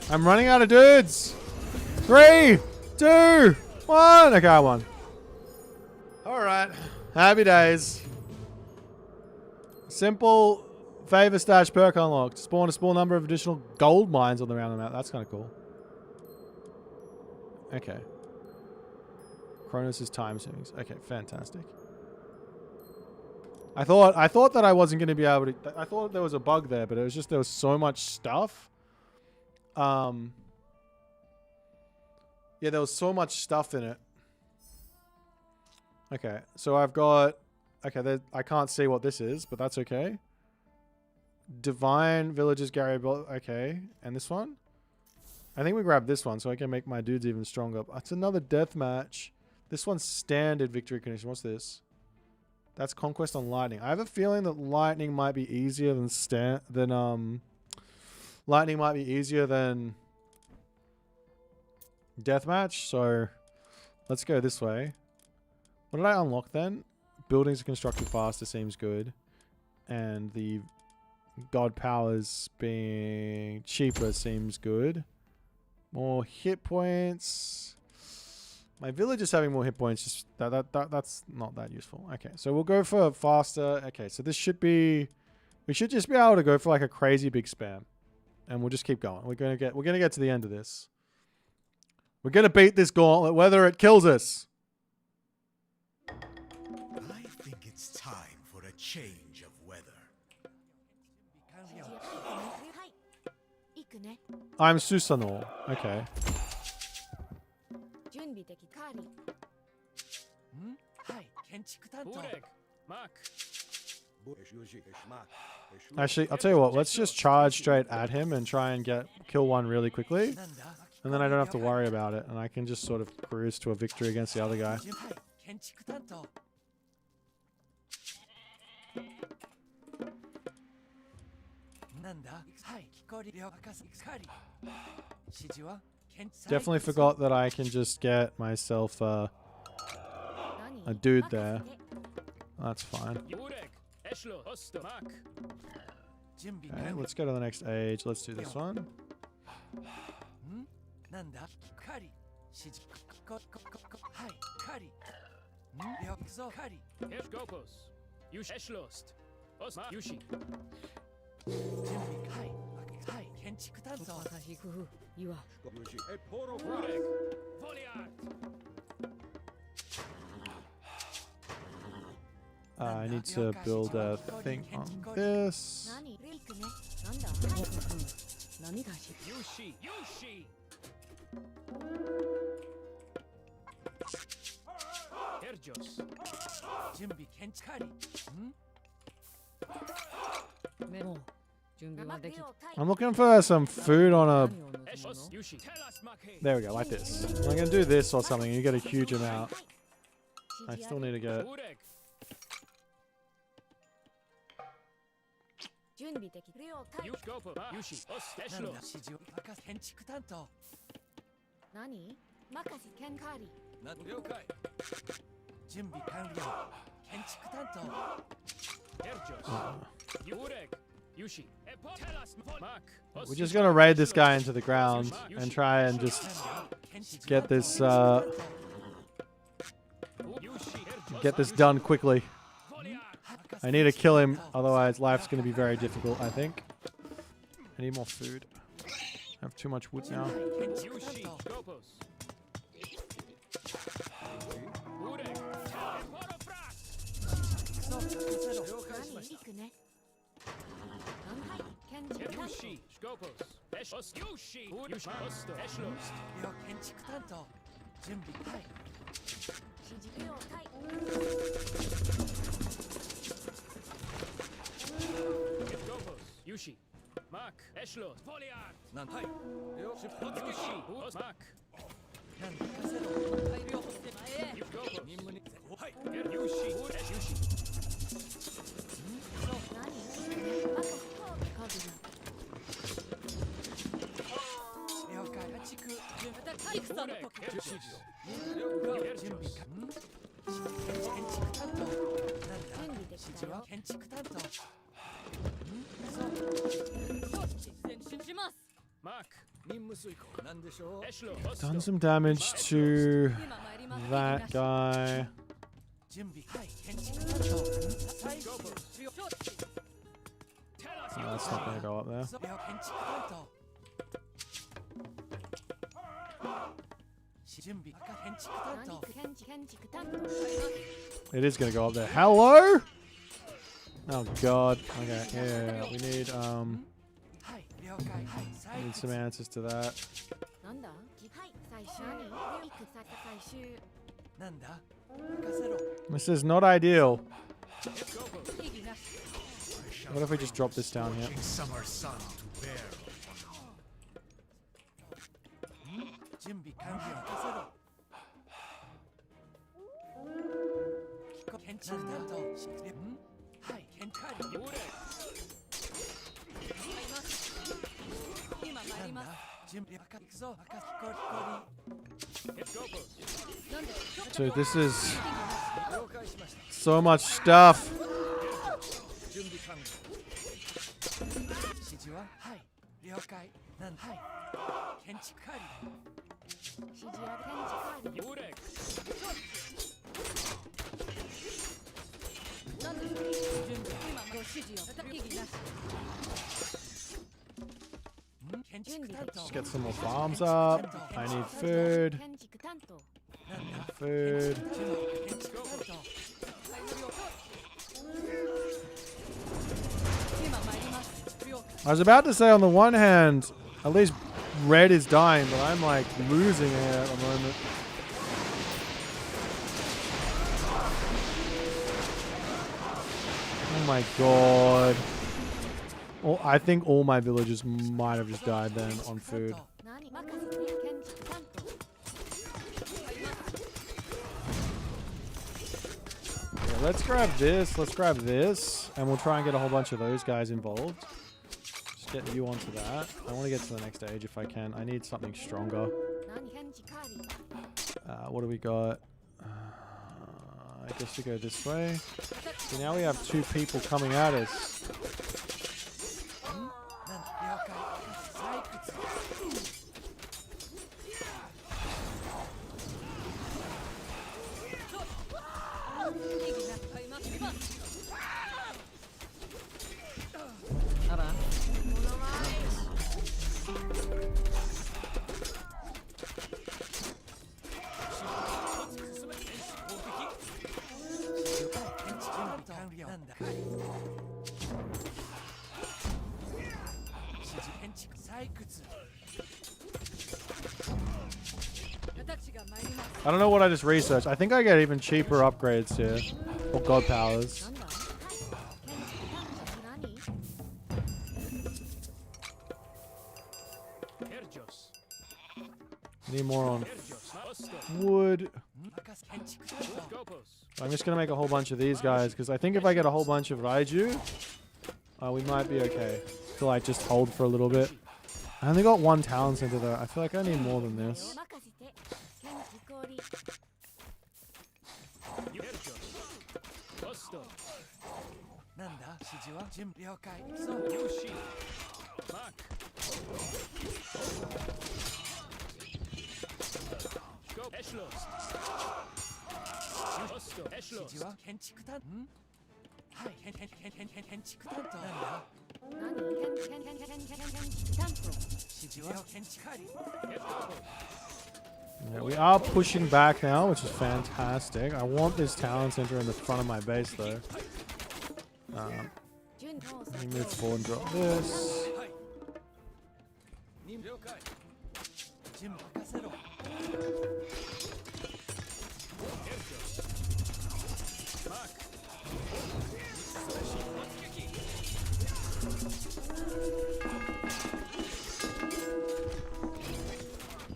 I'm running out of dudes. 3, 2, 1. Okay, I won. All right. Happy days. Simple favor stash perk unlocked. Spawn a small number of additional gold mines on the random map. That's kind of cool. Okay. Kronos' time savings. Okay, fantastic. I thought that I wasn't going to be able to... I thought there was a bug there, but it was just there was so much stuff. Yeah, there was so much stuff in it. Okay, so I've got... Okay, I can't see what this is, but that's okay. Divine Villages Gary... Okay, and this one? I think we grab this one so I can make my dudes even stronger. That's another death match. This one's standard victory condition. What's this? That's Conquest on Lightning. I have a feeling that Lightning might be easier than Lightning might be easier than Deathmatch, so let's go this way. What did I unlock then? Buildings are constructed faster seems good. And the God powers being cheaper seems good. More hit points. My village is having more hit points. Just that's not that useful. Okay, so we'll go for faster. Okay, so this should be... We should just be able to go for like a crazy big spam. And we'll just keep going. We're gonna get to the end of this. We're gonna beat this gauntlet, whether it kills us. I think it's time for a change of weather. I'm Susanoo. Okay. Actually, I'll tell you what. Let's just charge straight at him and try and kill one really quickly. And then I don't have to worry about it. And I can just sort of cruise to a victory against the other guy. Definitely forgot that I can just get myself a dude there. That's fine. 準備 Okay, 完了 let's go to the next age. Let's do this one. なんだカリ指示はいカリよくぞカリ Herr Gopus. Yush Eschlost. Os ma Yushi. 準備はい建築担当朝日工夫岩 Yushi. E poro Urek. Voliart. I need to build a thing on this. 何レイクねなんだはい波がし Yushi. Yushi. Herjos. 準備建築カリメモ準備は生でき手をタイ I'm looking for some food on 何 a. を望む Eschos. の Yushi. Tell us, Maki. There we go, like this. I'm gonna do this or something. You get a huge amount. I still need to get. Urek. 準備的レオタイ Yush Gopus. Ma Yushi. Os なんだ Eschlost. 指示を任せ建築担当何任せケンカーリな了解準備完了建築担当 Herjos. Urek. Yushi. Tell us, Mark. We're just gonna raid this guy into the ground and try and just get this get this done quickly. I need to kill him, otherwise life's gonna be very difficult, I think. I need more food. I have too much wood now. 建築担 Yushi. 当 Gopus. Urek. Tell Porofras. そう任せろ了解し何ましたリクねなんはい建築担 Yushi. Gopus. Eschos. Yushi. Yushi. Osto. Eschlost. 了建築担当準備はい当指示レオタイ Gopus. Yushi. Mark. Eschlost. Voliart. なんはい了出発 Yushi. Os Mark. なん任せろ大量補正前へ You Gopus. 任務にはい Yushi. Yushi. 何任せカグ了解家畜準備戦の時指示を了解準備建築担当なんだ準備で指きたよ示は建築担当前進します Mark. 任務遂行なんでしょう Eschlost. Done Osto. some damage to 今参ります that guy. 準備はい建築担当はい承 Gopus. 知 Tell us. Oh, that's not gonna go up there. 了建築担当準備赤建築担何当建築担当 It is gonna go up there. Hello? Oh god. Okay, yeah. We need はい了解はい we need some answers to that. なんだはい最終何レイク最終なんだ任せろ This is not ideal. Gopus. 意義なし I shall What if we bring just drop this the down here? scorching summer sun to bear upon you. 準備完了任せろ建築担当はい建築 Urek. 今参りなんだます準備赤行くぞ赤ヒコリ Gopus. なんで So this is 了解しました so much stuff. 準備完了指示ははい了解なんはい建築管理指示や建築カーリ Urek. なんで準備今ご指示を意義なし建築担当 Just get some more farms up. I need food. 建築担当 Food. 建築担当今参ります了解 I was about to say, on the one hand, at least red is dying, but I'm like losing it at the moment. Oh my god. Well, I think all my villagers might have just died then on food. 何任せて建築担当 Yeah, let's grab this, let's grab this, and we'll try and get a whole bunch of those guys involved. Just get you onto that. I want to get to the next stage if I can. I need something stronger. 何建築カーリ What do we got? I guess we go this way. So now we have two people coming at us. I don't know what I just researched. I think I get even cheaper upgrades here. Or god powers. なんだはい建築担当何 Herjos. Need more on Herjos. Osto. wood. 任せ建築担当 Gopos. I'm just gonna make a whole bunch of these guys because I think if I get a whole bunch of Raiju, we might be okay. To like just hold for a little bit. I only got one town center though. I feel like I need more than this. 任せて建築折 Herjos. Osto. なんだ指示は準備了解そう Yushi. Mark. Go. Eschlost. Osto. 指 Eschlost. 示は建築担当はい建築担当なんだ何建築担当指示は建築係 Yeah, we are pushing back now, which is fantastic. I want this town center in the front of my base though. 準備 Let me move forward and drop this. はい任了解準備任せろ Mark.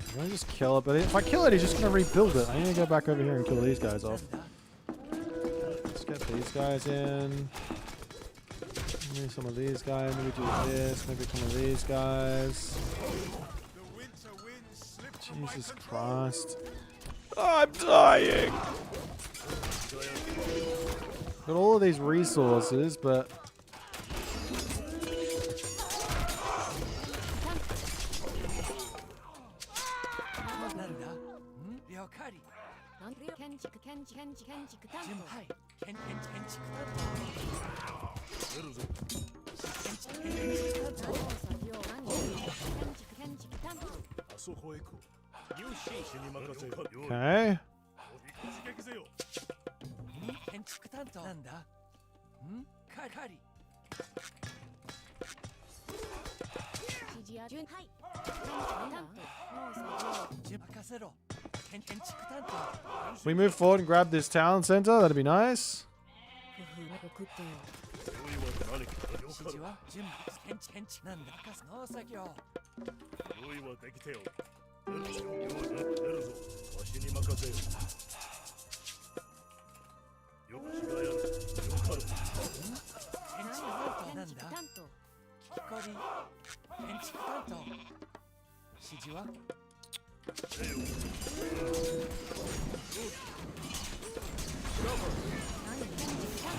I'm gonna just kill it, but if I kill it, he's just gonna rebuild it. I need to go back over here and kill these guys off. なんだ Let's get these guys in. Maybe some of these guys. Maybe do this. Maybe some of these guys. The winter wind slipped from my Jesus control. Christ. I'm dying. Got all of these resources, butなんだ了解なんで建築担準当はい建築担当建築担当作業何建築担当 Yushi. okay. 建築担当なんだ係指示や準はい建築担当農作業準任せろ建築担当 If we move forward and grab this town center, that'd be nice. 送ってよ指示は準備建築なんだ任せ農作業建築担当なんだ建築担当木こり建築担当指示は何建築担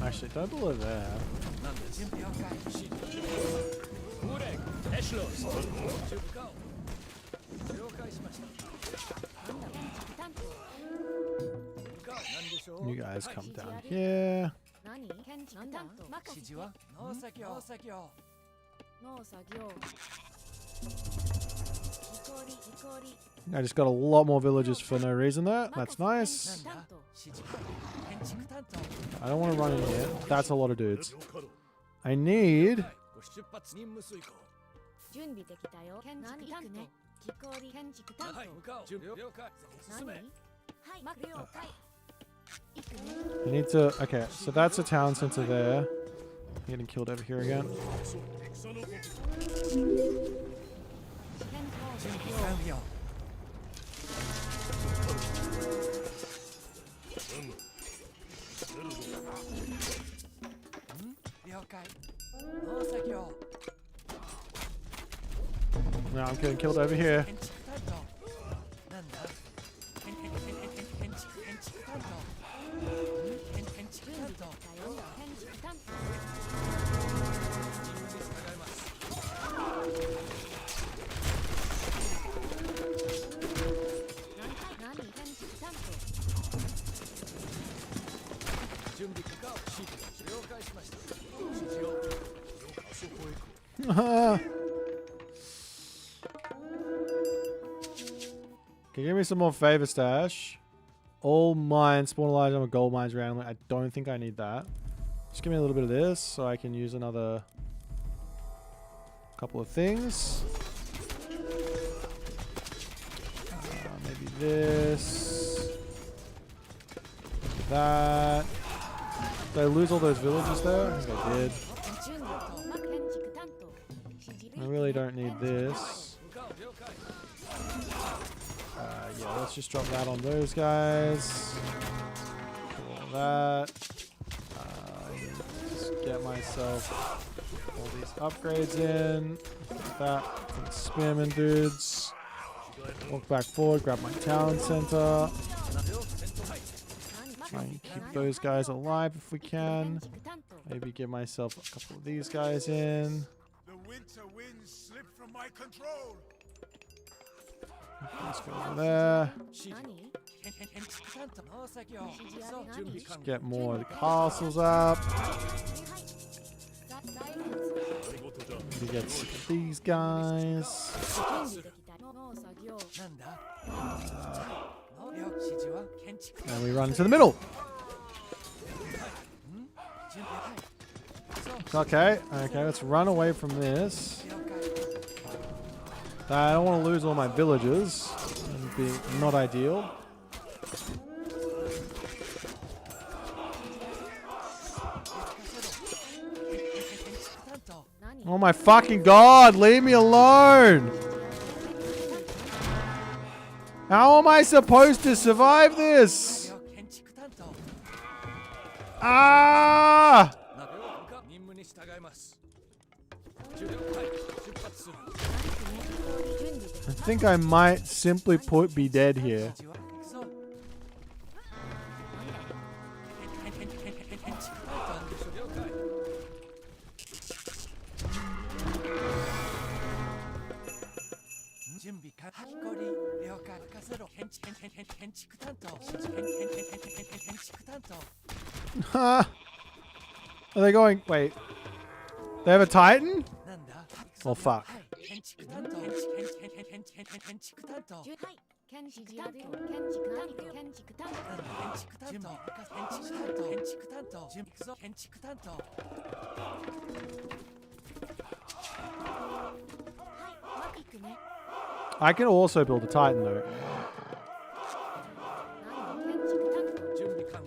Actually, don't below there. なんだ準備了解 Urek. Eschlost. 出荷了解しましたなんだ建築担当何でしょう You guys come down here. 何建築担当任せて指示は農作業農作業木こり I just got a lot more villages for no reason there. That's なん nice. だ指示建築担当 I don't want to run in here. That's a lot of dudes. I need... ご出発任務遂行準備できたよ建築担当木こり建築担当はい向かおう準備了解進めはい了解行くね I need to... Okay, so that's a town center there. Getting killed over here again. 準備完了了解農作業 Now I'm getting killed over here. 建築担当なんだ建築担当建築担当だよ建築担当従います何建築担準備向かおう指示了解しました指示を Can you give me some more favor stash? All mines, spawn a large number of gold mines randomly. I don't think I need that. Just give me a little bit of this so I can use another couple of things. Maybe this. That. Did I lose all those villages there? I think I did. I really don't need this. Yeah, let's just drop that on those guys. All that. Just get myself all these upgrades in. Like that. Spamming dudes. Walk back forward, grab my town center. Try and keep those guys alive if we can. Maybe give myself a couple of these guys in. The winter winds slip from my control. Let's go over there. そう準備完了 Get more of the castles up. We get sick of these guys. なんだ了指示は建築 And we run to the middle. 準備はいそう Okay, okay, let's run away from this. 了解 I don't want to lose all my villagers. It'd be not ideal. Oh my fucking god, leave me alone! How am I supposed to survive this? 建築担当 Ah! なるほど任務に従います了解出発する I think I might simply be dead here. 指示はそう建築担当でしょ了解準備かはきこり了解任せろ建築担当建築担当 Are they going? Wait. They have a Titan? なんだ Oh fuck. 建築担当建築担当建築担当建築担当建築担当建築担当建築担当準備ぞ建築担当はい行くね I can also build a Titan though. 建築担当準備完了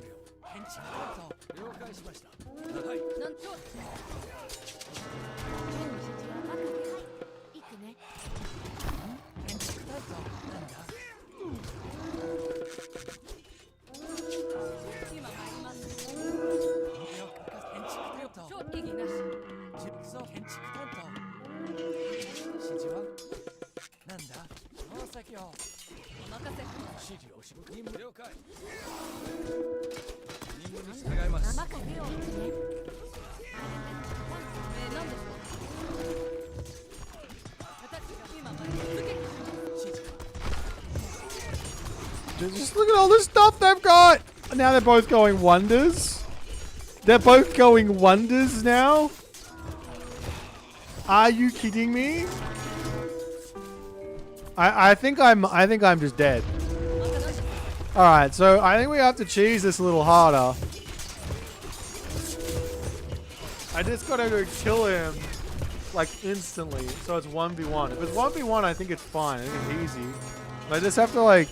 建築担当了解しましたはいなんと準備指示は任せはい行くね建築担当なんだ今参ります了解建築担当超異議なし準備ぞ建築担当指示はなんだ大崎をお任せ指示をしぶ任務了解任務に従います生風を行くね何でしょう私が今参ります指示 Just look at all the stuff they've got! Now they're both going wonders. They're both going wonders now? Are you kidding me? I think I'm just dead. Alright, so I think we have to cheese this a little harder. I just gotta go kill him like instantly. So it's 1v1. If it's 1v1, I think it's fine. I think it's easy. But I just have to like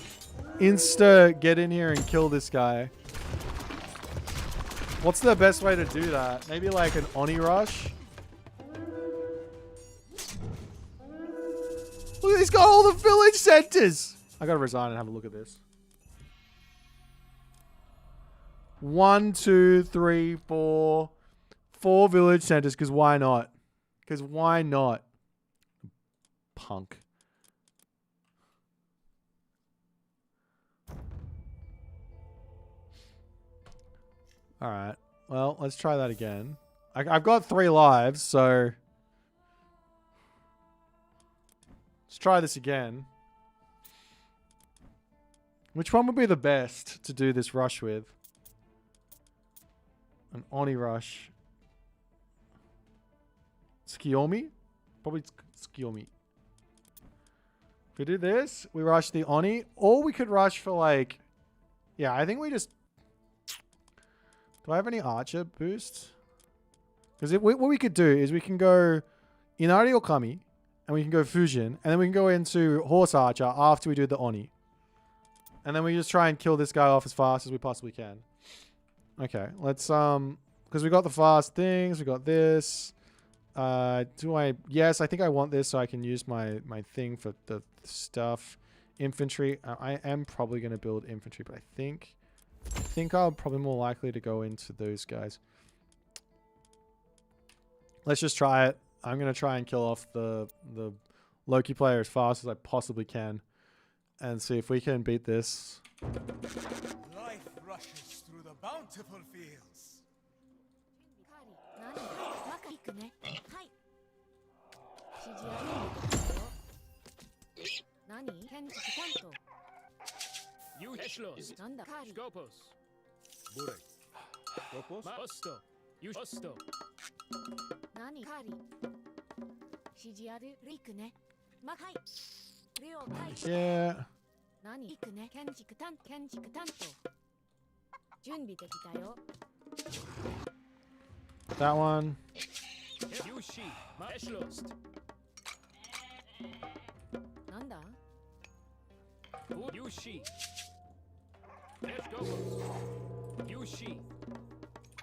insta get in here and kill this guy. What's the best way to do that? Maybe like an Oni rush? Look, he's got all the village centers. I gotta resign and have a look at this. 1, 2, 3, 4. 4 village centers, because why not? Because why not? Punk. Alright. Well, let's try that again. I've got 3 lives, so... Let's try this again. Which one would be the best to do this rush with? An Oni rush. Tsukiyomi? Probably Tsukiyomi. If we do this, we rush the Oni. Or we could rush for like Yeah, I think we just... Do I have any archer boost? Because what we could do is we can go Inari Okami, and we can go Fujin, and then we can go into Horse Archer after we do the Oni. And then we just try and kill this guy off as fast as we possibly can. Okay, let's... Because we got the fast things, we got this. Yes, I think I want this so I can use my thing for the stuff. Infantry. I am probably going to build infantry, but I think I'm probably more likely to go into those guys. Let's just try it. I'm going to try and kill off the Loki player as fast as I possibly can and see if we can beat this. Life rushes through the bountiful fields. 何うまくいくねはい指示あるよ何建築担 You Eschlos. 当なんだカーリ Skopos. Burek. Skopos. Ma Osto. You Osto. 何カーリ指示あるリクねまはい了解 Yeah. 何いくね建築担当準備できたよ That one. You she. Ma Eschlos. なんだ Who you she. Skopos. You she.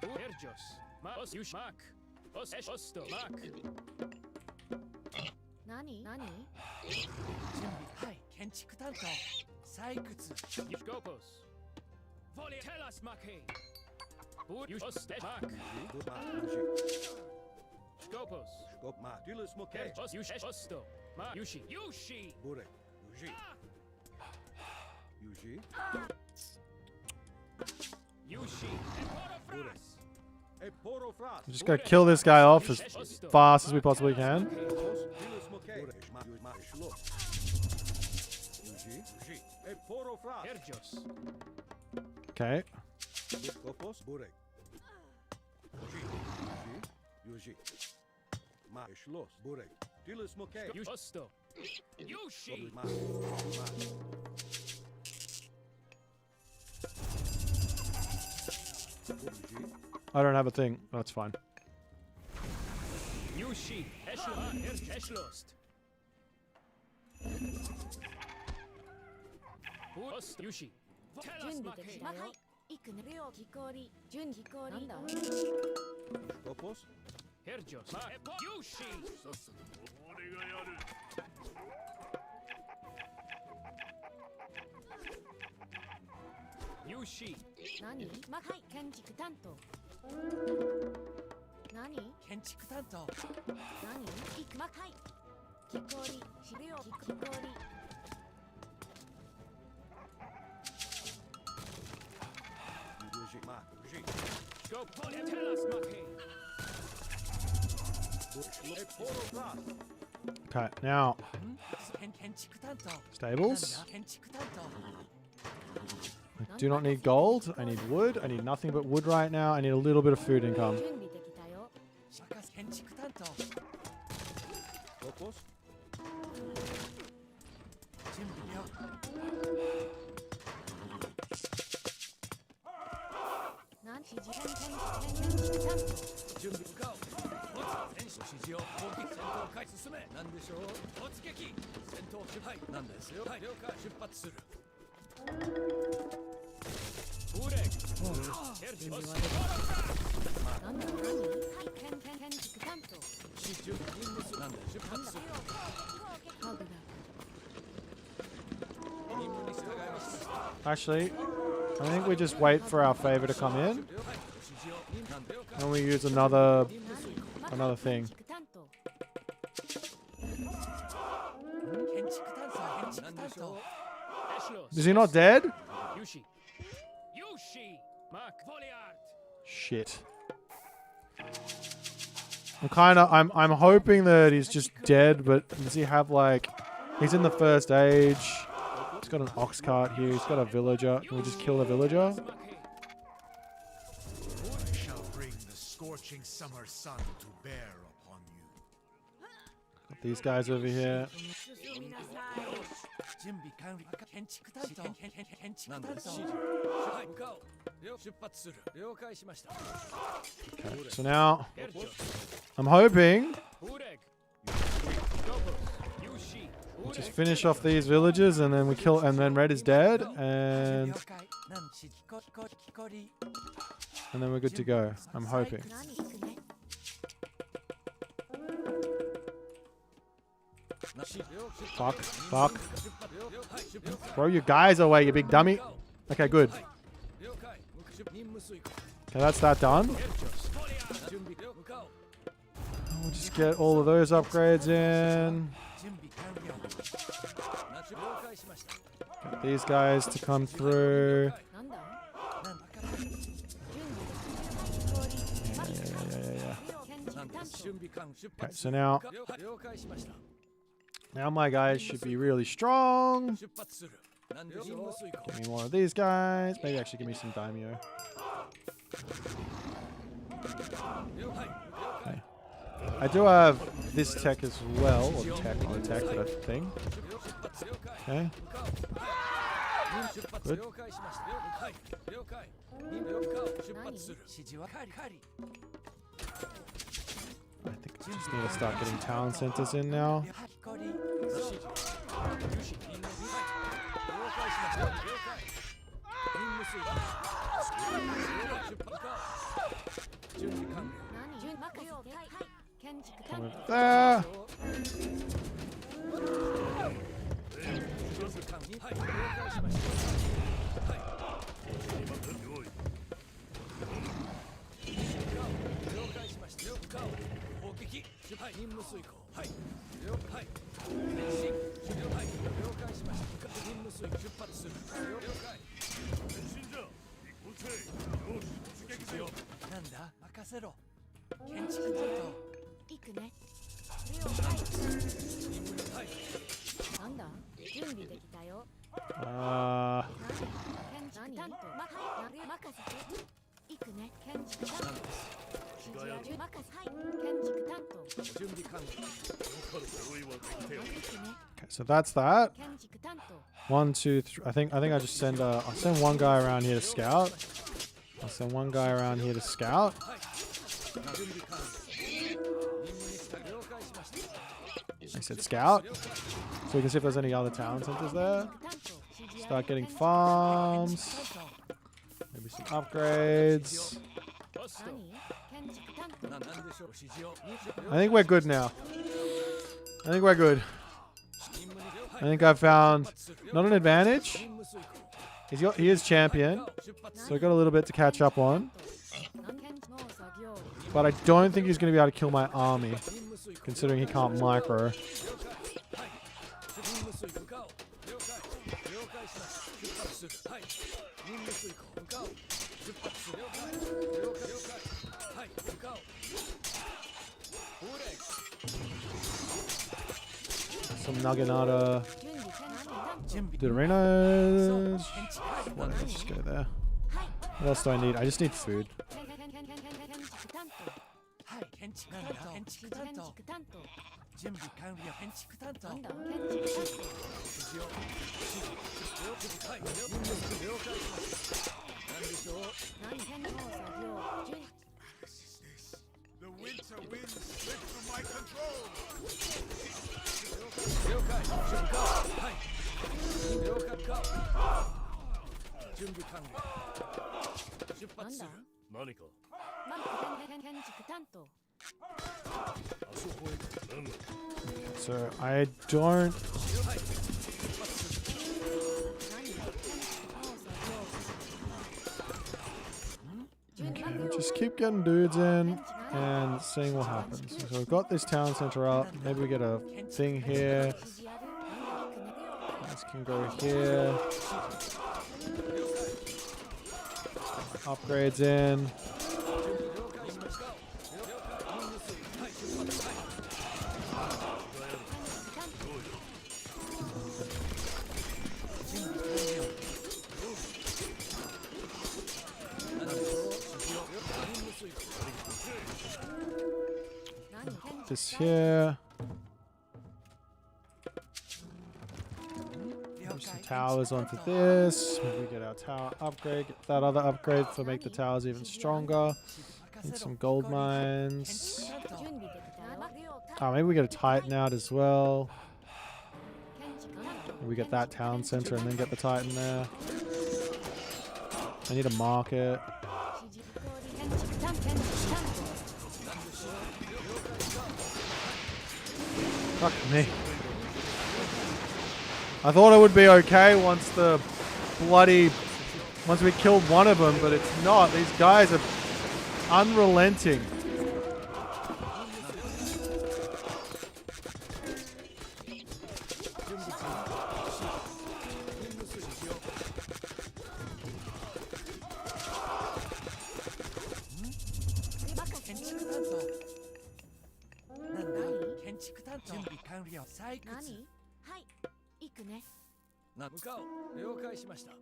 Who Erjos. Ma Os you Mak. Os Esch Osto. Mak. 何準備はい建築担当採掘 You Skopos. Volley. Tell us Maki. Who you Osto. Mak. Good mark. Yushi. Skopos. Skop mark. Dilus Moke. Erjos. You Esch Osto. Ma Yushi. Yushi. Burek. Yushi. Yushi. Yushi. Burek. A poro fras. I'm just going to kill this guy off as fast as we possibly can. Skopos. Dilus Moke. Burek. Ma Eschlos. Yushi. Yushi. A poro fras. Erjos. Okay. Skopos. Burek. Yushi. Yushi. Ma Eschlos. Burek. Dilus Moke. You Osto. Yushi. Ma. Ma. Yushi. I don't have a thing. That's fine. Yushi. Eschlost. Ost. Yushi. Tell us 準備でき Maki. たよいくね了気氷準備氷なんだ Skopos. Erjos. Ma. Yushi. Yushi. 何まはい建築担当何建築担当何いくまはい気氷資料気氷 Yushi. Ma. Yushi. Go. Tell us Maki. A poro fras. Okay, now, 建築担当 stables. なんだ建築担当 I do not need gold. I need wood. I need nothing but wood right now. I need a little bit of food income. 準備できたよ任せ建築担当 Skopos. 準備了 何指示建築担当準備向かう戦士の指示を攻撃戦闘開始進め何でしょう突撃戦闘出はい何ですよはい了解出発する Burek. Erjos. なんだ何はい建築担当指示任務なんで出発するハグだ任務に従います Actually, I think we just wait for our favor to come in はい指示をなんで了解 and we use another thing. 建築担当建築担当建築担当 Eschlos. Is he not dead? Yushi. Yushi. Mak. Voliard. Shit. I'm hoping that he's just dead, but does he have like he's in the first age. He's got an ox cart here, he's got a villager. Can we just kill the villager? Maki. I shall bring the scorching summer sun to bear upon you. Got these guys over here. 準備完了建築担当建築担当はい向かおう出発する了解しました Okay, so now I'm hoping Ureg. Doubles. Yushi. just finish off these villages and then we kill and then Red is dead and 了解何しきこきこり and then we're good to go. I'm hoping. 何行くね Fuck, fuck. Throw your guys away, you big dummy. Okay, good. 了解任務遂行 Okay, that's that done. 準備向かおう We'll just get all of those upgrades in. 準備完了了解しました Get these guys to come through. なんだなんだかなんだ準備完出 Okay, 発 so now 了解しました now my guys should be really strong. 出発する何で任務遂行 Give me more of these guys. Maybe actually give me some daimyo. 了解 I do have this tech as well, or tech, or tech, but I think. 出発了解 Okay. 出発 Good. 了解しましたはい了解任務了解出発する指示はカリカリ I think I just need to start getting town centers in now. カリ指示yushi 任務了解しました了解任務遂行出発か準備完了何任任せてはい建築担 Come 当 with there. 準備完了はい了解しましたはい了解しました了解砲撃出発任務遂行はい了解前進了解了解しました任務遂行出発する了解なんだ任せろ建築担行くね当任務はいなんだ準備できたよ 建築担当任せて行くね建築担当指示や任せはい建築担当準備完了行くね Okay, so that's that. 建築担当 One, two, three. I think I just send I'll send one guy around here to scout. I'll send one guy around here to scout. 準備完了任務にした了解しました I said scout. So we can see if there's any other town centers there. 担当指示や Start getting farms. Maybe some upgrades. Busto. 何建築担当なんでしょう指示を I think we're good now. I think we're good. 任務に I think I've found する not an advantage. 任務遂行 He is champion, 出発 so I got a little bit to catch up on. 何建築農作業 But I don't think he's going to be able to kill my army, 任務遂行 considering he can't micro. 任務遂行向かおう了解了解しました出発するはい任務遂行向かおう出発する了解了解了解はい向かおう Ureg. Some Naginata 準備建築担当 準備 Doritos. 建築 Why don't I just go there? What else do I need? I just need food. 建築担当はい建築担当建築担当建築担当準備完了建築担当なんだ建築担当指示を指示はい任務了解しました何でしょう何建築農作業準 The winter winds slip from my control. 了解出荷はい了解か準備完了出発する何か何建築担当 So I don't. 何建築農作業 Okay, just keep getting dudes in and seeing what happens. So we've got this town center up. Maybe we get a thing here. 指示やる何行くね This can go here. Upgrades in. This here. Change some towers onto this. Maybe we get our tower upgrade. Get that other upgrade for make the towers even stronger. Need some gold mines. 準備できたよレオタイ Oh, maybe we get a Titan out as well. 建築担当 We get that town center and then get the Titan there. I need a market. 指示通り建築担当 Fuck me. I thought it would be okay once we killed one of them, but it's not. These guys are unrelenting. Nani? はい行くね向かおう了解しました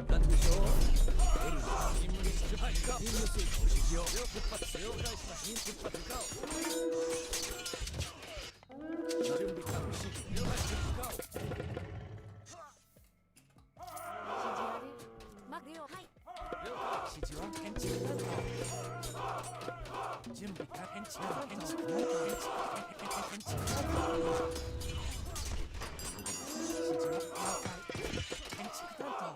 何でしょうエルザ任務に出発か任務遂行指示を出発了解しました出発向かおう準備開始了解し向かおう指示あるマレオはい了解指示は建築担当準備開建築建築建築建築指示は了解建築担当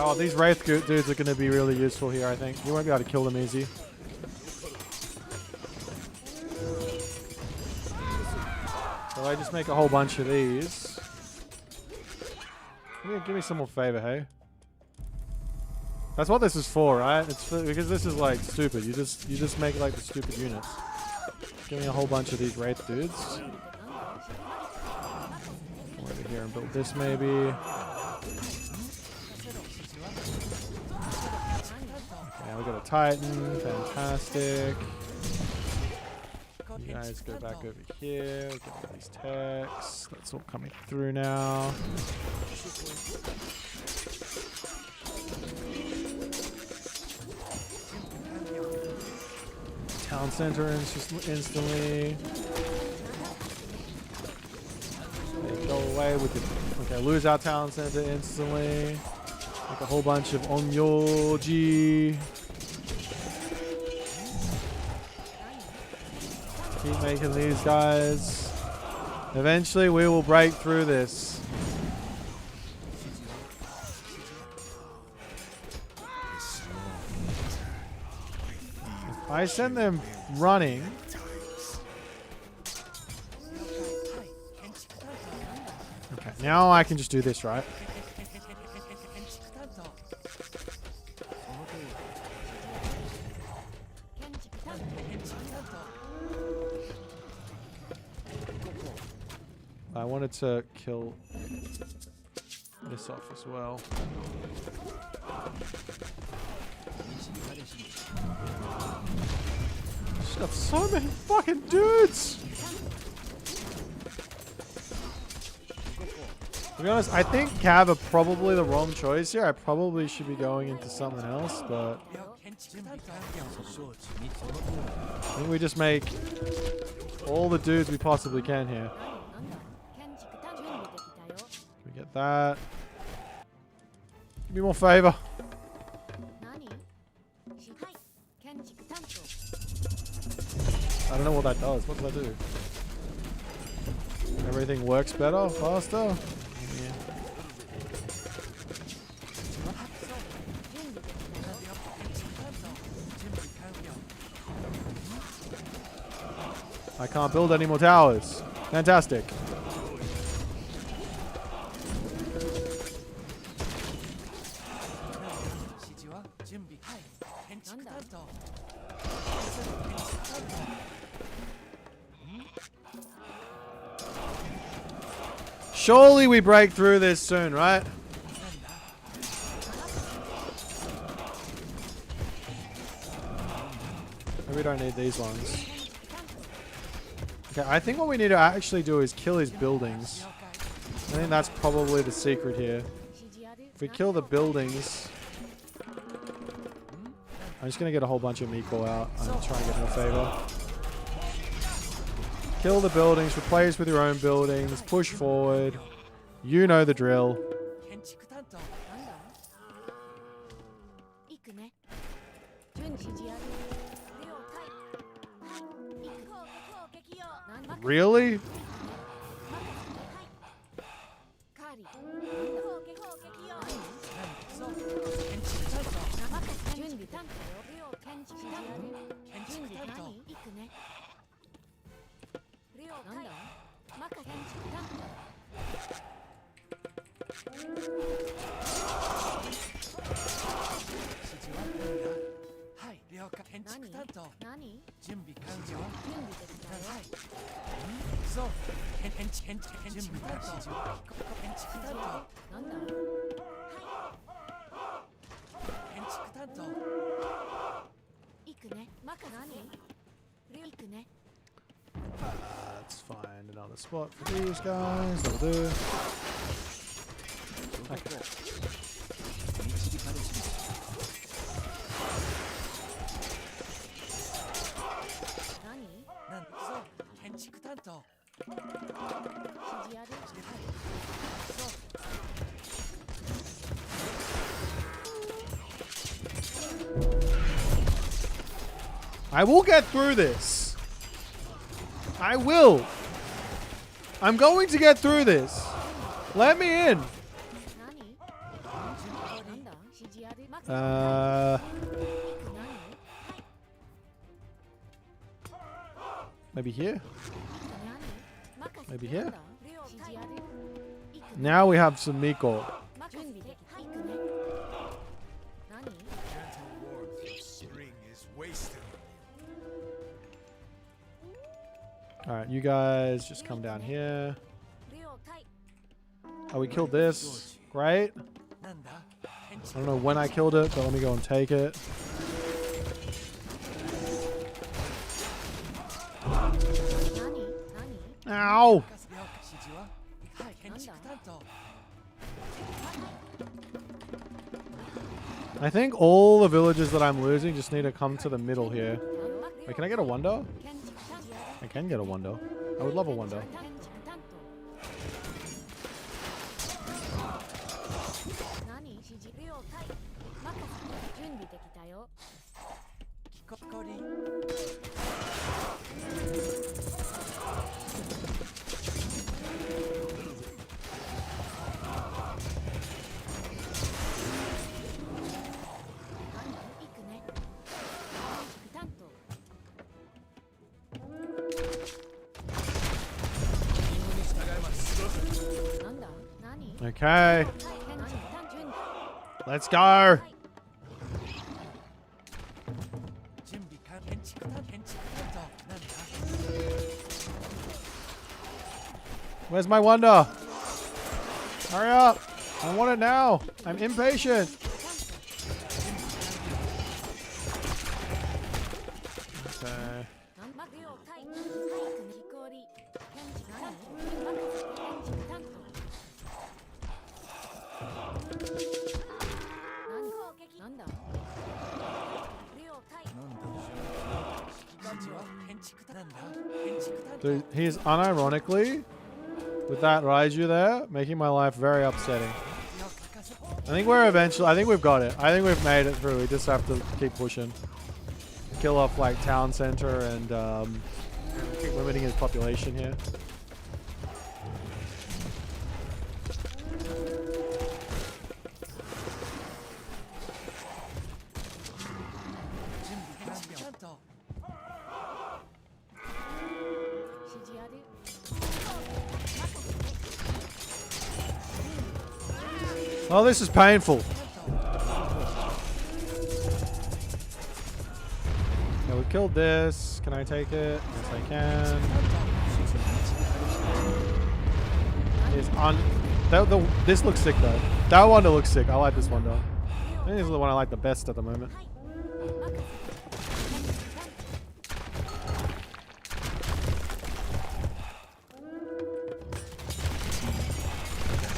Oh, these Wraith dudes are going to be really useful here, I think. You won't be able to kill them easy. So I just make a whole bunch of these. Give me some more favor, hey? That's what this is for, right? It's for, because this is like stupid. You just make like the stupid units. Give me a whole bunch of these Wraith dudes. Come over here and build this maybe. Yeah, we got a Titan. Fantastic. You guys go back over here. We'll get all these techs. That's all coming through now. Town center instantly. Okay, go away with the. Okay, lose our town center instantly. Make a whole bunch of Onyoji. Keep making these guys. Eventually we will break through this. If I send them running. Okay, now I can just do this, right? I wanted to kill this off as well. She's got so many fucking dudes! To be honest, I think Cav are probably the wrong choice here. I probably should be going into something else, but I think we just make all the dudes we possibly can here. We get that. Give me more favor. I don't know what that does. What does that do? Everything works better, faster? Yeah. I can't build any more towers. Fantastic. Surely we break through this soon, right? Maybe we don't need these ones. Okay, I think what we need to actually do is kill his buildings. I think that's probably the secret here. If we kill the buildings, I'm just gonna get a whole bunch of Miko out. I'm trying to get him a favor. Kill the buildings, replace with your own buildings, push forward. You know the drill. 建築担当なんだ行くね順次指示ある了解はい行く攻撃よなんだ Really? カーリー攻撃よそう建築担当任せ準備担当よ建築担当建準備築担当何行くね了解なんだ任せ建築担当指示はなんだはい了解建築担当何準備完了準備できたよはいそう建築担当建築担当なんだ建築担当行くね任せ何行くね Let's find another spot for these guys. That'll do. Okay. 導かれし何なんそう建築担当指示あるそう I will get through this. I will. I'm going to get through this. Let me in. 何なんだ指示ある任せ Uh, 何 maybe here. 何任せ Maybe here? なんだ指示ある行くね Now we have some Miko. 準備できた行くね何 Gentle warmth of spring is wasted on All right, you guys just come down here. 了解 Oh, we killed this. Great. なんだ建 I 築 don't know when I killed it, but let me go and take it. 何 Ow! 任せ了解指示ははい建築担当 I think all the villages that I'm losing just need to come to the middle here. Wait, can I get a wonder? 建築担当 I can get a wonder. I would love a wonder. 建築担当何指示了解任せ準備できたよ木こり行くね建築担当任務に従いますなんだ何 Okay, 建築担準備 let's go. 準備完建築担当なんだ Where's my wonder? Hurry up. I want it now. I'm impatient. Okay. なんま了解早くね木こり建築担当任せ建築担当何攻撃なんだ了解指示は建築担当建築担当 Dude, he's unironically, with that Raiju there, making my life very upsetting. よくかせ I think we're eventually, I think we've got it. I think we've made it through. We just have to keep pushing. Kill off like town center and keep limiting his population here. 準備完了担当 指示ある Oh, this is painful. Okay, we killed this. Can I take it? Yes, I can. Is on. This looks sick though. That one looks sick. I like this one though. I think this is the one I like the best at the moment. はい任せ建築担当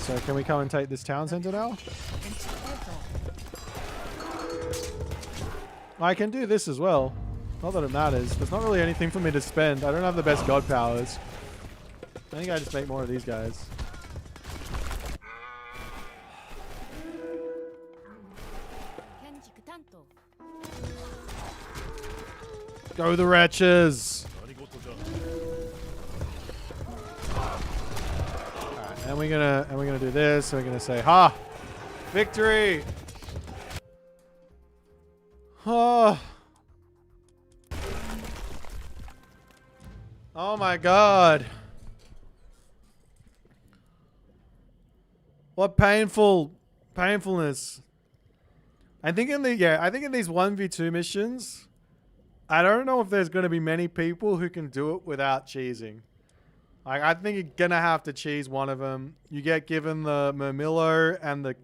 So can we come and take this town center now? 建築担当 I can do this as well. Not that it matters. There's not really anything for me to spend. I don't have the best god powers. I think I just make more of these guys. Go the wretches! Alright, and we're gonna do this, and we're gonna say, ha! Victory! Oh. Oh my god. What painfulness. I think in these 1v2 missions, I don't know if there's going to be many people who can do it without cheesing. Like, I think you're going to have to cheese one of them. You get given the Murmillo and the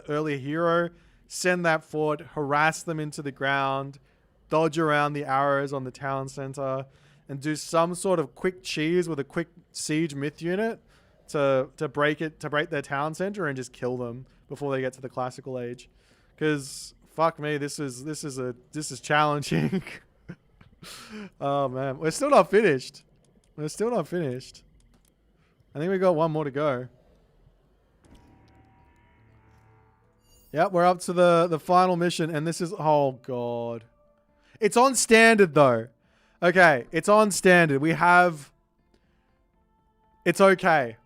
earlier hero, send that forward, harass them into the ground, dodge around the arrows on the town center, and do some sort of quick cheese with a quick siege myth unit to break their town center and just kill them before they get to the classical age. Because fuck me, this is challenging. Oh man, we're still not finished. I think we got one more to go. Yep, we're up to the final mission, and this is, oh god. It's on standard though. Okay, it's on standard. It's okay.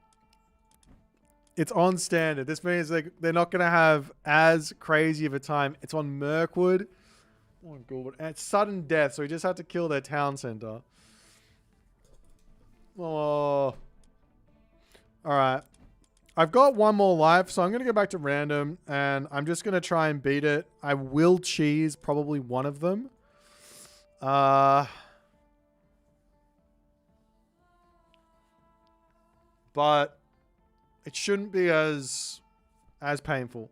It's on standard. This means they're not going to have as crazy of a time. It's on Mirkwood. Oh god. And it's sudden death, so we just have to kill their town center. Oh. Alright. I've got one more life, so I'm going to go back to random, and I'm just going to try and beat it. I will cheese probably one of them. But it shouldn't be as painful.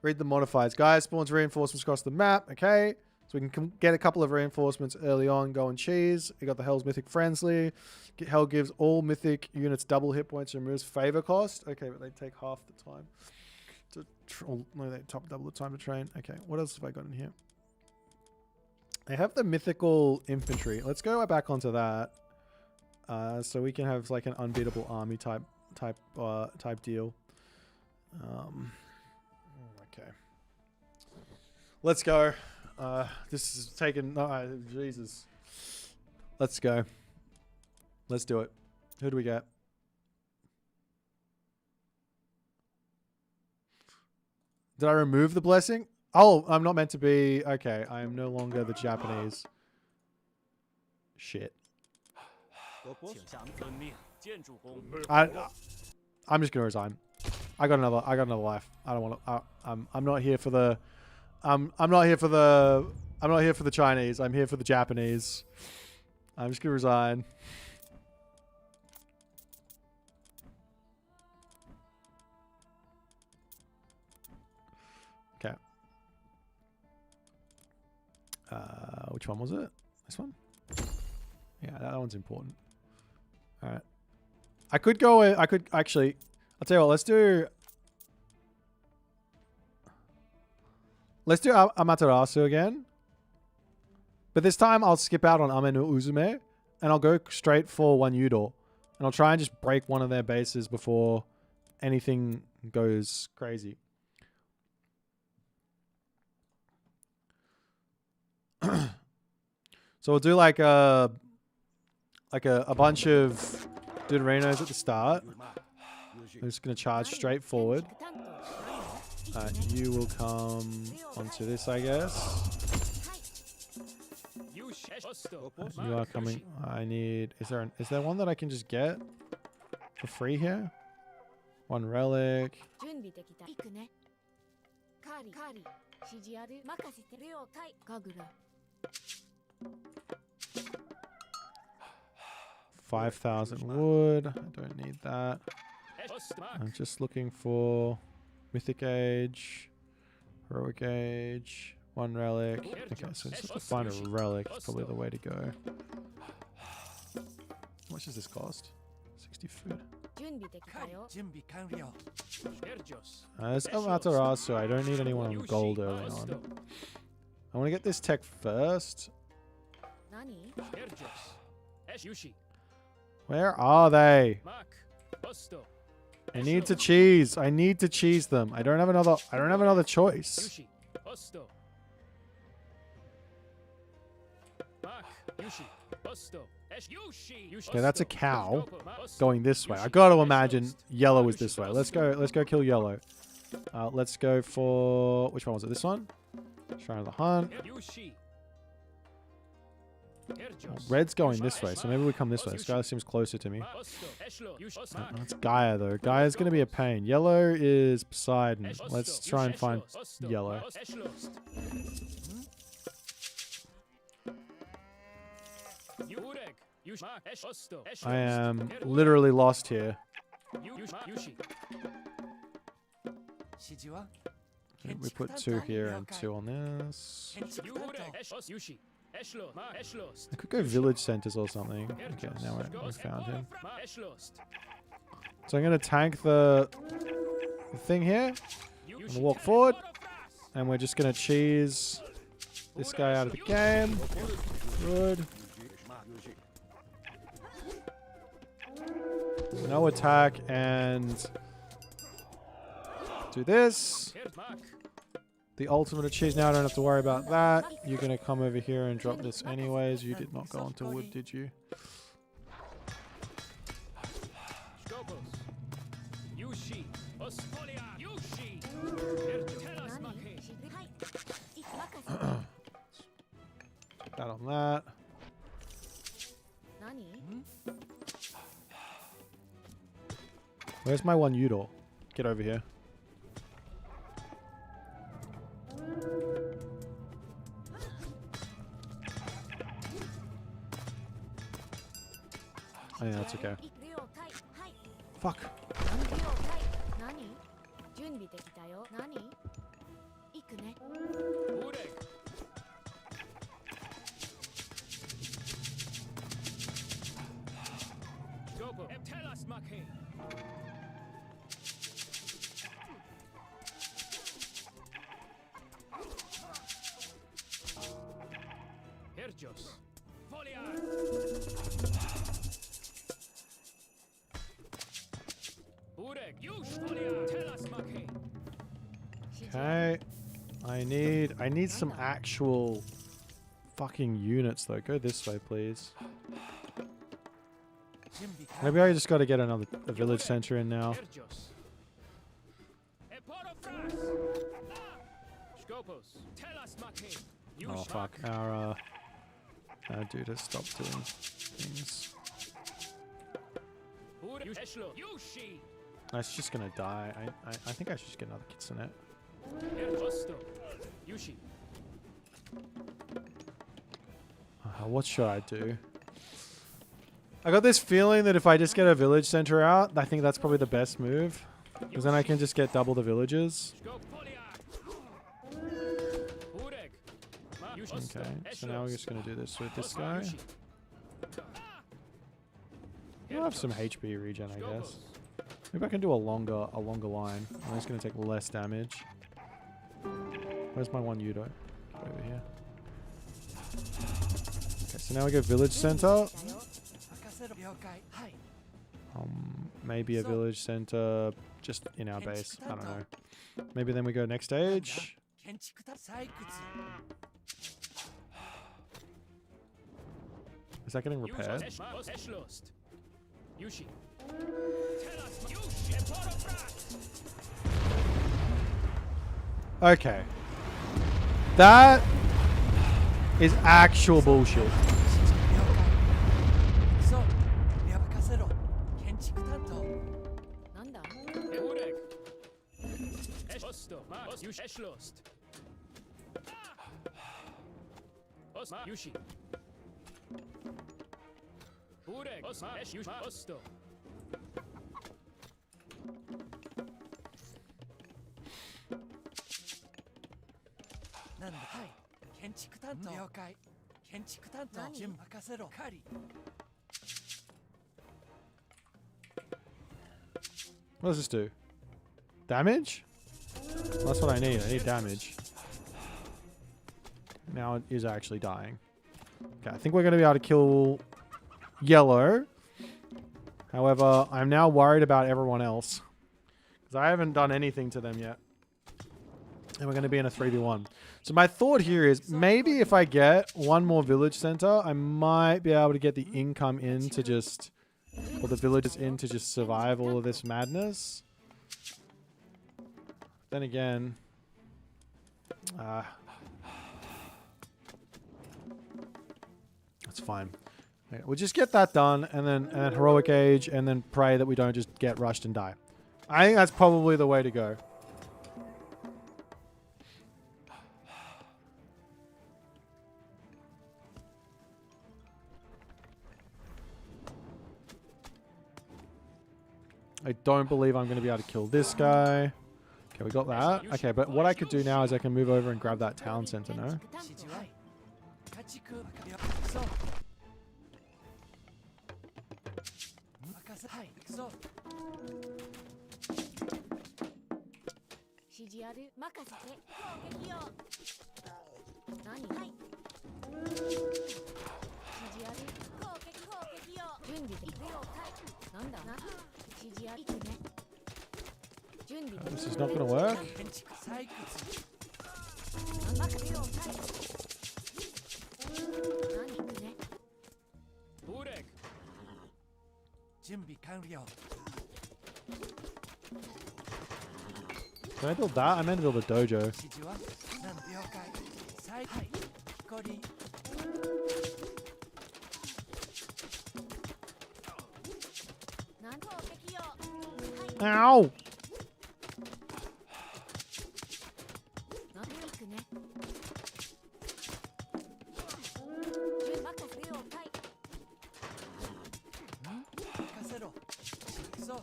Read the modifiers. Guys, spawns reinforcements across the map. Okay. So we can get a couple of reinforcements early on. Go and cheese. You got the Hell's Mythic Friendly. Hell gives all mythic units double hit points and removes favor cost. Okay, but they take half the time. No, they double the time to train. Okay, what else have I got in here? I have the mythical infantry. Let's go back onto that. So we can have like an unbeatable army type deal. Okay. Let's go. This is taking... Jesus. Let's go. Let's do it. Who do we get? Did I remove the blessing? Oh, I'm not meant to be... Okay, I am no longer the Japanese. Shit. I'm just gonna resign. I got another life. I don't want to. I'm not here for the. I'm not here for the Chinese. I'm here for the Japanese. I'm just gonna resign. Okay. Which one was it? This one? Yeah, that one's important. All right. I could go. I could actually. I'll tell you what. Let's do Amaterasu again. But this time I'll skip out on Ameno Uzume, and I'll go straight for one Udor, and I'll try and just break one of their bases before anything goes crazy. So we'll do like a bunch of Deuterinos at the start. I'm just going to charge straight forward. You will come onto this, I guess. You are coming. I need... Is there one that I can just get for free here? One relic. 5,000 wood. I don't need that. I'm just looking for Mythic Age, Heroic Age, one relic. Okay, so just to find a relic is probably the way to go. How much does this cost? 60 food. There's Amaterasu. I don't need anyone on gold early on. I want to get this tech first. 何 Erjos. Esh Yushi. Where are they? Mark. Osto. I need to cheese. I need to cheese them. I don't have another choice. Yushi. Osto. Mark. Yushi. Osto. Esh Yushi. Okay, that's a cow going this way. I got to imagine yellow is this way. Let's go kill yellow. Let's go for, which one was it? This one? Shrine of the Hunt. Yushi. Red's going this way, so maybe we come this way. This guy seems closer to me. That's Gaia, though. Gaia's going to be a pain. Yellow is Poseidon. Let's try and find yellow. I am literally lost here. We put 2 here and 2 on this. I could go village centers or something. Okay, now we found him. So I'm going to tank the thing here. I'm going to walk forward. And we're just going to cheese this guy out of the game. Good. No attack and do this. The ultimate of cheese now, I don't have to worry about that. You're going to come over here and drop this anyways. You did not go onto wood, did you? That on that. 何 Where's my one Udor? Get over here. Oh, yeah, that's okay. Fuck. 何準備できたよ。何行くね。 Herjos. Okay. I need some actual fucking units though. Go this way, please. Maybe I just got to get a village center in now. Oh fuck, our dude has stopped doing things. It's just gonna die. I think I should just get another Kitsune. What should I do? I got this feeling that if I just get a village center out, I think that's probably the best move. Because then I can just get double the villages. Okay, so now we're just going to do this with this guy. We'll have some HP regen, I guess. Maybe I can do a longer line. I'm just going to take less damage. Where's my one Udo? Over here. Okay, so now we go village center. Maybe a village center just in our base. I don't know. Maybe then we go next stage. Is that getting repaired? Okay. That is actual bullshit. What does this do? Damage? Well, that's what I need. I need damage. Now it is actually dying. Okay, I think we're going to be able to kill yellow. However, I'm now worried about everyone else. Because I haven't done anything to them yet. And we're going to be in a 3v1. So my thought here is maybe if I get one more village center, I might be able to get the income in to just... or the villagers in to just survive all of this madness. Then again... that's fine. Okay, we'll just get that done, and then heroic age, and then pray that we don't just get rushed and die. I think that's probably the way to go. I don't believe I'm going to be able to kill this guy. Okay, we got that. Okay, but what I could do now is I can move over and grab that town center, no? 家畜そう任せはいそう指示ある任せて攻撃を何はい指示ある攻撃を準備で了解なんだな指示ありくね準備で This is not gonna work. 建築採掘任せ了解何くね Burek. 準備完了 Can I build that? I meant to build a dojo. 指示は何了解採はい光 何攻撃を Ow! 何くね任せ了解任せろそう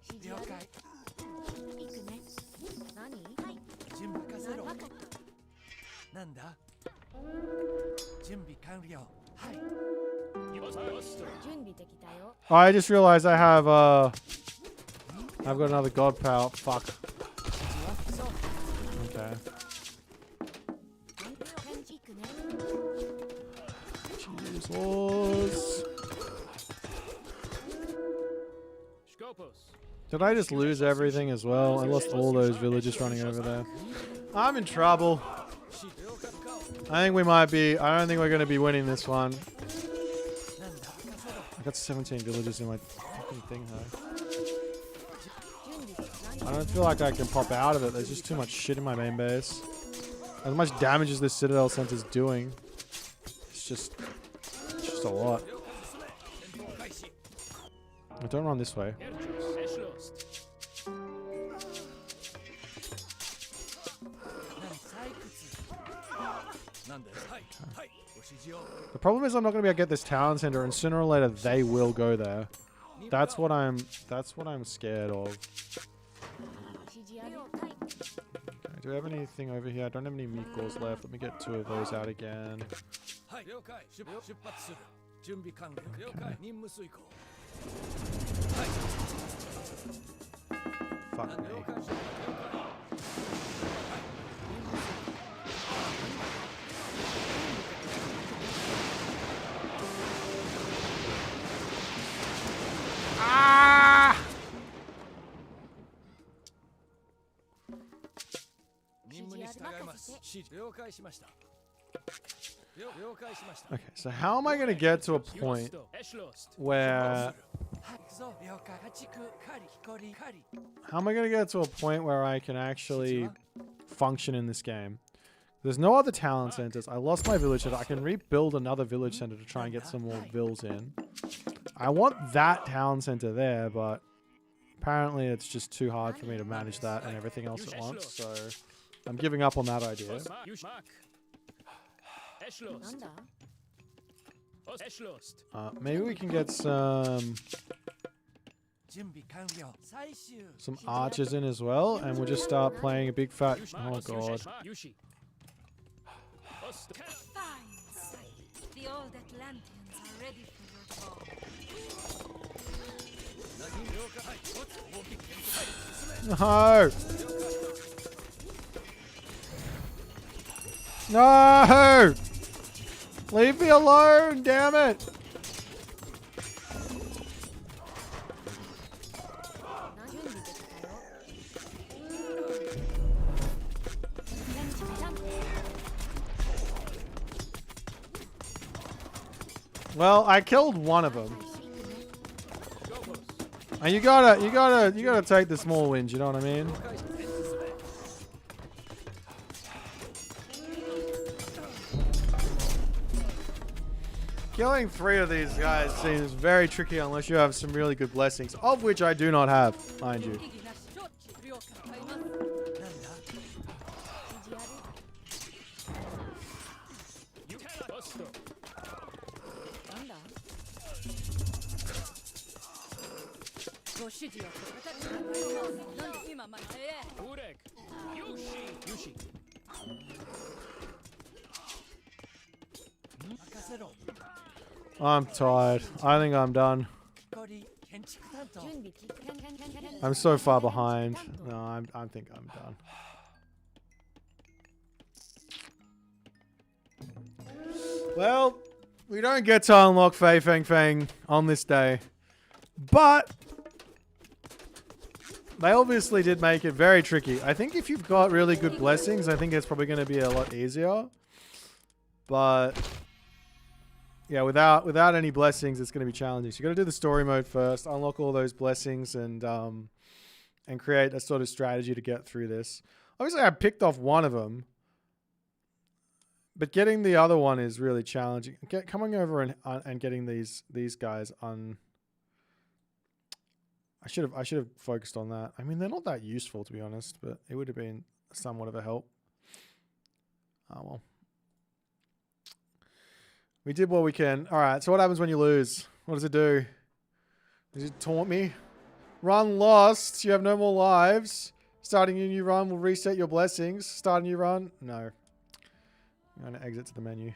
指示ある了解いくね何はい準備任せろ任なんだ準備完了はい Yost. 準備できたよ Oh, I just realized I have, I've got another god power. Fuck. 指示はそう Okay. 返事いくね Jesus. Scopus. Did I just lose everything as well? I lost all those villagers running over there. I'm in trouble. I think we might be... I don't think we're going to be winning this one. なんだ任せろ I got 17 villagers in my fucking thing, though. 準備で何 I don't feel like I can pop out of it. There's just too much shit in my main base. As much damage as this Citadel Center's doing, it's just a lot. I don't run this way. Erjus. Eschlost. 何採掘なんだはいはいご指示を The problem is I'm not going to be able to get this town center, and sooner or later they will go there. That's what I'm scared of. 指示ある了解 Okay, do we have anything over here? I don't have any meatballs left. Let me get 2 of those out again. はい了解出発する準備完了了解任務遂行 Fuck 了 me. 解了解 任務に従います指示了解しました了解しました Okay, so how am I going to get to a point Yosto. Eschlost. where... はいそう了解家畜狩り光狩り How am I going to get to a point where I can actually function in this game? There's no other talent centers. I lost my village center. I can rebuild another village center to try and get some more vills in. I want that town center there, but apparently it's just too hard for me to manage that and everything else at once. So I'm giving up on that idea. Osma. Yushmak. Eschlost. なんだ Eschlost. Maybe we can get some 準備完了最終 archers in as well, and we'll just start playing a big fat... Yushmak. Oh god. Yushi. Ost. Fine sight. The old Atlanteans are ready for your call. 了解はいおっ大きくはい進め No! No! Leave me alone, damn it! 準備できたよ。建築担当 Well, I killed one of them. 開始行くね。 And you gotta take the small wins, you know what I mean? Killing 3 of these guys seems very tricky unless you have some really good blessings, of which I do not have, mind you. 異議なし承知了解買います 指示ある You tell us. なんだご指示を私がなんで今まで Urek. Yushi. Yushi. 任せろ I'm tired. I think I'm done. コリ建築担当準備き建築 I'm so far behind. No, I think I'm done. Well, we don't get to unlock Fei Feng Feng on this day. But they obviously did make it very tricky. I think if you've got really good blessings, I think it's probably going to be a lot easier. But yeah, without any blessings, it's going to be challenging. So you got to do the story mode first, unlock all those blessings, and create a sort of strategy to get through this. Obviously, I picked off one of them, but getting the other one is really challenging. Coming over and getting these guys on. I should have focused on that. I mean, they're not that useful, to be honest, but it would have been somewhat of a help. Oh well. We did what we can. All right, so what happens when you lose? What does it do? Does it taunt me? Run lost. You have no more lives. Starting a new run will reset your blessings. Start a new run. No. I'm going to exit to the menu.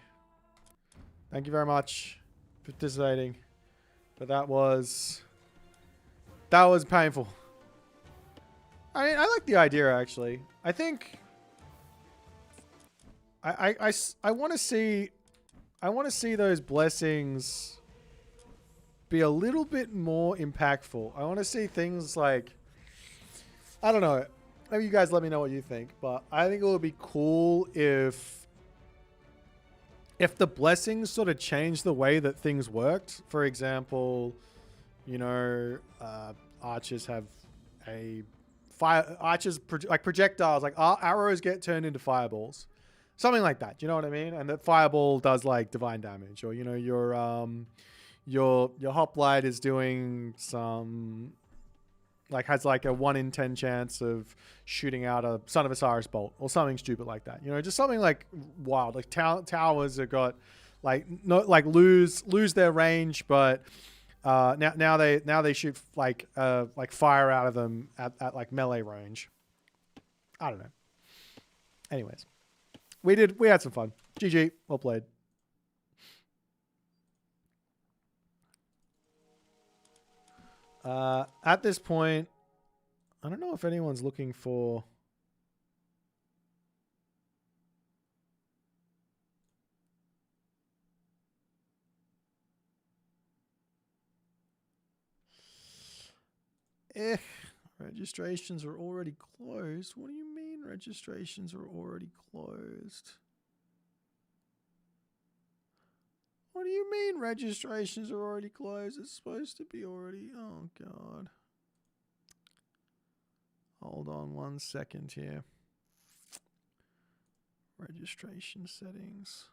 Thank you very much for participating. But that was painful. I mean, I like the idea, actually. I think I want to see those blessings be a little bit more impactful. I want to see things like, I don't know, maybe you guys let me know what you think, but I think it would be cool if the blessings sort of changed the way that things worked. For example, you know, archers have like projectiles, like arrows get turned into fireballs. Something like that, you know what I mean? And that fireball does like divine damage, or you know, your hoplite is doing some, like, has like a 1 in 10 chance of shooting out a Son of Osiris bolt or something stupid like that. You know, just something like wild. Like towers have got like lose their range, but now they shoot like fire out of them at like melee range. I don't know. Anyways. We had some fun. GG. Well played. At this point, I don't know if anyone's looking for... Registrations are already closed. What do you mean registrations are already closed? What do you mean registrations are already closed? It's supposed to be already... Oh, God. Hold on 1 second here. Registration settings.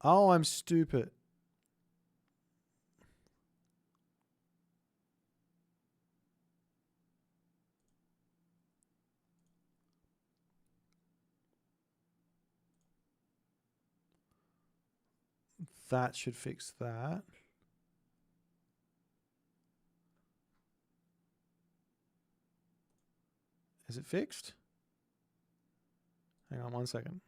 Oh, I'm stupid. That should fix that. Is it fixed? Hang on 1 second.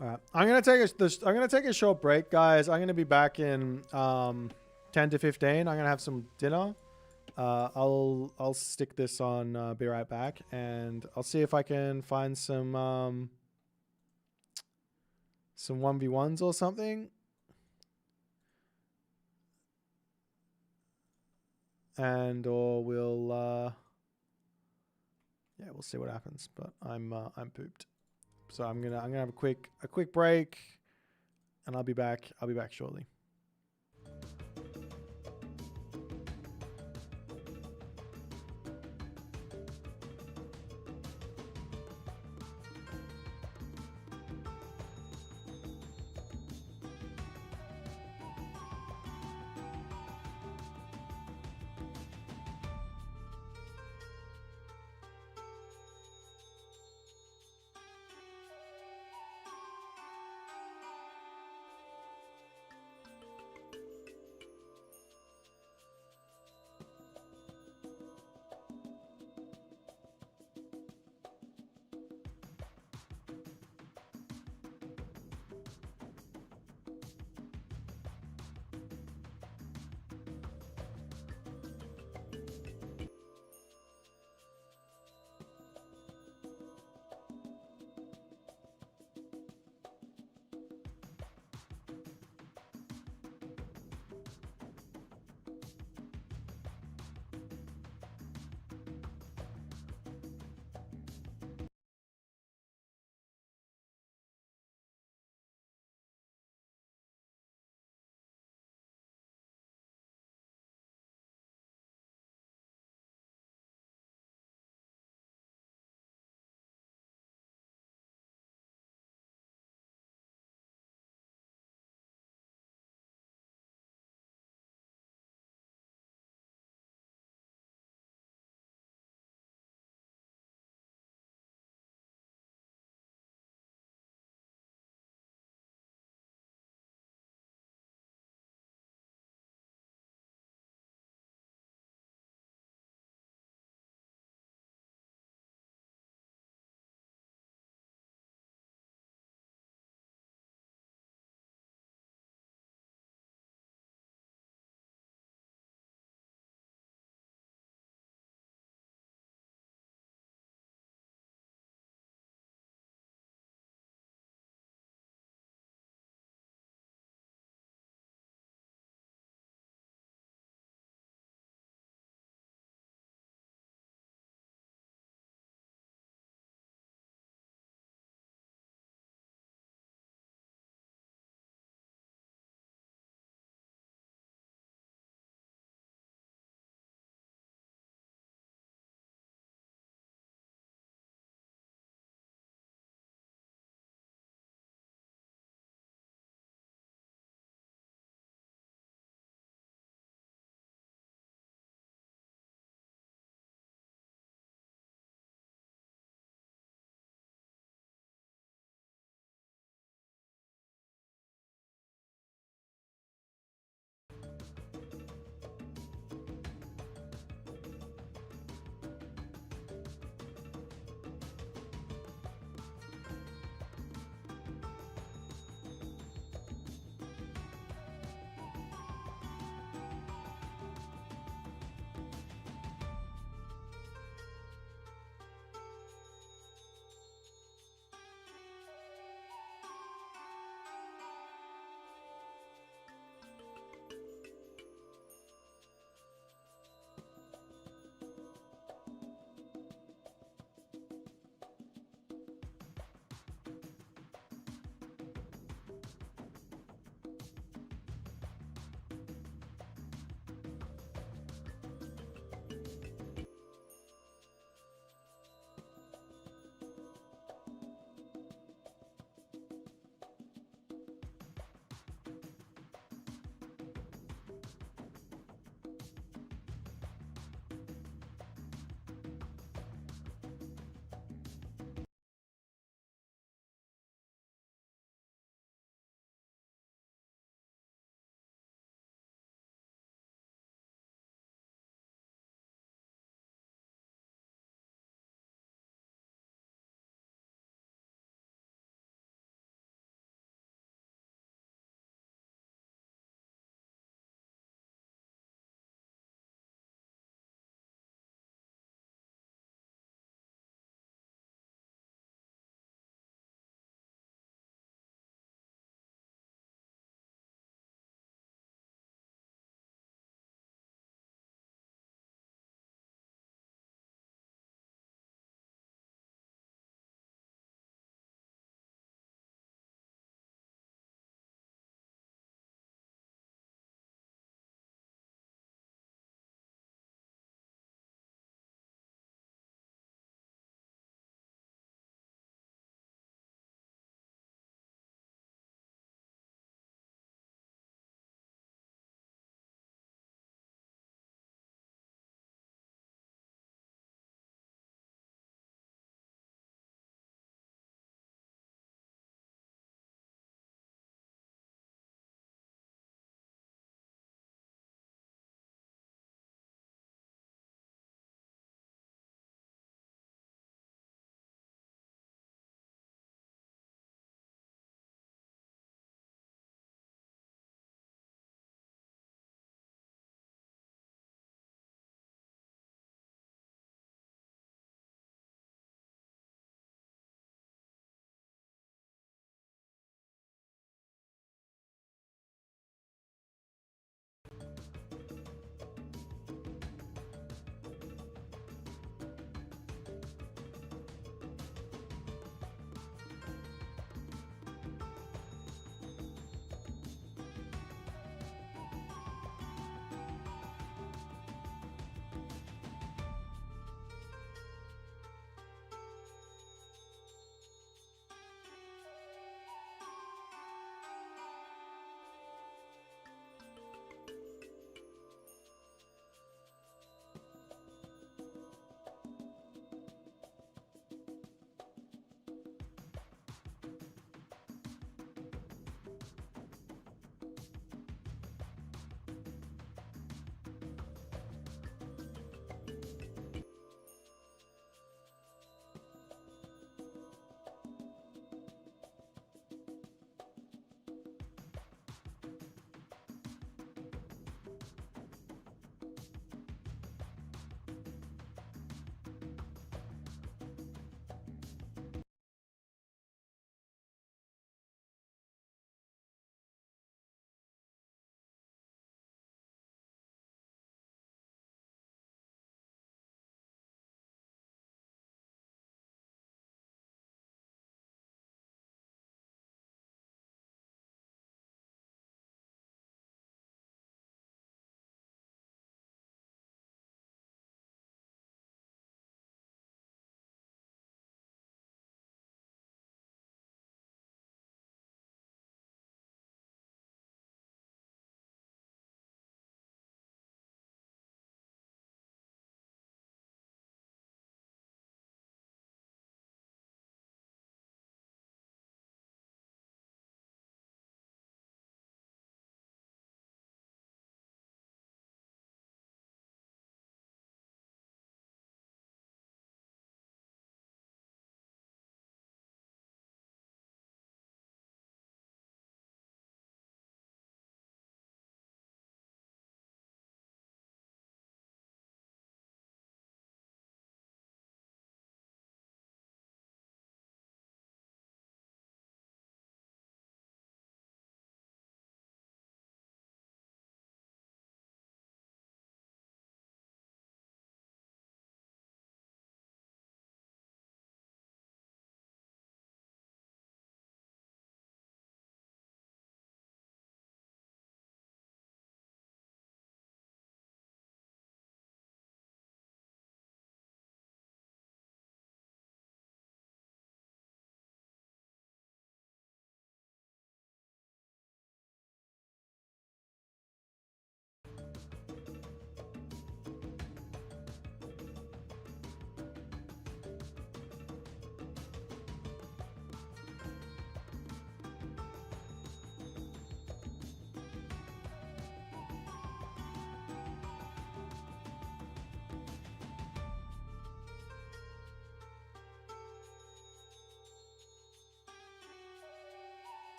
All right, I'm gonna take a short break, guys. I'm gonna be back in 10 to 15. I'm gonna have some dinner. I'll stick this on. Be right back, and I'll see if I can find some 1v1s or something. And or we'll yeah, we'll see what happens. But I'm pooped. So I'm gonna have a quick break, and I'll be back shortly.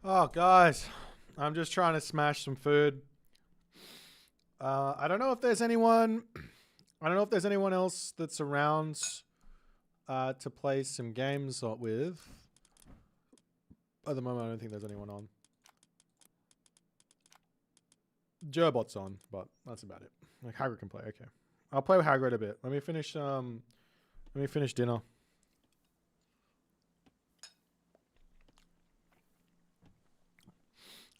Oh, guys, I'm just trying to smash some food. I don't know if there's anyone. I don't know if there's anyone else that's around to play some games with. At the moment, I don't think there's anyone on. Gerbot's on, but that's about it. Like Hagrid can play. Okay, I'll play with Hagrid a bit. Let me finish. Let me finish dinner.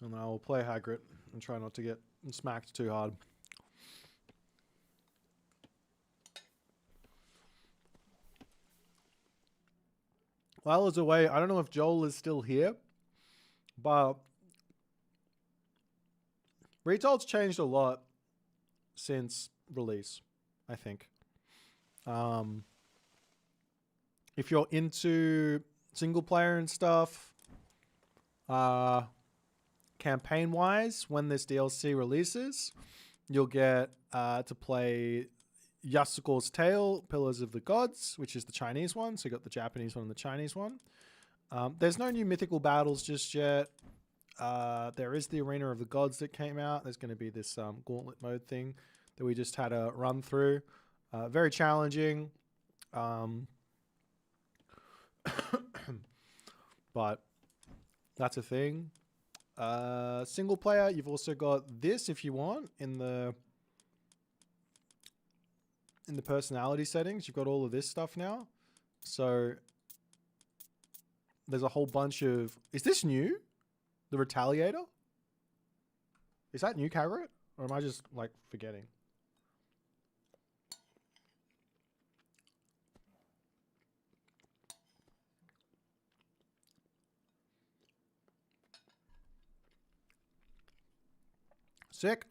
And I will play Hagrid and try not to get smacked too hard. While I was away, I don't know if Joel is still here, but Retold's changed a lot since release, I think. If you're into single player and stuff, campaign-wise, when this DLC releases, you'll get to play Yasuko's Tale, Pillars of the Gods, which is the Chinese one. So you got the Japanese one and the Chinese one. There's no new mythical battles just yet. There is the Arena of the Gods that came out. There's going to be this gauntlet mode thing that we just had a run through. Very challenging. But that's a thing. Single player, you've also got this if you want in the personality settings. You've got all of this stuff now. So there's a whole bunch of... Is this new? The Retaliator? Is that new, Hagrid? Or am I just, like, forgetting? Sick.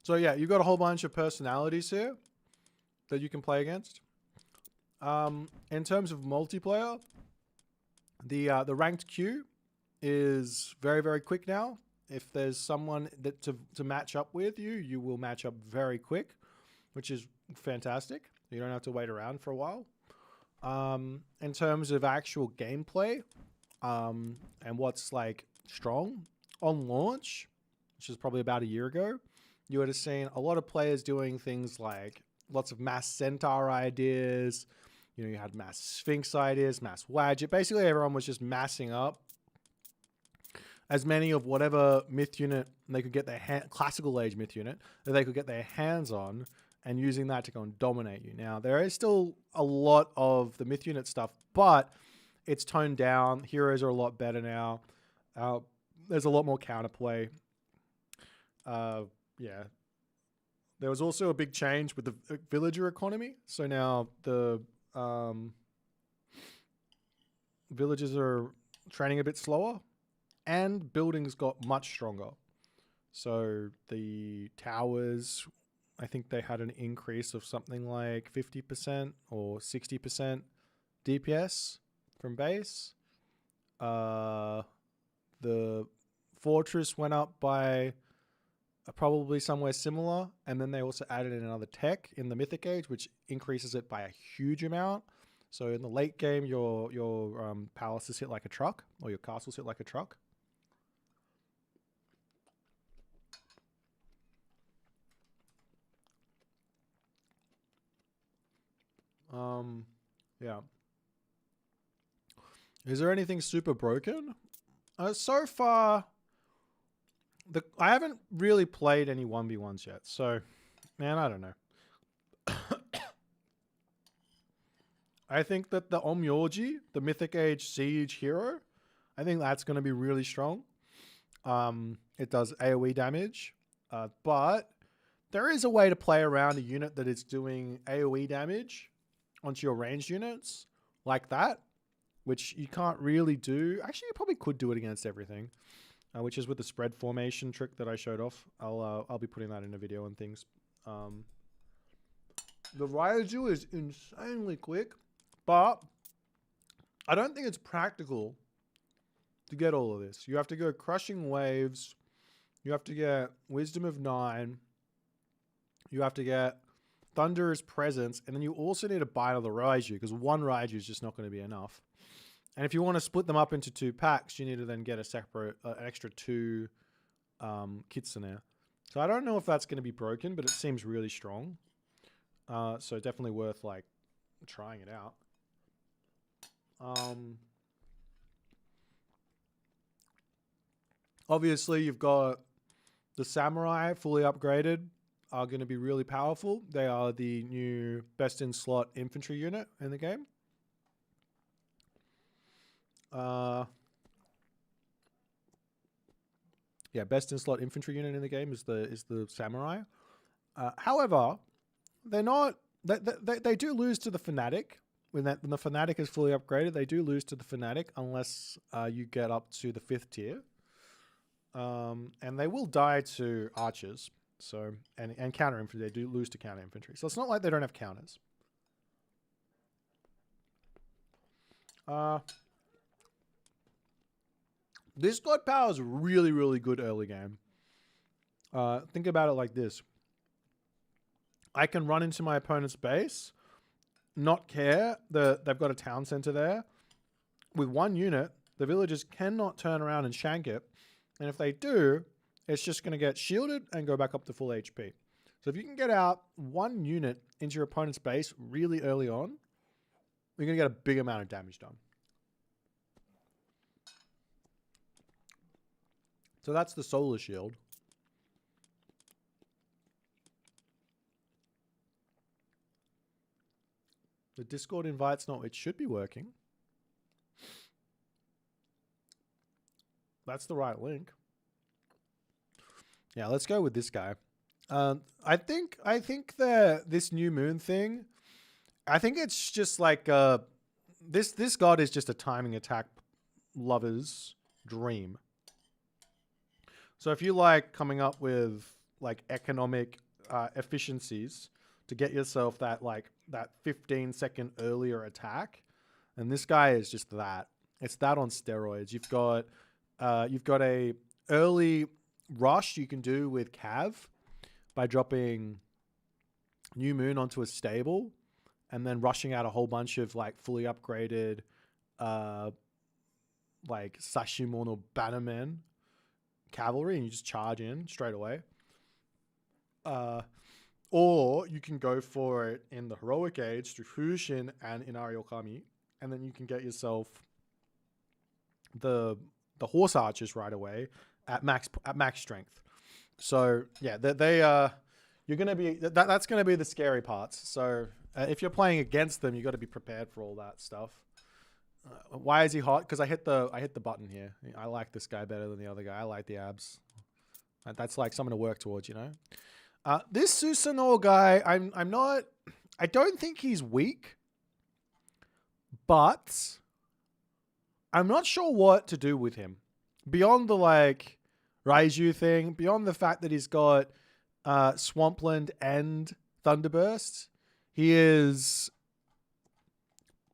So yeah, you've got a whole bunch of personalities here that you can play against. In terms of multiplayer, the ranked queue is very, very quick now. If there's someone that to match up with you, you will match up very quick, which is fantastic. You don't have to wait around for a while. In terms of actual gameplay, and what's like strong on launch, which is probably about a year ago, you would have seen a lot of players doing things like lots of mass centaur ideas. You know, you had mass sphinx ideas, mass wadget. Basically, everyone was just massing up as many of whatever myth unit they could get their classical age myth unit that they could get their hands on, and using that to go and dominate you. Now, there is still a lot of the myth unit stuff, but it's toned down. Heroes are a lot better now. There's a lot more counterplay. Yeah. There was also a big change with the villager economy. So now the villagers are training a bit slower, and buildings got much stronger. So the towers, I think they had an increase of something like 50% or 60% DPS from base. The fortress went up by probably somewhere similar, and then they also added in another tech in the Mythic Age, which increases it by a huge amount. So in the late game, your palaces hit like a truck, or your castles hit like a truck. Yeah. Is there anything super broken? So far, I haven't really played any 1v1s yet, so, man, I don't know. I think that the Onmyoji, the Mythic Age Siege hero, I think that's going to be really strong. It does AoE damage, but there is a way to play around a unit that is doing AoE damage onto your ranged units like that, which you can't really do. Actually, you probably could do it against everything, which is with the spread formation trick that I showed off. I'll be putting that in a video and things. The Ryuju is insanely quick, but I don't think it's practical to get all of this. You have to go Crushing Waves. You have to get Wisdom of 9. You have to get Thunderous Presence. And then you also need to buy another Raiju, because one Raiju is just not going to be enough. And if you want to split them up into 2 packs, you need to then get a separate, an extra 2 Kitsune. So I don't know if that's going to be broken, but it seems really strong. So definitely worth like trying it out. Obviously, you've got the Samurai fully upgraded are going to be really powerful. They are the new best in slot infantry unit in the game. Yeah, best in slot infantry unit in the game is the Samurai. However, they're not. They do lose to the Fanatic. When the Fanatic is fully upgraded, they do lose to the Fanatic unless you get up to the 5th tier. And they will die to archers. So and counter infantry, they do lose to counter infantry. So it's not like they don't have counters. This god power is really, really good early game. Think about it like this. I can run into my opponent's base, not care that they've got a town center there. With 1 unit, the villagers cannot turn around and shank it. And if they do, it's just going to get shielded and go back up to full HP. So if you can get out 1 unit into your opponent's base really early on, you're going to get a big amount of damage done. So that's the Solar Shield. The Discord invite's not, it should be working. That's the right link. Yeah, let's go with this guy. I think this new moon thing, I think it's just like this god is just a timing attack lover's dream. So if you like coming up with like economic efficiencies to get yourself that 15-second earlier attack, and this guy is just that. It's that on steroids. You've got a early rush you can do with Cav by dropping New Moon onto a stable and then rushing out a whole bunch of like fully upgraded like Sashimon or Bannermen cavalry, and you just charge in straight away. Or you can go for it in the Heroic Age through Fushin and Inari Okami, and then you can get yourself the horse archers right away at max strength. So yeah, you're gonna be that's gonna be the scary parts. So if you're playing against them, you got to be prepared for all that stuff. Why is he hot? Because I hit the button here. I like this guy better than the other guy. I like the abs. That's like something to work towards, you know. This Susanoo guy, I don't think he's weak, but I'm not sure what to do with him. Beyond the like Raiju thing, beyond the fact that he's got Swampland and Thunderburst,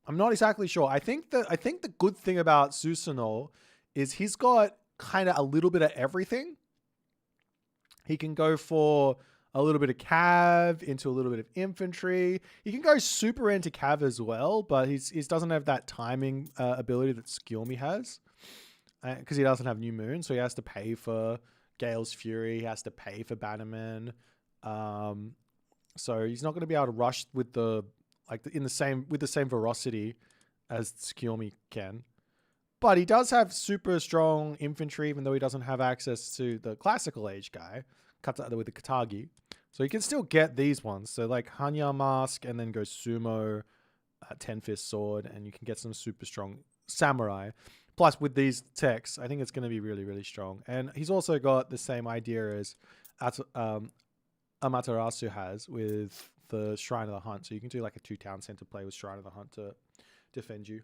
I'm not exactly sure. I think the good thing about Susanoo is he's got kind of a little bit of everything. He can go for a little bit of Cav into a little bit of infantry. He can go super into Cav as well, but he doesn't have that timing ability that Skyomi has because he doesn't have New Moon, so he has to pay for Gale's Fury. He has to pay for Bannerman. So he's not going to be able to rush with the same velocity as Skyomi can. But he does have super strong infantry, even though he doesn't have access to the classical age guy with the Katagi. So you can still get these ones. So like Hanya Mask and then go Sumo, Ten Fist Sword, and you can get some super strong Samurai. Plus with these techs, I think it's going to be really, really strong. And he's also got the same idea as Amaterasu has with the Shrine of the Hunt. So you can do like a 2 town center play with Shrine of the Hunt to defend you.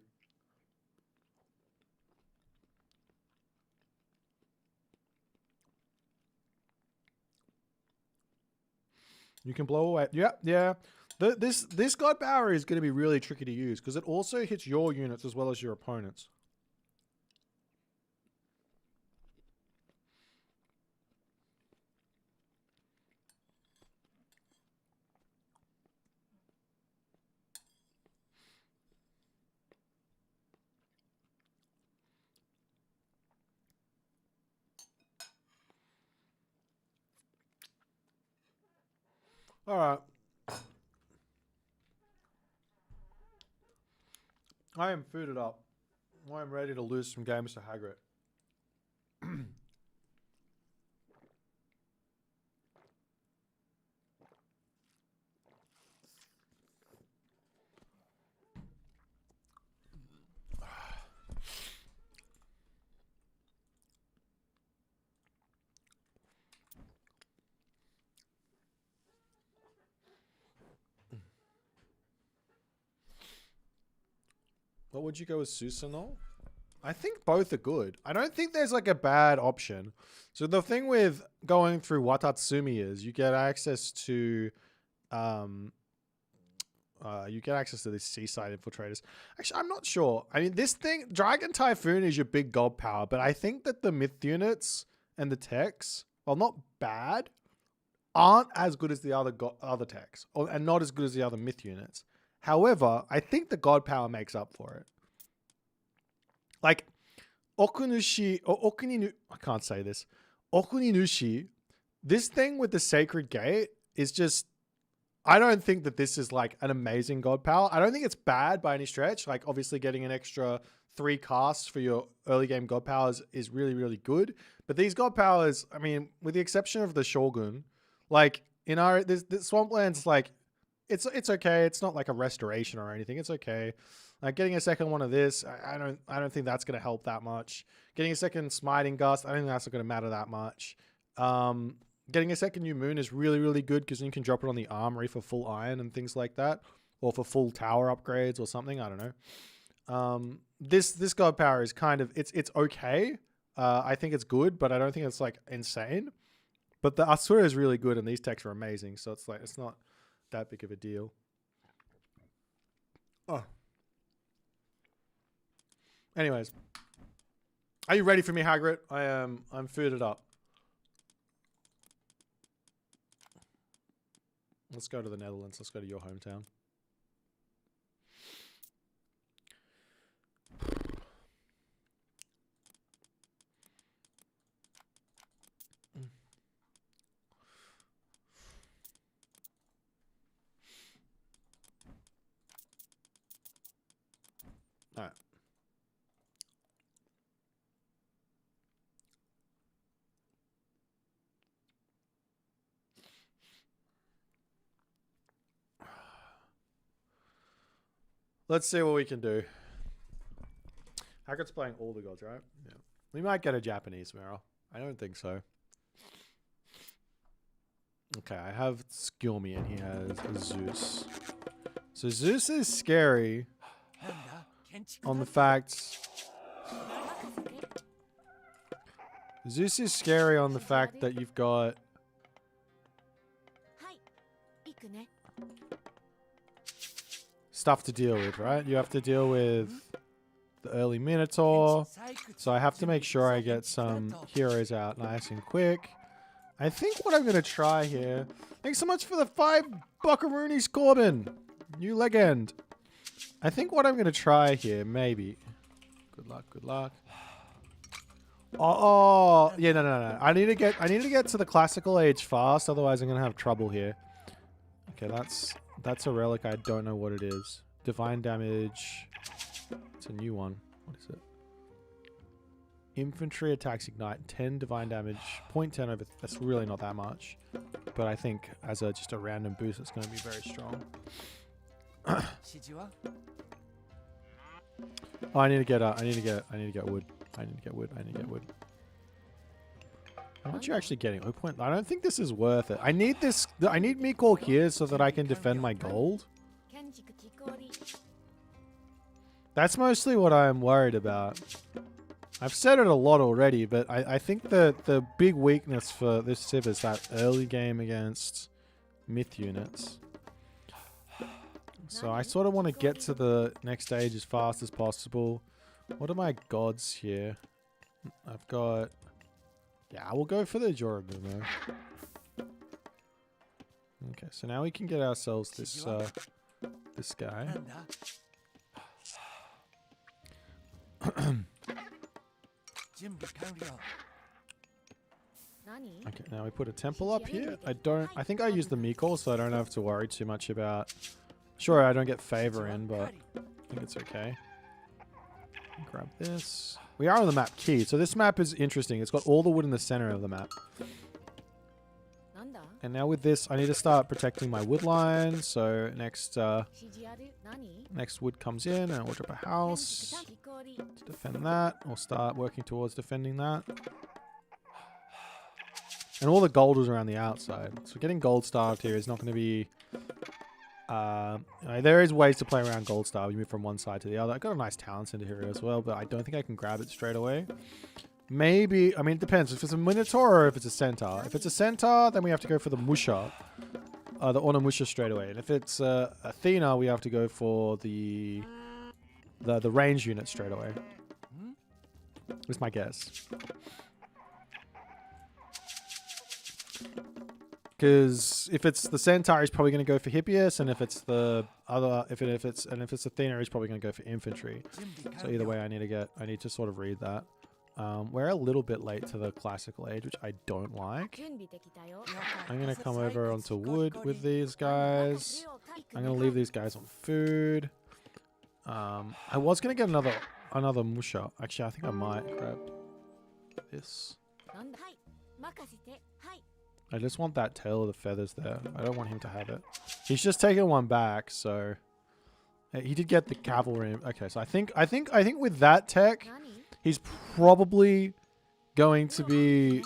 You can blow away. Yeah. This God Power is going to be really tricky to use because it also hits your units as well as your opponents. All right. I am fooded up. I am ready to lose some games to Hagrid. What would you go with, Susanoo? I think both are good. I don't think there's like a bad option. So the thing with going through Watatsumi is you get access to the seaside infiltrators. Actually, I'm not sure. I mean, this thing, Dragon Typhoon is your big god power, but I think that the myth units and the techs, while not bad, aren't as good as the other techs, and not as good as the other myth units. However, I think the god power makes up for it. Like, Okunushi, or Okuninu, I can't say this. Okuninushi, this thing with the Sacred Gate is just, I don't think that this is like an amazing god power. I don't think it's bad by any stretch. Like, obviously getting an extra 3 casts for your early game god powers is really, really good. But these god powers, I mean, with the exception of the Shogun, like, in our, this Swampland's like, it's okay. It's not like a restoration or anything. It's okay. Like getting a second one of this, I don't think that's going to help that much. Getting a second Smiting Gust, I don't think that's not going to matter that much. Getting a second New Moon is really, really good because you can drop it on the Armory for full iron and things like that, or for full tower upgrades or something. I don't know. This god power is kind of, it's okay. I think it's good, but I don't think it's like insane. But the Asura is really good and these techs are amazing, so it's like it's not that big of a deal. Oh. Anyways, are you ready for me, Hagrid? I'm fooded up. Let's go to the Netherlands. Let's go to your hometown. All right. Let's see what we can do. Hagrid's playing all the gods, right? Yeah. We might get a Japanese mirror. I don't think so. Okay, I have Skilmy and he has Zeus. So Zeus is scary on the fact... Zeus is scary on the fact that you've got... stuff to deal with, right? You have to deal with the early Minotaur. So I have to make sure I get some heroes out nice and quick. I think what I'm going to try here... Thanks so much for the 5 buckaroonies, Corbin. New legend. I think what I'm going to try here, maybe... Good luck, good luck. Oh, yeah, no. I need to get to the classical age fast, otherwise I'm going to have trouble here. Okay, that's a relic. I don't know what it is. Divine damage. It's a new one. What is it? Infantry attacks ignite. 10 divine damage. 0.10 over... That's really not that much. But I think as just a random boost, it's going to be very strong. Oh, I need to get wood. I need to get wood. How much are you actually getting? 0. I don't think this is worth it. I need this. I need Mikor here so that I can defend my gold. That's mostly what I'm worried about. I've said it a lot already, but I think the big weakness for this Civ is that early game against myth units. So I sort of want to get to the next stage as fast as possible. What are my gods here? I've got... Yeah, we'll go for the Jorogumo. Okay, so now we can get ourselves this this guy. 何 Okay, now we put a temple up here. I think I use the Miko, so I don't have to worry too much about... Sure, I don't get favor in, but I think it's okay. Grab this. We are on the map key, so this map is interesting. It's got all the wood in the center of the map. なんだ And now with this, I need to start protecting my wood line. So next 指示ある何 next wood comes in, and we'll drop a house 木こり to defend that. We'll start working towards defending that. And all the gold is around the outside. So getting gold starved here is not going to be... there is ways to play around gold starve. You move from one side to the other. I got a nice town center here as well, but I don't think I can grab it straight away. Maybe, I mean, it depends. If it's a Minotaur or if it's a Centaur. If it's a Centaur, then we have to go for the Musha. The Onimusha straight away. And if it's Athena, we have to go for the range unit straight away. That's my guess. Because if it's the Centaur, he's probably going to go for Hippias, and if it's the other, if it's Athena, he's probably going to go for infantry. So either way, I need to sort of read that. We're a little bit late to the classical age, which I don't like. 準備できたよ I'm going to come over onto wood with these guys. I'm going to leave these guys on food. I was going to get another Musha. Actually, I think I might grab this. なんだはい任せてはい I just want that tail of the feathers there. I don't want him to have it. He's just taking one back, so he did get the cavalry. Okay, so I think with that tech, 何 he's probably going to be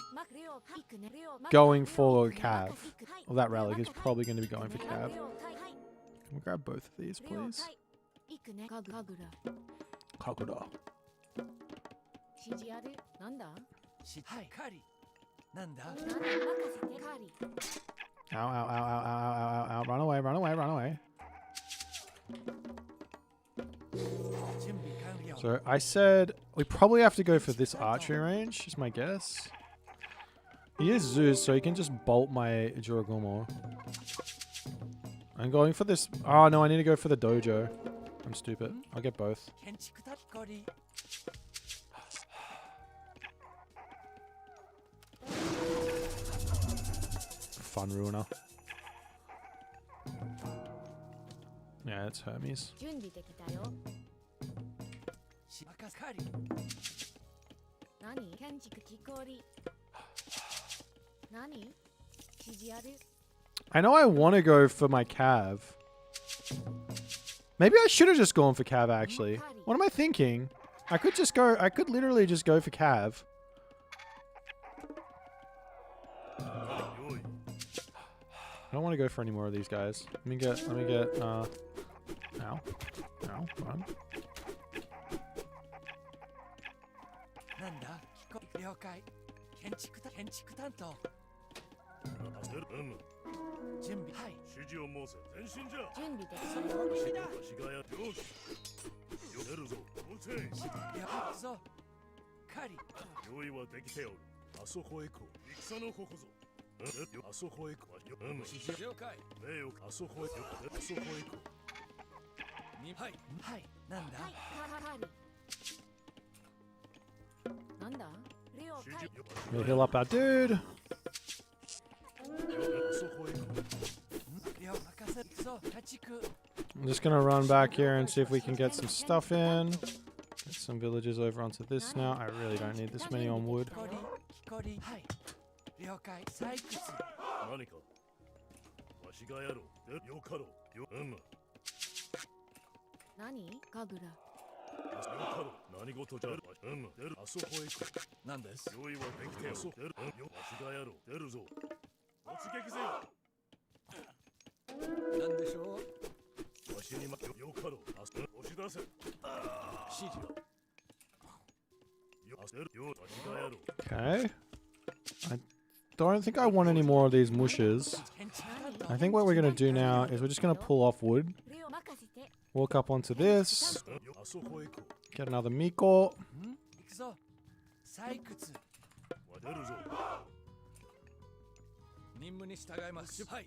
going for Cav. Well, that relic is probably going to be going for Cav. Can we grab both of these, please? 行くねかぐら Kagura. 指示あるなんだはいカリなんだ何任せてカーリ Ow, ow, ow, ow, ow, ow, ow, ow. Run away, run away, run away. 準備完了 So I said we probably have to go for this archery range, is my guess. He is Zeus, so he can just bolt my Juragumo. I'm going for this. Oh no, I need to go for the dojo. I'm stupid. I'll get both. 建築だこり Fun ruiner. Yeah, it's Hermes. 準備できたよし任せカリ何建築木こり何指示ある I know I want to go for my Cav. Maybe I should have just gone for Cav, actually. What am I thinking? I could literally just go for Cav. I don't want to go for any more of these guys. Let me get, ow. Ow, run. なんだ了解建築担当準備はい準備できたよ行くぞカリ用意はできておる。あそこへ行こう。戦のここぞ。あそこへ行こう。了解名誉あそこへ行こう。あそこへ行こはいはいなんだはいカーリなんだ了う。解 We'll heal up our dude. あそこへ行こう。了任せ行くぞ家畜 I'm just gonna run back here and see if we can get some stuff in. Get some villagers over onto this now. I really don't need this many on wood. 木こりはい了解採掘何か。わしがやろう。よかろう。よ何かぐらかろう。何事じゃ。出る。あそこへ行こなんですう。用意はできておる。出る。わしがやろう。出るぞ。突撃ぜよ。なんでしょうわしによかろう。押し出せ。指示よわしがやろう。 Okay. I don't think I want any more of these mushes. 建築担当 I think what we're gonna do now is we're just gonna pull off wood, これを任せて walk up onto this, あそこへ行こ get another Miko. 行くぞ採掘う。出るぞ。任務に従いますはい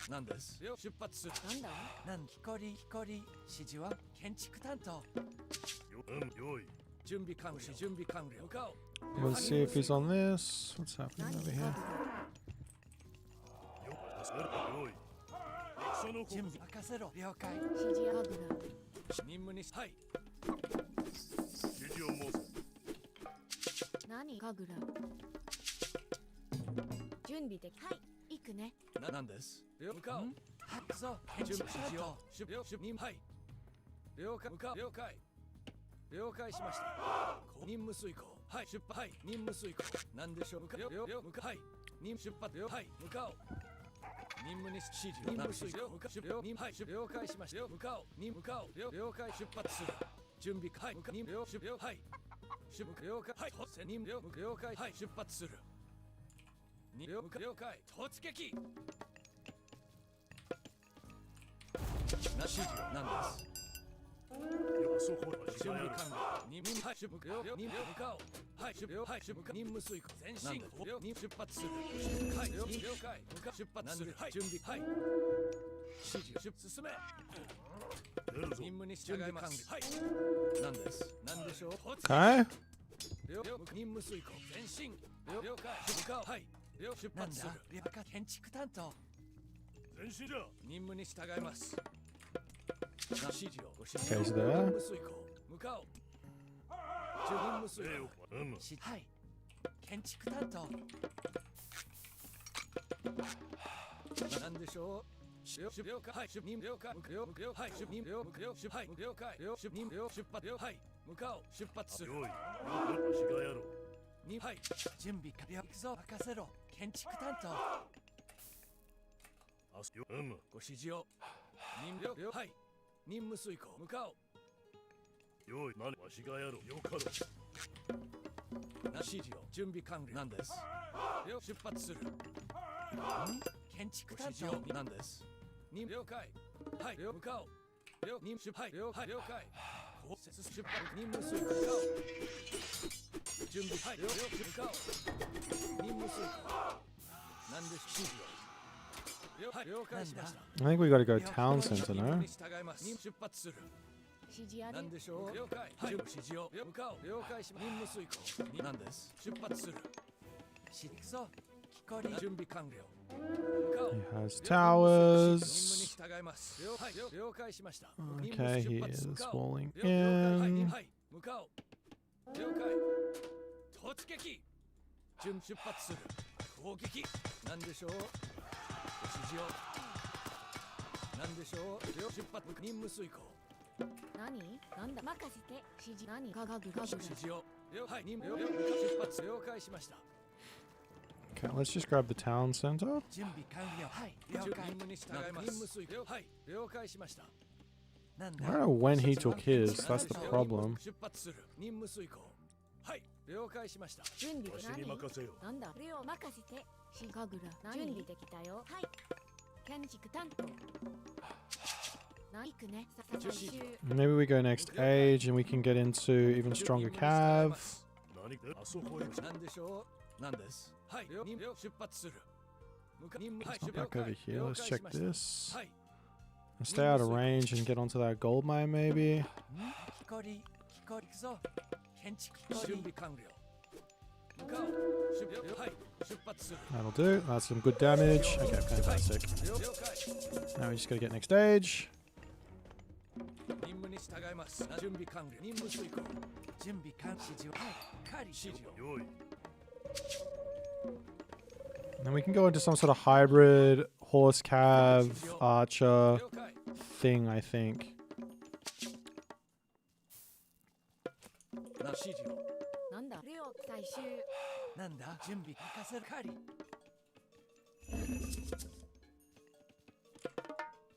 なんですよ出発するなんだなん木こり指示は建築担当用意。準備完了準備完了向かおう Let's see if he's on this. What's happening over here? よい戦の準備任せろ了解指示神楽任務にはい指示を申す何神楽準備ではい行くねなんです了向かおうはいくぞ準備指示を出任はい了解向かう了解了解しました任務遂行はい出発はい任務遂行なんでしょう向かう向かうはい任出発はい向かおう任務に指示任務遂行向かう了はい了解しました向かおう任向かおう了解出発する準備はい向か任了はい出了解はい突任了解はい出発する了解突撃な指示なんですあそこは準備完了任務はい出向かおうはい出任務遂行前進任出発するはい了解出発するはい準備はい指示進め出るぞ任務に従いますはい何です何でしょう Okay. 任務遂行前進了解向かおうはい出発する建築担当前進じゃ任務に従います指示をご指 Okay, 示 he's there. 任務遂行向かおう任務遂礼行をはい建築担当なんでしょう了解はい出任了解はい出任了解はい了解出任出発はい向かおう出発するよいわしがやろうはい準備完了行くぞ任せろ建築担当あすよご指示を任了はい任務遂行向かおうよい何わしがやろうよかろう指示を準備完了なんです出発する建築担当なんです任了解はい向かおう任出はい了解了解出発任務遂行向かおう準備はい向かおう任務遂行なんで指示を了解しました I think we gotta go town center 任務 now. に従います出発する指示あるなんでしょう了解はい指示を向かおう了解します任務遂行なんです出発する行くぞ木こり準備完了向かおう He has 任務に towers. 従います了解しました Okay, he is walling 了解 in. はい向かおう了解突撃準出発する攻撃なんでしょう指示をなんでしょう出発任務遂行何なんだ任せて指示何ガガグガグ指示をはい任務出発了解しました Okay, let's just grab the town center. 準備完了はい了解任務に従います任務遂行はい了解しました I don't know when he took his. That's the problem. 出発する任務遂行はい了解しました準備わしに任せよなんだこれを任せて指ガグラ準備できたよはい建築担当行くね最終 Maybe we go next age and we can get into even stronger cav. 何あそこへなんでしょうなんですはい任務出発する任務はい It's not back over here. Let's check this. はい Stay out of range and get onto that gold mine, maybe. 木こり行くぞ建築準備完了向かおうはい出発する That'll do. That's some good damage. Okay, fantastic. 了解 Now we just gotta get next stage. 任務に従います準備完了任務遂行準備完指示をはい指示をよい And we can go into some sort of hybrid horse cav archer 了解 thing, I think. な指示をなんだこれを最終なんだ準備任せるかり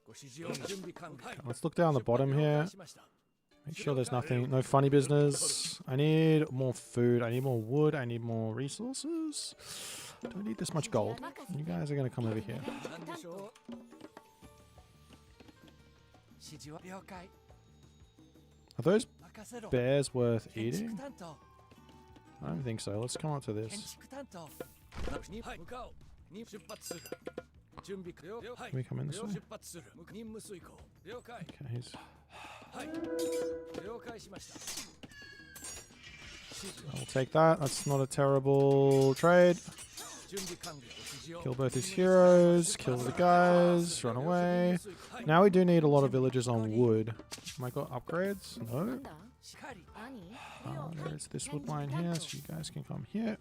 ご指示を準備完了 Let's look down the bottom here. Make sure there's nothing, no funny business. I need more food. I need more wood. I need more resources. Don't need this much gold. You guys are gonna come over here. なんでしょう指示は了解 Are those 任せろ bears worth 建築 eating? 担当 I don't think so. Let's come up to 建 this. 築担当にはい向かおうに出発する準備了はい Can we come in this way? 出発する任務遂行了解 Okay, he's はい了解しました I'll take that. That's not a terrible trade. 準備完了指示を Kill both his heroes. Kill the guys. Run away. Now we do need a lot of villagers on wood. Am I got upgrades? No. なんだしかり 何 There's this wood line here, so you guys can come here.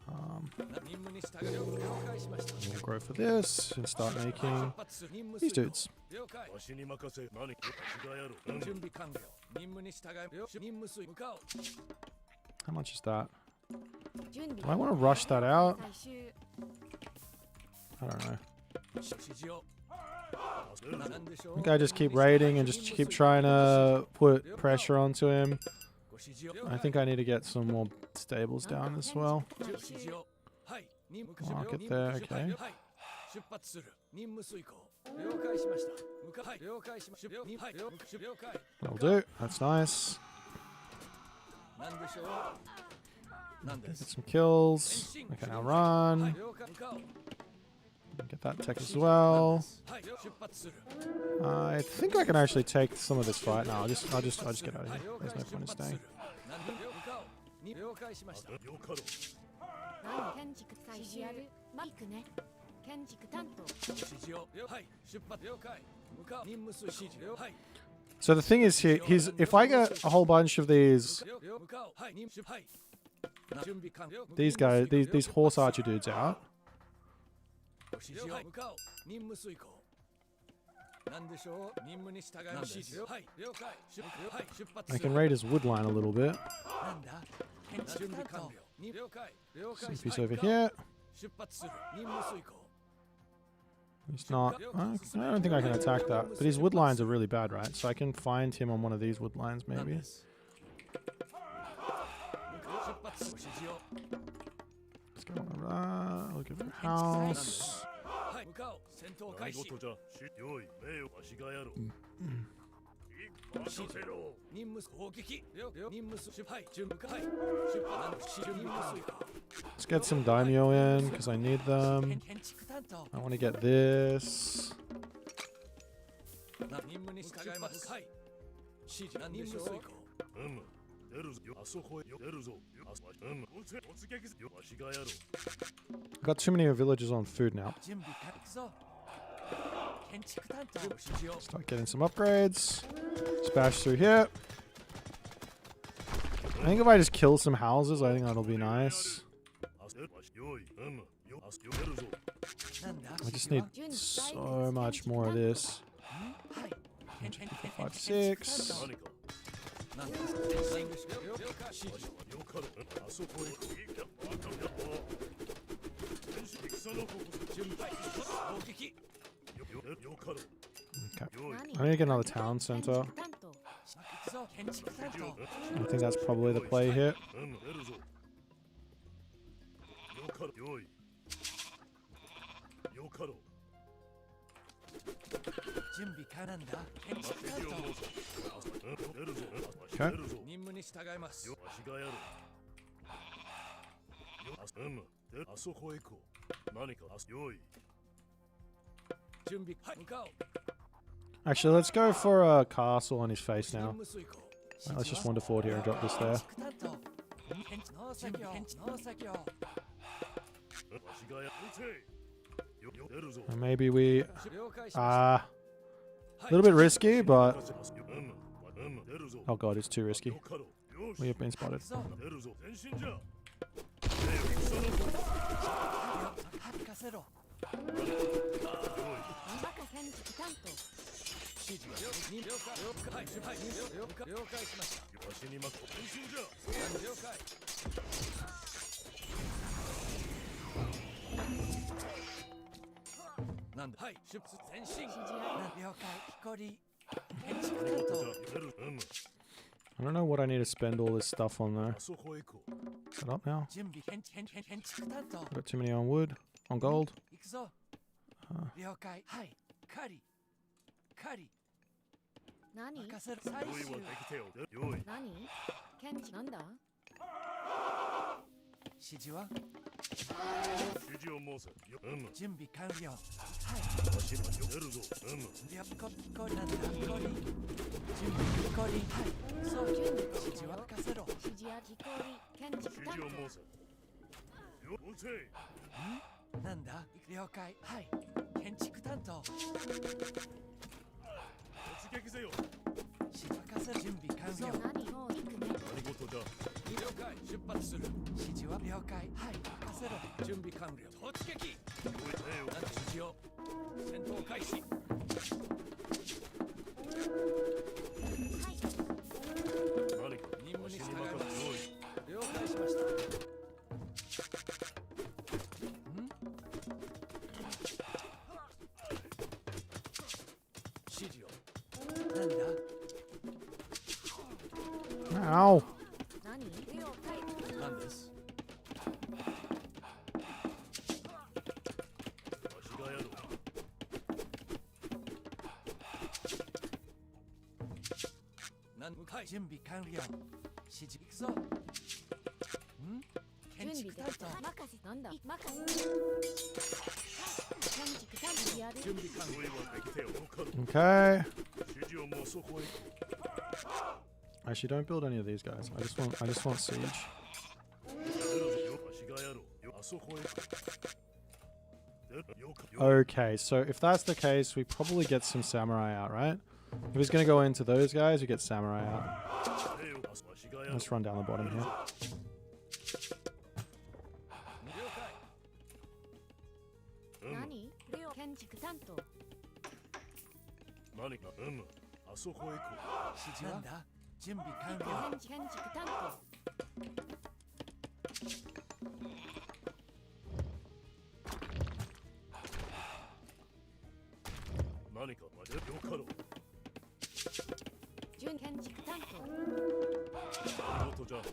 任務に従う了解しました We'll grow for this and start making 出発する任務 these 遂行 dudes. 了解わしに任せ何か違うやろ準備完了任務に従い任務遂向かおう How much is that? 準備 Do I want to rush that out? 最終 I don't know. 指示をなんでしょ I う think I just keep raiding and just keep trying to put pressure onto him. ご指示を I think I need to get some more stables down as well. 指示をはい任務 Mark it 任 there, 務 okay. はい出発する任務遂行了解しました向かはい了解しましたはい了解 That'll do. That's nice. なんでしょうなんで Get す some kills. Okay, now run. 了解向かおう Get that tech as well. はい出発する I think I can actually take some of this fight. No, I'll just get out of here. There's no point in staying. なんで向かおう了解しましたよかろう何建築最終マイクね建築担当指示をはい出発了解向かう任務遂行はい So the thing is here, if I get a whole bunch of these 向かおうはい任務はい準備完了 these guys, these horse archer dudes out, 指示を向かおう任務遂行なんでしょう任務に従います指示をはい了解はい出発 I する can raid his wood line a little bit. なんだ準備完了了解了解 See if he's over here. 出発する任務遂行 He's not. I don't think I can attack that. But his wood lines are really bad, right? So I can find him on one of these wood lines, なん maybe. です出発する指示を Let's go on I'll give him a house. はい向かおう戦闘開始何事じゃし用意名誉わしがやろう任せろ任務攻撃任務出はい準備はい出発準備遂行 Let's get some daimyo in because I need them. 建築担当 I want to get this. 任務に従いますはい指示任務遂行出るぞあそこへ出るぞ突撃よわしがやろう I've got too many villagers on food now. 準備完了建築担当指示を Start getting some upgrades. Smash through here. I think if I just kill some houses, I think that'll be nice. 用意出るぞ なんだ I just need so much more of this. はい 5, 6. 何かなんですか了解指示よかろうあそこへ戦のここ準備攻撃よかろう Okay. 用意 I need to get another town center. 担当行くぞ建築担当 I think that's probably the play here. 出るぞよかろう用意よかろう準備可なんだ建築担当出るぞ Okay. 出るぞ任務に従いますわしがやろうあそこへ行こう何か用意準備はい向かおう Actually, let's go for a castle on his face 任 now. 務遂行 Let's just wander forward here and drop this there. 建築担当建築農作業農作業わしがや出るぞ And maybe we... 了解しま A little bit risky, but... 出るぞ Oh god, it's too risky. よかろうよし We have been spotted. すぞ出るぞ前進じゃ任せろ赤建築担当指示了解はい了解しましたわしに任せ前進じゃ了解なんだはい出発前進指示あ了解木こり建築担当出る I don't know what I need to spend all this stuff on though. あそこへ行こう Is that up now? 準備建築担当 Got too many on wood. On gold. 行くぞ了解はい狩り何任せる最用意終はできてよ用意何建築なんだ指示は指示を申せ準備完了わしに出るぞこりなんだこり準備こりはいそう準備指示は任せろ指示示や木こり建築指担示を申せよ押せなんだ了解はい建築担当突撃せよ指示任せる準備完当そう了何もう行くね何事だ了解出発する指示は了解はい任せろ準備完了突撃動いてよなん指示を戦闘開始はい何か任務に従い私にます任せよ了解しました指示をなんだ Ow. 何了解なんですわしがやろうなん向かい準備完了指示行くぞ建準備で築担当任せなんだ任せ建築担当やる準備完了用意はできてよかろ Okay. 指示をもうそこへ Actually, don't build any of these guys. I just want siege. やるぞよわしがやろうよあそこへよかよ Okay, so if that's the case, we probably get some samurai out, right? If he's gonna go into those guys, we get samurai out. よわしがやろう Let's run down the bottom here. 了解何了建築担当何かあそこへ行こ指示はなんだ準備完了建築担当う何かまでよかろう準建築担当何事じゃなんだ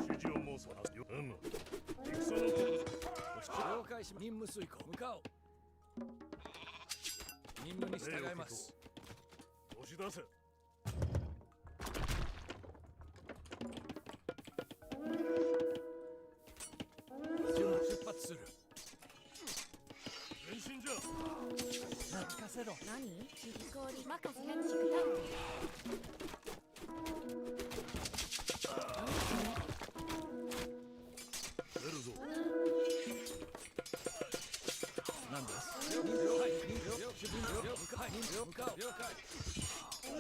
指示を申すあよ戦のこと了解し任務遂行向かおう任務に従います押し出せ準備出発する前進じゃ任せろ何木こり任せ建築担出るぞなんです了解了解向かい向かう了解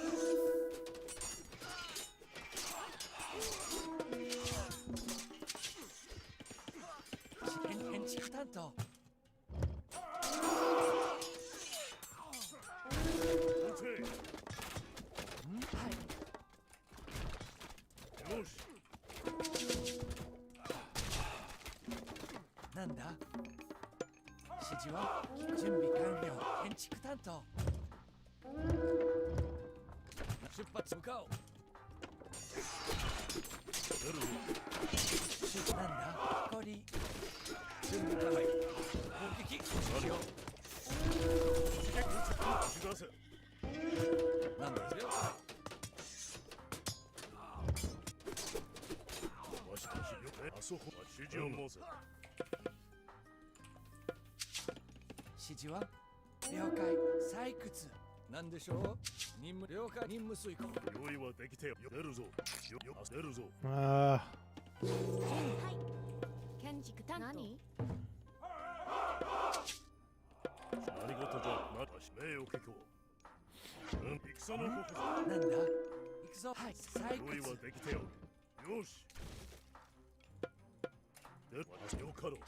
建築担当押せはいよしなんだ指示は準備完了建築担当出発向かおう出るぞなんだこり準備完了攻撃何か押し出せなんだ了解わしよあそこは指示を申せ指示は了解採掘なんでしょう任務了解任務遂行用意はできてよ出るぞ出るぞ Uh, 当はい建築担当何何事じゃまたし名誉結構戦のここなんだ行くぞはい採用意は掘できてよよしで私よかろう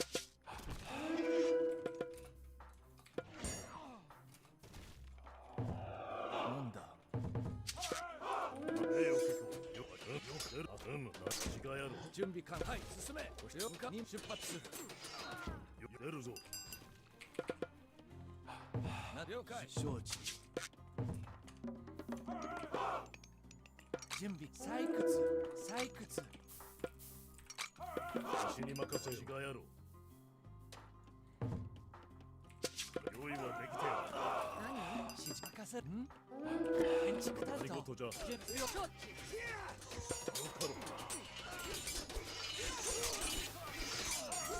なんだ名誉結構よ出る私がやろう準備完はい進め了解に出発する出るぞな了解承知準備採掘私に任せしがやろう用意はできてよ何指示任せる建築担当何事じゃよ準備を承知かろう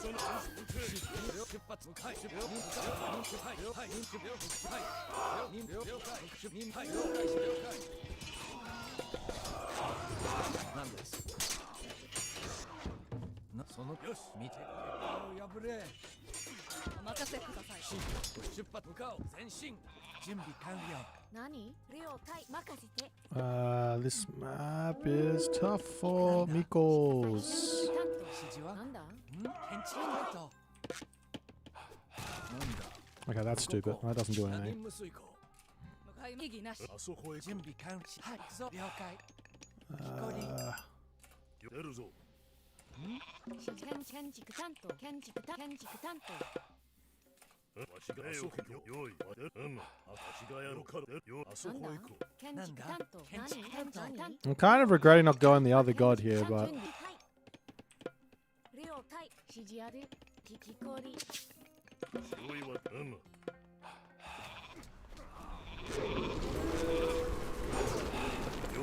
その出発はい出発はい了解了解了解何ですし見て結界を破れお任せください。指示出発向かおう前進準備完了何了解任せて This map is tough for Mikos. 指示はなんだ建築担当なんだ Okay, that's stupid. That doesn't do 何 anything. 無遂行向かい右なし。あそこへ準備完了はい行くぞ了解 出るぞ建築担当建築担当わしがあそこよいわしがやろからよあそこへ行こう建築担当建築担当何 I'm kind of regretting not going the other god here, but 了解指示ある聞きこりよいわよいご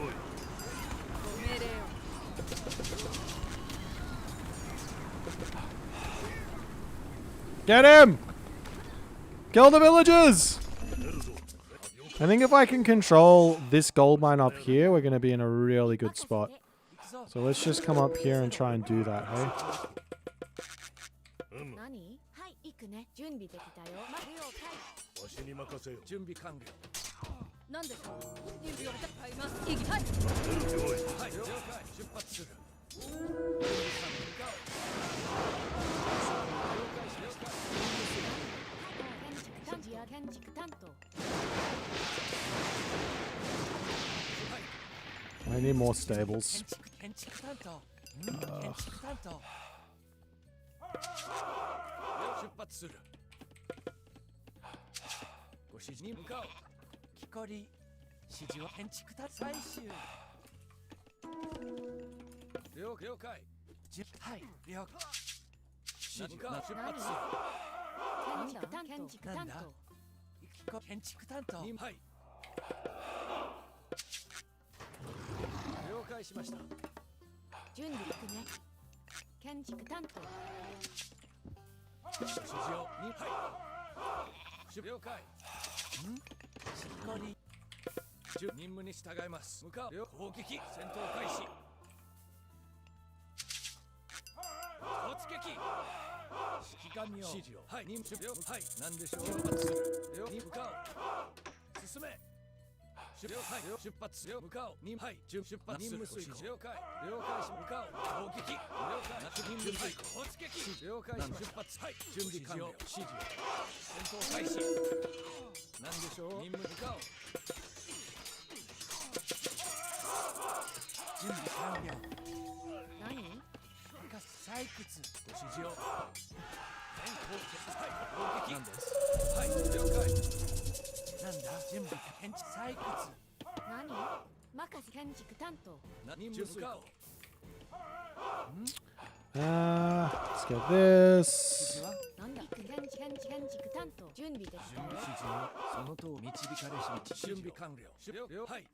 命令を。 get him! Kill the villagers! 出るぞ I think if I can control this gold mine up here, we're going to be in a really good spot. 行くぞ So let's just come up here and try and do that, hey? 何はい行くね準備できたよ了解わしに任せよ準備完了なんでしょう。準備を戦います。意義はい。出るよいはい了解出発する準備完了向かおう了解し了解建築担建築担当 I need more stables. 建築担当建築担当出発するご指示に向かおう木こり指示は建築担最終了解はい了解指示が出発する建築担なんだ当建築担当はい了解しました準備行くね建築担当指示をにはい了解しっかり任務に従います向かう攻撃戦闘開始突撃式神を指示をはい任務はい何でしょう出発するに向かう進めはい出発する向かうにはい出発する了解了解し向かう攻撃了解任務遂行突撃了解し出発はい準備完了指示を戦闘開始何でしょう任務向かう準備完了何採掘ご指示を全攻撃はい攻撃なんですはい了解なんだ準備建築採掘何任せ建築担当任務向かう Let's get this. なんだ建築担当準備できたよ指示をそのとおり導かれし準備完了はい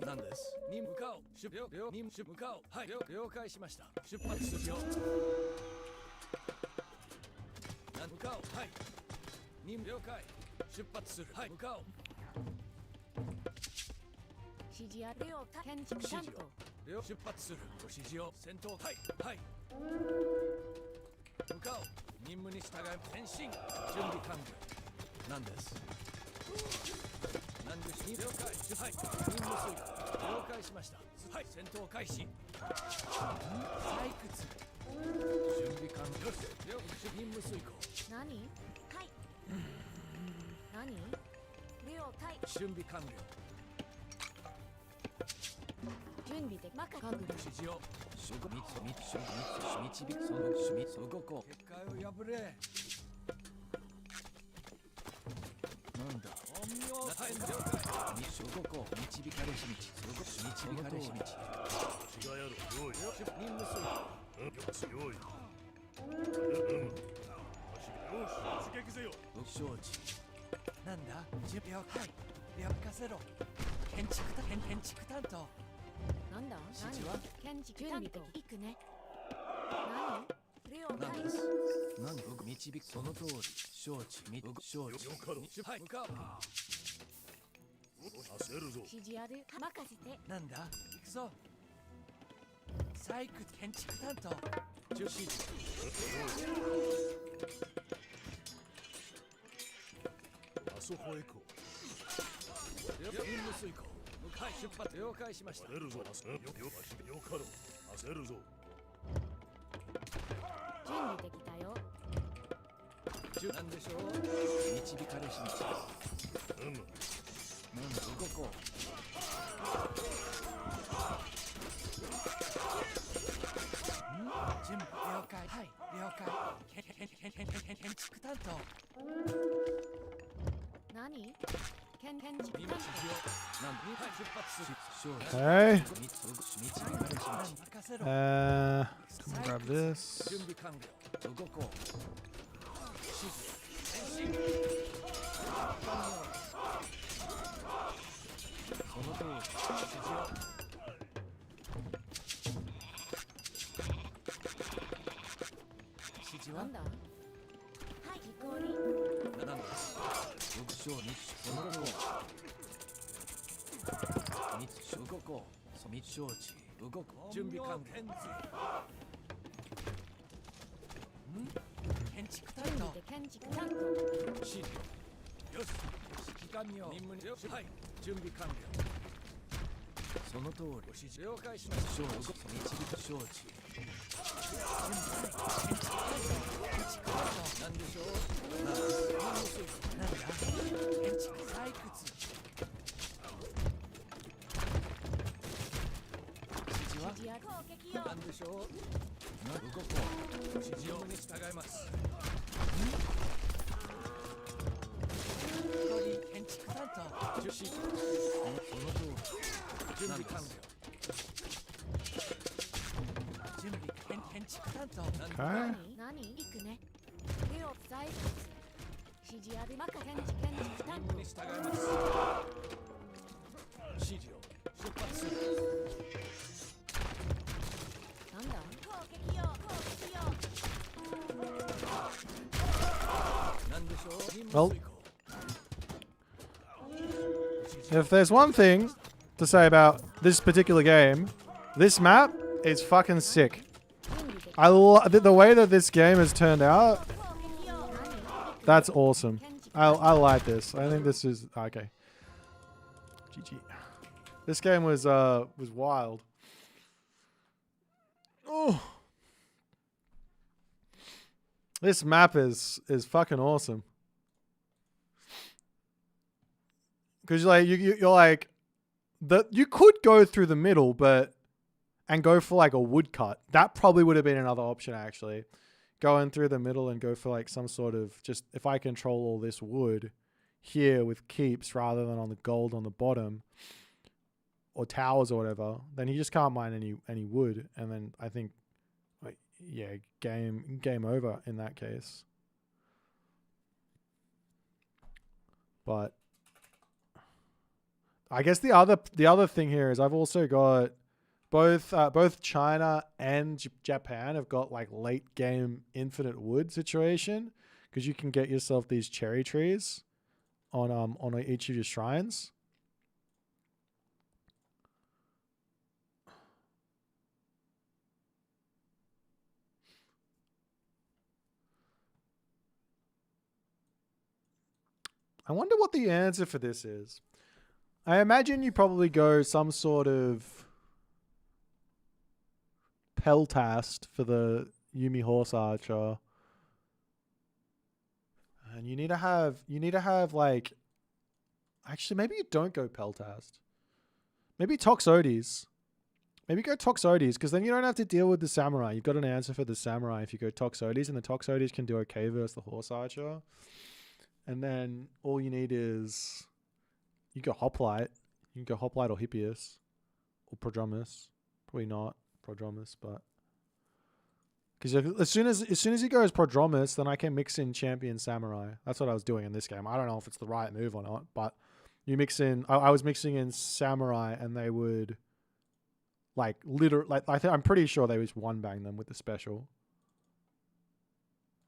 何ですに向かうに向かうはい了解しました出発するよ向かうはいに了解出発するはい向かう指示あるよ建築担当出発するご指示を戦闘はいはい向かう任務に従い前進準備完了何です何でし了解はい任務遂行了解しましたはい戦闘開始採掘準備完了任務遂行何はい何了解準備完了準備で任せ指示を守護導くその守そごこ結界を破れなんだ陰陽はい了解守護こ導かれし道導かれし道違がやろよい任務遂行よい出撃ぜよ承知なんだ準備をはい略かせろ建築担当なんだ指示は建築担当行くね何了解何です何度導くその通り承知承知よかろはい向かう焦るぞ。指示ある任せて。なんだ行くぞ。細工建築担当中指示。あそこへ行こ任務遂行。向かい出発了解しました。う。焦るぞ。よかろう。焦るぞ。準備できたよ。なんでしょう。導かれし道。なんだ動こう。準備了解。はい了解。建築担当。何建築任務指担示を。なんで出発する。 Okay. 導かれし道。任せろ。 Come grab this. 準備完了。動こう。指示。前進。その通り。指示を。指示は当なんだ。はい飛行に。なんだ。6章日その通り。日動こう。そ密承知。動こう。準備完了。建築担当。準備で建築担当。指示。よし。指揮官よ。任務によし。はい。準備完了。その通り。ご指示了解しました。承知。導く承知。準備。建築担当。なんでしょう。なんだ。建築採掘。指示は。指示ある攻撃よ。なんでしょう。動こう。指示に従います。建築担当。中心。その通り。準備完了。準備。建築担当。Okay. 何行くね。レオ採掘。指示ある建築担当。に従います。指示を出発する。なんだ攻撃よ攻撃よ。なんでしょう。 Well, if there's one thing to say about this particular game, this map is fucking sick. The way that this game has turned out, that's awesome. I like this. I think this is okay. GG. This game was wild. Oh, this map is fucking awesome. Because like you're like you could go through the middle, and go for like a woodcut. That probably would have been another option actually. Going through the middle and go for like some sort of just if I control all this wood here with keeps rather than on the gold on the bottom or towers or whatever, then he just can't mine any wood, and then I think like yeah, game over in that case. But I guess the other thing here is I've also got both China and Japan have got like late game infinite wood situation, because you can get yourself these cherry trees on each of your shrines. I wonder what the answer for this is. I imagine you probably go some sort of Peltast for the Yumi Horse Archer. And you need to have like, actually maybe you don't go Peltast. Maybe Toxotes. Maybe go Toxotes, because then you don't have to deal with the Samurai. You've got an answer for the Samurai if you go Toxotes, and the Toxotes can do okay versus the Horse Archer. And then all you need is you go Hoplite. You can go Hoplite or Hippias or Prodromus. Probably not Prodromus, but because as soon as he goes Prodromus, then I can mix in Champion Samurai. That's what I was doing in this game. I don't know if it's the right move or not, but you mix in. I was mixing in Samurai, and they would like literally like I'm pretty sure they just one bang them with the special.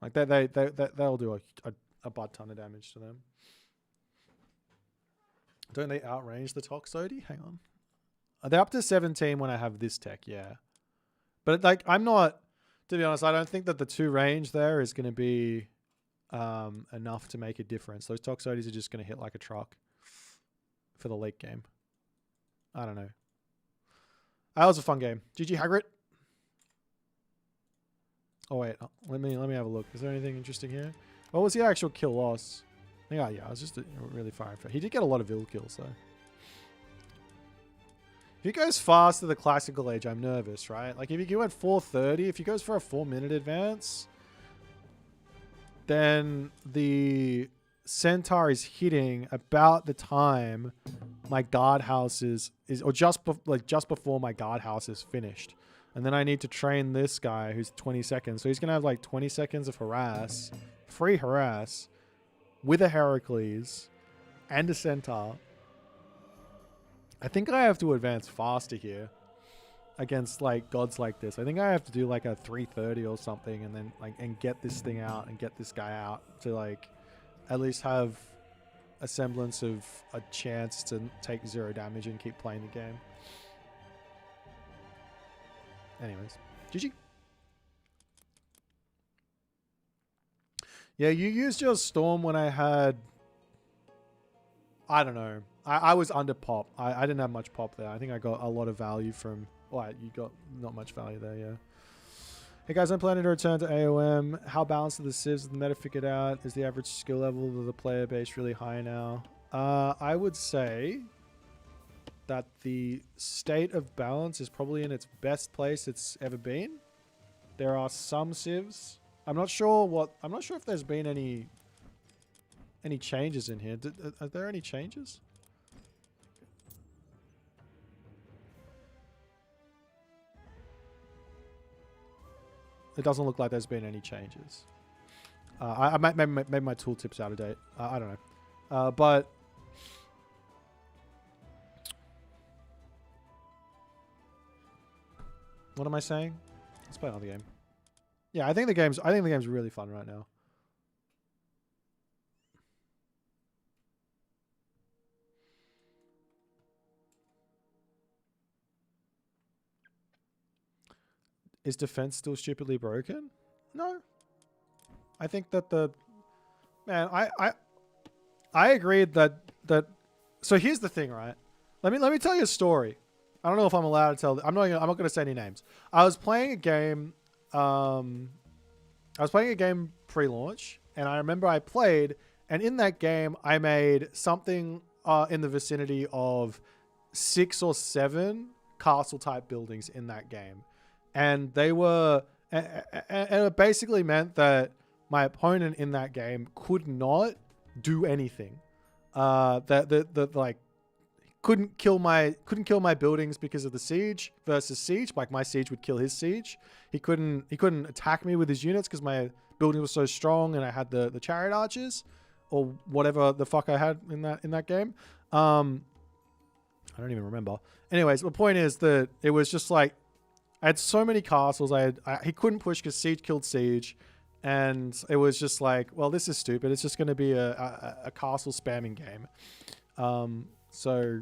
Like they'll do a butt ton of damage to them. Don't they outrange the Toxote? Hang on. They're up to 17 when I have this tech, yeah. But like, I'm not, to be honest, I don't think that the 2 range there is going to be enough to make a difference. Those Toxotes are just going to hit like a truck for the late game. I don't know. That was a fun game. GG Hagrid. Oh wait, let me have a look. Is there anything interesting here? What was the actual kill loss? Yeah, I was just really firing for. He did get a lot of ill kills though. If he goes fast to the classical age, I'm nervous, right? Like if he went 430, if he goes for a 4-minute advance, then the Centaur is hitting about the time my guardhouse is or just before my guardhouse is finished. And then I need to train this guy who's 20 seconds. So he's going to have like 20 seconds of harass, free harass, with a Heracles and a Centaur. I think I have to advance faster here against like gods like this. I think I have to do like a 330 or something and then like and get this thing out and get this guy out to like at least have a semblance of a chance to take 0 damage and keep playing the game. Anyways, GG. Yeah, you used your Storm when I had... I don't know. I was under pop. I didn't have much pop there. I think I got a lot of value from... Well, you got not much value there, yeah. Hey guys, I'm planning to return to AOM. How balanced are the civs? Is the meta figured out? Is the average skill level of the player base really high now? I would say that the state of balance is probably in its best place it's ever been. There are some civs. I'm not sure if there's been any changes in here. Are there any changes? It doesn't look like there's been any changes. I might maybe my tooltip's out of date. I don't know. But what am I saying? Let's play another game. Yeah, I think the game's really fun right now. Is defense still stupidly broken? No. I think that I agreed that so here's the thing, right? Let me tell you a story. I don't know if I'm allowed to tell. I'm not going to say any names. I was playing a game pre-launch, and I remember I played, and in that game I made something in the vicinity of 6 or 7 castle type buildings in that game. And they were, and it basically meant that my opponent in that game could not do anything. Like couldn't kill my buildings because of the siege versus siege. Like my siege would kill his siege. He couldn't attack me with his units because my building was so strong and I had the chariot archers or whatever the fuck I had in that game. I don't even remember. Anyways, the point is that it was just like. I had so many castles. He couldn't push because siege killed siege, and it was just like, well, this is stupid. It's just going to be a castle spamming game. So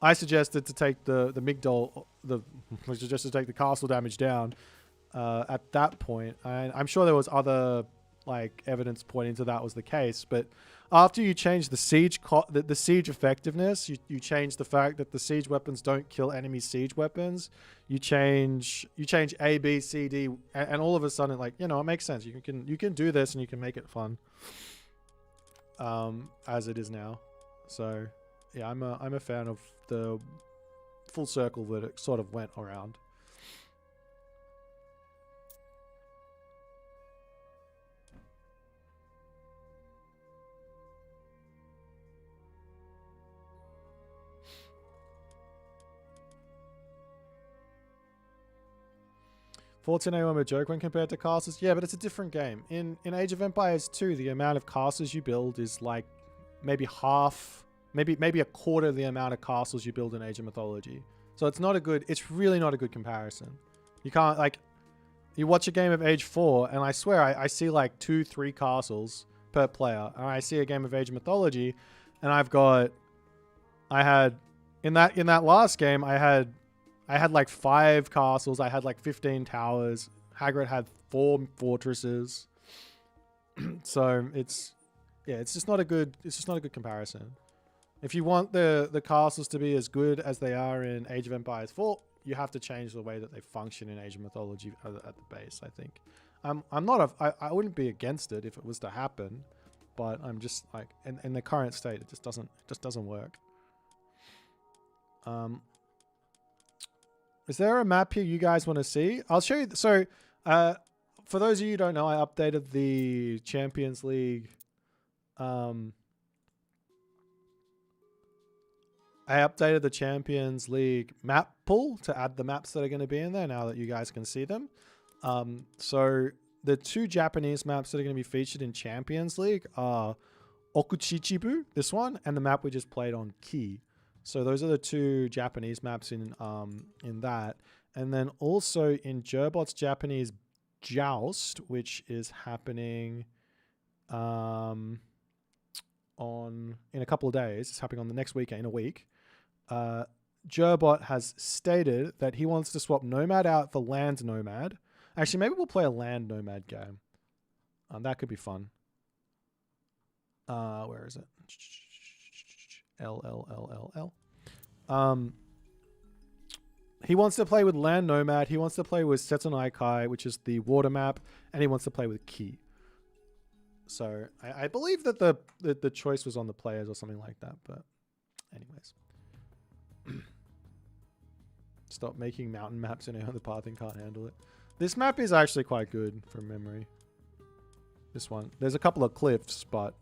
I suggested to take the Migdol, suggested to take the castle damage down. At that point, I'm sure there was other like evidence pointing to that was the case, but after you change the siege the siege effectiveness, you change the fact that the siege weapons don't kill enemy siege weapons. You change A, B, C, D, and all of a sudden, like, you know, it makes sense. You can do this and you can make it fun, as it is now. So yeah, I'm a fan of the full circle that it sort of went around. Forts in AOM a joke when compared to castles? Yeah, but it's a different game. In Age of Empires 2, the amount of castles you build is like maybe half, maybe a quarter of the amount of castles you build in Age of Mythology. So it's really not a good comparison. You can't, like, you watch a game of Age 4 and I swear I see like 2-3 castles per player. And I see a game of Age of Mythology and I've got I had in that last game I had like 5 castles, I had like 15 towers. Hagrid had 4 fortresses. So it's just not a good comparison. If you want the castles to be as good as they are in Age of Empires 4, you have to change the way that they function in Age of Mythology at the base, I think. I wouldn't be against it if it was to happen, but I'm just like in the current state it just doesn't work. Is there a map here you guys want to see? I'll show you. So, for those of you who don't know, I updated the Champions League. I updated the Champions League map pool to add the maps that are going to be in there now that you guys can see them. So the 2 Japanese maps that are going to be featured in Champions League are Okuchichibu, this one, and the map we just played on Ki. So those are the 2 Japanese maps in that. And then also in Gerbot's Japanese Joust, which is happening in a couple of days. It's happening on the next weekend, in a week. Gerbot has stated that he wants to swap Nomad out for Land Nomad. Actually, maybe we'll play a Land Nomad game. That could be fun. Where is it? L. He wants to play with Land Nomad. He wants to play with Setonai Kai, which is the water map, and he wants to play with Ki. So I believe that the choice was on the players or something like that. But anyways, stop making mountain maps and the pathing can't handle it. This map is actually quite good from memory. This one, there's a couple of cliffs, but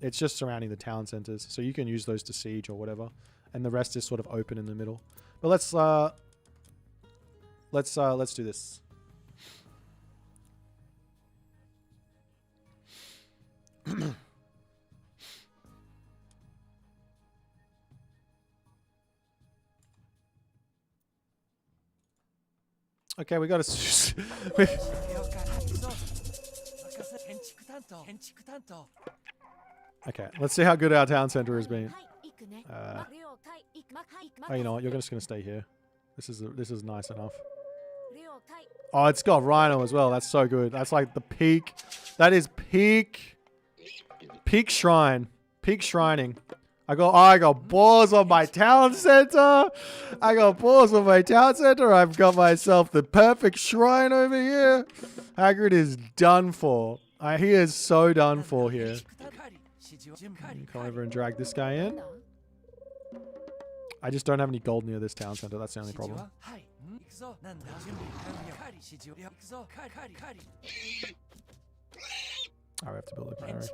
it's just surrounding the town centers, so you can use those to siege or whatever, and the rest is sort of open in the middle. But let's do this. Okay, we got to. Okay, let's see how good our town center has been. Oh, you know what? You're just gonna stay here. This is nice enough. Oh, it's got Rhino as well. That's so good. That's like the peak. That is peak shrine. Peak shrining. I got balls on my town center. I've got myself the perfect shrine over here. Hagrid is done for. He is so done for here. Come over and drag this guy in. I just don't have any gold near this town center. That's the only problem. I have to build a battery.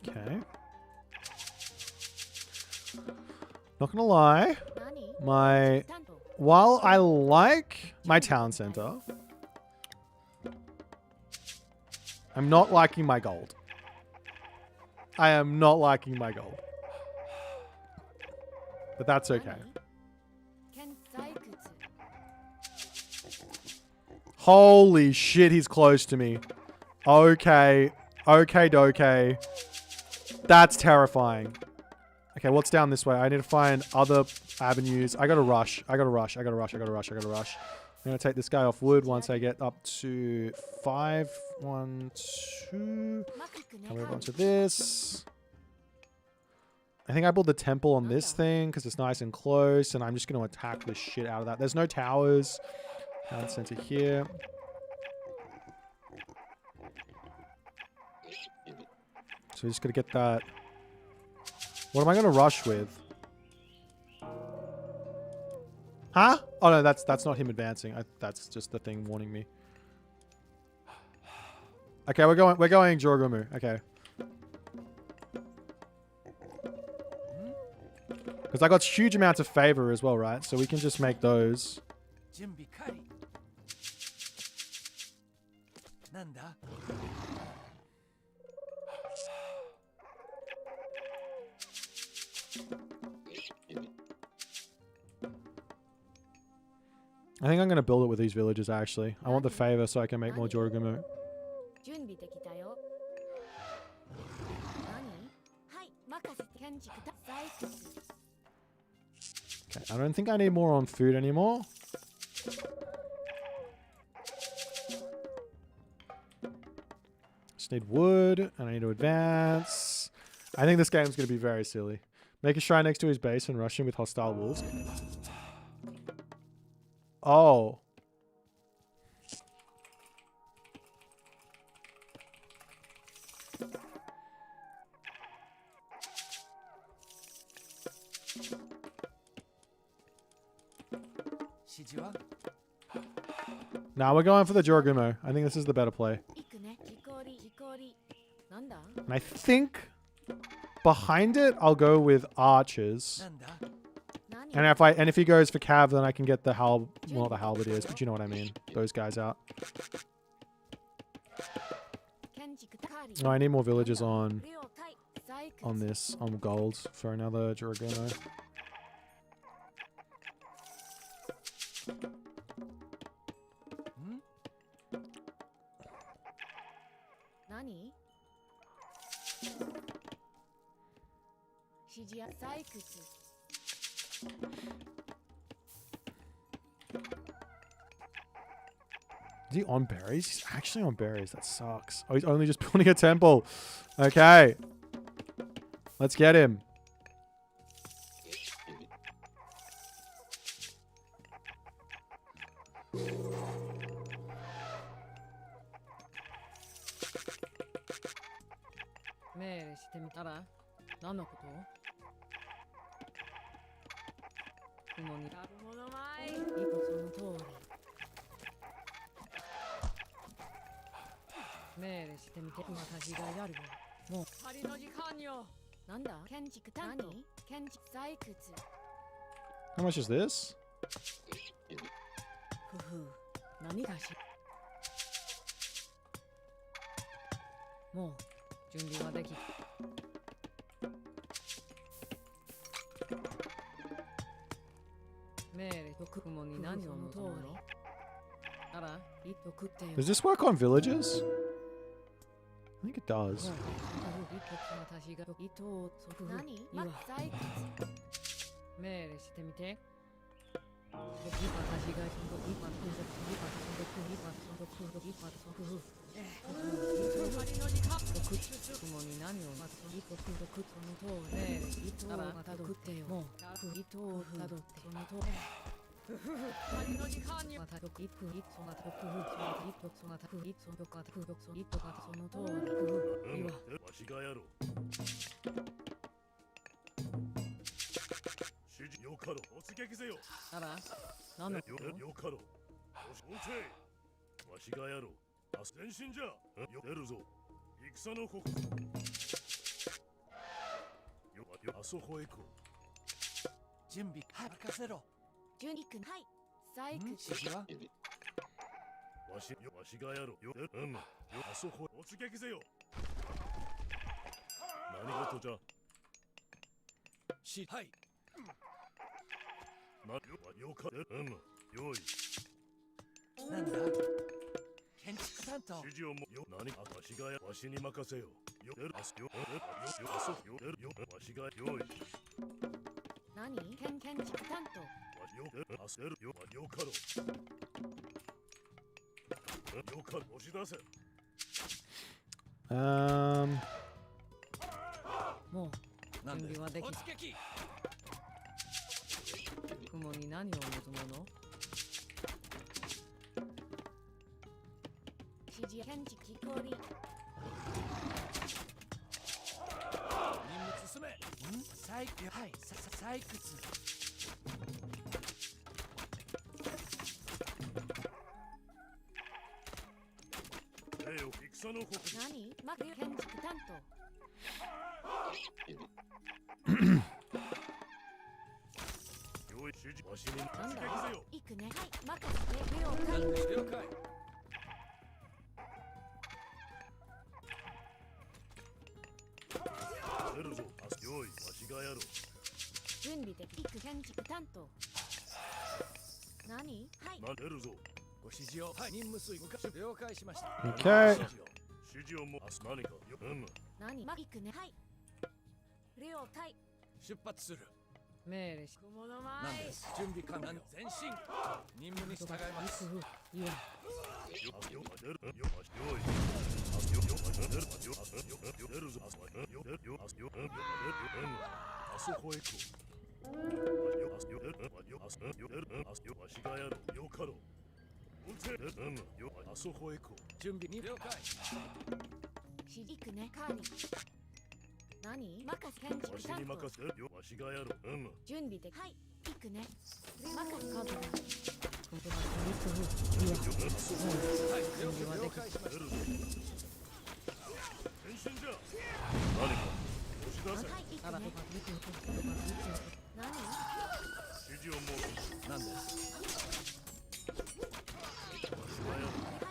Okay. Not gonna lie, while I like my town center, I'm not liking my gold. I am not liking my gold. But that's okay. Holy shit, he's close to me. Okay. Okay, doke. That's terrifying. Okay, what's down this way? I need to find other avenues. I gotta rush. I'm gonna take this guy off wood once I get up to 5. 1, 2. Come over onto this. I think I built the temple on this thing because it's nice and close, and I'm just gonna attack the shit out of that. There's no towers. Town center here. So we just gotta get that. What am I gonna rush with? Huh? Oh no, that's not him advancing. That's just the thing warning me. Okay, we're going Jorgumu. Okay. Because I got huge amounts of favor as well, right? So we can just make those. I think I'm going to build it with these villages, actually. I want the favor so I can make more Jorgumu. 準備できたよ。何？はい、任せて。建築採掘。 Okay, I don't think I need more on food anymore. Just need wood, and I need to advance. I think this game's going to be very silly. Make a shrine next to his base and rush him with hostile wolves. Oh. Now we're going for the Jorogumo. I think this is the better play. 行くね。木こり。なんだ？ And I think behind it, I'll go with archers. なんだ 何？ And if he goes for cav, then I can get the well, not the halberdiers, but you know what I mean. Those guys out. 建築狩り。 Oh, I need more villagers on 了解。採掘。 on this on gold for another Jorogumo. 何？指示や採掘。 Is he on berries? He's actually on berries. That sucks. Oh, he's only just building a temple. Okay. Let's get him. How much is this? ふふ、何がし。もう準備はでき。命令と雲に何を求むの？あら、一と食ってよ。 Does this work on villagers? I think it does. 何？採掘。命令してみて。 よかろう、突撃せよ。あら、何の？よかろう。おせい。わしがやろう。前進じゃ。出るぞ。戦のここ。あそこへ行こう。準備任せろ。準備くん。はい。採掘。指示はわしがやろう。あそこへ突撃せよ。何事じゃ。はい。 用意。なんだ建築担当。指示をもよ何あわしがやわしに任せよ。よあすよわしが用意。何？建築担当。あすよかろ。よかろ押し出せ。もう準備はでき。突撃。 雲に何を望むの？指示建築木こり。任務進め。採掘。戦のここ。何？マク建築担当。 わしに突撃せよ。行くね。はい、任せて。了解。出るぞ。用意。わしがやろう。準備でき。行く建築担当。何？はい。出るぞ。ご指示を。はい。任務遂行。了解しました。 Okay. 指示をも何か何ま行くねはい了解出発する命令し雲のなん前です準備完了前進任務に従いますいやあそこへ行こう。わしがやるよかろう。あそこへ行こう。準備に了解指示行くねカーリ何任せ建わし築担当に任せよ。わしがやる。準備ではい行くね任せカードはい了解しました前進じゃ。何か押し出せ。はい行くね何指示を申す。なんですはい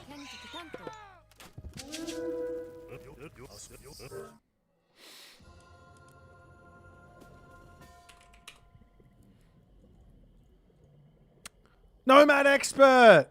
建築担当Nomad expert.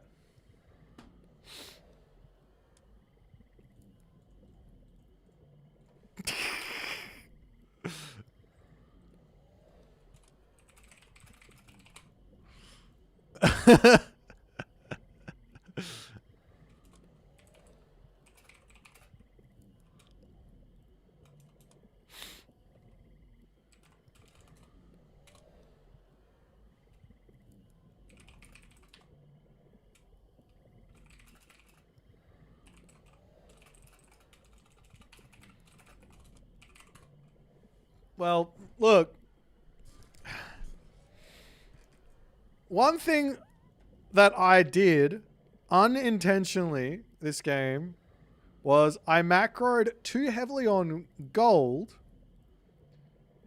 Well, look. One thing that I did unintentionally this game was I macroed too heavily on gold.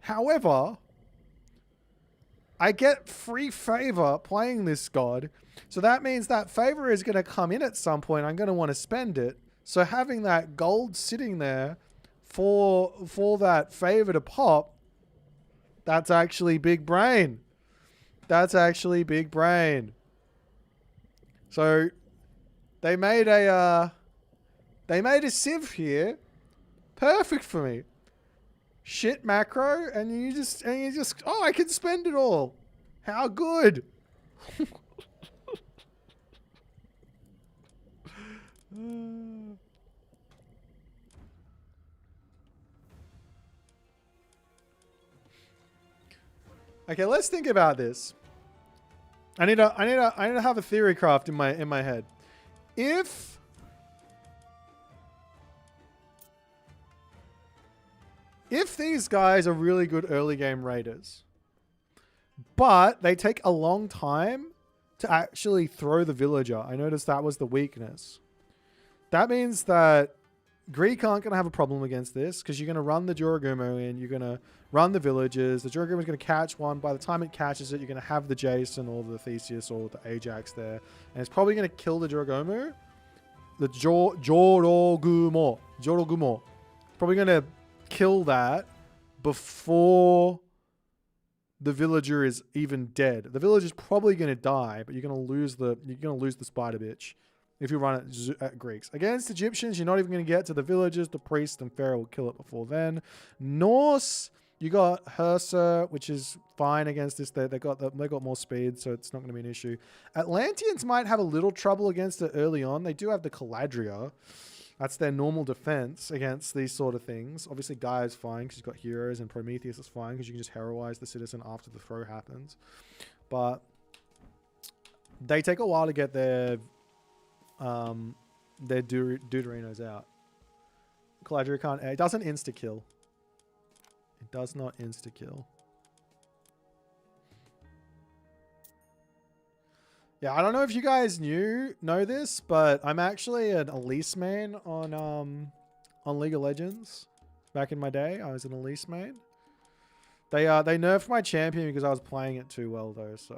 However, I get free favor playing this god. So that means that favor is going to come in at some point. I'm going to want to spend it. So having that gold sitting there for that favor to pop, that's actually big brain. That's actually big brain. So they made a sieve here, perfect for me. Shit macro, and you just oh, I can spend it all. How good. Okay, let's think about this. I need to have a theory craft in my head. If these guys are really good early game raiders, but they take a long time to actually throw the villager, I noticed that was the weakness. That means that Greek aren't going to have a problem against this because you're going to run the Juragumo in, you're going to run the villagers, the Juragumo is going to catch one. By the time it catches it, you're going to have the Jason or the Theseus or the Ajax there. And it's probably going to kill the Juragumo. The Jorogumo. Probably going to kill that before the villager is even dead. The villager's probably going to die, but you're going to lose the spider bitch. If you run it at Greeks. Against Egyptians, you're not even going to get to the villagers. The priest and pharaoh will kill it before then. Norse, you got Hersa, which is fine against this. They got more speed, so it's not going to be an issue. Atlanteans might have a little trouble against it early on. They do have the Caladria. That's their normal defense against these sort of things. Obviously, Gaia's fine because he's got heroes, and Prometheus is fine because you can just heroize the citizen after the throw happens. But they take a while to get their Deuterinos out. Caladria can't... It doesn't insta-kill. It does not insta-kill. Yeah, I don't know if you guys know this, but I'm actually an Elise main on League of Legends. Back in my day, I was an Elise main. They nerfed my champion because I was playing it too well, though, so...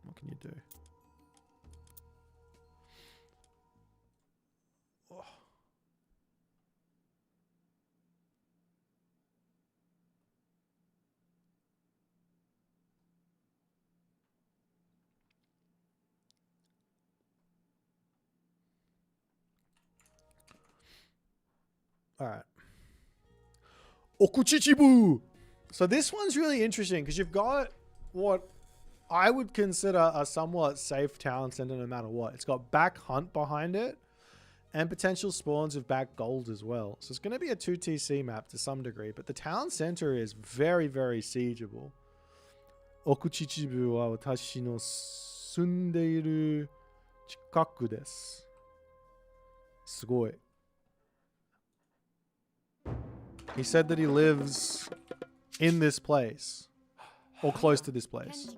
What can you do? All right. Okuchichibu. So this one's really interesting because you've got what I would consider a somewhat safe town center no matter what. It's got back hunt behind it and potential spawns of back gold as well. So it's going to be a 2TC map to some degree, but the town center is very, very siegeable. Okuchichibu wa watashi no sundeiru chikaku desu. Sugoi. He said that he lives in this place or close to this place.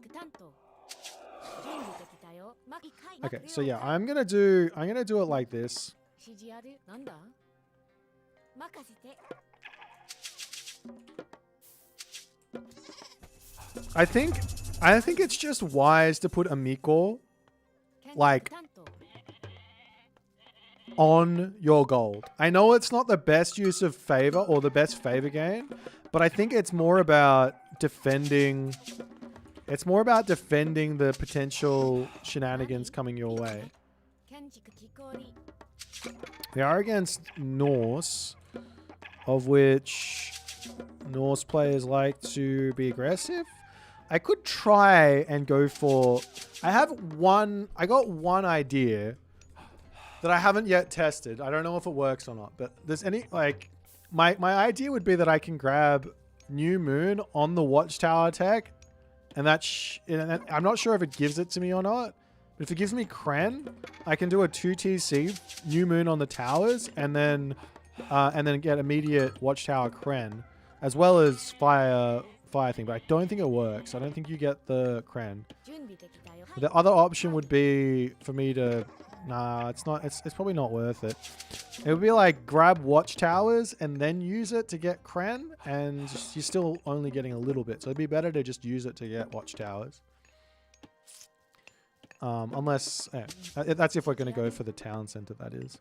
Okay, so yeah, I'm gonna do it like this. I think it's just wise to put a Miko like on your gold. I know it's not the best use of favor or the best favor gain, but I think it's more about defending. It's more about defending the potential shenanigans coming your way. They are against Norse, of which Norse players like to be aggressive. I could try and go for... I got one idea that I haven't yet tested. I don't know if it works or not, but there's any... Like, my idea would be that I can grab New Moon on the Watchtower tech, and I'm not sure if it gives it to me or not, but if it gives me Kren, I can do a 2TC New Moon on the towers, and then get immediate Watchtower Kren, as well as fire thing, but I don't think it works. I don't think you get the Kren. The other option would be for me to... Nah, it's not. It's probably not worth it. It would be like grab Watchtowers and then use it to get Kren, and you're still only getting a little bit. So it'd be better to just use it to get Watchtowers. Unless... that's if we're going to go for the town center, that is.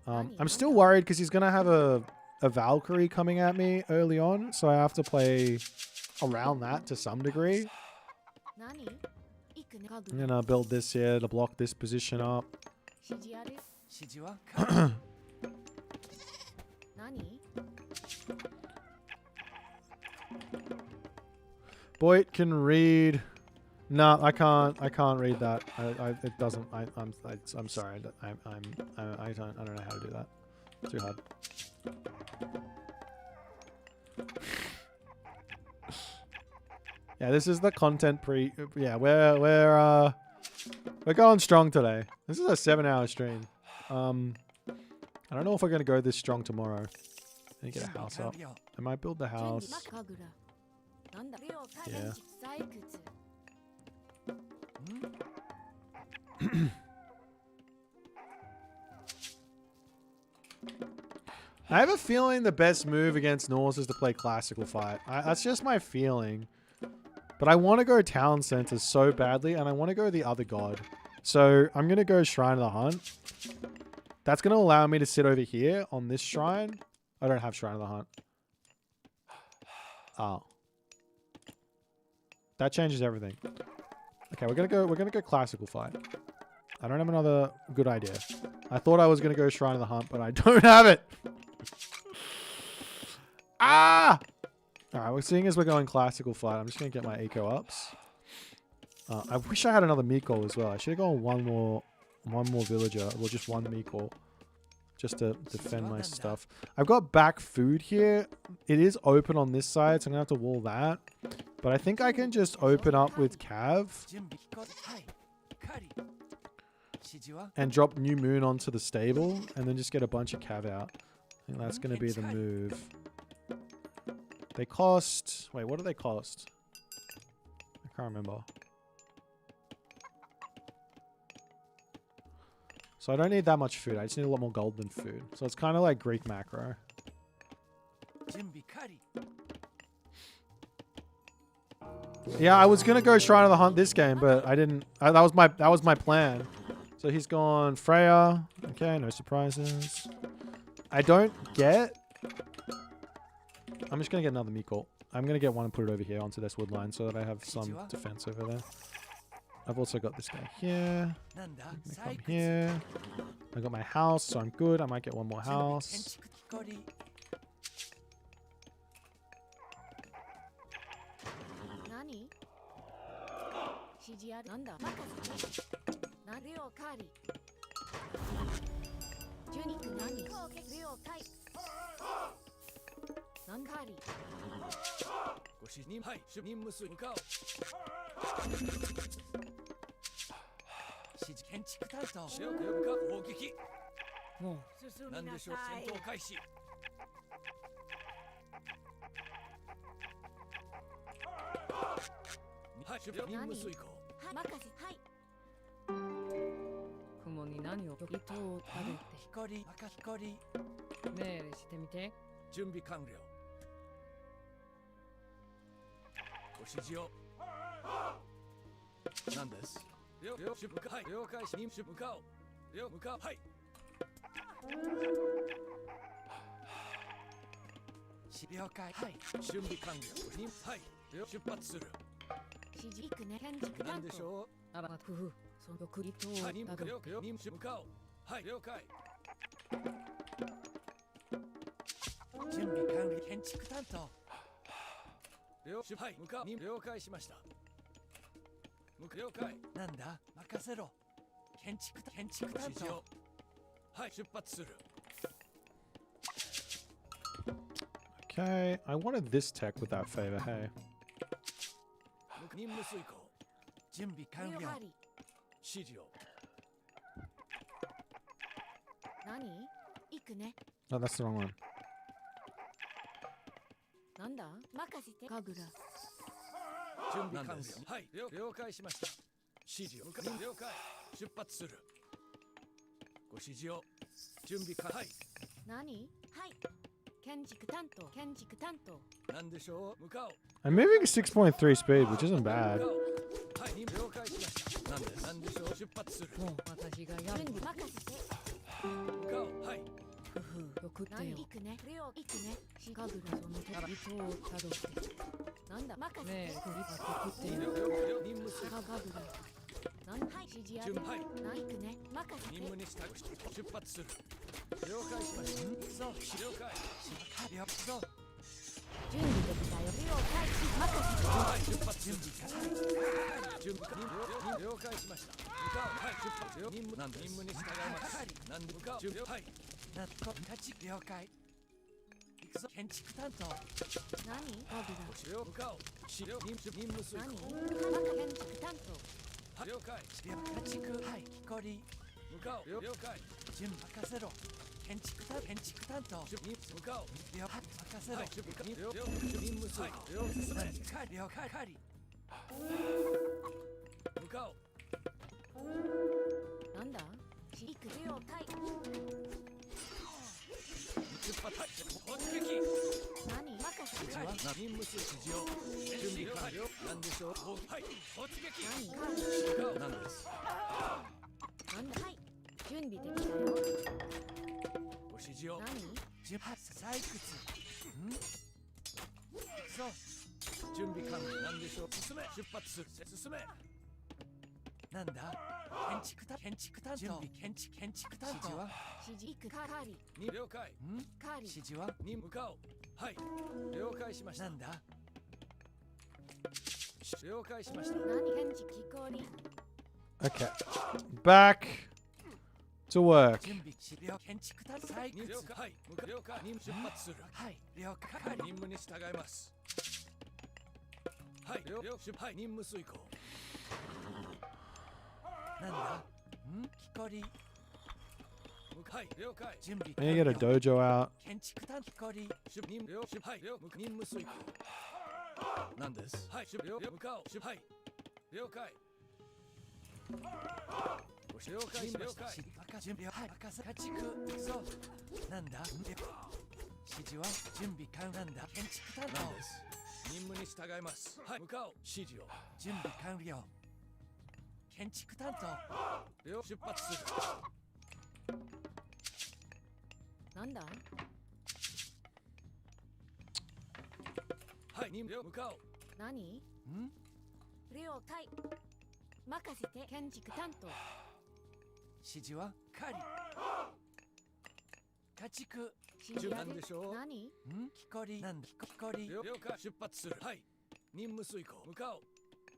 I'm still worried because he's going to have a Valkyrie coming at me early on, so I have to play around that to some degree. I'm going to build this here to block this position up. Boyd can read. No, I can't read that. It doesn't. I'm sorry. I don't know how to do that. It's too hard. Yeah, this is the content pre. Yeah, we're going strong today. This is a 7-hour stream. I don't know if we're gonna go this strong tomorrow. Let me get a house up. I might build the house. Yeah. I have a feeling the best move against Norse is to play classical fight. That's just my feeling. But I want to go town center so badly, and I want to go the other god. So I'm going to go Shrine of the Hunt. That's going to allow me to sit over here on this shrine. I don't have Shrine of the Hunt. Oh. That changes everything. Okay, we're gonna go classical fight. I don't have another good idea. I thought I was gonna go Shrine of the Hunt, but I don't have it. Ah! Alright, we're seeing as we're going classical fight. I'm just gonna get my eco ups. I wish I had another Miko as well. I should have gone one more villager, or just one Miko, just to defend my stuff. I've got back food here. It is open on this side, so I'm gonna have to wall that. But I think I can just open up with Cav and drop New Moon onto the stable, and then just get a bunch of Cav out. I think that's gonna be the move. They cost... Wait, what do they cost? I can't remember. So I don't need that much food. I just need a lot more gold than food. So it's kind of like Greek macro. Yeah, I was gonna go Shrine of the Hunt this game, but I didn't. That was my plan. So he's gone Freya. Okay, no surprises. I don't get... I'm just gonna get another Miko. I'm gonna get one and put it over here onto this wood line so that I have some defense over there. I've also got this guy here. Come here. I got my house, so I'm good. I might get one more house. 指示ある。なんだ任せて。な了解。ジュニック何了解。なんかり。ご指示はい主任務数向かう指示建築担当了解向かう砲撃も進みなんでしょうなさい。戦闘開始はい主任務数以降はい任せ。はい。う雲に何を糸をたどって光赤光命令してみて。準備完了ご指示を何です了了出向かうはい了解し任務向かう了向かうはい了解はい準備完了任はい了出発する指示行くね。建築担何でし当。ょあら工夫その糸をうはい任たど務了って任務向かうはい了解準備完了建築担当了はい向かう了解しました了解なんだ任せろ建築担当はい出発する Okay, I wanted this tech with that favor, hey. 任務遂行準備完了了解。指示を何行くね。 Oh, that's the wrong one. なんだ任せて。かぐら。準備完了はい了解しました指示を了解出発するご指示を準備完はい何はい。建築担当。建築担当。何でしょう向かう I'm moving 6.3 speed, which isn't bad. はい了解しました何でしょう出発するもう私がやる準備任せて。向かうはい工夫送ってよ何行くね。了行くね。かぐら。その糸をたどってなんだ任せ命令て。送ってよ任務遂行かぐら。なんはい指示ある。準備はい何行くね。任せて。任務に従して出発する了解しました行くぞ了解行くぞ準備できたよ。了解。任せて。はい出発準備了解しました向かうはい出発任務に従います何で向かう準備はいなっこ立ち了解行くぞ建築担当何かぐら。向かう任務遂何行建築担当。了解建築はい光向かう了解準備任せろ建築担当向かう任せろ任務遂行了解向かうなんだ行く了解。出発突撃何任せて。任務数指示を準備完了何でしょうはい突撃何か向かう何ですなんだはい準備できたよ。ご指示を何出発採掘そう準備完了何でしょう進め出発する進めなんだ建築担当準備建築担当は指示行くかり。に了解かり。指示はに向かうはい了解しましたなんだ了解しました何建築機構に。 Okay. Back to work. 準備建築担当採掘了解はい了解任出発するはい了解任務に従いますはいはい任務遂行なんだ光はい了解準備 I need to get a dojo out. 建築担光任了はい任務遂行なんですはい向かうはい了解ご了解しました準備はい任せ家畜行くぞなんだ指示は準備完なんだ建築担当です任務に従いますはい向かう指示を準備完了建築担当出発するなんだはい任務向かう何了解。任せて建築担当。指示は狩り家畜指示なんでしょう何光なんだ光了解出発するはい任務遂行向かう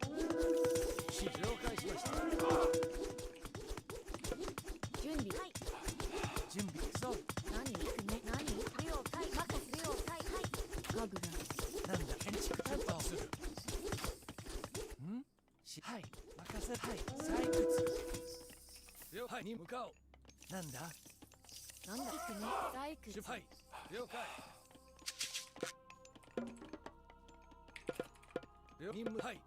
指示了解しました。準備はい準備そう何行くね何了解任せ了解はい家具がなんだ建築担当するはい任せはい採掘了解に向かおうなんだなんだ行くね採掘はい了解任務はい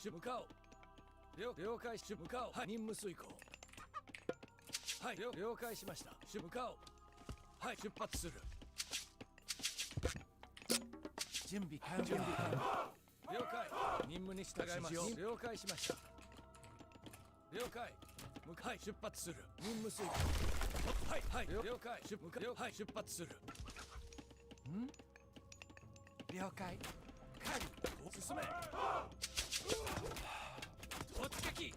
向かおう了解し向かおうはい任務遂行はい了解しました向かおうはい出発する準備完了了解任務に従います了解しました了解はい出発する任務遂行はい了解はい出発する了解狩り進め突撃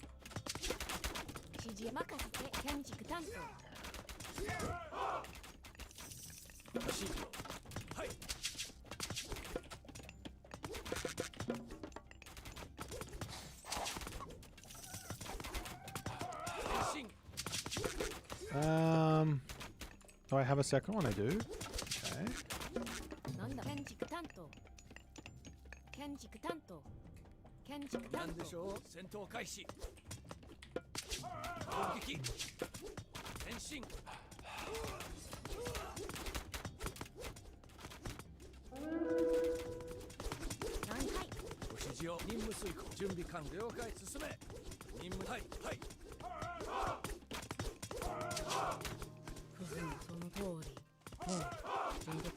指示任せて建築担当指示をはい前進 Do I have a second one? I do. Okay. なんだ建築担当建築担当建築担当なんでしょう戦闘開始攻撃前進何はいご指示を任務遂行準備完了解進め任務はいはいその通りもう準備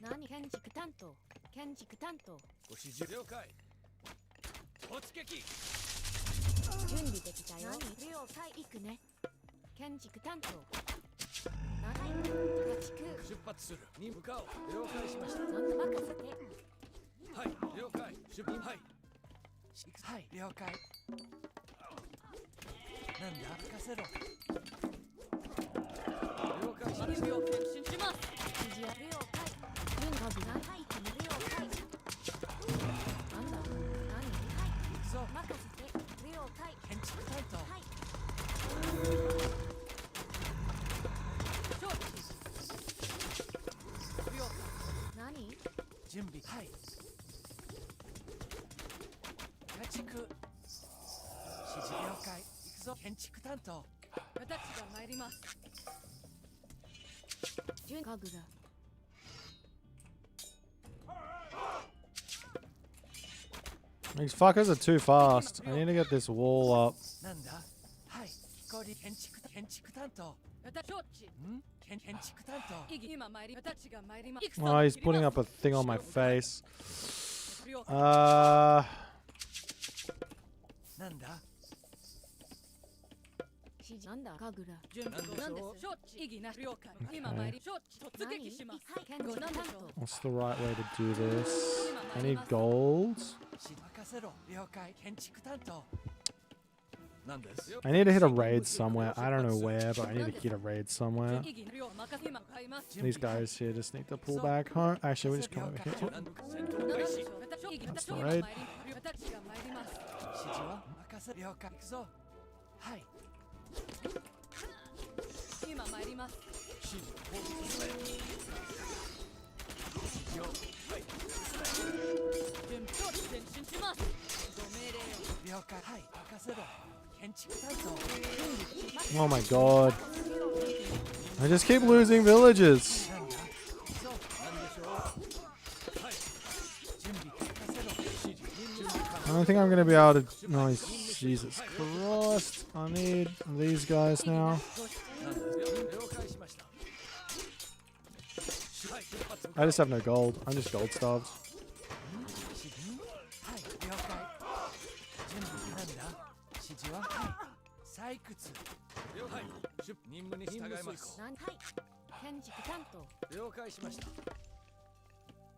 何建築担当建築担当ご指示了解突撃準備できたよ何了解行くね建築担当何家畜出発するに向かおう了解しましたなんだ任せてはい了解出勤はいはい了解なんだ任せろ了解しました準備を検診します指示や了解準備何はい行くね了解なんだ何はい行くぞ任せて了解建築担当はい承知了解何準備はい家畜指示了解行くぞ建築担当私が参ります準家具だ These fuckers are too fast. I need to get this wall up. なんだはい氷建築担当私承知建築担当今参り私が参ります Oh, he's putting up a thing on my face. 了解 なんだ指示なんだ家具だ準備なんです承知意義な了解今参り承知突撃します建ご築担なんでしょう What's the right way to do this? I need gold. 任せろ了解建築担当なんです I need to hit a raid somewhere. I don't know where, but I need to hit a raid somewhere. 意義な了任せ今買います These guys here just need to pull back home. Actually, we just come over here. 戦闘開始私が Right. 参ります指示は任せ了解行くぞはい今参ります指示攻撃進め指示をはい準備承知前進しますご命令を了解はい任せろ建築担当 Oh my god. I just keep losing villages. なんだそうなんでしょうはい準備任せろ指示任務 I don't think I'm gonna be able to. No, Jesus Christ. I need these guys now. なんです了解しましたはい出発 I just have no gold. I'm just gold starved. はい了解準備なんだ指示ははい採掘了解任務に従います何はい建築担当了解しました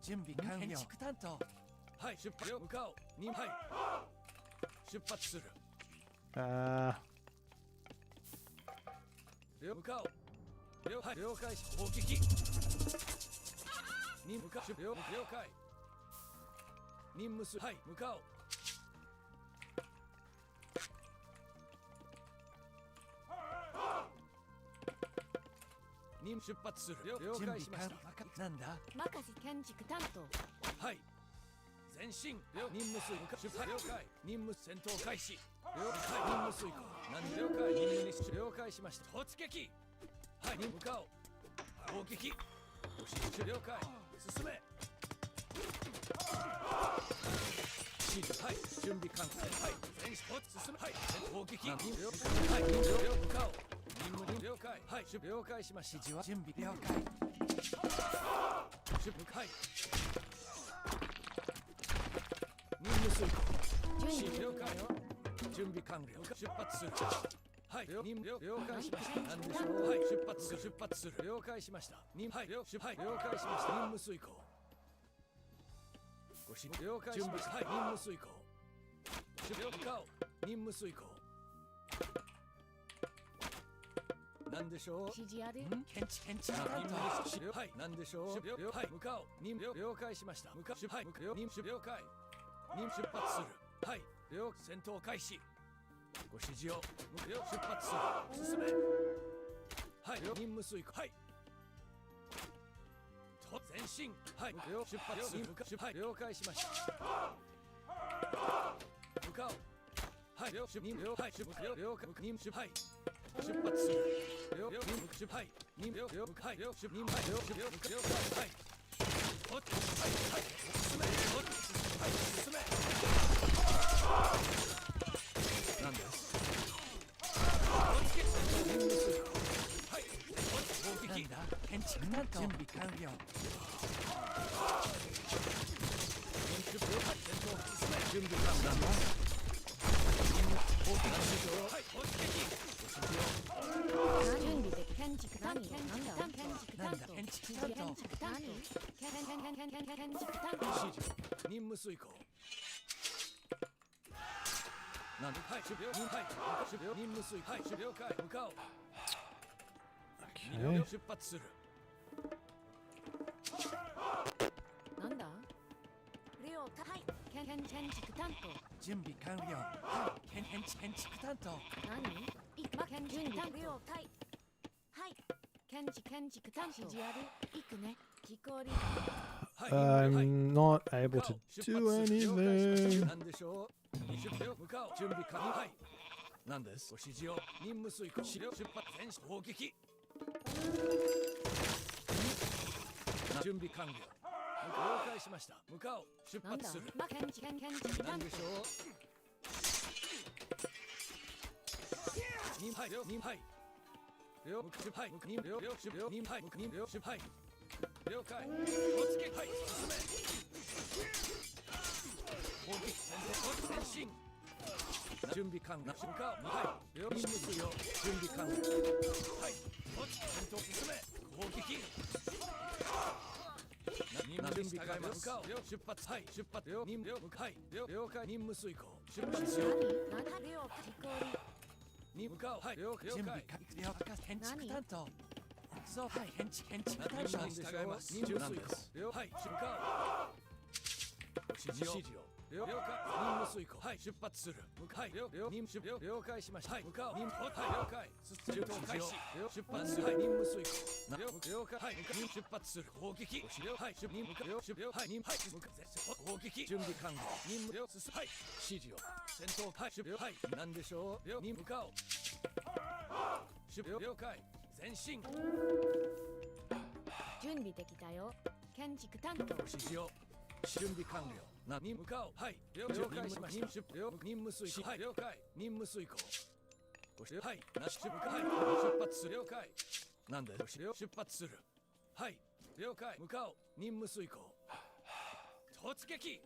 準備完了建築担当はい出発向かおうはい出発する向かおう了解し攻撃に向かう了解任務する。はい、向かおう。任務出発する。了解しました。なんだ。任せ建築担当。はい。前進。任務遂行。出発。了解。任務戦闘開始。了解。任務遂行。なんで了解。任務に了解しました。突撃。はい。向かおう。攻撃。ご指示了解。進め。指示。はい。準備完了。はい。前進。進め。はい。攻撃。はい。任務了向かおう。任務に了解。はい。了解しました。指示は準備了解。出向かい。任務遂行。指示了解よ。準備完了。出発する。はい。任務了解しました。何でしょう。はい。出発する。出発する。了解しました。はい。了解しました。任務遂行。ご指示了解しました。はい。任務遂行。了解。任務遂行。なんでしょう。指示ある。検知はい。なんでしょう。はい。向かおう。任務了解しました。向かう。はい。任務了解。任務出発する。はい。戦闘開始。ご指示を。出発する。進め。はい。任務遂行。はい。と前進。はい。出発する。はい。了解しました。向かおう。はい。任務了解。了解。任務はい。出発する。任務はい。任務了解。任務はい。了解。はい。はい。進め。はい。進め。なんです。任務する。はい。攻撃。なんだ。建築担当。準備完了。準備完了。攻撃。はい。攻撃。準備で建築担当。建築担当。建築担当。任務遂行。なんではい。任務遂行。はい。了解。向かおう。Okay. 出発する。なんだ。了解。建築担当。準備完了。建築担当。何？建築担当。了解。はい。建築担当。指示ある。行くね。聞こえる。I'm not able to do anything. なんでしょう。向かおう。準備完了。はい。なんです。ご指示を。任務遂行。出発前進攻撃。準備完了。了解しました。向かおう。出発する。建築担当。なんでしょう。はい。はい。了解。はい。了解。突撃。はい。進め。攻撃。前進。準備完了。向かおう。はい。任務遂行。準備完了。はい。戦闘進め。攻撃。任務準備完了。向かおう。出発。はい。出発。任務。はい。了解。任務遂行。出発しよう。に向かおう。はい。了解。準備完了。建築担当。そう。はい。建築担当。従います。任務遂行。はい。向かおう。指示を。了解。任務遂行。はい。出発する。はい。了解しました。はい。向かおう。はい。了解。戦闘開始。出発する。はい。任務遂行。了解。はい。出発する。攻撃。はい。任務。はい。攻撃。準備完了。任務。はい。指示を。戦闘。はい。はい。なんでしょう。に向かおう。了解。前進。準備できたよ。建築担当。指示を。準備完了。に向かおう。はい。了解しました。任務遂行。はい。了解。任務遂行。はい。出発する。了解。なんで出発する。はい。了解。向かおう。任務遂行。突撃。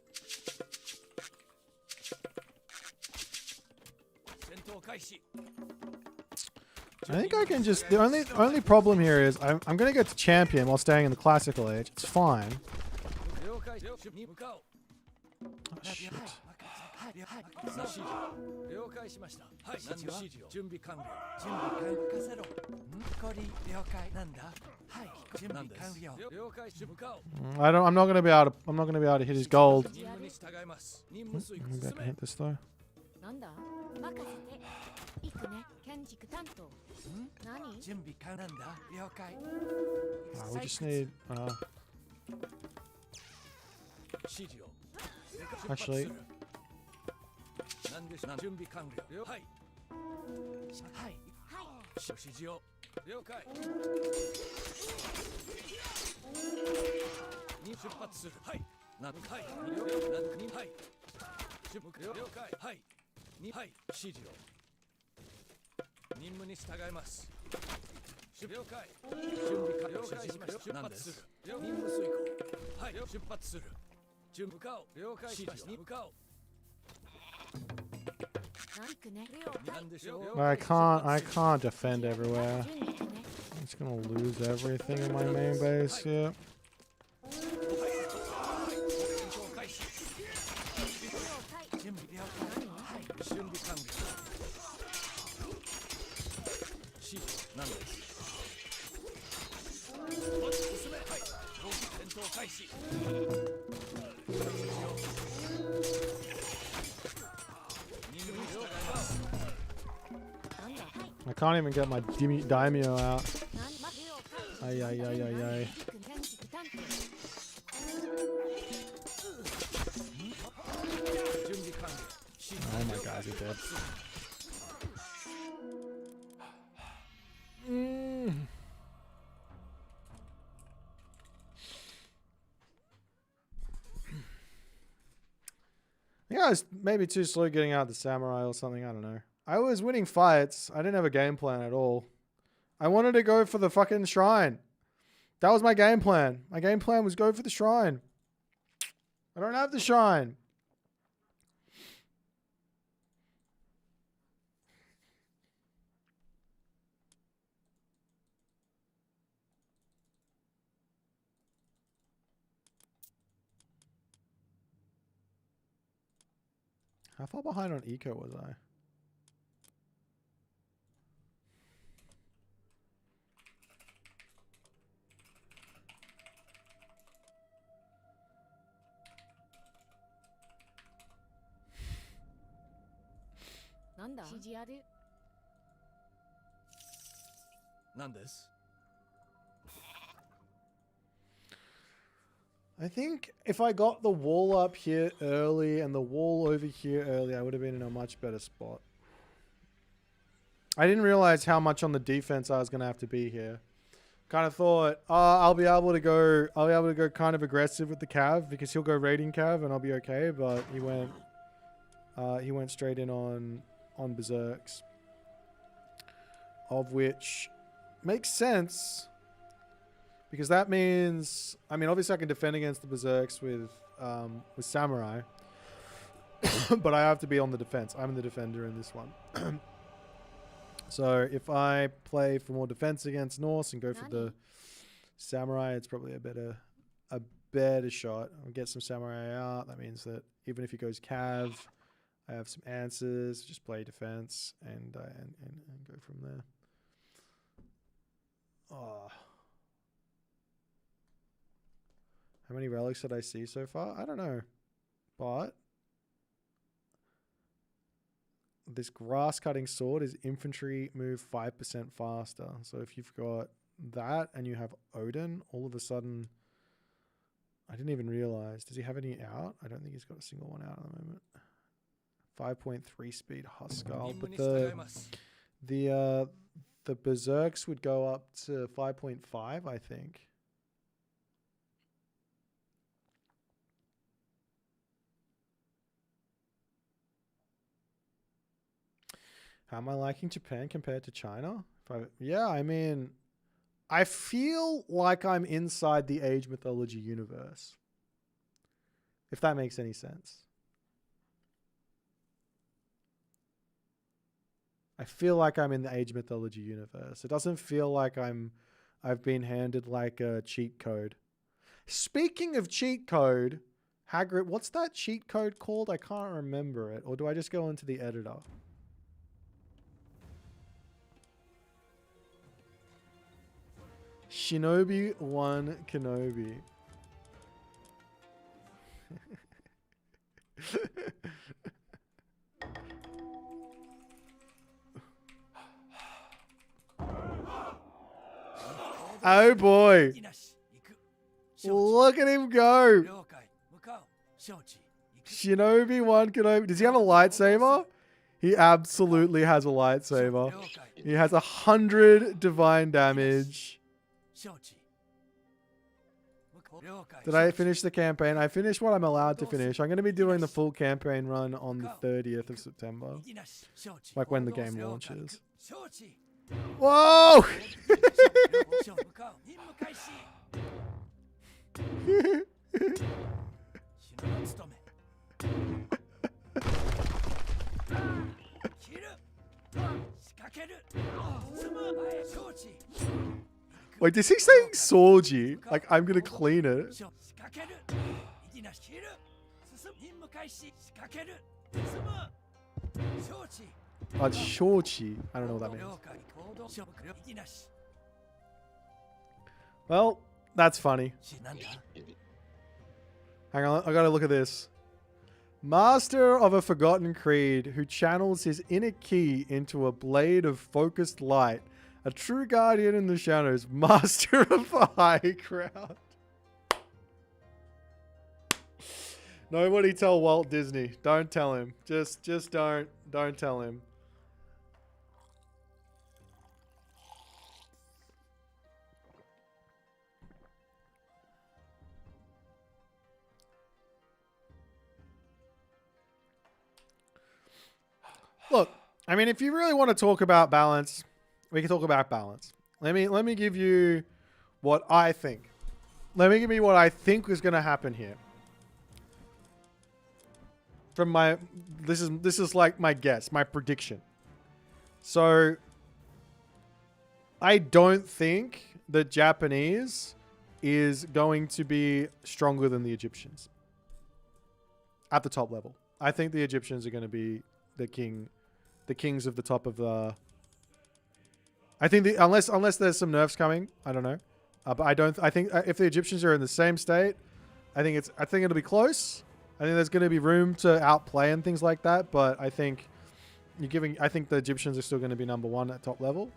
戦闘開始。I think I can just. The only problem here is I'm gonna get to champion while staying in the classical age. It's fine. Oh shit. はいはい指示了解しましたはい何の指示を準備完了準備完了せろこり了解なんだはい準備完了了解し向かおう I'm not gonna be able to. I'm not gonna be able to hit his gold. 任務に従います任務遂 I'm 行 about 進 to め hit this though. なんだ任せて行くね建築担当何準備完なんだ了解 We just need. 指示を Actually, なんでしょ準備完了はいはい指示を了解に出発するはいなんはい了解にはい出発了解はいにはい指示を任務に従います了解準備完了了解しました出発する任務遂行はい出発する準備向かおう了解しました向かおう I can't. I can't defend everywhere. I'm just gonna lose everything in my main base here. I can't even get my daimyo out. Ay, ay, ay, ay, ay. Oh, my guys are dead. Yeah, I was maybe too slow getting out the samurai or something. I don't know. I was winning fights. I didn't have a game plan at all. I wanted to go for the fucking shrine. That was my game plan. My game plan was go for the shrine. I don't have the shrine. How far behind on eco was I? I think if I got the wall up here early and the wall over here early, I would have been in a much better spot. I didn't realize how much on the defense I was going to have to be here. Kind of thought, I'll be able to go kind of aggressive with the Cav because he'll go raiding Cav and I'll be okay, but he went straight in on Berserks. Of which makes sense. Because that means, I mean, obviously I can defend against the Berserks with Samurai. But I have to be on the defense. I'm the defender in this one. So if I play for more defense against Norse and go for the Samurai, it's probably a better shot. I'll get some Samurai out. That means that even if he goes Cav, I have some answers. Just play defense and go from there. Oh. How many relics did I see so far? I don't know. But this grass cutting sword is infantry move 5% faster. So if you've got that and you have Odin, all of a sudden, I didn't even realize. Does he have any out? I don't think he's got a single one out at the moment. 5.3 speed Huskar. But the Berserks would go up to 5.5, I think. How am I liking Japan compared to China? Yeah, I mean, I feel like I'm inside the Age Mythology universe. If that makes any sense. I feel like I'm in the Age Mythology universe. It doesn't feel like I've been handed like a cheat code. Speaking of cheat code, Hagrid, what's that cheat code called? I can't remember it. Or do I just go into the editor? Shinobi 1 Kenobi. Oh boy. いなし行く承 Look at him go. 知了解向かう承知行く Shinobi 1 Kenobi. Does he have a lightsaber? He absolutely has a lightsaber. 了解 He has 100 divine damage. 承知向かう了解 Did I finish the campaign? I finished what I'm allowed to finish. I'm going to be doing the full cacampaign run on the 30th of September. いなし承知 Like when the 行動 game 了解 launches. 承知 Whoa! 向かう任務開始篠の務め切る仕掛ける進む前承知 Wait, is he saying Sorgi? Like, I'm going to clean it. 仕掛けるいきなし切る進む任務開始仕掛ける進む承知 It's Shorchi. I don't know what that means. 了解行動勝負いきなし Well, that's funny. なんだ Hang on, I gotta look at this. Master of a forgotten creed who channels his inner ki into a blade of focused light. A true guardian in the shadows. Master of the high ground. Nobody tell Walt Disney. Don't tell him. Just don't tell him. Look, I mean, if you really want to talk about balance, we can talk about balance. Let me give you what I think. Let me give you what I think is going to happen here. From my this is like my guess, my prediction. So I don't think the Japanese is going to be stronger than the Egyptians at the top level. I think the Egyptians are going to be the kings of the top of the. I think unless there's some nerfs coming, I don't know, but I don't. I think if the Egyptians are in the same state, I think it'll be close. I think there's going to be room to outplay and things like that, but I think I think the Egyptians are still going to be number one at top level.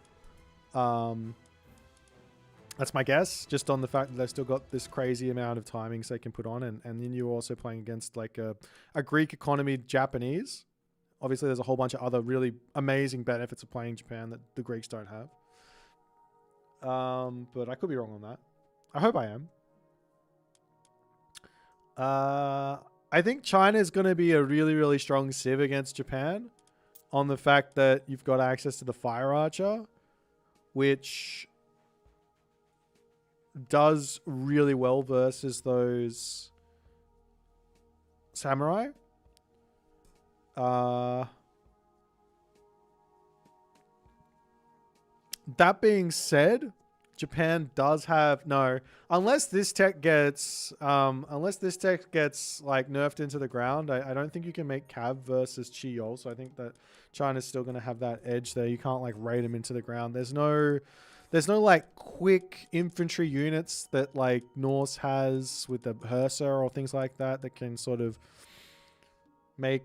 That's my guess, just on the fact that they've still got this crazy amount of timings they can put on, and then you're also playing against like a Greek economy Japanese. Obviously, there's a whole bunch of other really amazing benefits of playing Japan that the Greeks don't have. But I could be wrong on that. I hope I am. I think China is going to be a really, really strong civ against Japan on the fact that you've got access to the Fire Archer, which does really well versus those samurai. That being said, Japan does have unless this tech gets like nerfed into the ground. I don't think you can make Cav versus Chiyol, so I think that China's still going to have that edge there. You can't like raid them into the ground. There's no like quick infantry units that like Norse has with the Hersa or things like that can sort of make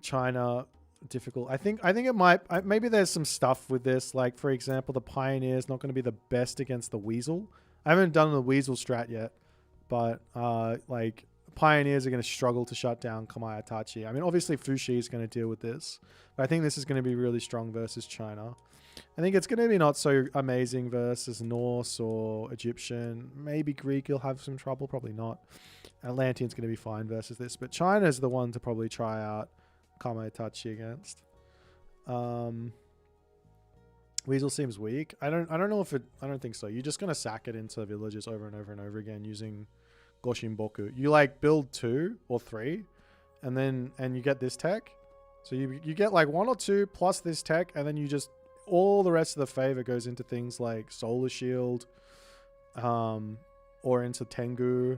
China difficult. I think it might. Maybe there's some stuff with this. Like for example, the Pioneer is not going to be the best against the Weasel. I haven't done the Weasel strat yet, but like Pioneers are going to struggle to shut down Kamaitachi. I mean, obviously Fushi is going to deal with this, but I think this is going to be really strong versus China. I think it's going to be not so amazing versus Norse or Egyptian. Maybe Greek will have some trouble. Probably not. Atlantean's going to be fine versus this, but China is the one to probably try out Kamaitachi against. Weasel seems weak. I don't think so. You're just gonna sack it into villages over and over and over again using Goshinboku. You like build 2 or 3 and you get this tech. So you get like 1 or 2 plus this tech, and then you just all the rest of the favor goes into things like Solar Shield, or into Tengu,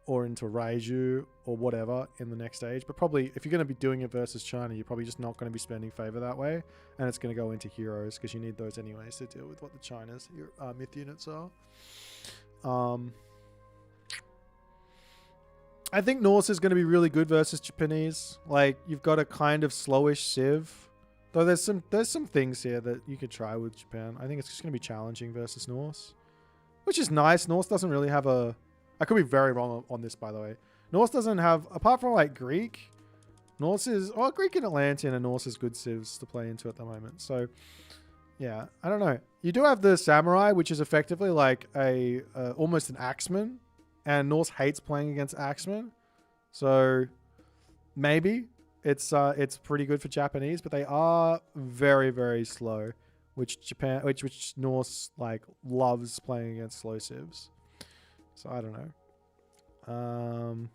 or into Raiju or whatever in the next stage. But probably if you're going to be doing it versus China, you're probably just not going to be spending favor that way. And it's going to go into heroes because you need those anyways to deal with what the China's myth units are. I think Norse is going to be really good versus Japanese. Like, you've got a kind of slowish Civ. Though there's some things here that you could try with Japan. I think it's just going to be challenging versus Norse. Which is nice. Norse doesn't really have a... I could be very wrong on this, by the way. Norse doesn't have... Apart from, like, Greek... Norse is... Oh, Greek and Atlantean and Norse is good civs to play into at the moment. So, yeah. I don't know. You do have the Samurai, which is effectively like a... almost an Axeman. And Norse hates playing against Axemen. So, maybe it's pretty good for Japanese. But they are very, very slow. Which Norse like loves playing against slow civs. So I don't know.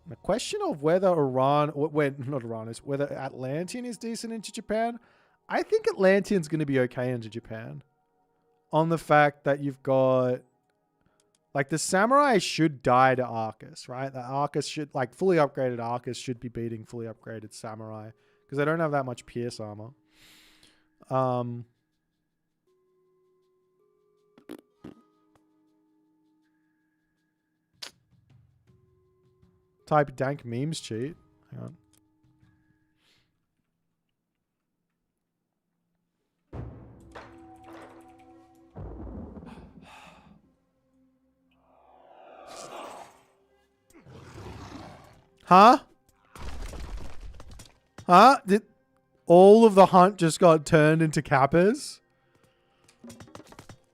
The question of whether whether Atlantean is decent into Japan. I think Atlantean's going to be okay into Japan. On the fact that you've got like the Samurai should die to Arcus, right? The Arcus should like fully upgraded Arcus should be beating fully upgraded Samurai because they don't have that much pierce armor. Type dank memes cheat. Hang on. Huh? Huh? Did all of the hunt just got turned into Kappas?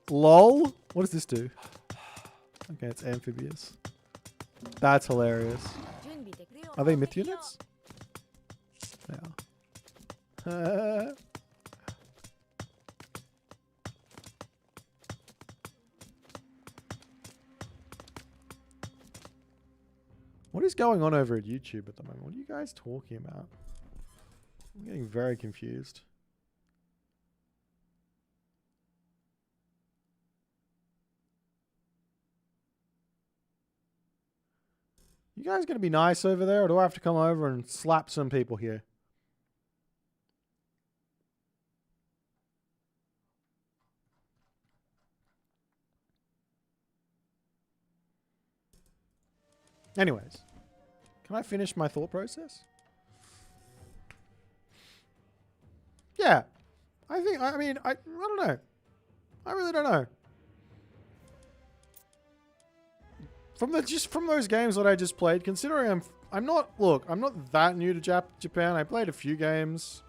LOL? What does this do? Okay, it's amphibious. That's hilarious. Are they myth units? Yeah. What is going on over at YouTube at the moment? What are you guys talking about? I'm getting very confused. You guys gonna be nice over there, or do I have to come over and slap some people here? Anyways, can I finish my thought process? Yeah, I don't know. I really don't know. From those games that I just played, considering I'm not that new to Japan. I played a few games.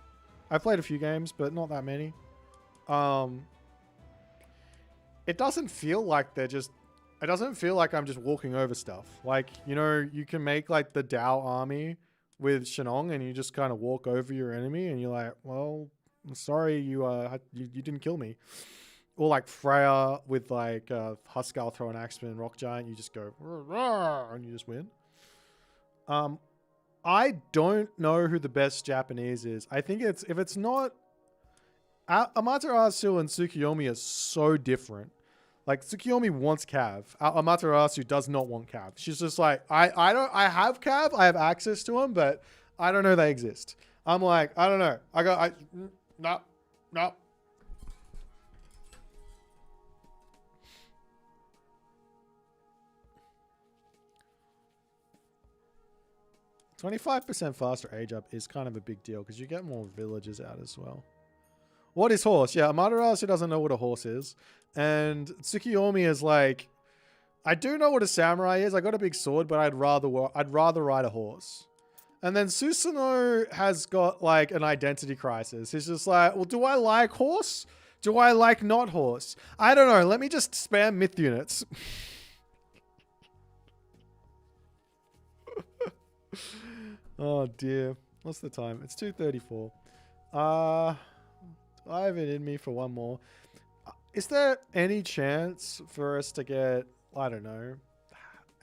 I played a few games, but not that many. It doesn't feel like it doesn't feel like I'm just walking over stuff. Like, you know, you can make like the Dao army with Shenong and you just kind of walk over your enemy and you're like, well, I'm sorry, you didn't kill me. Or like Freya with like Huskar throw an Axeman Rock Giant, you just go and you just win. I don't know who the best Japanese is. I think if it's not Amaterasu and Tsukiyomi are so different. Like Tsukiyomi wants Cav. Amaterasu does not want Cav. She's just like, I have Cav, I have access to him, but I don't know they exist. I'm like, I don't know. No. 25% faster age up is kind of a big deal because you get more villagers out as well. What is horse? Yeah, Amaterasu doesn't know what a horse is. And Tsukiyomi is like, I do know what a samurai is. I got a big sword, but I'd rather ride a horse. And then Susanoo has got like an identity crisis. He's just like, well, do I like horse? Do I like not horse? I don't know. Let me just spam myth units. Oh dear. What's the time? It's 2:34. I have it in me for one more. Is there any chance for us to get, I don't know,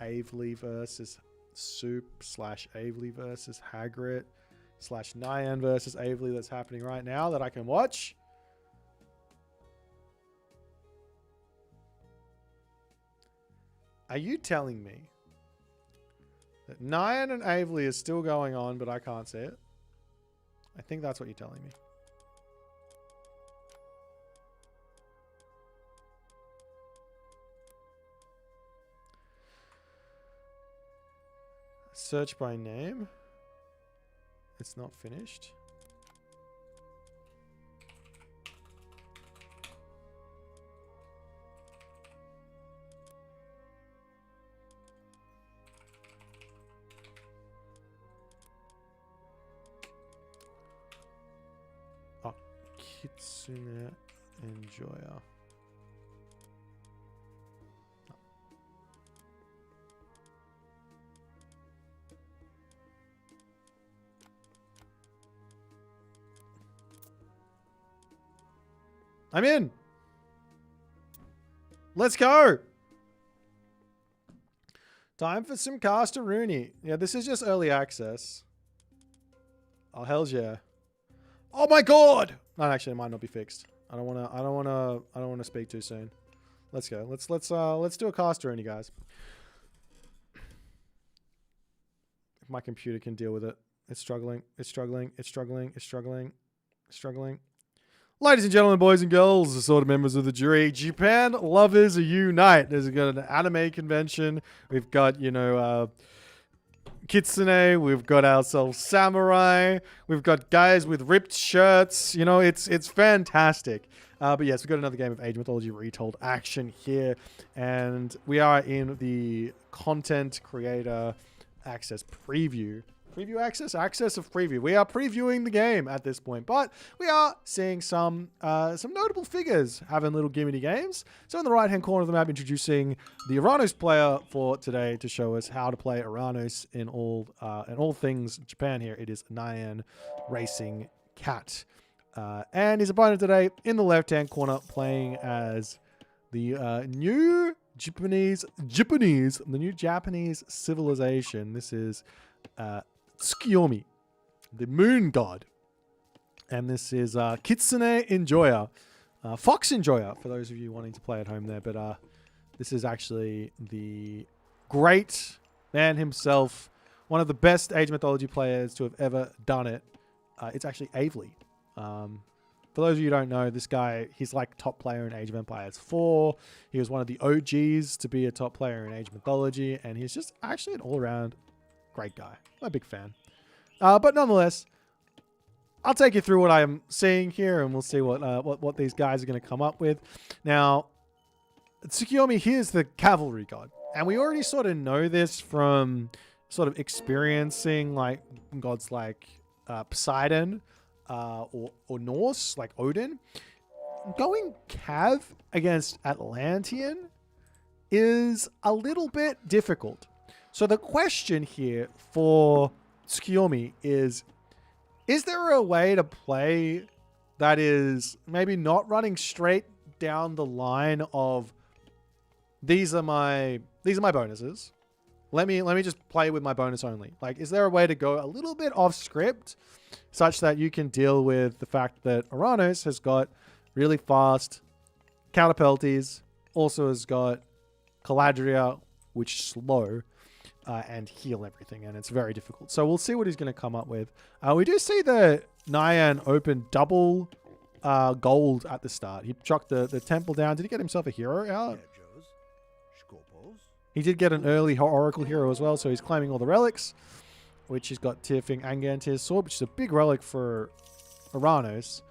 Avely versus Soup / Avely versus Hagrid / Nyan versus Avely that's happening right now that I can watch? Are you telling me that Nyan and Avely is still going on, but I can't see it? I think that's what you're telling me. Search by name. It's not finished. Oh, Kitsune Enjoyer. I'm in. Let's go. Time for some Casteruni. Yeah, this is just early access. Oh, hells yeah. Oh my god. No, actually, it might not be fixed. I don't want to speak too soon. Let's go. Let's do a Casteruni, guys. If my computer can deal with it. It's struggling. It's struggling. It's struggling. It's struggling. It's struggling. Ladies and gentlemen, boys and girls, assorted members of the jury, Japan lovers unite. There's got an anime convention. We've got, you know, Kitsune. We've got ourselves Samurai. We've got guys with ripped shirts. You know, it's fantastic. But yes, we've got another game of Age Mythology Retold action here. And we are in the content creator access preview. Preview access? Access of preview. We are previewing the game at this point, but we are seeing some notable figures having little gimmity games. So in the right-hand corner of the map, introducing the Uranos player for today to show us how to play Uranos in all things Japan here. It is Nyan Racing Cat. And his opponent today in the left-hand corner playing as the new Japanese civilization. This is Tsukiyomi, the moon god. And this is Kitsune Enjoyer. Fox Enjoyer, for those of you wanting to play at home there. But this is actually the great man himself. One of the best Age Mythology players to have ever done it. It's actually Avely. For those of you who don't know, this guy, he's like top player in Age of Empires 4. He was one of the OGs to be a top player in Age Mythology. And he's just actually an all-around great guy. I'm a big fan. But nonetheless, I'll take you through what I'm seeing here, and we'll see what these guys are going to come up with. Now, Tsukiyomi, here's the cavalry god. And we already sort of know this from sort of experiencing like gods like Poseidon or Norse, like Odin. Going Cav against Atlantean is a little bit difficult. So the question here for Tsukiyomi is there a way to play that is maybe not running straight down the line of these are my bonuses. Let me just play with my bonus only. Like, is there a way to go a little bit off script such that you can deal with the fact that Uranos has got really fast counterpelties, also has got Caladria, which slow, and heal everything, and it's very difficult. So we'll see what he's going to come up with. We do see the Nyan open double gold at the start. He chucked the temple down. Did he get himself a hero out? He did get an early Oracle hero as well, so he's claiming all the relics, which he's got Tearfing Angantyr's sword, which is a big relic for Uranos.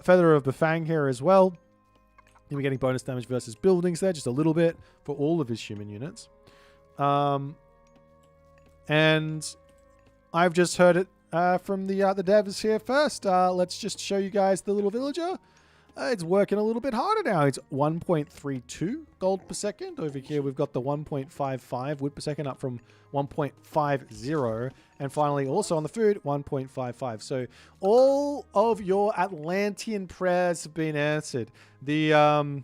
Feather of Bafang here as well. He'll be getting bonus damage versus buildings there, just a little bit for all of his human units. And I've just heard it from the devs here first. Let's just show you guys the little villager. It's working a little bit harder now. It's 1.32 gold per second. Over here, we've got the 1.55 wood per second, up from 1.50. And finally, also on the food, 1.55. So all of your Atlantean prayers have been answered. The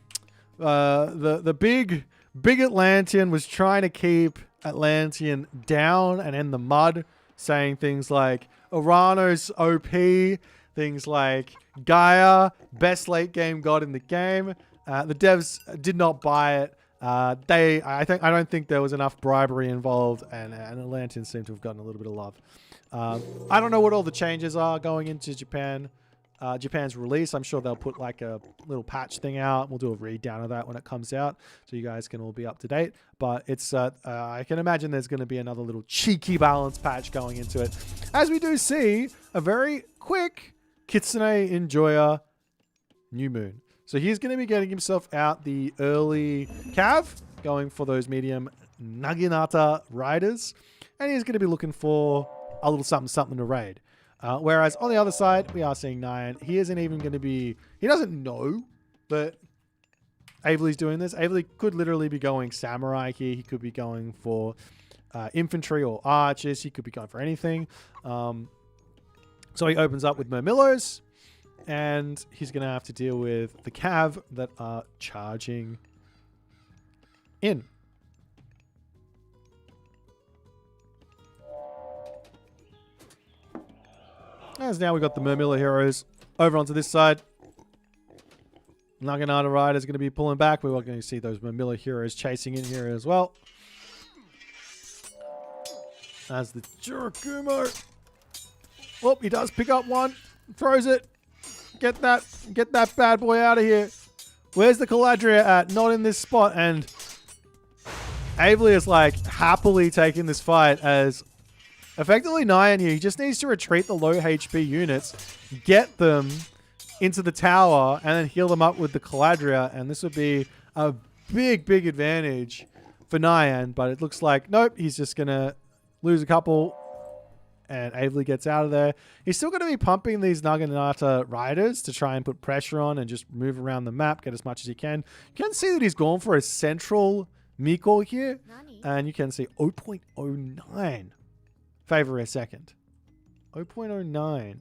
big Atlantean was trying to keep Atlantean down and in the mud, saying things like Uranos OP, things like Gaia, best late game god in the game. The devs did not buy it. I don't think there was enough bribery involved, and Atlanteans seem to have gotten a little bit of love. I don't know what all the changes are going into Japan. Japan's release. I'm sure they'll put like a little patch thing out. We'll do a read down of that when it comes out, so you guys can all be up to date. But it's I can imagine there's going to be another little cheeky balance patch going into it, as we do see a very quick Kitsune Enjoyer New Moon. So he's going to be getting himself out the early cav, going for those medium Naginata riders, and he's going to be looking for a little something to raid. Whereas on the other side, we are seeing Nyan. He isn't even going to be... He doesn't know that Avely's doing this. Avely could literally be going samurai here. He could be going for infantry or archers. He could be going for anything. So he opens up with Murmillos, and he's going to have to deal with the cav that are charging in. As now we've got the Murmillo heroes over onto this side. Naginata Rider is going to be pulling back. We're going to see those Murmillo heroes chasing in here as well. As the Jurakumo. Oh, he does pick up one. Throws it. Get that bad boy out of here. Where's the Caladria at? Not in this spot. And Avely is like happily taking this fight as... Effectively, Nyan here, he just needs to retreat the low HP units, get them into the tower, and then heal them up with the Caladria, and this would be a big advantage for Nyan, but it looks like, nope, he's just going to lose a couple, and Avely gets out of there. He's still going to be pumping these Naginata riders to try and put pressure on and just move around the map, get as much as he can. You can see that he's gone for a central Miko here, and you can see 0.09. Favor a second. 0.09.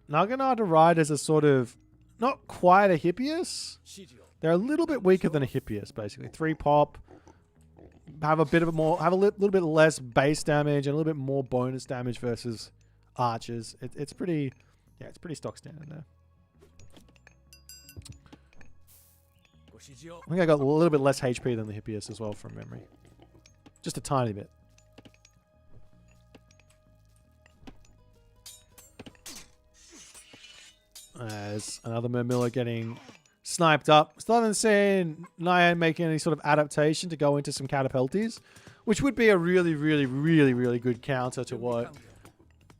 Naginata Riders are sort of not quite a Hippias. They're a little bit weaker than a Hippias, basically. 3 pop. Have a little bit less base damage and a little bit more bonus damage versus archers. It's pretty stock standard there. I think I got a little bit less HP than the Hippias as well from memory. Just a tiny bit. As another Murmillo getting sniped up. Still haven't seen Nyan making any sort of adaptation to go into some catapulties, which would be a really good counter to what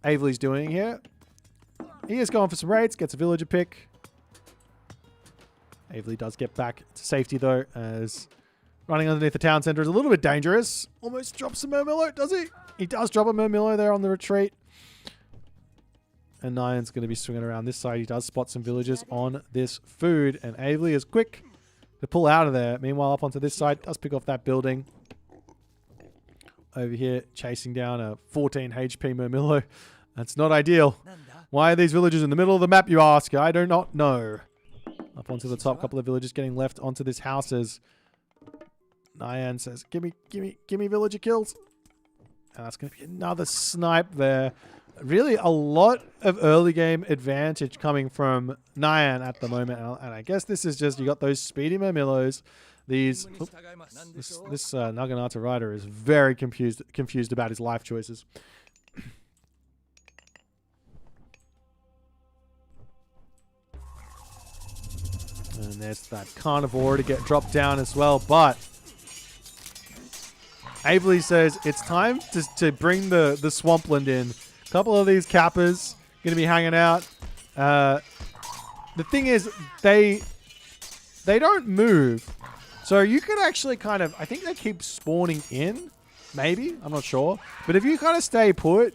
Avely's doing here. He is going for some raids, gets a villager pick. Avely does get back to safety though, as running underneath the town center is a little bit dangerous. Almost drops a Murmillo, does he? He does drop a Murmillo there on the retreat. And Nyan's going to be swinging around this side. He does spot some villagers on this food, and Avely is quick to pull out of there. Meanwhile, up onto this side, does pick off that building. Over here, chasing down a 14 HP Murmillo. That's not ideal. Why are these villagers in the middle of the map, you ask? I do not know. Up onto the top, couple of villagers getting left onto this houses. Nyan says, give me villager kills. And that's going to be another snipe there. Really a lot of early game advantage coming from Nyan at the moment. And I guess this is just, you got those speedy Murmillos. This Naginata Rider is very confused about his life choices. And there's that carnivore to get dropped down as well. But Avely says it's time to bring the Swampland in. A couple of these Kappas going to be hanging out. The thing is, they don't move. So you could actually kind of... I think they keep spawning in. Maybe. I'm not sure. But if you kind of stay put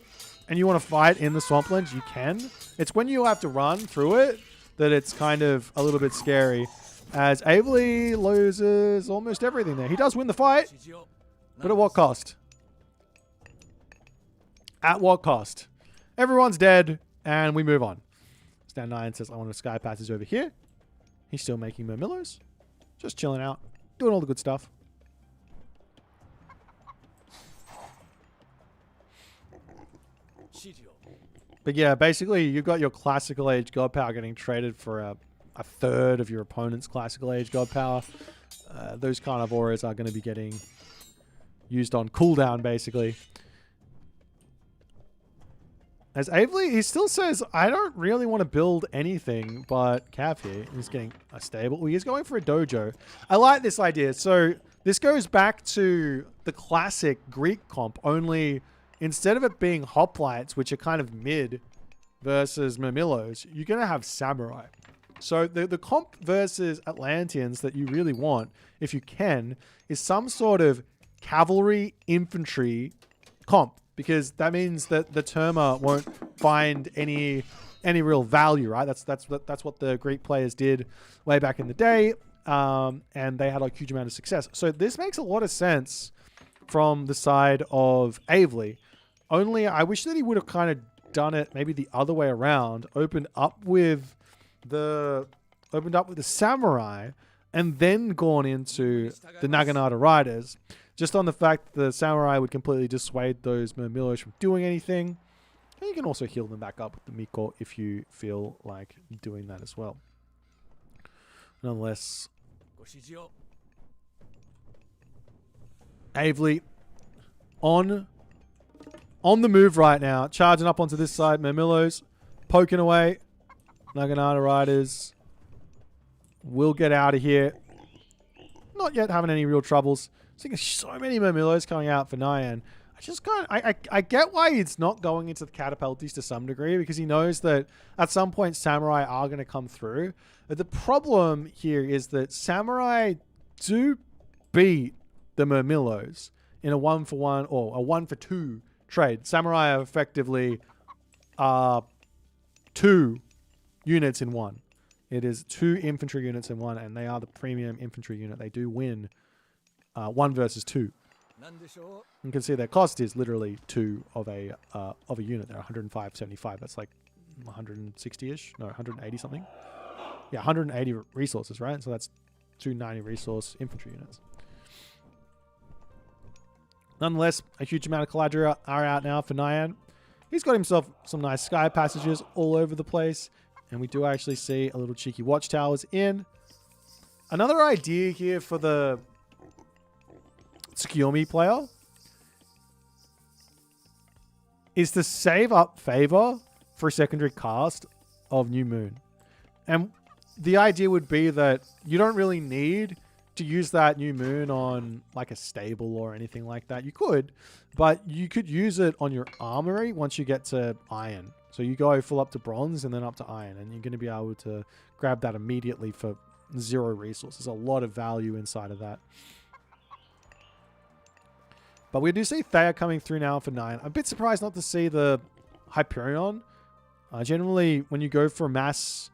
and you want to fight in the Swampland, you can. It's when you have to run through it that it's kind of a little bit scary, as Avely loses almost everything there. He does win the fight, but at what cost? At what cost? Everyone's dead, and we move on. Stan 9 says, I want a Sky Passage over here. He's still making Murmillos. Just chilling out, doing all the good stuff. But yeah, basically you got your classical age god power getting traded for a third of your opponent's classical age god power. Those kind of auras are going to be getting used on cooldown, basically. As Avely, he still says, I don't really want to build anything but Cav here. He's getting a stable. He's going for a dojo. I like this idea. So this goes back to the classic Greek comp, only instead of it being hoplites, which are kind of mid, versus Murmillos, you're going to have samurai. So the comp versus Atlanteans that you really want, if you can, is some sort of cavalry infantry comp, because that means that the Terma won't find any real value, right? That's what the Greek players did way back in the day, and they had a huge amount of success. So this makes a lot of sense from the side of Avely. Only I wish that he would have kind of done it maybe the other way around, opened up with the samurai, and then gone into the Naginata Riders, just on the fact that the samurai would completely dissuade those Murmillos from doing anything. And you can also heal them back up with the Miko if you feel like doing that as well. Nonetheless, Avely on the move right now, charging up onto this side. Murmillos poking away. Naginata Riders will get out of here. Not yet having any real troubles. Seeing so many Murmillos coming out for Nyan. I get why he's not going into the Catapultis to some degree, because he knows that at some point Samurai are going to come through. But the problem here is that Samurai do beat the Murmillos in a 1-for-1 or a 1-for-2 trade. Samurai are effectively 2 units in one. It is 2 infantry units in one, and they are the premium infantry unit. They do win 1 versus 2. You can see their cost is literally 2 of a unit. They're 105.75. That's like 160-ish. No, 180 something. Yeah, 180 resources, right? So that's 290 resource infantry units. Nonetheless, a huge amount of Caladria are out now for Nyan. He's got himself some nice sky passages all over the place. And we do actually see a little cheeky watchtowers in. Another idea here for the Tsukiyomi player is to save up favor for a secondary cast of New Moon. And the idea would be that you don't really need to use that New Moon on like a stable or anything like that. You could, but you could use it on your armory once you get to iron. So you go full up to bronze and then up to iron, and you're going to be able to grab that immediately for 0 resources. There's a lot of value inside of that. But we do see Thea coming through now for 9. I'm a bit surprised not to see the Hyperion. Generally, when you go for mass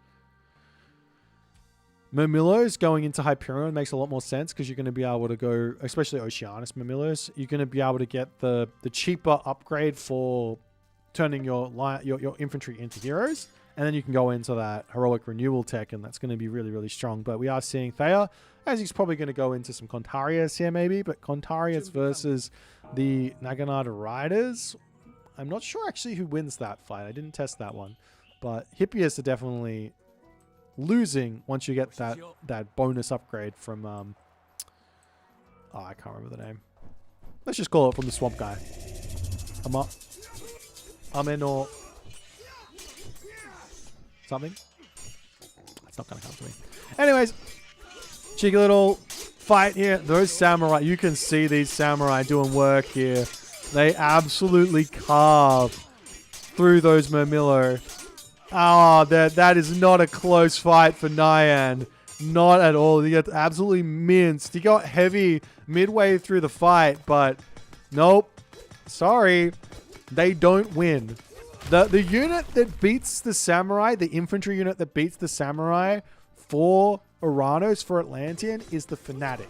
Murmillos, going into Hyperion makes a lot more sense, because you're going to be able to go, especially Oceanus Murmillos, you're going to be able to get the cheaper upgrade for turning your infantry into heroes, and then you can go into that heroic renewal tech, and that's going to be really, really strong. But we are seeing Thea, as he's probably going to go into some Contarius here maybe, but Contarius versus the Naginata Riders, I'm not sure actually who wins that fight. I didn't test that one, but Hippias are definitely losing once you get that bonus upgrade from I can't remember the name. Let's just call it from the swamp guy. Amenor something. It's not gonna come to me. Anyways, cheeky little fight here. Those samurai, you can see these samurai doing work here. They absolutely carve through those Murmillo. Oh, that is not a close fight for Nyan. Not at all. He got absolutely minced. He got heavy midway through the fight, but nope. Sorry. They don't win. The unit that beats the samurai, the infantry unit that beats the samurai for Uranos, for Atlantean, is the Fanatic.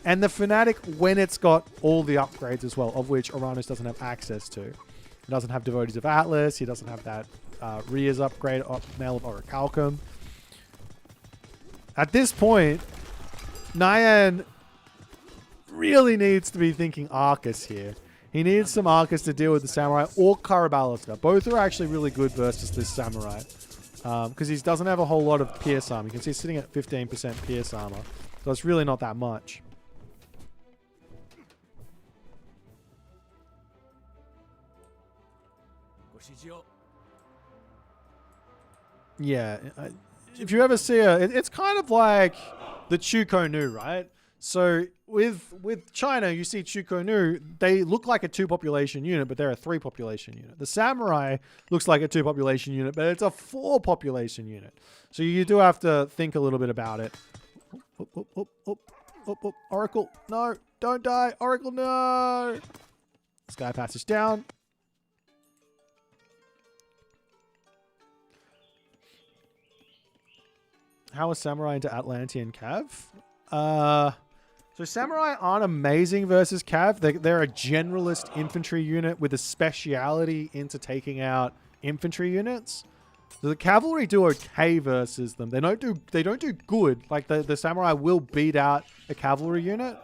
And the Fanatic, when it's got all the upgrades as well, of which Uranos doesn't have access to. He doesn't have Devotees of Atlas. He doesn't have that Ria's upgrade, Mail of Orichalcum. At this point, Nyan really needs to be thinking Arcus here. He needs some Arcus to deal with the Samurai or Karabalista. Both are actually really good versus this Samurai. Because he doesn't have a whole lot of pierce armor. You can see he's sitting at 15% pierce armor. So it's really not that much. Yeah. If you ever see it's kind of like the Chuko Nu, right? So with China, you see Chuko Nu, they look like a 2 population unit, but they're a 3 population unit. The Samurai looks like a 2 population unit, but it's a 4 population unit. So you do have to think a little bit about it. Oracle, no, don't die. Oracle, no. This guy passes down. How is Samurai into Atlantean Cav? So Samurai aren't amazing versus Cav. They're a generalist infantry unit with a speciality into taking out infantry units. So the cavalry do okay versus them. They don't do good. Like the Samurai will beat out a cavalry unit,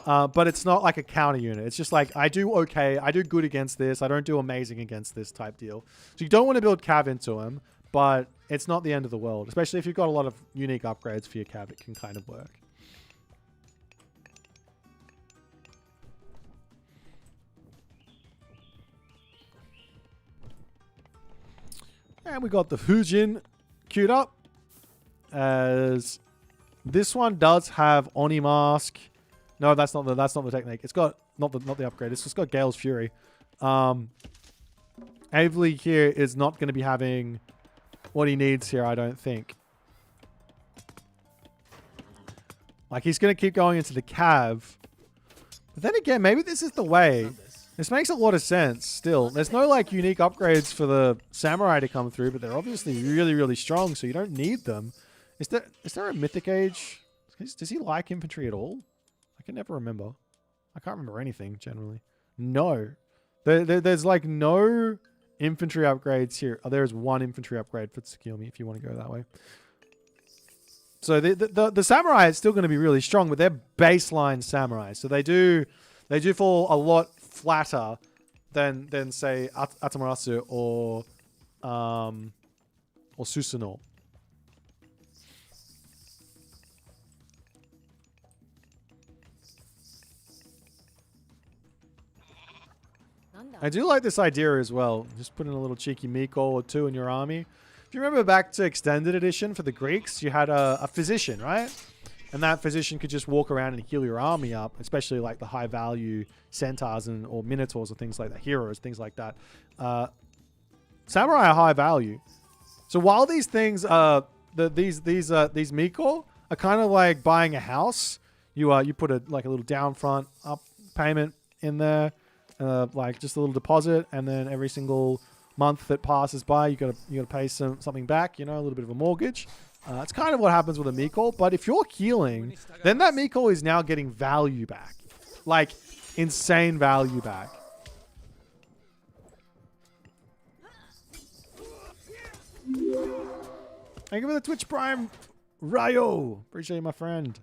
but it's not like a counter unit. It's just like, I do okay. I do good against this. I don't do amazing against this type deal. So you don't want to build Cav into them, but it's not the end of the world. Especially if you've got a lot of unique upgrades for your Cav, it can kind of work. And we got the Fujin queued up. As this one does have Oni Mask. No, that's not the technique. It's got not the upgrade. It's just got Gale's Fury. Avely here is not going to be having what he needs here, I don't think. Like, he's going to keep going into the Cav. But then again, maybe this is the way. This makes a lot of sense still. There's no, like, unique upgrades for the Samurai to come through, but they're obviously really, really strong, so you don't need them. Is there a Mythic Age? Does he like infantry at all? I can never remember. I can't remember anything, generally. No. There's, like, no infantry upgrades here. Oh, there's one infantry upgrade for Tsukiyomi if you want to go that way. So the Samurai is still going to be really strong, but they're baseline Samurai. So they do fall a lot flatter than say Atamarasu or Susanoo. I do like this idea as well. Just put in a little cheeky Miko or 2 in your army. If you remember back to Extended Edition for the Greeks, you had a physician, right? And that physician could just walk around and heal your army up, especially like the high value centaurs or minotaurs or things like that, heroes, things like that. Samurai are high value. So while these things these Miko are kind of like buying a house, you put a little down front up payment in there, like just a little deposit, and then every single month that passes by, you gotta pay something back, a little bit of a mortgage. It's kind of what happens with a Miko, but if you're healing, then that Miko is now getting value back. Like, insane value back. Thank you for the Twitch Prime, Ryo. Appreciate you, my friend.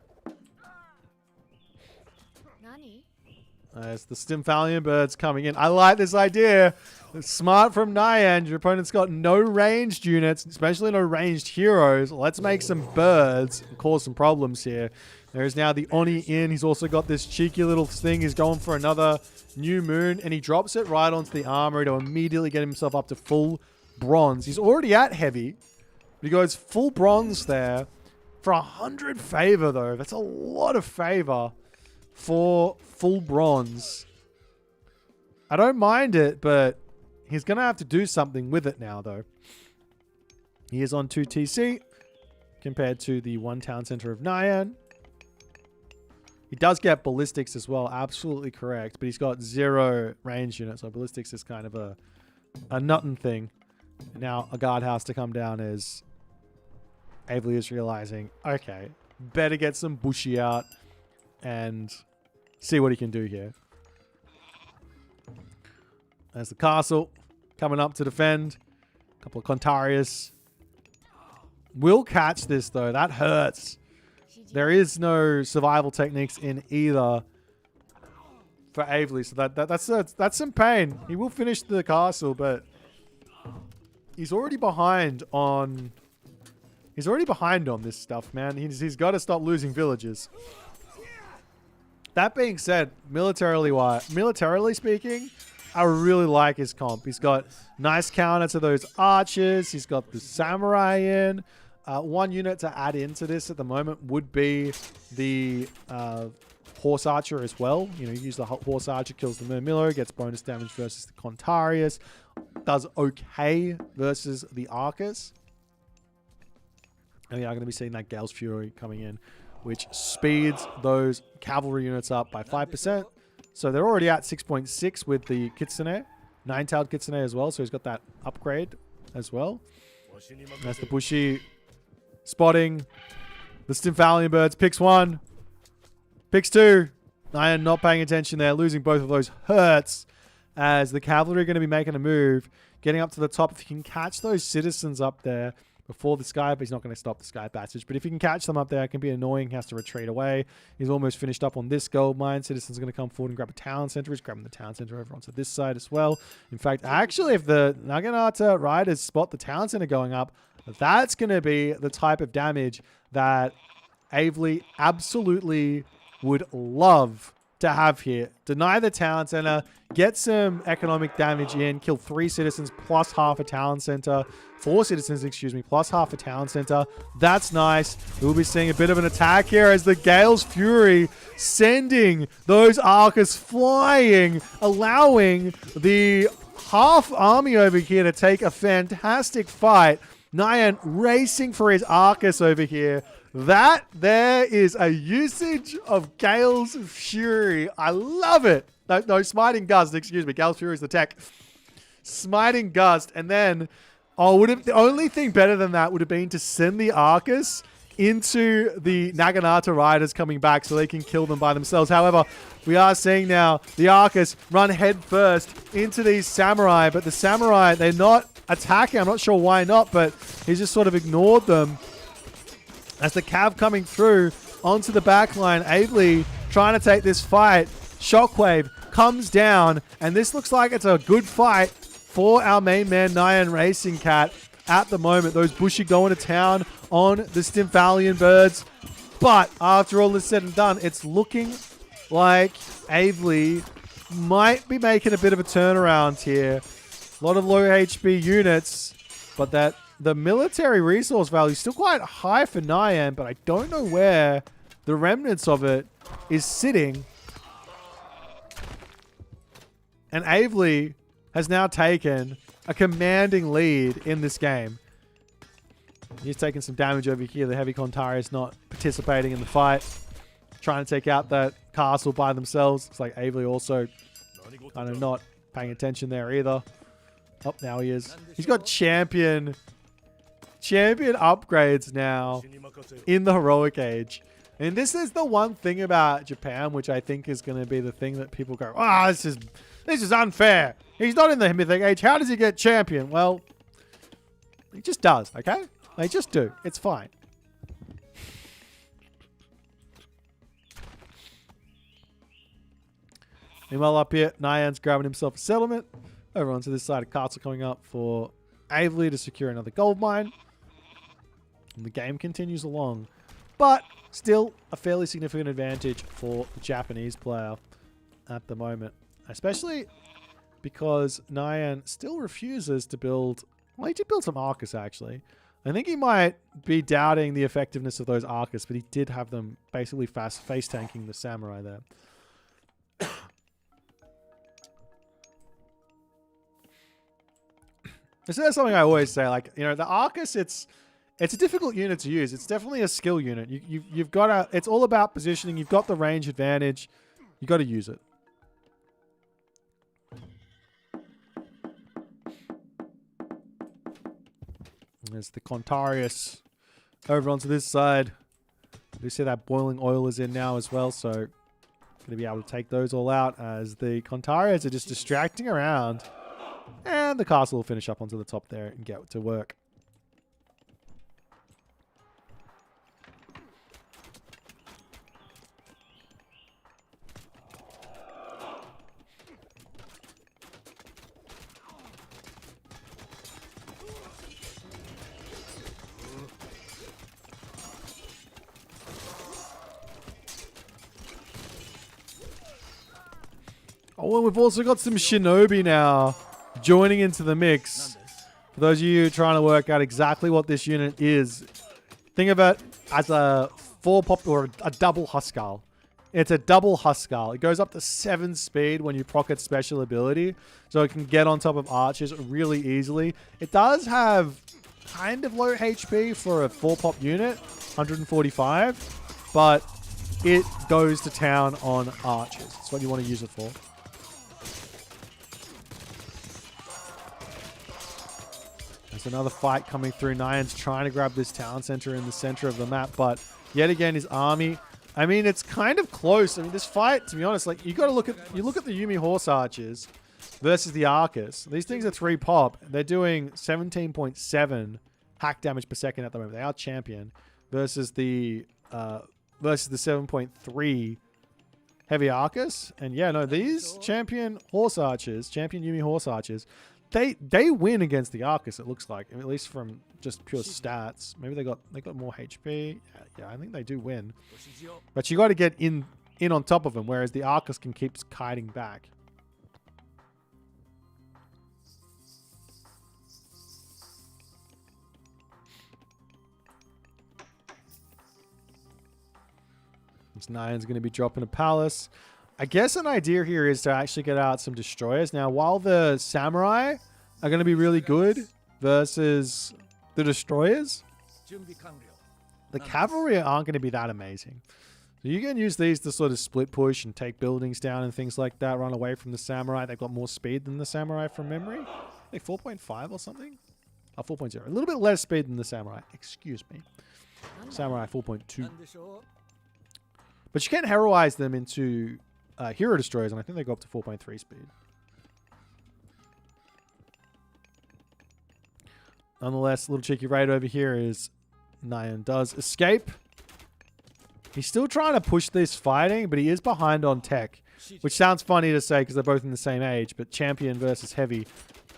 It's the Stymphalian birds coming in. I like this idea. It's smart from Nyan. Your opponent's got no ranged units, especially no ranged heroes. Let's make some birds and cause some problems here. There is now the Oni in. He's also got this cheeky little thing. He's going for another new moon, and he drops it right onto the armory to immediately get himself up to full bronze. He's already at heavy, but he goes full bronze there for 100 favor, though. That's a lot of favor for full bronze. I don't mind it, but he's going to have to do something with it now, though. He is on 2 TC compared to the 1 town center of Nyan. He does get ballistics as well, absolutely correct, but he's got 0 range units, so ballistics is kind of a nothing thing. Now a guardhouse to come down is Avely is realizing, okay, better get some Bushi out and see what he can do here. There's the castle coming up to defend. A couple of Contarius. Will catch this, though. That hurts. There is no survival techniques in either for Avely. So that's some pain. He will finish the castle, but he's already behind on. He's already behind on this stuff, man. He's got to stop losing villages. That being said, militarily speaking, I really like his comp. He's got nice counter to those archers. He's got the samurai in. One unit to add into this at the moment would be the horse archer as well. You know, you use the horse archer, kills the Murmillo, gets bonus damage versus the Contarius. Does okay versus the Arcus. And we are going to be seeing that Gale's Fury coming in, which speeds those cavalry units up by 5%. So they're already at 6.6 with the Kitsune. 9-tailed Kitsune as well, so he's got that upgrade as well. That's the Bushi spotting the Stymphalian birds. Picks one. Picks two. Nyan not paying attention there. Losing both of those hurts as the cavalry are going to be making a move. Getting up to the top. If he can catch those citizens up there before the sky, but he's not going to stop the sky passage. But if he can catch them up there, it can be annoying. He has to retreat away. He's almost finished up on this gold mine. Citizen's going to come forward and grab a town center. He's grabbing the town center over onto this side as well. In fact, actually, if the Naginata riders spot the town center going up, that's going to be the type of damage that Avely absolutely would love to have here. Deny the town center, get some economic damage in, kill 3 citizens plus half a town center. 4 citizens, excuse me, plus half a town center. That's nice. We'll be seeing a bit of an attack here as the Gale's Fury sending those Arcus flying, allowing the half army over here to take a fantastic fight. Nyan racing for his Arcus over here. That there is a usage of Gale's Fury. I love it. No, Smiting Gust, excuse me. Gale's Fury is the tech. Smiting Gust. And then, the only thing better than that would have been to send the Arcus into the Naginata riders coming back so they can kill them by themselves. However, we are seeing now the Arcus run head first into these samurai, but the samurai, they're not attacking. I'm not sure why not, but he's just sort of ignored them. As the Cav coming through onto the back line, Avely trying to take this fight. Shockwave comes down, and this looks like it's a good fight for our main man, Nyan Racing Cat. At the moment, those Bushi going to town on the Stymphalian birds. But after all is said and done, it's looking like Avely might be making a bit of a turnaround here. A lot of low HP units, but that the military resource value is still quite high for Nyan, but I don't know where the remnants of it is sitting. And Avely has now taken a commanding lead in this game. He's taking some damage over here. The heavy Contarius not participating in the fight. Trying to take out that castle by themselves. It's like Avely also kind of not paying attention there either. Oh, now he is. He's got champion upgrades now in the heroic age. And this is the one thing about Japan, which I think is going to be the thing that people go, this is unfair. He's not in the mythic age. How does he get champion? Well, he just does, okay? They just do. It's fine. Meanwhile, up here, Nyan's grabbing himself a settlement. Over onto this side of castle coming up for Avely to secure another gold mine. And the game continues along. But still a fairly significant advantage for the Japanese player at the moment. Especially because Nyan still refuses to build... Well, he did build some Arcus, actually. I think he might be doubting the effectiveness of those Arcus, but he did have them basically fast face-tanking the Samurai there. This is something I always say, like, you know, the Arcus, it's a difficult unit to use. It's definitely a skill unit. You've got to... It's all about positioning. You've got the range advantage. You got to use it. There's the Contarius over onto this side. We see that boiling oil is in now as well, so going to be able to take those all out as the Contarius are just distracting around. And the castle will finish up onto the top there and get to work. Oh, and we've also got some Shinobi now joining into the mix. For those of you trying to work out exactly what this unit is, think of it as a 4-pop or a double Huskal. It's a double Huskal. It goes up to 7 speed when you proc its special ability, so it can get on top of archers really easily. It does have kind of low HP for a 4-pop unit, 145, but it goes to town on archers. That's what you want to use it for. There's another fight coming through. Nyan's trying to grab this town center in the center of the map, but yet again his army, I mean, it's kind of close. I mean, this fight, to be honest, like you got to look at the Yuumi Horse Archers versus the Arcus. These things are 3 pop. They're doing 17.7 hack damage per second at the moment. They are champion versus the 7.3 heavy Arcus. And yeah, no, these champion Horse Archers, champion Yuumi Horse Archers, they win against the Arcus, it looks like, at least from just pure stats. Maybe they got more HP. Yeah, I think they do win. But you got to get in on top of them, whereas the Arcus can keep kiting back. This Nyan's going to be dropping a palace. I guess an idea here is to actually get out some destroyers. Now, while the samurai are going to be really good versus the destroyers, the cavalry aren't going to be that amazing. So you can use these to sort of split push and take buildings down and things like that, run away from the samurai. They've got more speed than the samurai from memory. Like 4.5 or something? 4.0. A little bit less speed than the samurai. Excuse me. Samurai 4.2. But you can heroize them into hero destroyers, and I think they go up to 4.3 speed. Nonetheless, a little cheeky raid over here is Nyan does escape. He's still trying to push this fighting, but he is behind on tech, which sounds funny to say because they're both in the same age, but champion versus heavy,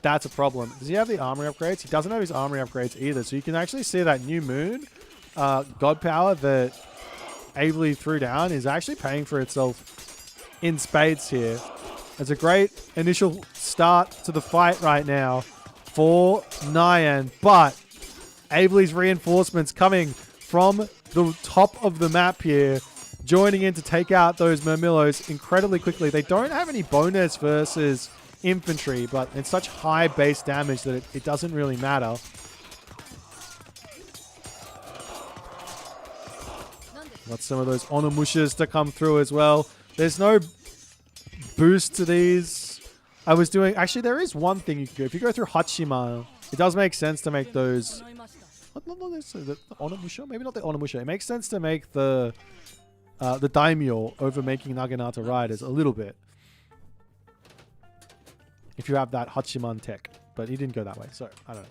that's a problem. Does he have the armory upgrades? He doesn't have his armory upgrades either, so you can actually see that new moon god power that Aveley threw down is actually paying for itself in spades here. It's a great initial start to the fight right now for Nyan, but Aveley's reinforcements coming from the top of the map here, joining in to take out those Murmillos incredibly quickly. They don't have any bonus versus infantry, but it's such high base damage that it doesn't really matter. Got some of those Onimushas to come through as well. There's no boost to these. I was doing... Actually, there is one thing you can do. If you go through Hachima, it does make sense to make those... Not necessarily the Onimusha? Maybe not the Onimusha. It makes sense to make the Daimyo over making Naginata Riders a little bit. If you have that Hachiman tech. But he didn't go that way, so I don't know.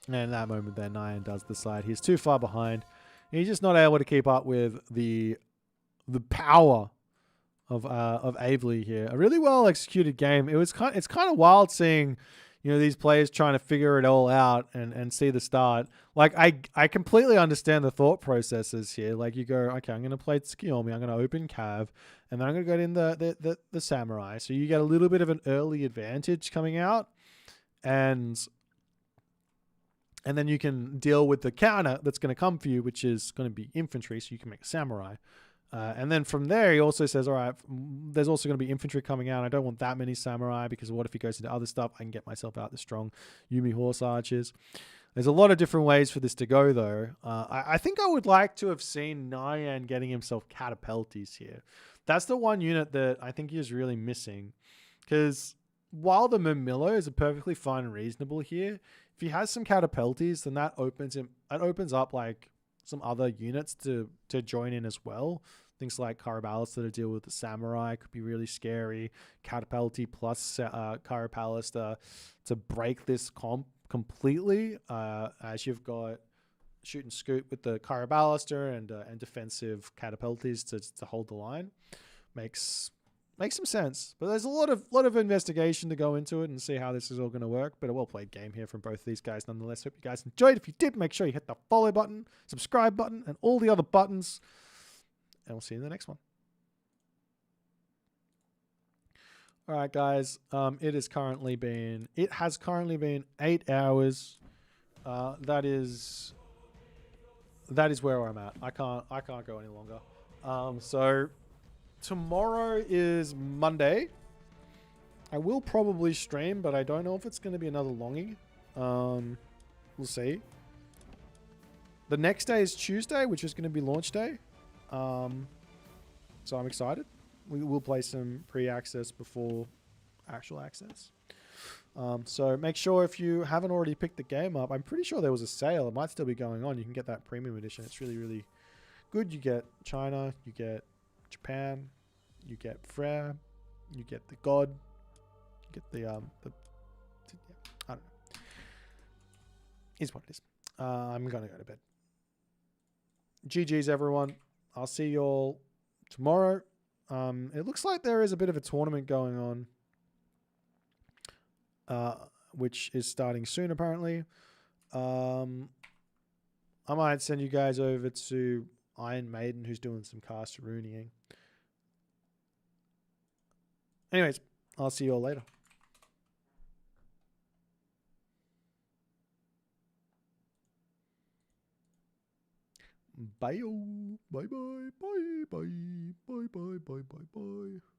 And in that moment there, Nyan does decide he's too far behind. He's just not able to keep up with the power of Aveley here. A really well executed game. It's kind of wild seeing, you know, these players trying to figure it all out and see the start. Like I completely understand the thought processes here. Like you go, okay, I'm gonna play Tsukiyomi, I'm gonna open Cav, and then I'm gonna go in the Samurai. So you get a little bit of an early advantage coming out, and then you can deal with the counter that's going to come for you, which is going to be infantry, so you can make a samurai. And then from there, he also says, all right, there's also going to be infantry coming out. I don't want that many samurai because what if he goes into other stuff? I can get myself out the strong Yuumi Horse Archers. There's a lot of different ways for this to go, though. I think I would like to have seen Nyan getting himself Catapultis here. That's the one unit that I think he is really missing. Because while the Murmillos are perfectly fine and reasonable here, if he has some Catapultis, then that opens up like some other units to join in as well. Things like Caraballis that deal with the Samurai could be really scary. Catapulti plus Caraballis to break this comp completely, as you've got shoot and scoot with the Caraballister and defensive Catapultis to hold the line. Makes Makes some sense. But there's a lot of investigation to go into it and see how this is all going to work. But a well-played game here from both of these guys nonetheless. Hope you guys enjoyed. If you did, make sure you hit the follow button, subscribe button, and all the other buttons. And we'll see you in the next one. All right, guys. It has currently been 8 hours. That is where I'm at. I can't go any longer. So tomorrow is Monday. I will probably stream, but I don't know if it's going to be another longie. We'll see. The next day is Tuesday, which is going to be launch day. So I'm excited. We will play some pre-access before actual access. So make sure if you haven't already picked the game up, I'm pretty sure there was a sale. It might still be going on. You can get that premium edition. It's really, really good. You get China, you get Japan, you get Frere, you get the God, you get the I don't know. Is what it is. I'm gonna go to bed. GG's everyone. I'll see you all tomorrow. It looks like there is a bit of a tournament going on, which is starting soon apparently. I might send you guys over to Iron Maiden, who's doing some Casterooning. Anyways, I'll see you all later. Bye. Bye bye bye bye bye bye bye bye bye.